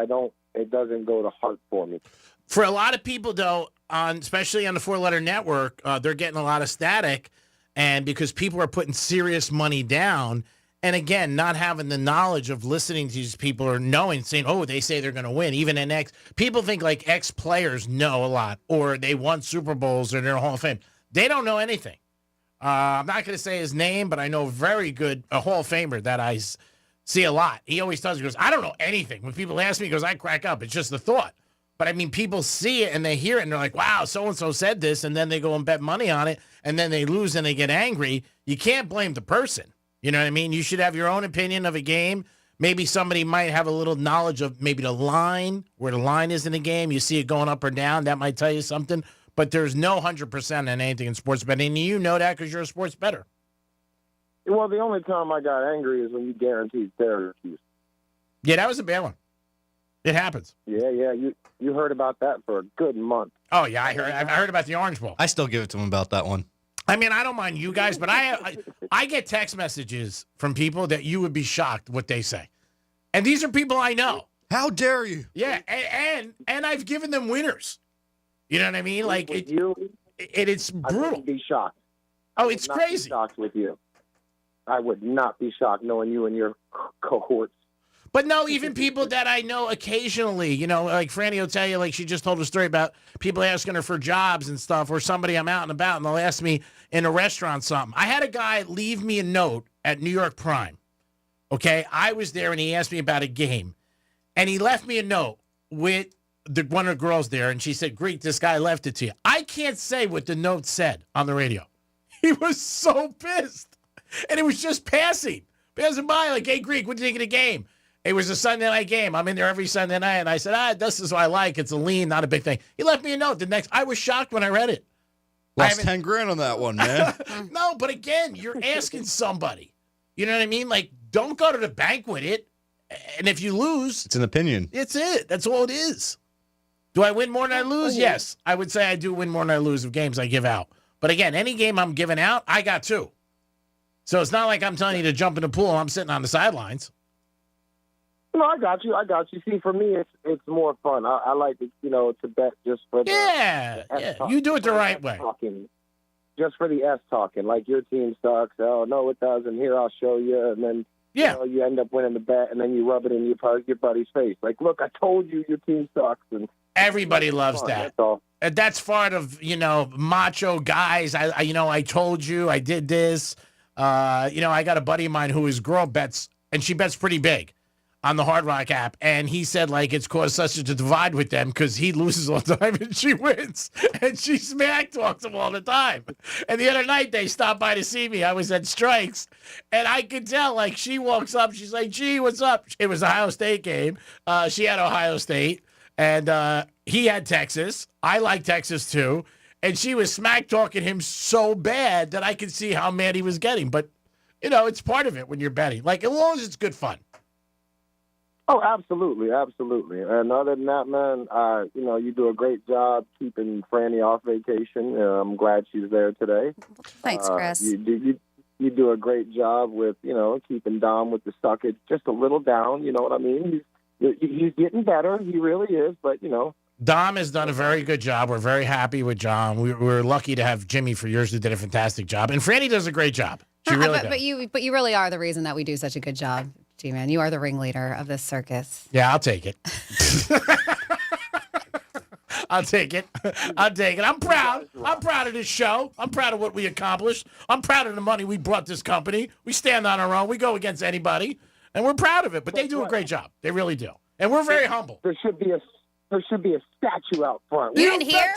it doesn't go to heart for me. For a lot of people, though, especially on the 4-letter network, they're getting a lot of static, and because people are putting serious money down. And again, not having the knowledge of listening to these people or knowing, saying, oh, they say they're going to win. Even people think like ex-players know a lot, or they won Super Bowls or they're in Hall of Fame. They don't know anything. I'm not going to say his name, but I know a Hall of Famer that I see a lot. He always tells me, he goes, I don't know anything. When people ask me, he goes, I crack up. It's just the thought. But I mean, people see it and they hear it and they're like, wow, so-and-so said this. And then they go and bet money on it. And then they lose and they get angry. You can't blame the person. You know what I mean? You should have your own opinion of a game. Maybe somebody might have a little knowledge of maybe the line, where the line is in the game. You see it going up or down. That might tell you something. But there's no 100% on anything in sports betting. And you know that because you're a sports bettor. Well, the only time I got angry is when you guaranteed Syracuse. Yeah, that was a bad one. It happens. Yeah. You heard about that for a good month. Oh, yeah, I heard about the Orange Bowl. I still give it to him about that one. I mean, I don't mind you guys, but I get text messages from people that you would be shocked what they say. And these are people I know. How dare you? Yeah, and I've given them winners. You know what I mean? Like it's brutal. I wouldn't be shocked. Oh, it's crazy. I would not be shocked with you. I would not be shocked knowing you and your cohorts. But no, even people that I know occasionally, you know, like Franny will tell you, like she just told a story about people asking her for jobs and stuff, or somebody I'm out and about and they'll ask me in a restaurant something. I had a guy leave me a note at New York Prime. Okay, I was there and he asked me about a game. And he left me a note with one of the girls there, and she said, Greek, this guy left it to you. I can't say what the note said on the radio. He was so pissed. And it was just passing by, like, hey, Greek, what do you think of the game? It was a Sunday night game. I'm in there every Sunday night. And I said, this is what I like. It's a lean, not a big thing. He left me a note. I was shocked when I read it. Lost 10 grand on that one, man. No, but again, you're asking somebody. You know what I mean? Like, don't go to the bank with it. And if you lose, it's an opinion. It's it. That's all it is. Do I win more than I lose? Yes. I would say I do win more than I lose of games I give out. But again, any game I'm giving out, I got two. So it's not like I'm telling you to jump in the pool. I'm sitting on the sidelines. No, I got you. See, for me, it's more fun. I like to bet just for the yeah. You do it the right way. Talking, just for the S talking, like your team sucks. Oh no, it doesn't. Here, I'll show you, and then you end up winning the bet, and then you rub it in your buddy's face. Like, look, I told you your team sucks. And everybody loves that. That's all. And that's part of macho guys. I told you I did this. I got a buddy of mine who his girl bets, and she bets pretty big on the Hard Rock app, and he said, like, it's caused such a divide with them because he loses all the time and she wins, and she smack talks him all the time. And the other night, they stopped by to see me. I was at Strikes, and I could tell, like, she walks up, she's like, gee, what's up? It was the Ohio State game. She had Ohio State, and he had Texas. I like Texas, too, and she was smack talking him so bad that I could see how mad he was getting. But, it's part of it when you're betting. Like, as long as it's good fun. Oh, absolutely, absolutely. And other than that, man, you do a great job keeping Franny off vacation. I'm glad she's there today. Thanks, Chris. You do a great job with, keeping Dom with the suckage just a little down. You know what I mean? He's getting better. He really is. But, Dom has done a very good job. We're very happy with John. We're lucky to have Jimmy for years who did a fantastic job. And Franny does a great job. She really does. But you really are the reason that we do such a good job. G-Man, you are the ringleader of this circus. Yeah, I'll take it. I'll take it. I'm proud. I'm proud of this show. I'm proud of what we accomplished. I'm proud of the money we brought this company. We stand on our own. We go against anybody, and we're proud of it. But they do a great job. They really do. And we're very humble. There should be a statue out front. You didn't hear?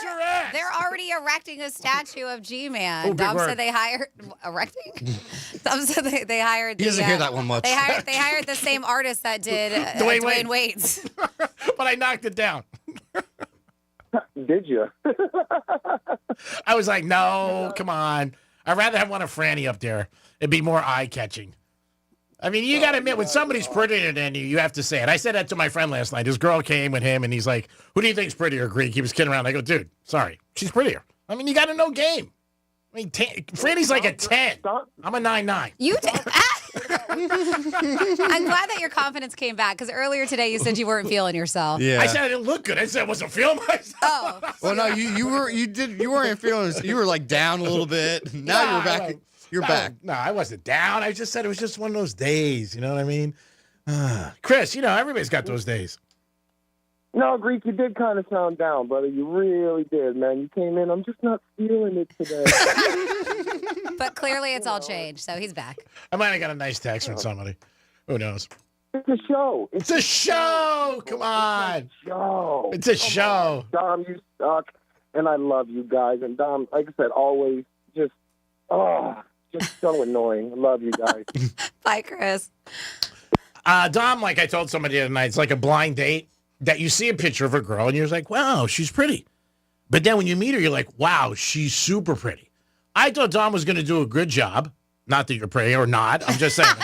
They're already erecting a statue of G-Man. Oh, Dom said they hired erecting. Dom said they hired. He doesn't hear that one much. They hired the same artist that did Dwayne Wade's. But I knocked it down. Did you? I was like, no, come on. I'd rather have one of Franny up there. It'd be more eye-catching. I mean, you got to admit, when somebody's prettier than you, you have to say it. I said that to my friend last night. His girl came with him, and he's like, who do you think's prettier, Greek? He was kidding around. I go, dude, sorry. She's prettier. I mean, you got to know game. I mean, Franny's like a 10. I'm a 9.9. I'm glad that your confidence came back, because earlier today you said you weren't feeling yourself. Yeah. I said I didn't look good. I said I wasn't feeling myself. Oh. Well, no, you weren't feeling. You were like down a little bit. Now you're back. You're back. No, I wasn't down. I just said it was just one of those days. You know what I mean? Chris, everybody's got those days. No, Greek, you did kind of sound down, brother. You really did, man. You came in. I'm just not feeling it today. But clearly it's all changed, so he's back. I might have got a nice text from somebody. Who knows? It's a show. It's a show. Come on. Show. It's a show. Dom, you suck, and I love you guys. And Dom, like I said, always just so annoying. I love you guys. Bye, Chris. Dom, like I told somebody the other night, it's like a blind date that you see a picture of a girl and you're like, wow, she's pretty. But then when you meet her, you're like, wow, she's super pretty. I thought Dom was going to do a good job. Not that you're pretty or not. I'm just saying.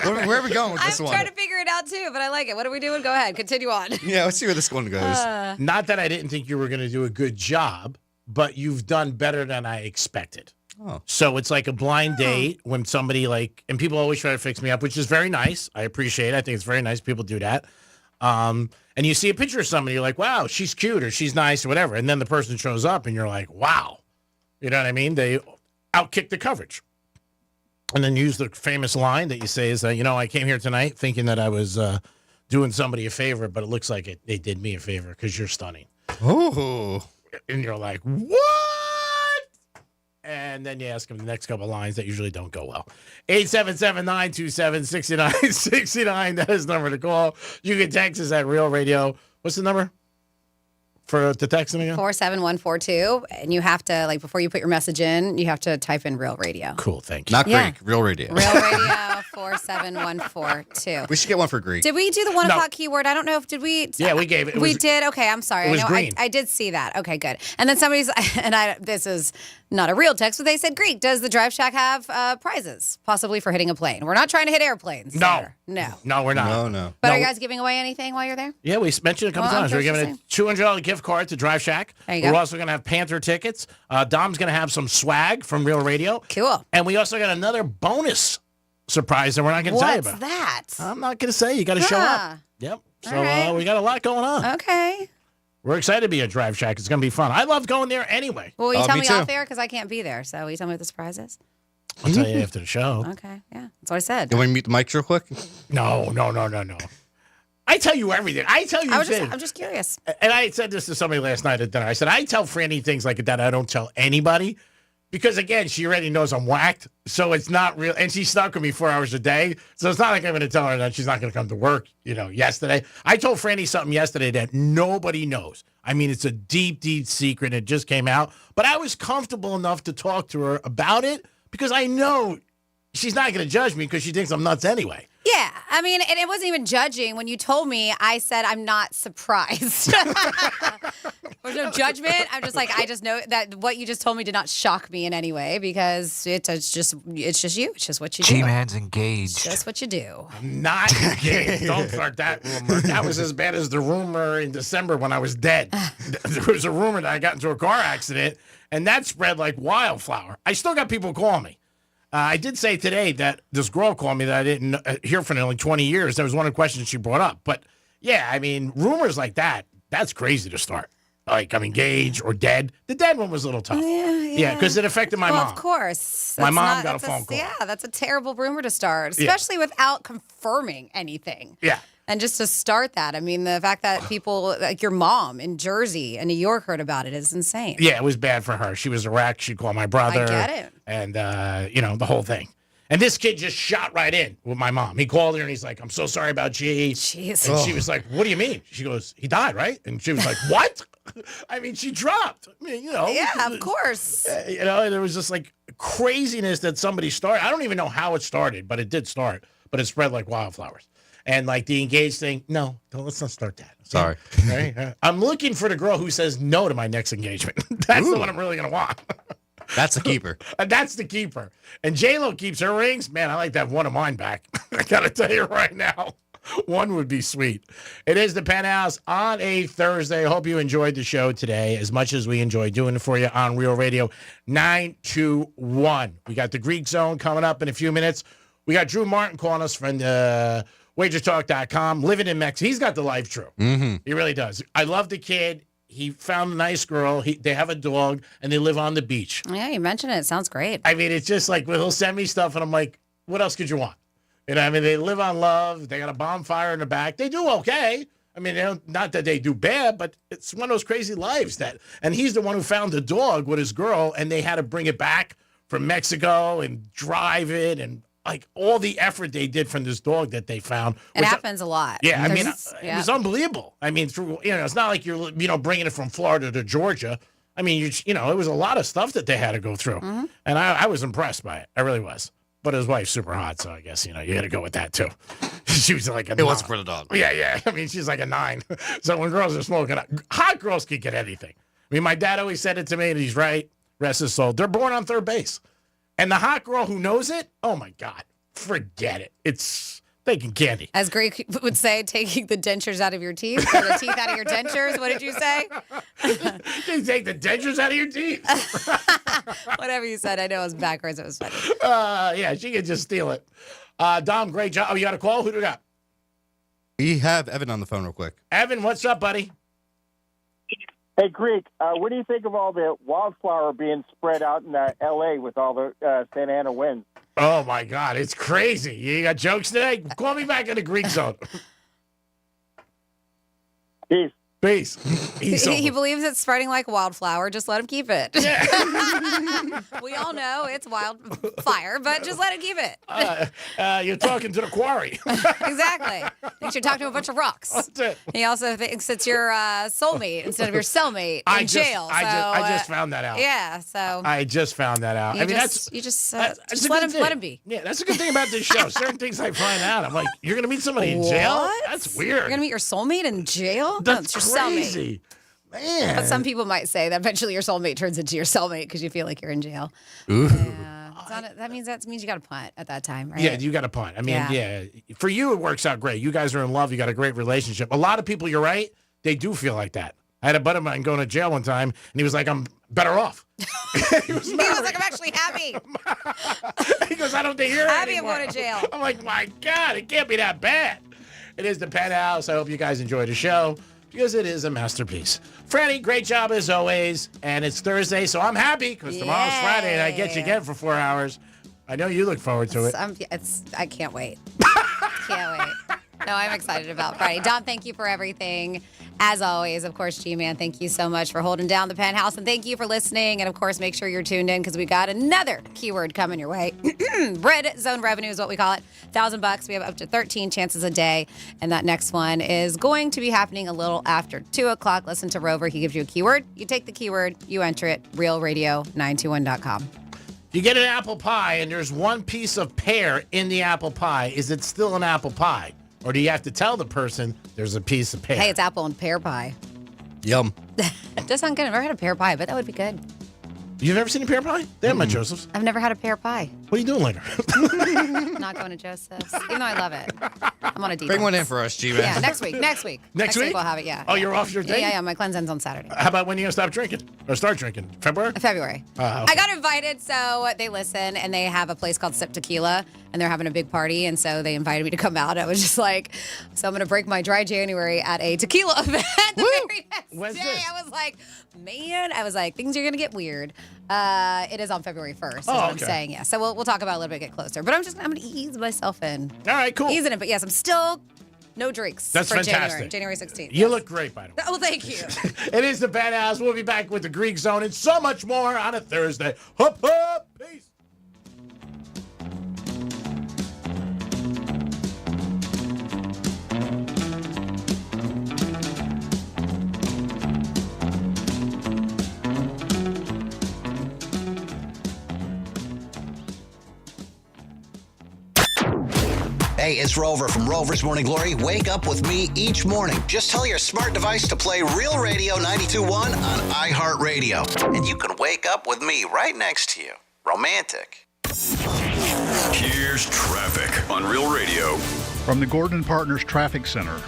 Where are we going with this one? I'm trying to figure it out, too, but I like it. What are we doing? Go ahead. Continue on. Yeah, let's see where this one goes. Not that I didn't think you were going to do a good job, but you've done better than I expected. Oh. So it's like a blind date when somebody and people always try to fix me up, which is very nice. I appreciate it. I think it's very nice people do that. And you see a picture of somebody, you're like, wow, she's cute or she's nice or whatever. And then the person shows up and you're like, wow. You know what I mean? They outkick the coverage. And then use the famous line that you say is, I came here tonight thinking that I was doing somebody a favor, but it looks like they did me a favor because you're stunning. Oh. And you're like, what? And then you ask them the next couple lines that usually don't go well. 877-927-6969. That is the number to call. You can text us at Real Radio. What's the number for the texting again? 47142. And you have to, before you put your message in, you have to type in Real Radio. Cool, thank you. Not Greek, Real Radio. Real Radio 47142. We should get one for Greek. Did we do the 1 o'clock keyword? I don't know if did we. Yeah, we gave it. We did. Okay, I'm sorry. It was green. I did see that. Okay, good. And then this is not a real text, but they said, Greek, does the Drive Shack have prizes, possibly for hitting a plane? We're not trying to hit airplanes. No, we're not. No. But are you guys giving away anything while you're there? Yeah, we mentioned it a couple times. We're giving a $200 gift card to Drive Shack. There you go. We're also going to have Panther tickets. Dom's going to have some swag from Real Radio. Cool. And we also got another bonus surprise that we're not going to tell you about. What's that? I'm not going to say. You got to show up. Yep. So we got a lot going on. Okay. We're excited to be at Drive Shack. It's going to be fun. I love going there anyway. Well, will you tell me off air? Because I can't be there. So will you tell me what the surprise is? I'll tell you after the show. Okay. Yeah. That's what I said. You want to meet the mics real quick? No. I tell you everything. I tell you things. I'm just curious. And I said this to somebody last night at dinner. I said, I tell Franny things like that I don't tell anybody. Because, again, she already knows I'm whacked. So it's not real. And she's stuck with me 4 hours a day. So it's not like I'm going to tell her that she's not going to come to work, yesterday. I told Franny something yesterday that nobody knows. I mean, it's a deep, deep secret. It just came out. But I was comfortable enough to talk to her about it because I know she's not going to judge me because she thinks I'm nuts anyway. Yeah, I mean, and it wasn't even judging. When you told me, I said I'm not surprised. There's no judgment. I'm just like, I just know that what you just told me did not shock me in any way because it's just you. It's just what you do. G-Man's engaged. It's just what you do. I'm not engaged. Don't start that rumor. That was as bad as the rumor in December when I was dead. There was a rumor that I got into a car accident, and that spread like wildflower. I still got people calling me. I did say today that this girl called me that I didn't hear from in like 20 years. That was one of the questions she brought up. But, yeah, I mean, rumors like that, that's crazy to start. Like, I'm engaged or dead. The dead one was a little tough. Yeah, because it affected my mom. Of course. My mom got a phone call. Yeah, that's a terrible rumor to start, especially without confirming anything. Yeah. And just to start that, I mean, the fact that people, like your mom in Jersey and New York heard about it is insane. Yeah, it was bad for her. She was a wreck. She called my brother. I get it. And, the whole thing. And this kid just shot right in with my mom. He called her and he's like, I'm so sorry about G. Jeez. And she was like, what do you mean? She goes, he died, right? And she was like, what? I mean, she dropped. I mean, Yeah, of course. There was just like craziness that somebody started. I don't even know how it started, but it did start. But it spread like wildflowers. And like the engaged thing, no, let's not start that. Sorry. Right? I'm looking for the girl who says no to my next engagement. That's the one I'm really going to want. That's the keeper. That's the keeper. And J-Lo keeps her rings. Man, I like to have one of mine back. I got to tell you right now, one would be sweet. It is the Penthouse on a Thursday. Hope you enjoyed the show today as much as we enjoy doing it for you on Real Radio 921. We got the Greek Zone coming up in a few minutes. We got Drew Martin calling us from WagerTalk.com, living in Mexico. He's got the life true. Mm-hmm. He really does. I love the kid. he found a nice girl. They have a dog, and they live on the beach. Yeah, you mentioned it. It sounds great. I mean, it's just like, well, he'll send me stuff, and I'm like, what else could you want? You know, I mean, they live on love. They got a bonfire in the back. They do okay. I mean, not that they do bad, but it's one of those crazy lives and he's the one who found the dog with his girl, and they had to bring it back from Mexico and drive it, and like all the effort they did from this dog that they found. It happens a lot. Yeah, I mean, it was unbelievable. I mean, it's not like you're, bringing it from Florida to Georgia. I mean, it was a lot of stuff that they had to go through. Mm-hmm. And I was impressed by it. I really was. But his wife's super hot, so I guess, you had to go with that, too. She was like a 9. It wasn't for the dog. Yeah. I mean, she's like a 9. So when girls are smoking, hot girls can get anything. I mean, my dad always said it to me, and he's right. Rest his soul. They're born on third base. And the hot girl who knows it, oh, my God, forget it. It's thinking candy. As Greek would say, taking the dentures out of your teeth, or the teeth out of your dentures. What did you say? You take the dentures out of your teeth. Whatever you said. I know it was backwards. It was funny. Yeah, she could just steal it. Dom, great job. Oh, you got a call? Who do we got? We have Evan on the phone real quick. Evan, what's up, buddy? Hey, Greek, what do you think of all the wildflower being spread out in L.A. with all the Santa Ana winds? Oh, my God. It's crazy. You got jokes today? Call me back in the Greek zone. Peace. Peace. He believes it's spreading like wildflower. Just let him keep it. Yeah. We all know it's wildfire, but just let him keep it. You're talking to the quarry. Exactly. Thinks you're talking to a bunch of rocks. That's it. He also thinks it's your soulmate instead of your cellmate in jail. I just found that out. Yeah, so. I just found that out. Just let him be. Yeah, that's a good thing about this show. Certain things I find out, I'm like, you're going to meet somebody in jail? What? That's weird. You're going to meet your soulmate in jail? That's your crazy. Cellmate. Man. But some people might say that eventually your soulmate turns into your cellmate because you feel like you're in jail. Ooh. Yeah. That means you got to punt at that time, right? Yeah, you got to punt. I mean, yeah. For you, it works out great. You guys are in love. You got a great relationship. A lot of people, you're right, they do feel like that. I had a buddy of mine going to jail one time, and he was like, I'm better off. He was like, I'm actually happy. He goes, I don't think you're happy anymore. I'm going to jail. I'm like, my God, it can't be that bad. It is the Penthouse. I hope you guys enjoyed the show, because it is a masterpiece. Franny, great job as always. And it's Thursday, so I'm happy because tomorrow's Friday and I get you again for 4 hours. I know you look forward to it. I can't wait. Can't wait. No, I'm excited about Friday. Dom, thank you for everything. As always, of course, G-Man, thank you so much for holding down the Penthouse. And thank you for listening. And, of course, make sure you're tuned in because we got another keyword coming your way. Red zone revenue is what we call it. $1,000. We have up to 13 chances a day. And that next one is going to be happening a little after 2 o'clock. Listen to Rover. He gives you a keyword. You take the keyword. You enter it. realradio921.com. You get an apple pie and there's one piece of pear in the apple pie. Is it still an apple pie? Or do you have to tell the person there's a piece of pear? Hey, it's apple and pear pie. Yum. It does sound good. I've never had a pear pie, but that would be good. You've never seen a pear pie? They have them at Joseph's. I've never had a pear pie. What are you doing later? Not going to Joseph's, even though I love it. I'm on a detox. Bring one in for us, G-Man. Yeah, next week. Next week we'll have it, yeah. Oh, you're off your date? Yeah, my cleanse ends on Saturday. How about when you going to stop drinking? Or start drinking? February? February. Okay. I got invited, so they listen, and they have a place called Sip Tequila, and they're having a big party, and so they invited me to come out. I was just like, so I'm going to break my dry January at a tequila event the very next day. This? I was like, man, things are going to get weird. It is on February 1st, is what I'm saying, yeah. So we'll talk about it a little bit, get closer. But I'm going to ease myself in. All right, cool. Easing it, but yes, I'm still no drinks. That's for fantastic. January 16th. You look great, by the way. Oh, thank you. It is the Penthouse. We'll be back with the Greek Zone and so much more on a Thursday. Hup, hup. Peace. Hey, it's Rover from Rover's Morning Glory. Wake up with me each morning. Just tell your smart device to play Real Radio 92.1 on iHeartRadio. And you can wake up with me right next to you. Romantic. Here's traffic on Real Radio. From the Gordon Partners Traffic Center.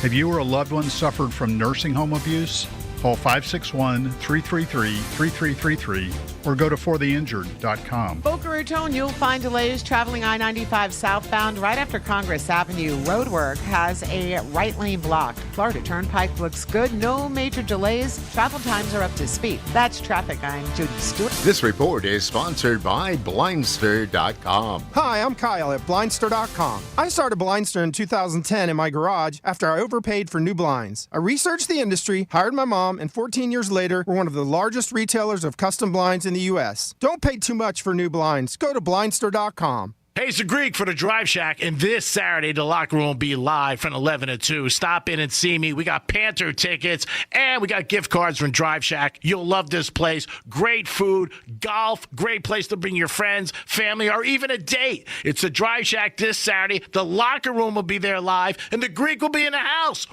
Have you or a loved one suffered from nursing home abuse? Call 561-333-3333 or go to fortheinjured.com. Boca Raton, you'll find delays traveling I-95 southbound right after Congress Avenue. Roadwork has a right lane blocked. Florida Turnpike looks good. No major delays. Travel times are up to speed. That's traffic. I'm Judy Stewart. This report is sponsored by Blindster.com. Hi, I'm Kyle at Blindster.com. I started Blindster in 2010 in my garage after I overpaid for new blinds. I researched the industry, hired my mom, and 14 years later, we're one of the largest retailers of custom blinds in the U.S. Don't pay too much for new blinds. Go to Blindster.com. Hey, it's the Greek for the Drive Shack, and this Saturday, the locker room will be live from 11 to 2. Stop in and see me. We got Panther tickets, and we got gift cards from Drive Shack. You'll love this place. Great food, golf, great place to bring your friends, family, or even a date. It's the Drive Shack this Saturday. The locker room will be there live, and the Greek will be in the house.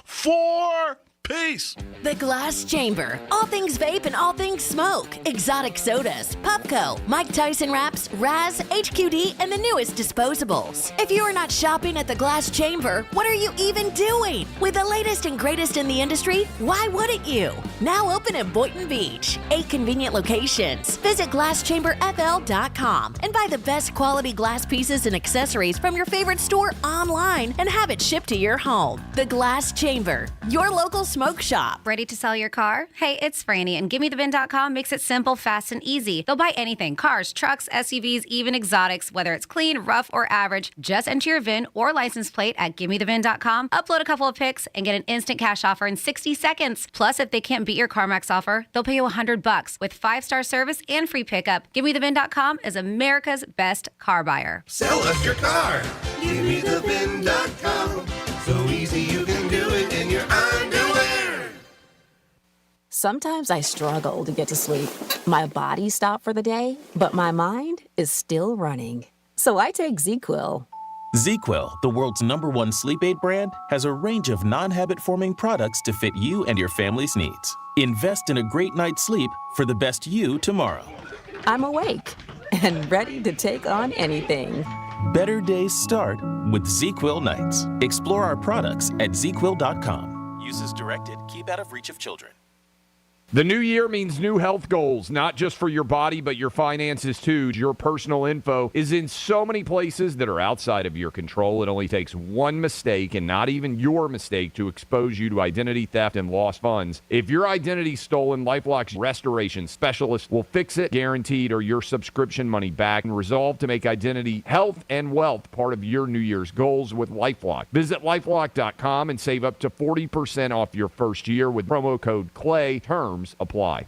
Peace. The Glass Chamber. All things vape and all things smoke. Exotic sodas, Pupco, Mike Tyson wraps, Raz, HQD, and the newest disposables. If you are not shopping at the Glass Chamber, what are you even doing? With the latest and greatest in the industry, why wouldn't you? Now open in Boynton Beach. 8 convenient locations. Visit GlassChamberFL.com and buy the best quality glass pieces and accessories from your favorite store online and have it shipped to your home. The Glass Chamber. Your local smoke shop. Ready to sell your car? Hey, it's Franny, and GimmeTheVin.com makes it simple, fast, and easy. They'll buy anything, cars, trucks, SUVs, even exotics, whether it's clean, rough, or average. Just enter your VIN or license plate at GimmeTheVin.com, upload a couple of pics, and get an instant cash offer in 60 seconds. Plus, if they can't beat your CarMax offer, they'll pay you $100 with 5-star service and free pickup. GimmeTheVin.com is America's best car buyer. Sell us your car. GimmeTheVin.com. So easy you can do it in your underwear. Sometimes I struggle to get to sleep. My body stopped for the day, but my mind is still running. So I take ZQuil. ZQuil, the world's #1 sleep aid brand, has a range of non-habit-forming products to fit you and your family's needs. Invest in a great night's sleep for the best you tomorrow. I'm awake and ready to take on anything. Better days start with ZQuil nights. Explore our products at ZQuil.com. Use as directed. Keep out of reach of children. The new year means new health goals, not just for your body, but your finances too. Your personal info is in so many places that are outside of your control. It only takes one mistake, and not even your mistake, to expose you to identity theft and lost funds. If your identity's stolen, LifeLock's restoration specialist will fix it, guaranteed, or your subscription money back, and resolve to make identity, health, and wealth part of your New Year's goals with LifeLock. Visit LifeLock.com and save up to 40% off your first year with promo code CLAY. Terms apply.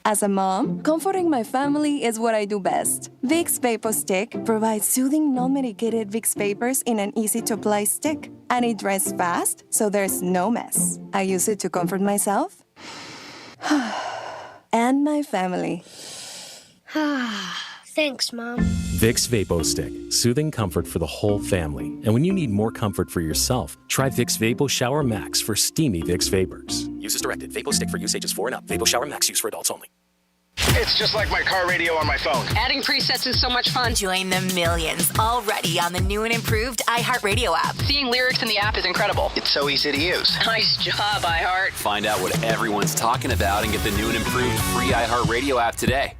As a mom, comforting my family is what I do best. Vicks Vapor Stick provides soothing, non-medicated Vicks vapors in an easy-to-apply stick. And it dries fast, so there's no mess. I use it to comfort myself and my family. Thanks, Mom. Vicks Vapo Stick. Soothing comfort for the whole family. And when you need more comfort for yourself, try Vicks Vapo Shower Max for steamy Vicks vapors. Use as directed. Vapo Stick for use ages 4 and up. Vapo Shower Max use for adults only. It's just like my car radio on my phone. Adding presets is so much fun. Join the millions already on the new and improved iHeartRadio app. Seeing lyrics in the app is incredible. It's so easy to use. Nice job, iHeart. Find out what everyone's talking about and get the new and improved free iHeartRadio app today.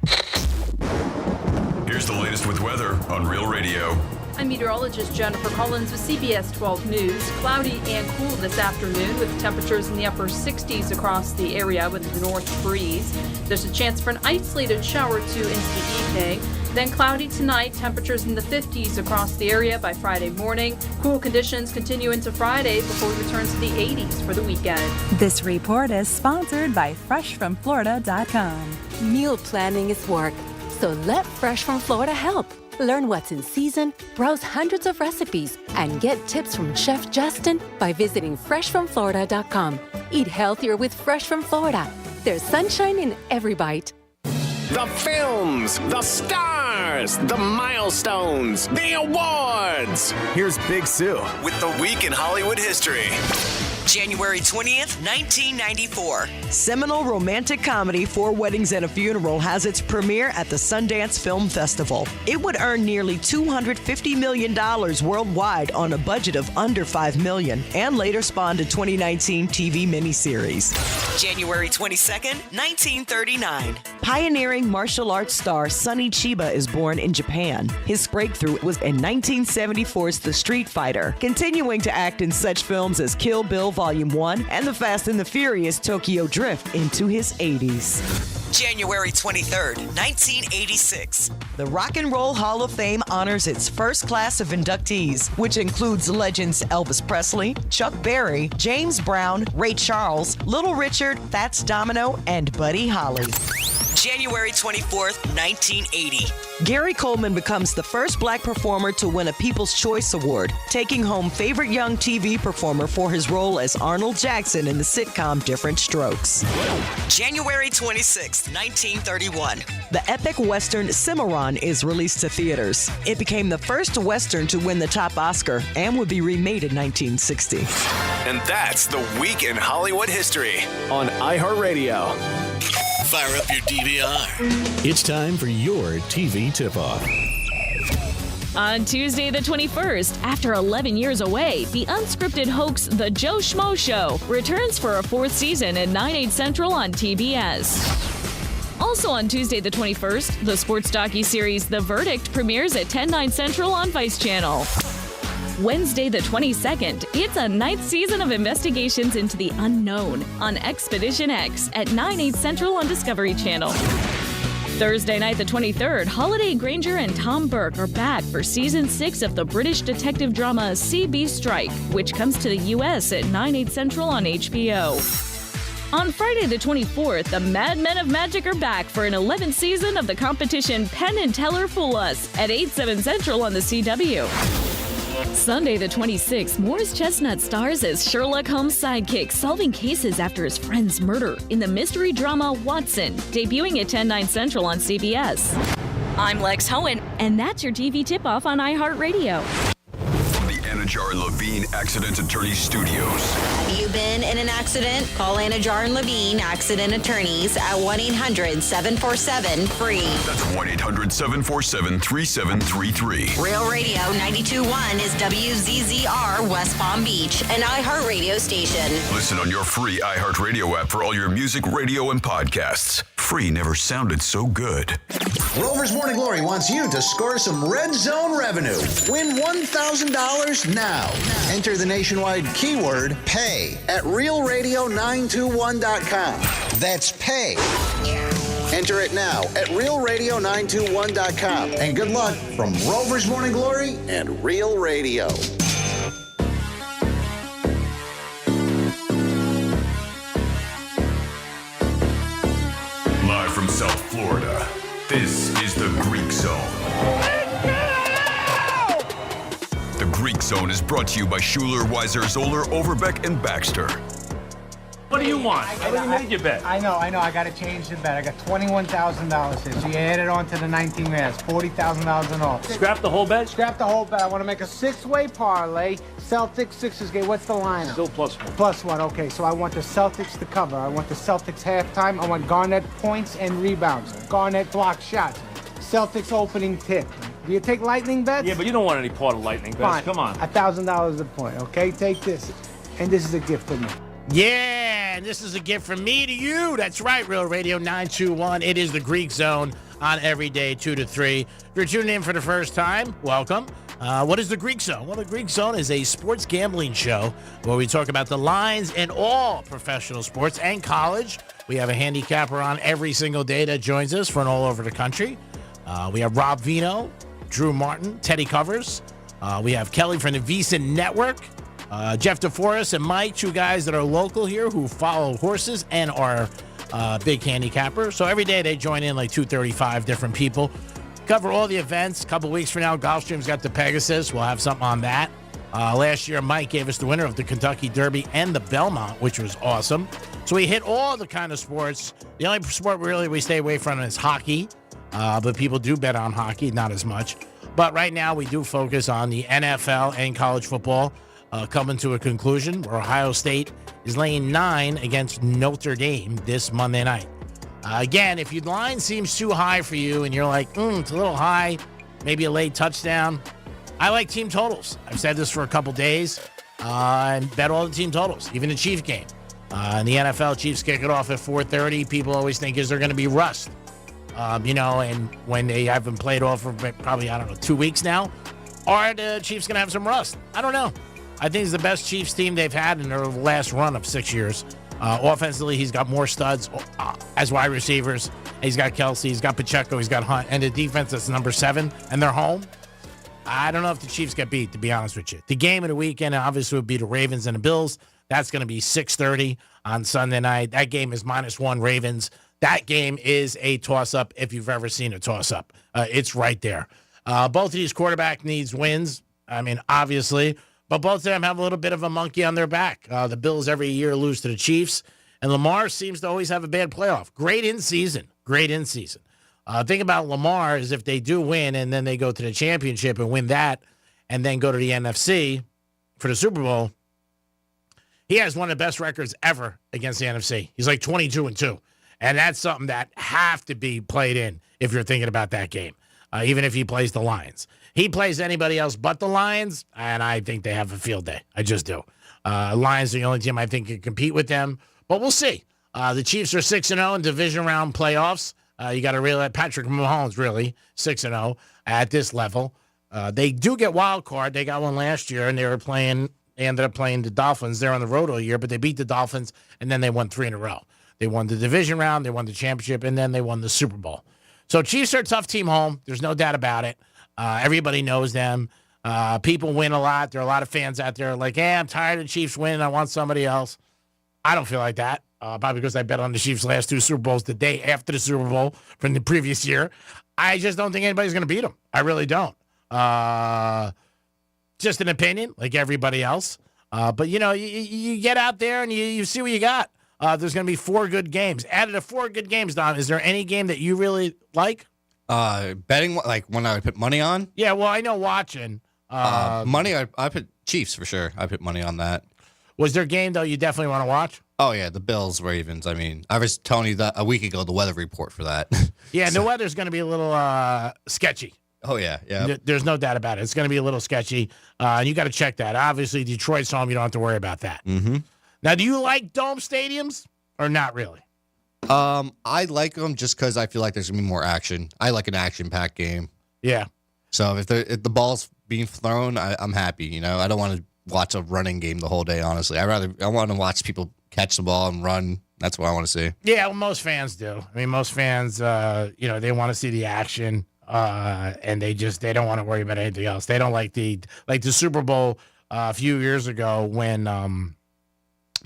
Here's the latest with weather on Real Radio. I'm meteorologist Jennifer Collins with CBS 12 News. Cloudy and cool this afternoon with temperatures in the upper 60s across the area with a north breeze. There's a chance for an isolated shower or two into the evening. Then cloudy tonight, temperatures in the 50s across the area by Friday morning. Cool conditions continue into Friday before we return to the 80s for the weekend. This report is sponsored by FreshFromFlorida.com. Meal planning is work, so let Fresh from Florida help. Learn what's in season, browse hundreds of recipes, and get tips from Chef Justin by visiting FreshFromFlorida.com. Eat healthier with Fresh from Florida. There's sunshine in every bite. The films, the stars, the milestones, the awards. Here's Big Sue with the Week in Hollywood History. January 20th, 1994. Seminal romantic comedy Four Weddings and a Funeral has its premiere at the Sundance Film Festival. It would earn nearly $250 million worldwide on a budget of under $5 million and later spawned a 2019 TV miniseries. January 22nd, 1939. Pioneering martial arts star Sonny Chiba is born in Japan. His breakthrough was in 1974's The Street Fighter, continuing to act in such films as Kill Bill Volume 1 and The Fast and the Furious Tokyo Drift into his 80s. January 23rd, 1986. The Rock and Roll Hall of Fame honors its first class of inductees, which includes legends Elvis Presley, Chuck Berry, James Brown, Ray Charles, Little Richard, Fats Domino, and Buddy Holly. January 24th, 1980. Gary Coleman becomes the first black performer to win a People's Choice Award, taking home Favorite Young TV Performer for his role as Arnold Jackson in the sitcom Different Strokes. January 26th, 1931. The epic Western Cimarron is released to theaters. It became the first Western to win the top Oscar and would be remade in 1960. And that's the Week in Hollywood History on iHeartRadio. Fire up your DVR. It's time for your TV tip-off. On Tuesday the 21st, after 11 years away, the unscripted hoax The Joe Schmo Show returns for a fourth season at 9/8 Central on TBS. Also on Tuesday the 21st, the sports docu-series The Verdict premieres at 10/9 Central on Vice Channel. Wednesday the 22nd, it's a ninth season of investigations into the unknown on Expedition X at 9/8 Central on Discovery Channel. Thursday night the 23rd, Holiday Granger and Tom Burke are back for Season 6 of the British detective drama CB Strike, which comes to the U.S. at 9/8 Central on HBO. On Friday the 24th, the Mad Men of Magic are back for an 11th season of the competition Penn and Teller Fool Us at 8/7 Central on the CW. Sunday the 26th, Morris Chestnut stars as Sherlock Holmes' sidekick solving cases after his friend's murder in the mystery drama Watson, debuting at 10/9 Central on CBS. I'm Lex Hohen, and that's your TV tip-off on iHeartRadio. From the Anajar and Levine Accident Attorney Studios. Have you been in an accident? Call Anajar and Levine Accident Attorneys at 1-800-747-FREE. That's 1-800-747-3733. Real Radio 92.1 is WZZR West Palm Beach, an iHeartRadio station. Listen on your free iHeartRadio app for all your music, radio, and podcasts. Free never sounded so good. Rover's Morning Glory wants you to score some Red Zone revenue. Win $1,000 now. Enter the nationwide keyword PAY at realradio921.com. That's PAY. Enter it now at realradio921.com. And good luck from Rover's Morning Glory and Real Radio. Live from South Florida, this is the Greek Zone. The Greek Zone is brought to you by Schuler, Weiser, Zoller, Overbeck, and Baxter. What do you want? I already made your bet. I know. I got to change the bet. I got $21,000 here. So you add it on to the 19 minutes. $40,000 in all. Scrap the whole bet? Scrap the whole bet. I want to make a six-way parlay. Celtics, Sixers game. What's the line? Still +1. +1. Okay, so I want the Celtics to cover. I want the Celtics halftime. I want Garnett points and rebounds. Garnett block shots. Celtics opening tip. Do you take lightning bets? Yeah, but you don't want any part of lightning bets. Fine. Come on. $1,000 a point, okay? Take this. And this is a gift for me. Yeah, and this is a gift from me to you. That's right, Real Radio 921. It is the Greek Zone on every day, 2 to 3. If you're tuning in for the first time, welcome. What is the Greek Zone? Well, the Greek Zone is a sports gambling show where we talk about the lines in all professional sports and college. We have a handicapper on every single day that joins us from all over the country. We have Rob Vino, Drew Martin, Teddy Covers. We have Kelly from the VEASAN Network. Jeff DeForest and Mike, two guys that are local here who follow horses and are big handicappers. So every day they join in like 235 different people. Cover all the events. A couple weeks from now, Gulfstream's got the Pegasus. We'll have something on that. Last year, Mike gave us the winner of the Kentucky Derby and the Belmont, which was awesome. So we hit all the kind of sports. The only sport really we stay away from is hockey. But people do bet on hockey, not as much. But right now we do focus on the NFL and college football. coming to a conclusion where Ohio State is laying 9 against Notre Dame this Monday night. Again, if your line seems too high for you and you're like, it's a little high, maybe a late touchdown, I like team totals. I've said this for a couple days, and bet all the team totals, even the Chiefs game. In the NFL, Chiefs kick it off at 4:30. People always think, is there going to be rust? And when they haven't played off for probably, 2 weeks now, are the Chiefs going to have some rust? I don't know. I think it's the best Chiefs team they've had in their last run of 6 years. Offensively, he's got more studs as wide receivers. He's got Kelsey, he's got Pacheco, he's got Hunt, and the defense is number 7, and they're home. I don't know if the Chiefs get beat, to be honest with you. The game of the weekend obviously would be the Ravens and the Bills. That's going to be 6:30 on Sunday night. That game is -1 Ravens. That game is a toss-up if you've ever seen a toss-up. It's right there. Both of these quarterback needs wins, obviously, but both of them have a little bit of a monkey on their back. The Bills every year lose to the Chiefs, and Lamar seems to always have a bad playoff. Great in season. Thing about Lamar is if they do win and then they go to the championship and win that and then go to the NFC for the Super Bowl, he has one of the best records ever against the NFC. He's like 22-2. And that's something that have to be played in if you're thinking about that game, even if he plays the Lions. He plays anybody else but the Lions, and I think they have a field day. I just do. Lions are the only team I think can compete with them, but we'll see. The Chiefs are 6-0 in division round playoffs. You got to realize Patrick Mahomes really 6-0 at this level. They do get wild card. They got one last year, and they ended up playing the Dolphins. They're on the road all year, but they beat the Dolphins, and then they won 3 in a row. They won the division round, they won the championship, and then they won the Super Bowl. So Chiefs are a tough team home. There's no doubt about it. Everybody knows them. People win a lot. There are a lot of fans out there like, I'm tired of the Chiefs winning. I want somebody else. I don't feel like that. Probably because I bet on the Chiefs' last 2 Super Bowls the day after the Super Bowl from the previous year. I just don't think anybody's going to beat them. I really don't. Just an opinion, like everybody else. But, you get out there and you see what you got. There's going to be 4 good games. Out of the 4 good games, Don, is there any game that you really like? Betting, like when I would put money on? Yeah, well, I know watching. Money, I put Chiefs for sure. I put money on that. Was there a game, though, you definitely want to watch? Oh, yeah, the Bills-Ravens. I was telling you that a week ago, the weather report for that. Yeah, the weather's going to be a little sketchy. Oh, yeah. There's no doubt about it. It's going to be a little sketchy. You got to check that. Obviously, Detroit's home. You don't have to worry about that. Mm-hmm. Now, do you like dome stadiums or not really? I like them just because I feel like there's going to be more action. I like an action-packed game. Yeah. So if the ball's being thrown, I'm happy. I don't want to watch a running game the whole day, honestly. I want to watch people catch the ball and run. That's what I want to see. Yeah, well, most fans do. Most fans, they want to see the action, and they don't want to worry about anything else. They don't like the Super Bowl a few years ago when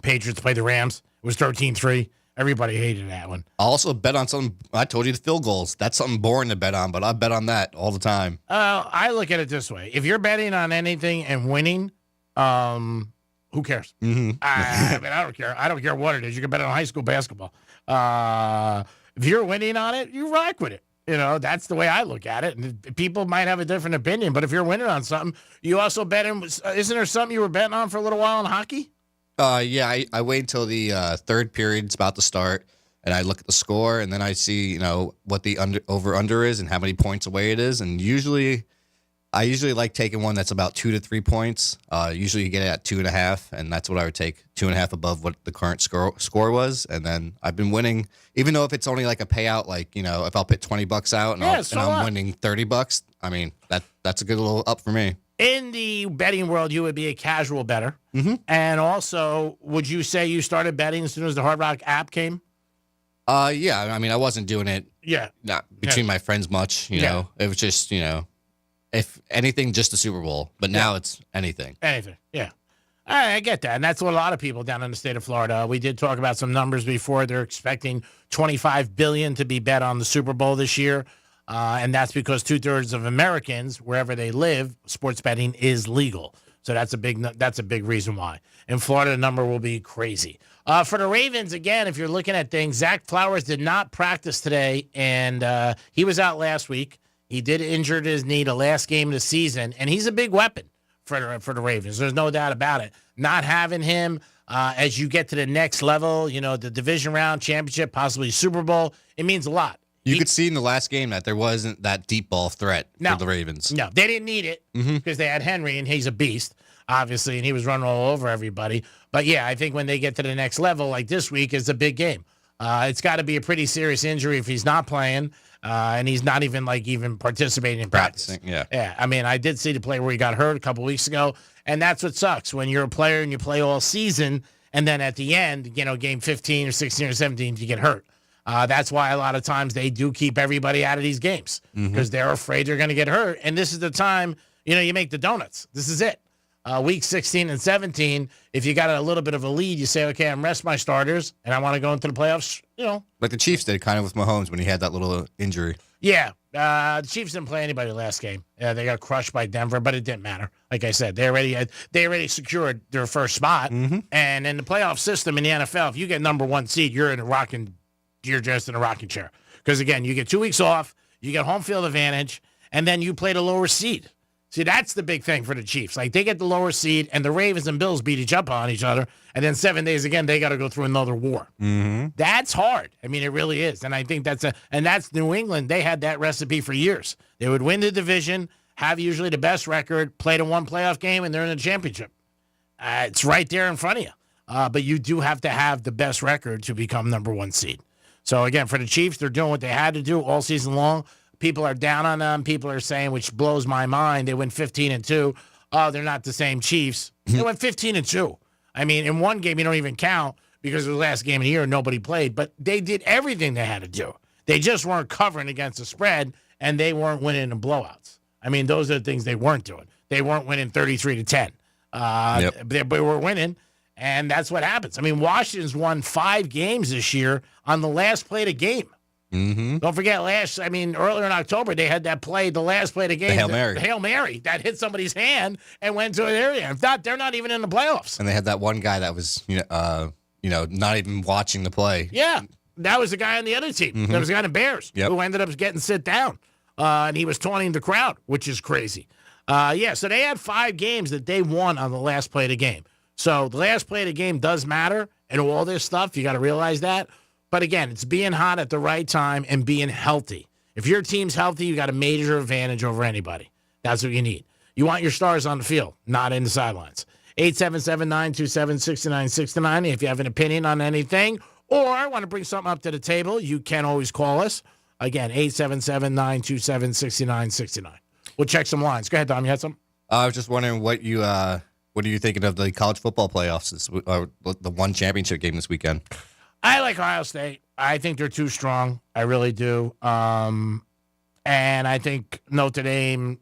Patriots played the Rams. It was 13-3. Everybody hated that one. I also bet on something. I told you the field goals. That's something boring to bet on, but I bet on that all the time. I look at it this way. If you're betting on anything and winning, who cares? Mm-hmm. I don't care. I don't care what it is. You can bet on high school basketball. If you're winning on it, you rock with it. That's the way I look at it. And people might have a different opinion, but if you're winning on something, you also bet in. Isn't there something you were betting on for a little while in hockey? Yeah, I wait until the third period's about to start, and I look at the score, and then I see, what the over-under is and how many points away it is. And I usually like taking one that's about 2 to 3 points. Usually you get it at 2.5, and that's what I would take, 2.5 above what the current score was. And then I've been winning, even though if it's only like a payout, like, if I'll put $20 out and I'm winning $30, that's a good little up for me. In the betting world, you would be a casual bettor. Mm-hmm. And also, would you say you started betting as soon as the Hard Rock app came? Yeah. I wasn't doing it not between my friends much, you know. It was just, if anything, just the Super Bowl. But now it's anything. Anything, yeah. I get that. And that's what a lot of people down in the state of Florida. We did talk about some numbers before. They're expecting $25 billion to be bet on the Super Bowl this year. And that's because 2/3 of Americans, wherever they live, sports betting is legal. So that's a big reason why. In Florida, the number will be crazy. For the Ravens, again, if you're looking at things, Zach Flowers did not practice today, and he was out last week. He did injure his knee the last game of the season, and he's a big weapon for the Ravens. There's no doubt about it. Not having him as you get to the next level, the division round, championship, possibly Super Bowl, it means a lot. You could see in the last game that there wasn't that deep ball threat for the Ravens. No, they didn't need it because they had Henry, and he's a beast, obviously, and he was running all over everybody. But, yeah, I think when they get to the next level, like this week, is a big game. It's got to be a pretty serious injury if he's not playing, and he's not even participating in practice. Yeah. I mean, I did see the play where he got hurt a couple weeks ago, and that's what sucks when you're a player and you play all season, and then at the end, game 15 or 16 or 17, you get hurt. That's why a lot of times they do keep everybody out of these games because they're afraid they're going to get hurt. And this is the time, you make the donuts. This is it. Week 16 and 17, if you got a little bit of a lead, you say, okay, I'm rest my starters, and I want to go into the playoffs, Like the Chiefs did kind of with Mahomes when he had that little injury. Yeah. The Chiefs didn't play anybody last game. Yeah, they got crushed by Denver, but it didn't matter. Like I said, they already secured their first spot. And in the playoff system in the NFL, if you get number 1 seed, you're just in a rocking chair. Because, again, you get 2 weeks off, you get home field advantage, and then you play the lower seed. See, that's the big thing for the Chiefs. Like, they get the lower seed, and the Ravens and Bills beat each up on each other, and then 7 days again, they got to go through another war. That's hard. I mean, it really is. And I think that's New England. They had that recipe for years. They would win the division, have usually the best record, play the one playoff game, and they're in the championship. It's right there in front of you. But you do have to have the best record to become number 1 seed. So, again, for the Chiefs, they're doing what they had to do all season long. People are down on them. People are saying, which blows my mind, they went 15-2. Oh, they're not the same Chiefs. They went 15-2. I mean, in one game, you don't even count because it was the last game of the year and nobody played. But they did everything they had to do. They just weren't covering against the spread, and they weren't winning in blowouts. I mean, those are the things they weren't doing. They weren't winning 33-10. They were winning. And that's what happens. I mean, Washington's won 5 games this year on the last play of the game. Don't forget earlier in October, they had that play, the last play of the game. The Hail Mary that hit somebody's hand and went to an area. If not, they're not even in the playoffs. And they had that one guy that was, not even watching the play. Yeah, that was the guy on the other team. There was a guy in the Bears who ended up getting sit down. And he was taunting the crowd, which is crazy. So they had 5 games that they won on the last play of the game. So the last play of the game does matter, and all this stuff, you got to realize that. But again, it's being hot at the right time and being healthy. If your team's healthy, you got a major advantage over anybody. That's what you need. You want your stars on the field, not in the sidelines. 877-927-6969. If you have an opinion on anything or want to bring something up to the table, you can always call us. Again, 877-927-6969. We'll check some lines. Go ahead, Dom. You had something? I was just wondering what are you thinking of the college football playoffs, the one championship game this weekend? I like Ohio State. I think they're too strong. I really do. And I think Notre Dame,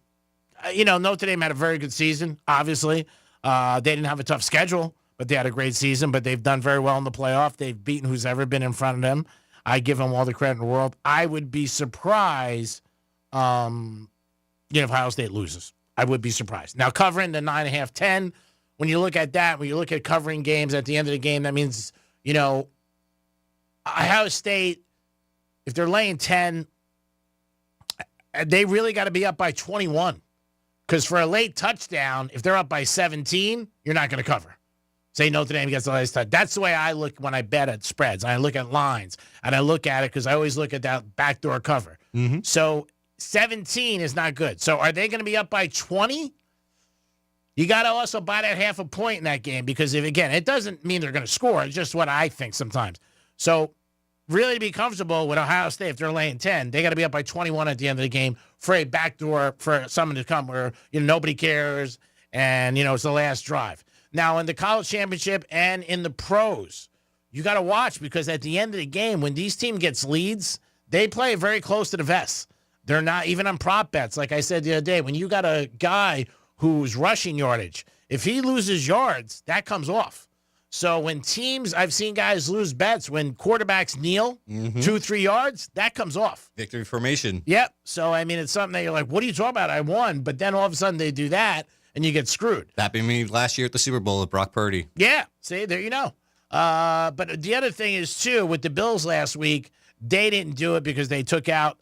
Notre Dame had a very good season, obviously. They didn't have a tough schedule, but they had a great season. But they've done very well in the playoff. They've beaten who's ever been in front of them. I give them all the credit in the world. I would be surprised, if Ohio State loses. I would be surprised. Now, covering the 9.5, 10, when you look at that, when you look at covering games at the end of the game, that means, Ohio State, if they're laying 10, they really got to be up by 21. Because for a late touchdown, if they're up by 17, you're not going to cover. Say Notre Dame gets the last touchdown. That's the way I look when I bet at spreads. I look at lines, and I look at it because I always look at that backdoor cover. So 17 is not good. So are they going to be up by 20? You got to also buy that half a point in that game because, it doesn't mean they're going to score. It's just what I think sometimes. So really to be comfortable with Ohio State, if they're laying 10, they got to be up by 21 at the end of the game for a backdoor for someone to come where nobody cares and, it's the last drive. Now, in the college championship and in the pros, you got to watch because at the end of the game, when these team gets leads, they play very close to the vest. They're not even on prop bets. Like I said the other day, when you got a guy who's rushing yardage, if he loses yards, that comes off. So when teams, I've seen guys lose bets when quarterbacks kneel 2-3 yards, that comes off. Victory formation. Yep. So, it's something that you're like, what are you talking about? I won. But then all of a sudden they do that and you get screwed. That happened to me last year at the Super Bowl with Brock Purdy. Yeah. See, there you know. But the other thing is, too, with the Bills last week, they didn't do it because they took out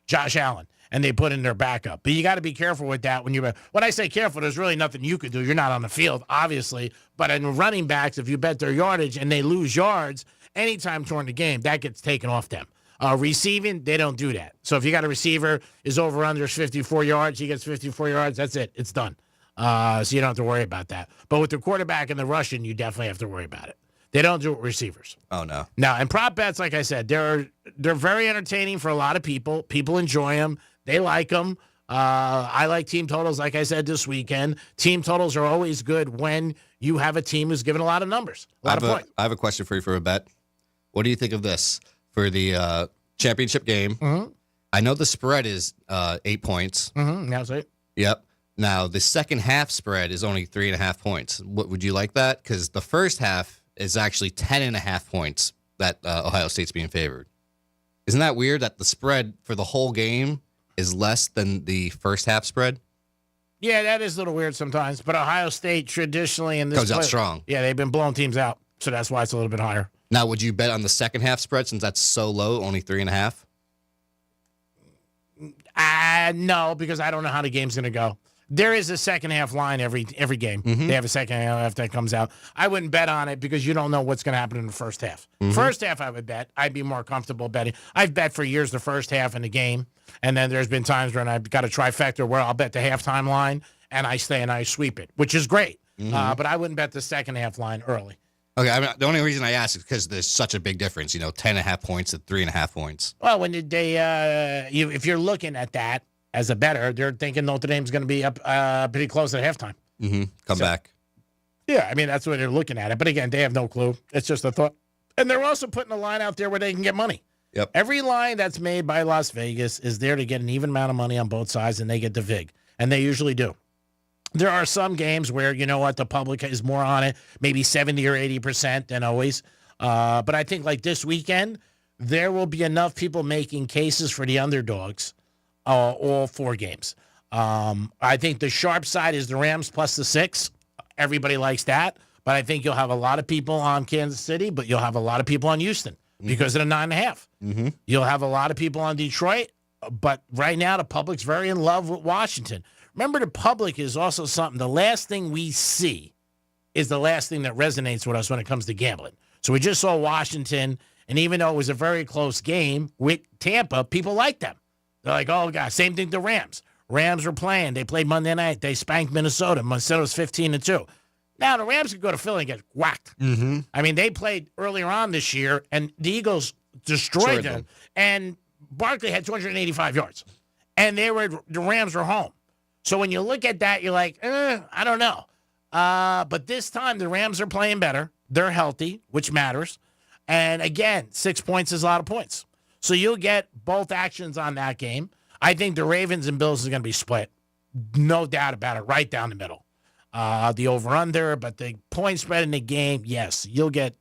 Josh Allen. and they put in their backup. But you got to be careful with that when I say careful, there's really nothing you could do. You're not on the field, obviously. But in running backs, if you bet their yardage and they lose yards anytime during the game, that gets taken off them. Receiving, they don't do that. So if you got a receiver, his over-under is 54 yards, he gets 54 yards, that's it. It's done. So you don't have to worry about that. But with the quarterback and the rushing, you definitely have to worry about it. They don't do it with receivers. Oh, no. No, and prop bets, like I said, they're very entertaining for a lot of people. People enjoy them. They like them. I like team totals, like I said, this weekend. Team totals are always good when you have a team who's given a lot of numbers, a lot of points. I have a question for you for a bet. What do you think of this for the championship game? Mm-hmm. I know the spread is 8 points. Mm-hmm. That's it. Yep. Now, the second half spread is only 3.5 points. What would you like that? Because the first half is actually 10.5 points that Ohio State's being favored. Isn't that weird that the spread for the whole game is less than the first half spread? Yeah, that is a little weird sometimes. But Ohio State traditionally in this comes out strong. Yeah, they've been blowing teams out, so that's why it's a little bit higher. Now, would you bet on the second half spread since that's so low, only 3.5? No, because I don't know how the game's going to go. There is a second half line every game. Mm-hmm. They have a second half that comes out. I wouldn't bet on it because you don't know what's going to happen in the first half. Mm-hmm. First half, I would bet. I'd be more comfortable betting. I've bet for years the first half in the game, and then there's been times when I've got a trifecta where I'll bet the halftime line, and I stay and I sweep it, which is great. Mm-hmm. But I wouldn't bet the second half line early. Okay, I mean, the only reason I ask is because there's such a big difference, 10.5 points to 3.5 points. Well, when if you're looking at that as a bettor, they're thinking Notre Dame's going to be up pretty close at halftime. Mm-hmm. Come back. Yeah, I mean, that's what they're looking at it. But again, they have no clue. It's just a thought. And they're also putting a line out there where they can get money. Yep. Every line that's made by Las Vegas is there to get an even amount of money on both sides, and they get the VIG. And they usually do. There are some games where, the public is more on it, maybe 70 or 80% than always. But I think like this weekend, there will be enough people making cases for the underdogs all 4 games. I think the sharp side is the Rams plus the 6. Everybody likes that. But I think you'll have a lot of people on Kansas City, but you'll have a lot of people on Houston because of the 9.5. Mm-hmm. You'll have a lot of people on Detroit. But right now, the public's very in love with Washington. Remember, the public is also something. The last thing we see is the last thing that resonates with us when it comes to gambling. So we just saw Washington, and even though it was a very close game with Tampa, people like them. They're like, oh, God, same thing to Rams. Rams are playing. They played Monday night. They spanked Minnesota. Minnesota was 15-2. Now, the Rams could go to Philly and get whacked. Mm-hmm. I mean, they played earlier on this year, and the Eagles destroyed them. And Barkley had 285 yards. And the Rams were home. So when you look at that, you're like, I don't know. But this time, the Rams are playing better. They're healthy, which matters. And again, 6 points is a lot of points. So you'll get both actions on that game. I think the Ravens and Bills is going to be split. No doubt about it, right down the middle. The over-under, but the point spread in the game, yes, you're going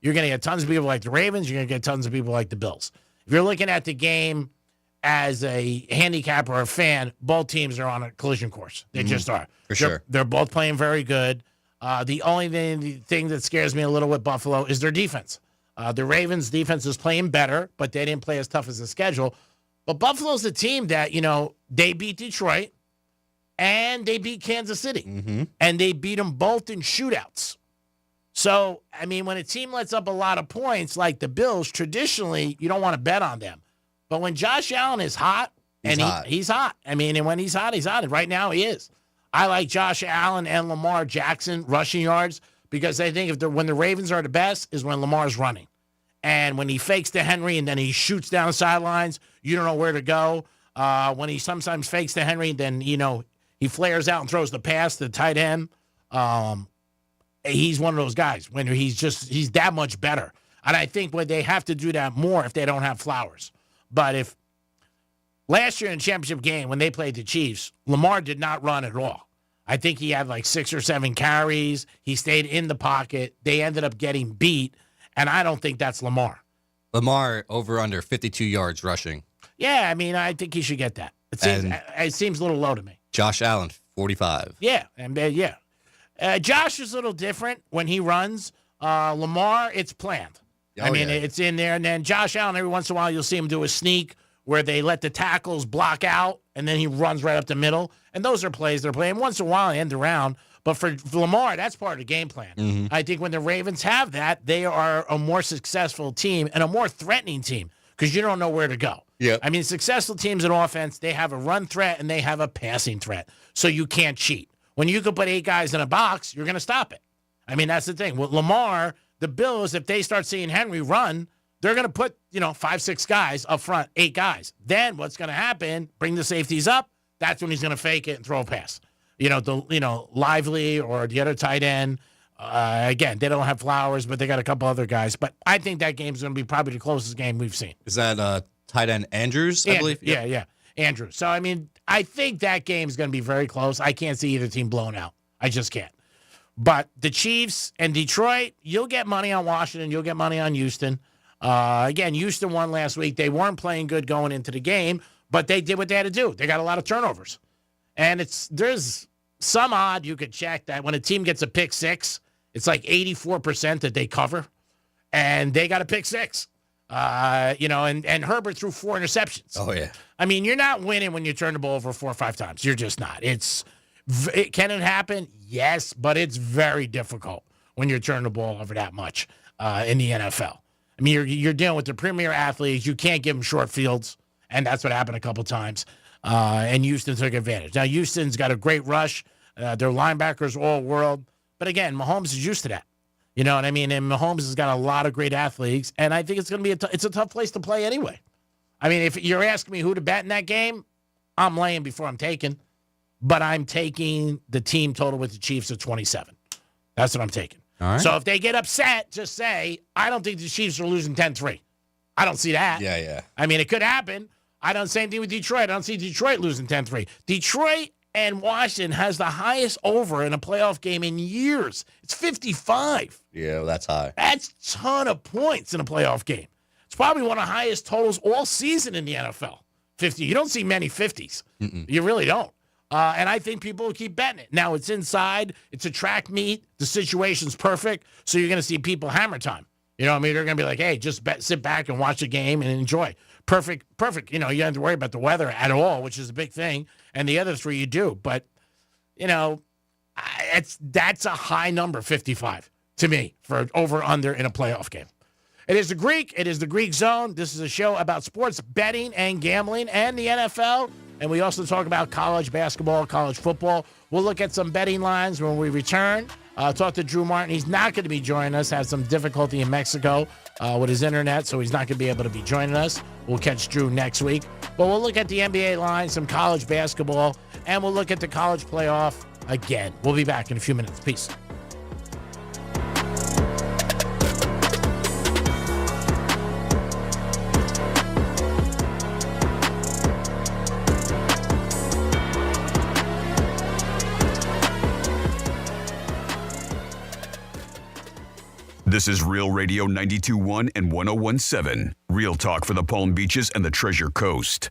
to get tons of people like the Ravens. You're going to get tons of people like the Bills. If you're looking at the game as a handicapper or a fan, both teams are on a collision course. They just are. For sure. They're both playing very good. The only thing that scares me a little with Buffalo is their defense. The Ravens' defense is playing better, but they didn't play as tough as the schedule. But Buffalo's a team that, they beat Detroit and they beat Kansas City. And they beat them both in shootouts. So, I mean, when a team lets up a lot of points like the Bills, traditionally, you don't want to bet on them. But when Josh Allen is hot, he's hot. I mean, and when he's hot, he's hot. And right now he is. I like Josh Allen and Lamar Jackson rushing yards because I think when the Ravens are the best is when Lamar's running. And when he fakes to Henry and then he shoots down the sidelines, you don't know where to go. When he sometimes fakes to Henry, then, he flares out and throws the pass to the tight end. He's one of those guys when he's that much better. And I think when they have to do that more if they don't have Flowers. But if last year in the championship game when they played the Chiefs, Lamar did not run at all. I think he had like 6 or 7 carries. He stayed in the pocket. They ended up getting beat, and I don't think that's Lamar. Lamar over under 52 yards rushing. Yeah, I mean, I think he should get that. It seems a little low to me. Josh Allen, 45. Yeah, and Josh is a little different when he runs. Lamar, it's planned. It's in there. And then Josh Allen, every once in a while, you'll see him do a sneak where they let the tackles block out, and then he runs right up the middle. And those are plays they're playing. Once in a while, end around. But for Lamar, that's part of the game plan. Mm-hmm. I think when the Ravens have that, they are a more successful team and a more threatening team because you don't know where to go. Yep. I mean, successful teams in offense, they have a run threat and they have a passing threat. So you can't cheat. When you can put 8 guys in a box, you're going to stop it. I mean, that's the thing. With Lamar, the Bills, if they start seeing Henry run, they're going to put, 5, 6 guys up front, 8 guys. Then what's going to happen, bring the safeties up, that's when he's going to fake it and throw a pass. Lively or the other tight end. Again, they don't have Flowers, but they got a couple other guys. But I think that game's going to be probably the closest game we've seen. Is that tight end Andrews, I believe? Yeah. Andrews. So, I mean, I think that game's going to be very close. I can't see either team blown out. I just can't. But the Chiefs and Detroit, you'll get money on Washington. You'll get money on Houston. Again, Houston won last week. They weren't playing good going into the game, but they did what they had to do. They got a lot of turnovers. And there's some odd you could check that when a team gets a pick six, it's like 84% that they cover, and they got a pick six. And Herbert threw 4 interceptions. Oh, yeah. I mean, you're not winning when you turn the ball over 4 or 5 times. You're just not. Can it happen? Yes, but it's very difficult when you're turning the ball over that much in the NFL. I mean, you're dealing with the premier athletes. You can't give them short fields, and that's what happened a couple times. And Houston took advantage. Now, Houston's got a great rush. Their linebackers all world. But again, Mahomes is used to that. You know what I mean? And Mahomes has got a lot of great athletes, and I think it's going to be it's a tough place to play anyway. I mean, if you're asking me who to bet in that game, I'm laying before I'm taking. But I'm taking the team total with the Chiefs at 27. That's what I'm taking. All right. So if they get upset, just say, I don't think the Chiefs are losing 10-3. I don't see that. Yeah. I mean, it could happen. Same thing with Detroit. I don't see Detroit losing 10-3. Detroit and Washington has the highest over in a playoff game in years. It's 55. Yeah, well, that's high. That's a ton of points in a playoff game. It's probably one of the highest totals all season in the NFL. 50. You don't see many 50s. Mm-mm. You really don't. And I think people will keep betting it. Now, it's inside. It's a track meet. The situation's perfect. So you're going to see people hammer time. You know what I mean? They're going to be like, hey, just sit back and watch the game and enjoy. Perfect. You don't have to worry about the weather at all, which is a big thing. And the other 3 you do. But, that's a high number, 55, to me, for over-under in a playoff game. It is the Greek Zone. This is a show about sports betting and gambling and the NFL. And we also talk about college basketball, college football. We'll look at some betting lines when we return. Talk to Drew Martin. He's not going to be joining us. Has some difficulty in Mexico with his internet, so he's not going to be able to be joining us. We'll catch Drew next week. But we'll look at the NBA line, some college basketball, and we'll look at the college playoff again. We'll be back in a few minutes. Peace. This is Real Radio 92.1 and 101.7. Real talk for the Palm Beaches and the Treasure Coast.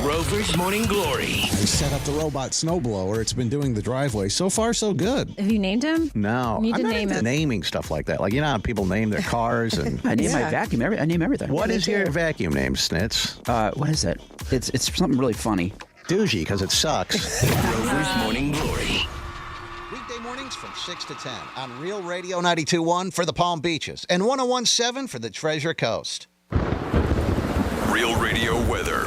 Rover's Morning Glory. I set up the robot snowblower. It's been doing the driveway. So far, so good. Have you named him? No. You need to I'm not name into him. naming stuff like that. Like, how people name their cars. And I name my vacuum. I name everything. What Me is too. your vacuum name, Snitz? What is it? It's something really funny. Doogie, because it sucks. Rover's Morning Glory. Weekday mornings from 6 to 10 on Real Radio 92.1 for the Palm Beaches and 101.7 for the Treasure Coast. Real Radio weather.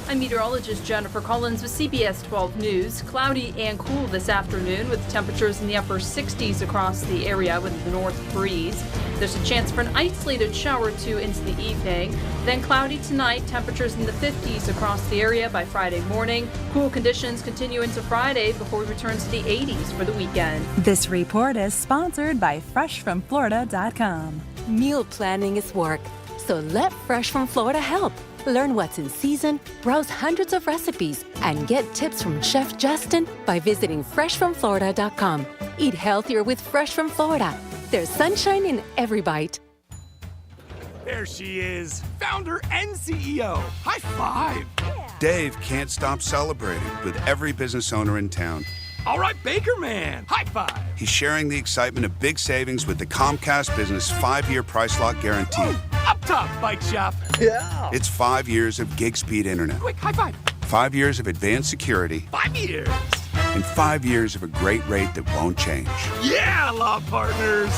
I'm meteorologist Jennifer Collins with CBS 12 News. Cloudy and cool this afternoon with temperatures in the upper 60s across the area with the north breeze. There's a chance for an isolated shower or 2 into the evening. Then cloudy tonight, temperatures in the 50s across the area by Friday morning. Cool conditions continue into Friday before we return to the 80s for the weekend. This report is sponsored by FreshFromFlorida.com. Meal planning is work, so let Fresh from Florida help. Learn what's in season, browse hundreds of recipes, and get tips from Chef Justin by visiting FreshFromFlorida.com. Eat healthier with Fresh from Florida. There's sunshine in every bite. There she is, founder and CEO. High five. Dave can't stop celebrating with every business owner in town. All right, Baker Man. High five. He's sharing the excitement of big savings with the Comcast Business 5-year price lock guarantee. Up Rooftop Bike Shop. Yeah. It's 5 years of gig speed internet. Quick, high five. 5 years of advanced security. 5 years. And 5 years of a great rate that won't change. Yeah, law partners.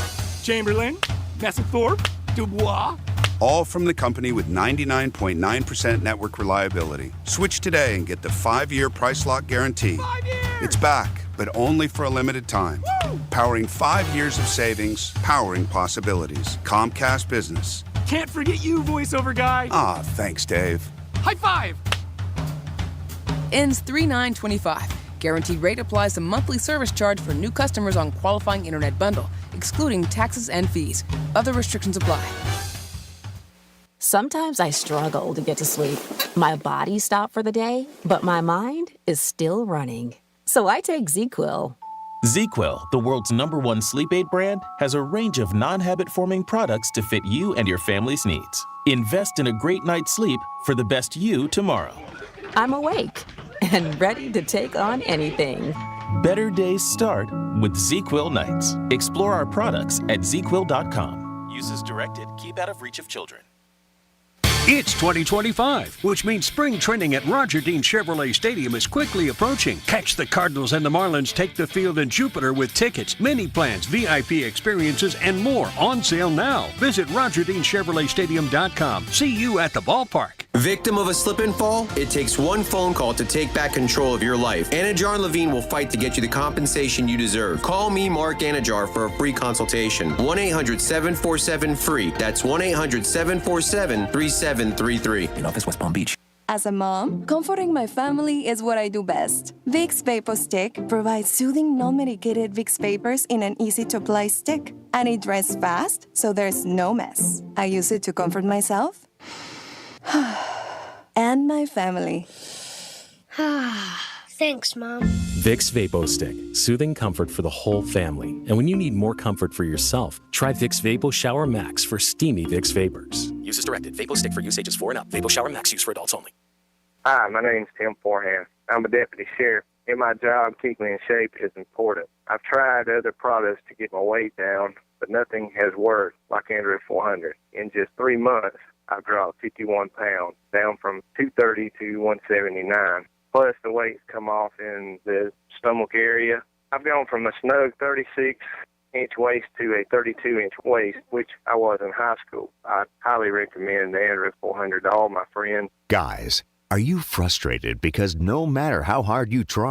Chamberlain, Messethorpe, Dubois. All from the company with 99.9% network reliability. Switch today and get the 5-year price lock guarantee. 5 years. It's back, but only for a limited time. Woo! Powering 5 years of savings, powering possibilities. Comcast Business. Can't forget you, voiceover guy. Ah, thanks, Dave. High five. Ends 3/9/25. Guaranteed rate applies to monthly service charge for new customers on qualifying internet bundle, excluding taxes and fees. Other restrictions apply. Sometimes I struggle to get to sleep. My body stopped for the day, but my mind is still running. So I take ZQuil. ZQuil, the world's #1 sleep aid brand, has a range of non-habit-forming products to fit you and your family's needs. Invest in a great night's sleep for the best you tomorrow. I'm awake and ready to take on anything. Better days start with ZQuil nights. Explore our products at ZQuil.com. Use as directed. Keep out of reach of children. It's 2025, which means spring training at Roger Dean Chevrolet Stadium is quickly approaching. Catch the Cardinals and the Marlins take the field in Jupiter with tickets, mini plans, VIP experiences, and more on sale now. Visit RogerDeanChevroletStadium.com. See you at the ballpark. Victim of a slip and fall? It takes one phone call to take back control of your life. Anajar and Levine will fight to get you the compensation you deserve. Call me, Mark Anajar, for a free consultation. 1-800-747-FREE. That's 1-800-747-3733. In office, West Palm Beach. As a mom, comforting my family is what I do best. Vicks Vapor Stick provides soothing, non-medicated Vicks Vapors in an easy-to-apply stick. And it dries fast, so there's no mess. I use it to comfort myself and my family. Thanks, Mom. Vicks Vapo Stick, soothing comfort for the whole family. And when you need more comfort for yourself, try Vicks Vapo Shower Max for steamy Vicks Vapors. Use as directed. Vapo Stick for use ages 4 and up. Vapo Shower Max use for adults only. Hi, my name's Tim Forehand. I'm a deputy sheriff. In my job, keeping in shape is important. I've tried other products to get my weight down, but nothing has worked like Android 400. In just 3 months, I've dropped 51 pounds, down from 230 to 179. Plus, the weight's come off in the stomach area. I've gone from a snug 36-inch waist to a 32-inch waist, which I was in high school. I highly recommend the Android 400 to all my friends. Guys, are you frustrated because no matter how hard you try,